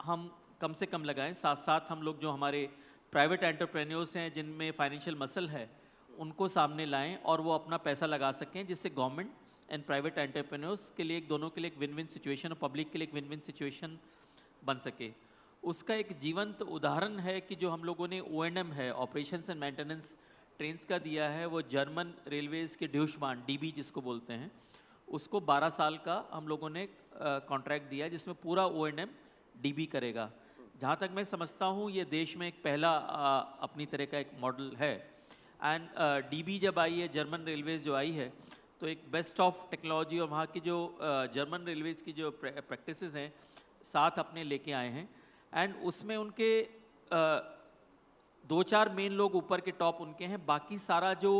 हम कम से कम लगाएं, साथ साथ हम लोग जो हमारे प्राइवेट एंटरप्रेन्योर्स हैं जिनमें फाइनेंशियल मसल है उनको सामने लाएं और वो अपना पैसा लगा सकें, जिससे गवर्नमेंट एंड प्राइवेट एंटरप्रेन्योर्स के लिए दोनों के लिए एक विन विन सिचुएशन और पब्लिक के लिए एक विन विन सिचुएशन बन सके। उसका एक जीवंत उदाहरण है कि जो हम लोगों ने O&M है, ऑपरेशंस एंड मेंटेनेंस ट्रेन्स का दिया है, वो जर्मन रेलवेज़ के ड्यूशबान DB जिसको बोलते हैं, उसको 12 साल का हम लोगों ने कॉन्ट्रैक्ट दिया जिसमें पूरा O&M DB करेगा। जहाँ तक मैं समझता हूँ ये देश में एक पहला अपनी तरह का एक मॉडल है। एंड DB जब आई है, जर्मन रेलवेज़ जो आई है, तो एक बेस्ट ऑफ टेक्नोलॉजी और वहाँ की जो जर्मन रेलवेज़ की जो प्रैक्टिसेस हैं साथ अपने लेके आए हैं। एंड उसमें उनके 2-4 मेन लोग ऊपर के टॉप उनके हैं, बाकी सारा जो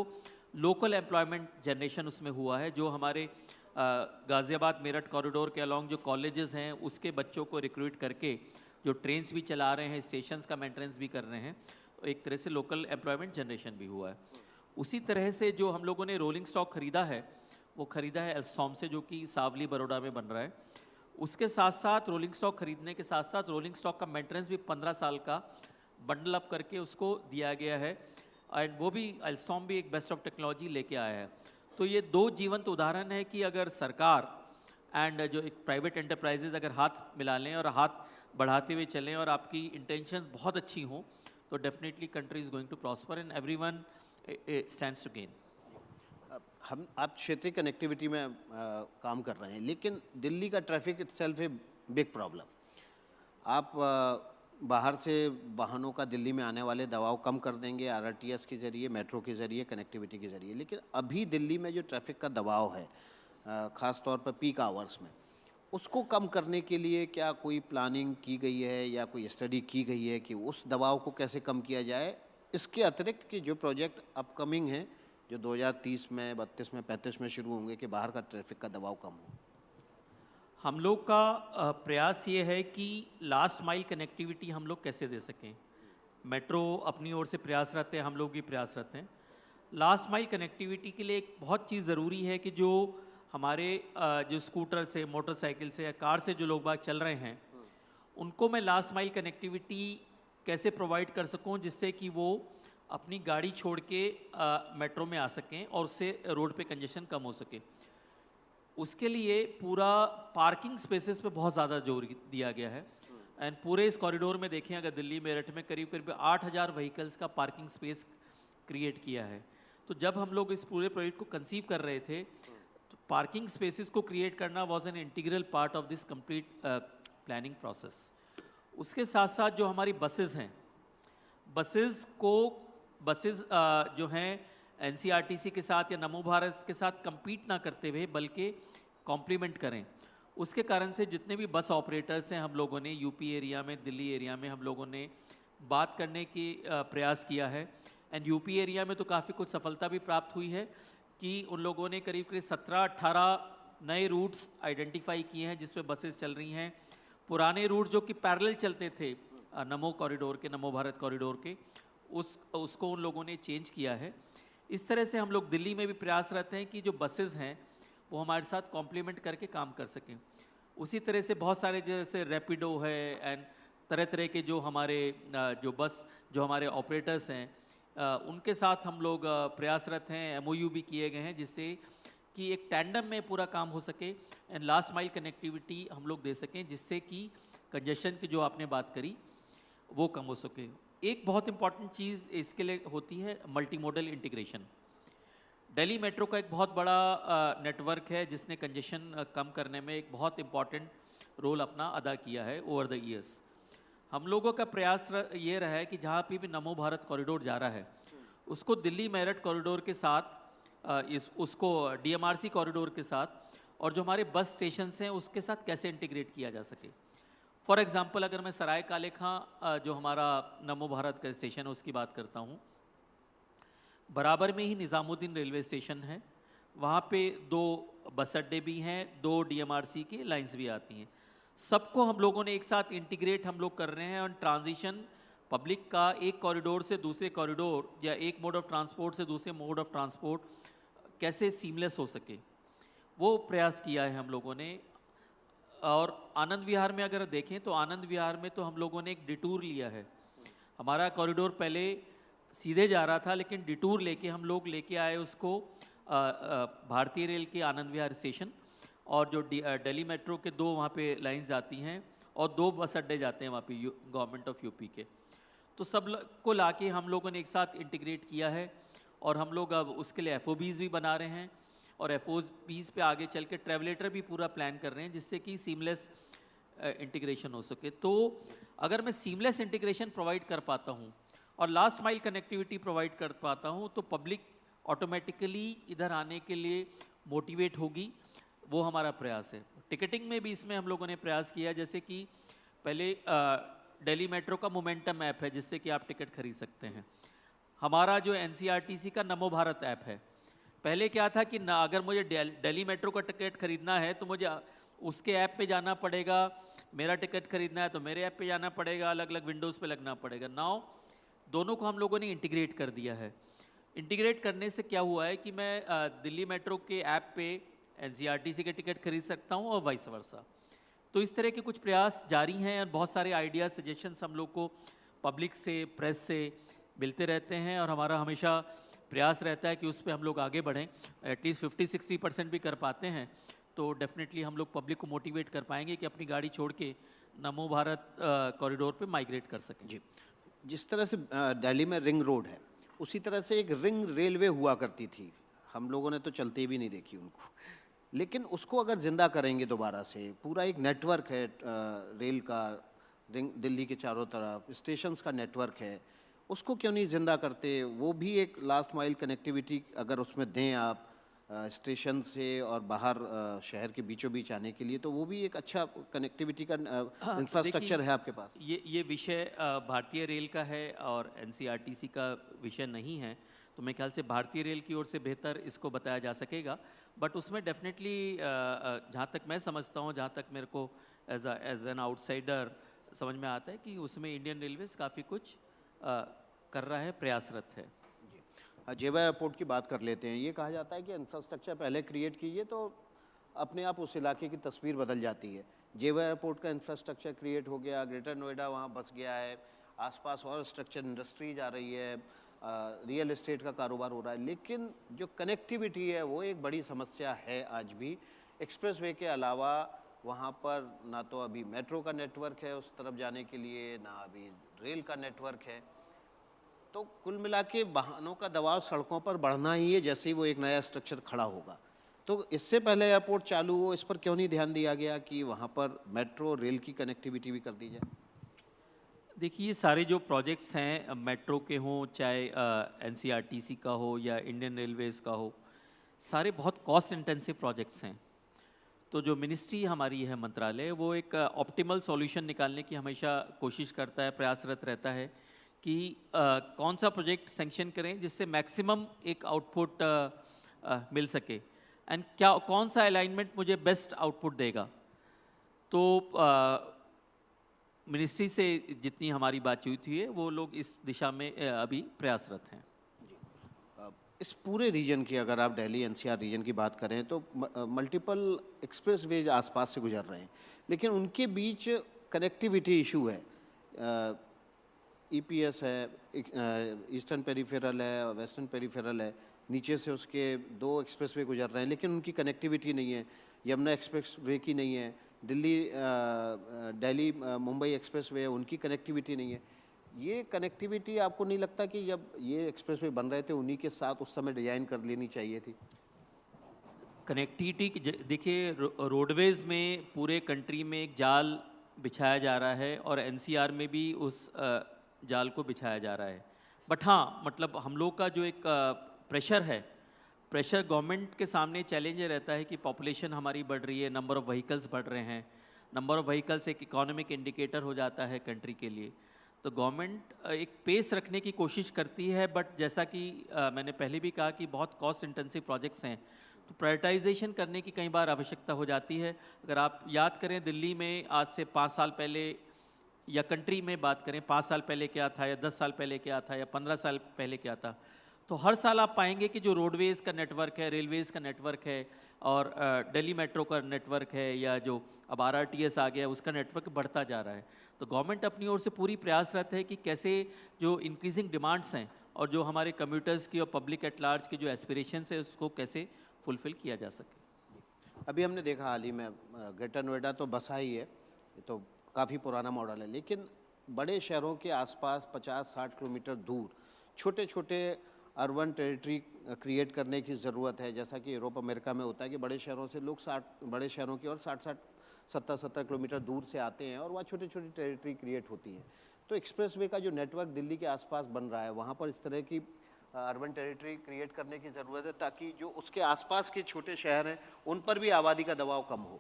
लोकल एम्प्लॉयमेंट जनरेशन उसमें हुआ है, जो हमारे गाज़ियाबाद मेरठ कॉरिडोर के अलॉन्ग जो कॉलेजेस हैं उसके बच्चों को रिक्रूट करके जो ट्रेन्स भी चला रहे हैं, स्टेशंस का मेंटेनेंस भी कर रहे हैं, तो एक तरह से लोकल एम्प्लॉयमेंट जनरेशन भी हुआ है। उसी तरह से जो हम लोगों ने रोलिंग स्टॉक ख़रीदा है, वो ख़रीदा है एल्सॉम से, जो कि सावली बड़ौदा में बन रहा है। उसके साथ साथ रोलिंग स्टॉक खरीदने के साथ साथ रोलिंग स्टॉक का मेंटेनेंस भी 15 साल का बंडल अप करके उसको दिया गया है। एंड वो भी एल्सॉम भी एक बेस्ट ऑफ टेक्नोलॉजी लेके आया है। तो ये 2 जीवंत उदाहरण है कि अगर सरकार एंड जो एक प्राइवेट एंटरप्राइजेज अगर हाथ मिला लें और हाथ बढ़ाते हुए चलें और आपकी इंटेंशंस बहुत अच्छी हों, तो definitely country is going to prosper and everyone stands to gain. आप क्षेत्रीय कनेक्टिविटी में काम कर रहे हैं, लेकिन दिल्ली का traffic itself a big problem. आप बाहर से वाहनों का दिल्ली में आने वाले दबाव कम कर देंगे RRTS के ज़रिए, मेट्रो के ज़रिए, कनेक्टिविटी के ज़रिए, लेकिन अभी दिल्ली में जो ट्रैफिक का दबाव है ख़ास तौर पर पीक आवर्स में, उसको कम करने के लिए क्या कोई प्लानिंग की गई है या कोई स्टडी की गई है कि उस दबाव को कैसे कम किया जाए? इसके अतिरिक्त कि जो प्रोजेक्ट अपकमिंग हैं, जो 2030 में, 32 में, 35 में शुरू होंगे, कि बाहर का ट्रैफिक का दबाव कम हो? हम लोग का प्रयास ये है कि लास्ट माइल कनेक्टिविटी हम लोग कैसे दे सकें। मेट्रो अपनी ओर से प्रयासरत है, हम लोग भी प्रयासरत हैं। लास्ट माइल कनेक्टिविटी के लिए एक बहुत चीज़ ज़रूरी है कि जो हमारे जो स्कूटर से, मोटरसाइकिल से या कार से जो लोग बाग चल रहे हैं, उनको मैं लास्ट माइल कनेक्टिविटी कैसे प्रोवाइड कर सकूं जिससे कि वो अपनी गाड़ी छोड़ के मेट्रो में आ सकें और उससे रोड पे कंजेशन कम हो सके। उसके लिए पूरा पार्किंग स्पेसेस पे बहुत ज़्यादा जोर दिया गया है। एंड पूरे इस कॉरिडोर में देखें, अगर दिल्ली मेरठ में करीब करीब 8000 व्हीकल्स का पार्किंग स्पेस क्रिएट किया है। तो जब हम लोग इस पूरे प्रोजेक्ट को कंसीव कर रहे थे, तो पार्किंग स्पेसेस को क्रिएट करना was an integral part of this complete planning process. उसके साथ साथ जो हमारी बसेस हैं, बसेस जो हैं NCRTC के साथ या नमो भारत के साथ compete ना करते हुए बल्कि कॉम्प्लीमेंट करें। उसके कारण से जितने भी बस ऑपरेटर्स हैं, हम लोगों ने यूपी एरिया में, दिल्ली एरिया में हम लोगों ने बात करने की प्रयास किया है। एंड यूपी एरिया में तो काफ़ी कुछ सफलता भी प्राप्त हुई है कि उन लोगों ने करीब करीब 17-18 नए रूट्स आइडेंटिफाई किए हैं जिस पे बसेस चल रही हैं। पुराने रूट जो कि पैरेलल चलते थे नमो कॉरिडोर के, नमो भारत कॉरिडोर के, उसको उन लोगों ने चेंज किया है। इस तरह से हम लोग दिल्ली में भी प्रयासरत हैं कि जो बसेस हैं वो हमारे साथ कॉम्प्लीमेंट करके काम कर सकें। उसी तरह से बहुत सारे जैसे रैपिडो है एंड तरह तरह के जो हमारे जो हमारे ऑपरेटर्स हैं, उनके साथ हम लोग प्रयासरत हैं। MOU भी किए गए हैं जिससे कि एक टैंडम में पूरा काम हो सके एंड लास्ट माइल कनेक्टिविटी हम लोग दे सकें जिससे कि कंजेशन की जो आपने बात करी वो कम हो सके। एक बहुत इंपॉर्टेंट चीज़ इसके लिए होती है multi modal integration. Delhi metro का एक बहुत बड़ा नेटवर्क है जिसने कंजेशन कम करने में एक बहुत इम्पॉर्टेंट रोल अपना अदा किया है ओवर द ईयर्स। हम लोगों का प्रयास ये रहा है कि जहाँ पे भी नमो भारत कॉरिडोर जा रहा है उसको दिल्ली मेरठ कॉरिडोर के साथ उसको DMRC कॉरिडोर के साथ और जो हमारे बस स्टेशन हैं उसके साथ कैसे इंटीग्रेट किया जा सके। फॉर एग्जांपल अगर मैं सराय काले खां जो हमारा नमो भारत का स्टेशन है उसकी बात करता हूँ, बराबर में ही निज़ामुद्दीन रेलवे स्टेशन है, वहाँ पे 2 बस अड्डे भी हैं, 2 DMRC की लाइंस भी आती हैं। सबको हम लोगों ने एक साथ इंटीग्रेट हम लोग कर रहे हैं और ट्रांजिशन पब्लिक का एक कॉरिडोर से दूसरे कॉरिडोर या एक मोड ऑफ ट्रांसपोर्ट से दूसरे मोड ऑफ ट्रांसपोर्ट कैसे सीमलेस हो सके, वो प्रयास किया है हम लोगों ने। और आनंद विहार में अगर देखें तो आनंद विहार में तो हम लोगों ने एक डिटूर लिया है। हमारा कॉरिडोर पहले सीधे जा रहा था, लेकिन डिटूर लेके हम लोग लेके आए उसको भारतीय रेल के आनंद विहार स्टेशन, और जो दिल्ली मेट्रो के 2 वहाँ पे लाइंस जाती हैं और 2 बस अड्डे जाते हैं वहाँ पे गवर्नमेंट ऑफ यूपी के। तो सब को लाके हम लोगों ने एक साथ इंटीग्रेट किया है और हम लोग अब उसके लिए FOBs भी बना रहे हैं और FOBs पे आगे चल के ट्रेवलेटर भी पूरा प्लान कर रहे हैं जिससे कि सीमलेस इंटीग्रेशन हो सके। तो अगर मैं सीमलेस इंटीग्रेशन प्रोवाइड कर पाता हूँ और लास्ट माइल कनेक्टिविटी प्रोवाइड कर पाता हूँ तो पब्लिक ऑटोमेटिकली इधर आने के लिए मोटिवेट होगी, वो हमारा प्रयास है। टिकटिंग में भी इसमें हम लोगों ने प्रयास किया, जैसे कि पहले दिल्ली मेट्रो का मोमेंटम ऐप है जिससे कि आप टिकट खरीद सकते हैं। हमारा जो NCRTC का नमो भारत ऐप है, पहले क्या था कि ना अगर मुझे दिल्ली मेट्रो का टिकट खरीदना है तो मुझे उसके ऐप पे जाना पड़ेगा, मेरा टिकट खरीदना है तो मेरे ऐप पे जाना पड़ेगा, अलग अलग विंडोज़ पे लगना पड़ेगा। नाउ दोनों को हम लोगों ने इंटीग्रेट कर दिया है। इंटीग्रेट करने से क्या हुआ है कि मैं दिल्ली मेट्रो के ऐप पे NCRTC के टिकट खरीद सकता हूँ और वाइस वर्सा। तो इस तरह के कुछ प्रयास जारी हैं और बहुत सारे आइडियाज़ सजेशंस हम लोग को पब्लिक से, प्रेस से मिलते रहते हैं और हमारा हमेशा प्रयास रहता है कि उस पर हम लोग आगे बढ़ें। एटलीस्ट 50-60% भी कर पाते हैं तो डेफिनेटली हम लोग पब्लिक को मोटिवेट कर पाएंगे कि अपनी गाड़ी छोड़ के नमो भारत कॉरिडोर पे माइग्रेट कर सकें। जी, जिस तरह से दिल्ली में रिंग रोड है, उसी तरह से एक रिंग रेलवे हुआ करती थी, हम लोगों ने तो चलते भी नहीं देखी उनको, लेकिन उसको अगर ज़िंदा करेंगे दोबारा से, पूरा एक नेटवर्क है रेल का, रिंग दिल्ली के चारों तरफ स्टेशंस का नेटवर्क है, उसको क्यों नहीं ज़िंदा करते? वो भी एक लास्ट माइल कनेक्टिविटी अगर उसमें दें आप स्टेशन से और बाहर शहर के बीचों बीच आने के लिए, तो वो भी एक अच्छा कनेक्टिविटी का इंफ्रास्ट्रक्चर है आपके पास। ये विषय भारतीय रेल का है और NCRTC का विषय नहीं है, तो मेरे ख्याल से भारतीय रेल की ओर से बेहतर इसको बताया जा सकेगा। बट उसमें डेफिनेटली जहाँ तक मैं समझता हूँ, जहाँ तक मेरे को एज एन आउटसाइडर समझ में आता है कि उसमें इंडियन रेलवेज काफ़ी कुछ कर रहा है, प्रयासरत है। जेवर एयरपोर्ट की बात कर लेते हैं। ये कहा जाता है कि इंफ्रास्ट्रक्चर पहले क्रिएट कीजिए तो अपने आप उस इलाके की तस्वीर बदल जाती है। जेवर एयरपोर्ट का इंफ्रास्ट्रक्चर क्रिएट हो गया, ग्रेटर नोएडा वहाँ बस गया है, आसपास और स्ट्रक्चर इंडस्ट्रीज आ रही है, रियल एस्टेट का कारोबार हो रहा है, लेकिन जो कनेक्टिविटी है वो एक बड़ी समस्या है आज भी। एक्सप्रेसवे के अलावा वहाँ पर ना तो अभी मेट्रो का नेटवर्क है उस तरफ जाने के लिए, ना अभी रेल का नेटवर्क है। तो कुल मिला के वाहनों का दबाव सड़कों पर बढ़ना ही है जैसे ही वो एक नया स्ट्रक्चर खड़ा होगा। तो इससे पहले एयरपोर्ट चालू हो, इस पर क्यों नहीं ध्यान दिया गया कि वहाँ पर मेट्रो रेल की कनेक्टिविटी भी कर दी जाए? देखिए, ये सारे जो प्रोजेक्ट्स हैं, मेट्रो के हों, चाहे NCRTC का हो या इंडियन रेलवेज़ का हो, सारे बहुत कॉस्ट इंटेंसिव प्रोजेक्ट्स हैं। तो जो मिनिस्ट्री हमारी है, मंत्रालय, वो एक ऑप्टिमल सॉल्यूशन निकालने की हमेशा कोशिश करता है, प्रयासरत रहता है कि कौन सा प्रोजेक्ट सैंक्शन करें जिससे मैक्सिमम एक आउटपुट मिल सके एंड क्या कौन सा अलाइनमेंट मुझे बेस्ट आउटपुट देगा। तो मिनिस्ट्री से जितनी हमारी बातचीत हुई है वो लोग इस दिशा में अभी प्रयासरत हैं। इस पूरे रीजन की अगर आप दिल्ली NCR रीजन की बात करें तो मल्टीपल एक्सप्रेसवेज आसपास से गुजर रहे हैं, लेकिन उनके बीच कनेक्टिविटी इशू है। EPS है, ईस्टर्न पेरिफेरल है, वेस्टर्न पेरिफेरल है, नीचे से उसके 2 एक्सप्रेसवे गुजर रहे हैं, लेकिन उनकी कनेक्टिविटी नहीं है। यमुना एक्सप्रेसवे की नहीं है, दिल्ली मुंबई एक्सप्रेसवे है, उनकी कनेक्टिविटी नहीं है। ये कनेक्टिविटी आपको नहीं लगता कि जब ये एक्सप्रेसवे बन रहे थे उन्हीं के साथ उस समय डिज़ाइन कर लेनी चाहिए थी? कनेक्टिविटी देखिए, रोडवेज़ में पूरे कंट्री में एक जाल बिछाया जा रहा है और NCR में भी उस जाल को बिछाया जा रहा है। बट हाँ, मतलब हम लोग का जो एक प्रेशर है, प्रेशर गवर्नमेंट के सामने चैलेंज रहता है कि पॉपुलेशन हमारी बढ़ रही है, नंबर ऑफ़ व्हीकल्स बढ़ रहे हैं, नंबर ऑफ व्हीकल्स एक इकोनॉमिक इंडिकेटर हो जाता है कंट्री के लिए। तो गवर्नमेंट एक पेस रखने की कोशिश करती है, बट जैसा कि मैंने पहले भी कहा कि बहुत कॉस्ट इंटेंसिव प्रोजेक्ट्स हैं, तो प्रायोरिटाइजेशन करने की कई बार आवश्यकता हो जाती है। अगर आप याद करें दिल्ली में आज से 5 साल पहले, या कंट्री में बात करें 5 साल पहले क्या था, या 10 साल पहले क्या था, या 15 साल पहले क्या था, तो हर साल आप पाएंगे कि जो रोडवेज़ का नेटवर्क है, रेलवेज़ का नेटवर्क है, और दिल्ली मेट्रो का नेटवर्क है, या जो अब RRTS आ गया उसका नेटवर्क बढ़ता जा रहा है। तो गवर्नमेंट अपनी ओर से पूरी प्रयासरत है कि कैसे जो इंक्रीजिंग डिमांड्स हैं और जो हमारे कम्यूटर्स की और पब्लिक एट लार्ज की जो एस्पिरेशंस है उसको कैसे फुलफिल किया जा सके। अभी हमने देखा हाल ही में ग्रेटर नोएडा तो बसा ही है, ये तो काफ़ी पुराना मॉडल है, लेकिन बड़े शहरों के आसपास 50-60 किलोमीटर दूर छोटे छोटे अर्बन टेरिटरी क्रिएट करने की ज़रूरत है। जैसा कि यूरोप अमेरिका में होता है कि बड़े शहरों से लोग बड़े शहरों की और 60-70 किलोमीटर दूर से आते हैं और वहाँ छोटी छोटी टेरिटरी क्रिएट होती हैं। तो एक्सप्रेसवे का जो नेटवर्क दिल्ली के आसपास बन रहा है, वहाँ पर इस तरह की अर्बन टेरिटरी क्रिएट करने की ज़रूरत है, ताकि जो उसके आसपास के छोटे शहर हैं उन पर भी आबादी का दबाव कम हो।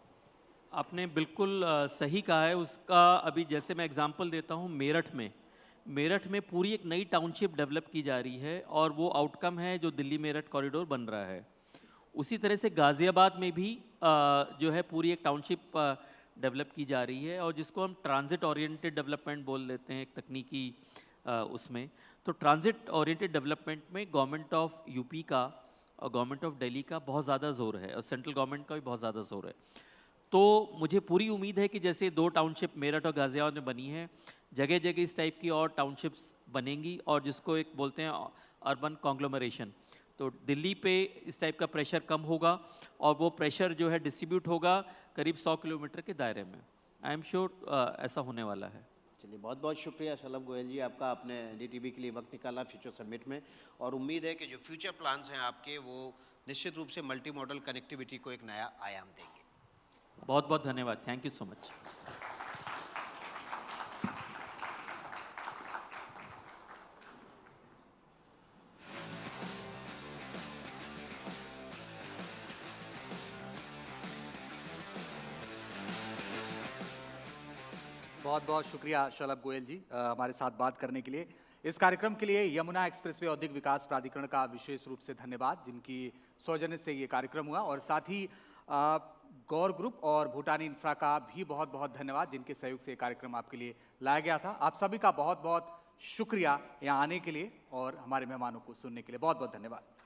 आपने बिल्कुल सही कहा है। उसका अभी जैसे मैं एग्जांपल देता हूँ, मेरठ में पूरी एक नई टाउनशिप डेवलप की जा रही है और वो आउटकम है जो दिल्ली मेरठ कॉरिडोर बन रहा है। उसी तरह से गाज़ियाबाद में भी जो है पूरी एक टाउनशिप डेवलप की जा रही है, और जिसको हम ट्रांजिट ओरिएंटेड डेवलपमेंट बोल देते हैं एक तकनीकी उसमें। तो ट्रांजिट ओरिएंटेड डेवलपमेंट में गवर्नमेंट ऑफ यूपी का और गवर्नमेंट ऑफ दिल्ली का बहुत ज़्यादा जोर है, और सेंट्रल गवर्नमेंट का भी बहुत ज़्यादा जोर है। तो मुझे पूरी उम्मीद है कि जैसे 2 टाउनशिप मेरठ और गाज़ियाबाद में बनी है, जगह जगह इस टाइप की और टाउनशिप्स बनेंगी, और जिसको एक बोलते हैं अर्बन कॉन्ग्लोमरेशन। तो दिल्ली पे इस टाइप का प्रेशर कम होगा, और वो प्रेशर जो है डिस्ट्रीब्यूट होगा करीब 100 किलोमीटर के दायरे में। आई एम श्योर ऐसा होने वाला है। चलिए, बहुत बहुत शुक्रिया शलभ गोयल जी आपका, आपने NDTV के लिए वक्त निकाला फ्यूचर समिट में, और उम्मीद है कि जो फ्यूचर प्लान्स हैं आपके वो निश्चित रूप से मल्टी मॉडल कनेक्टिविटी को एक नया आयाम देंगे। बहुत बहुत धन्यवाद, थैंक यू सो मच। बहुत बहुत शुक्रिया शलभ गोयल जी हमारे साथ बात करने के लिए। इस कार्यक्रम के लिए यमुना एक्सप्रेसवे औद्योगिक विकास प्राधिकरण का विशेष रूप से धन्यवाद, जिनकी सौजन्य से ये कार्यक्रम हुआ, और साथ ही गौर ग्रुप और भूटानी इंफ्रा का भी बहुत बहुत धन्यवाद, जिनके सहयोग से ये कार्यक्रम आपके लिए लाया गया था। आप सभी का बहुत बहुत शुक्रिया यहाँ आने के लिए और हमारे मेहमानों को सुनने के लिए। बहुत बहुत धन्यवाद।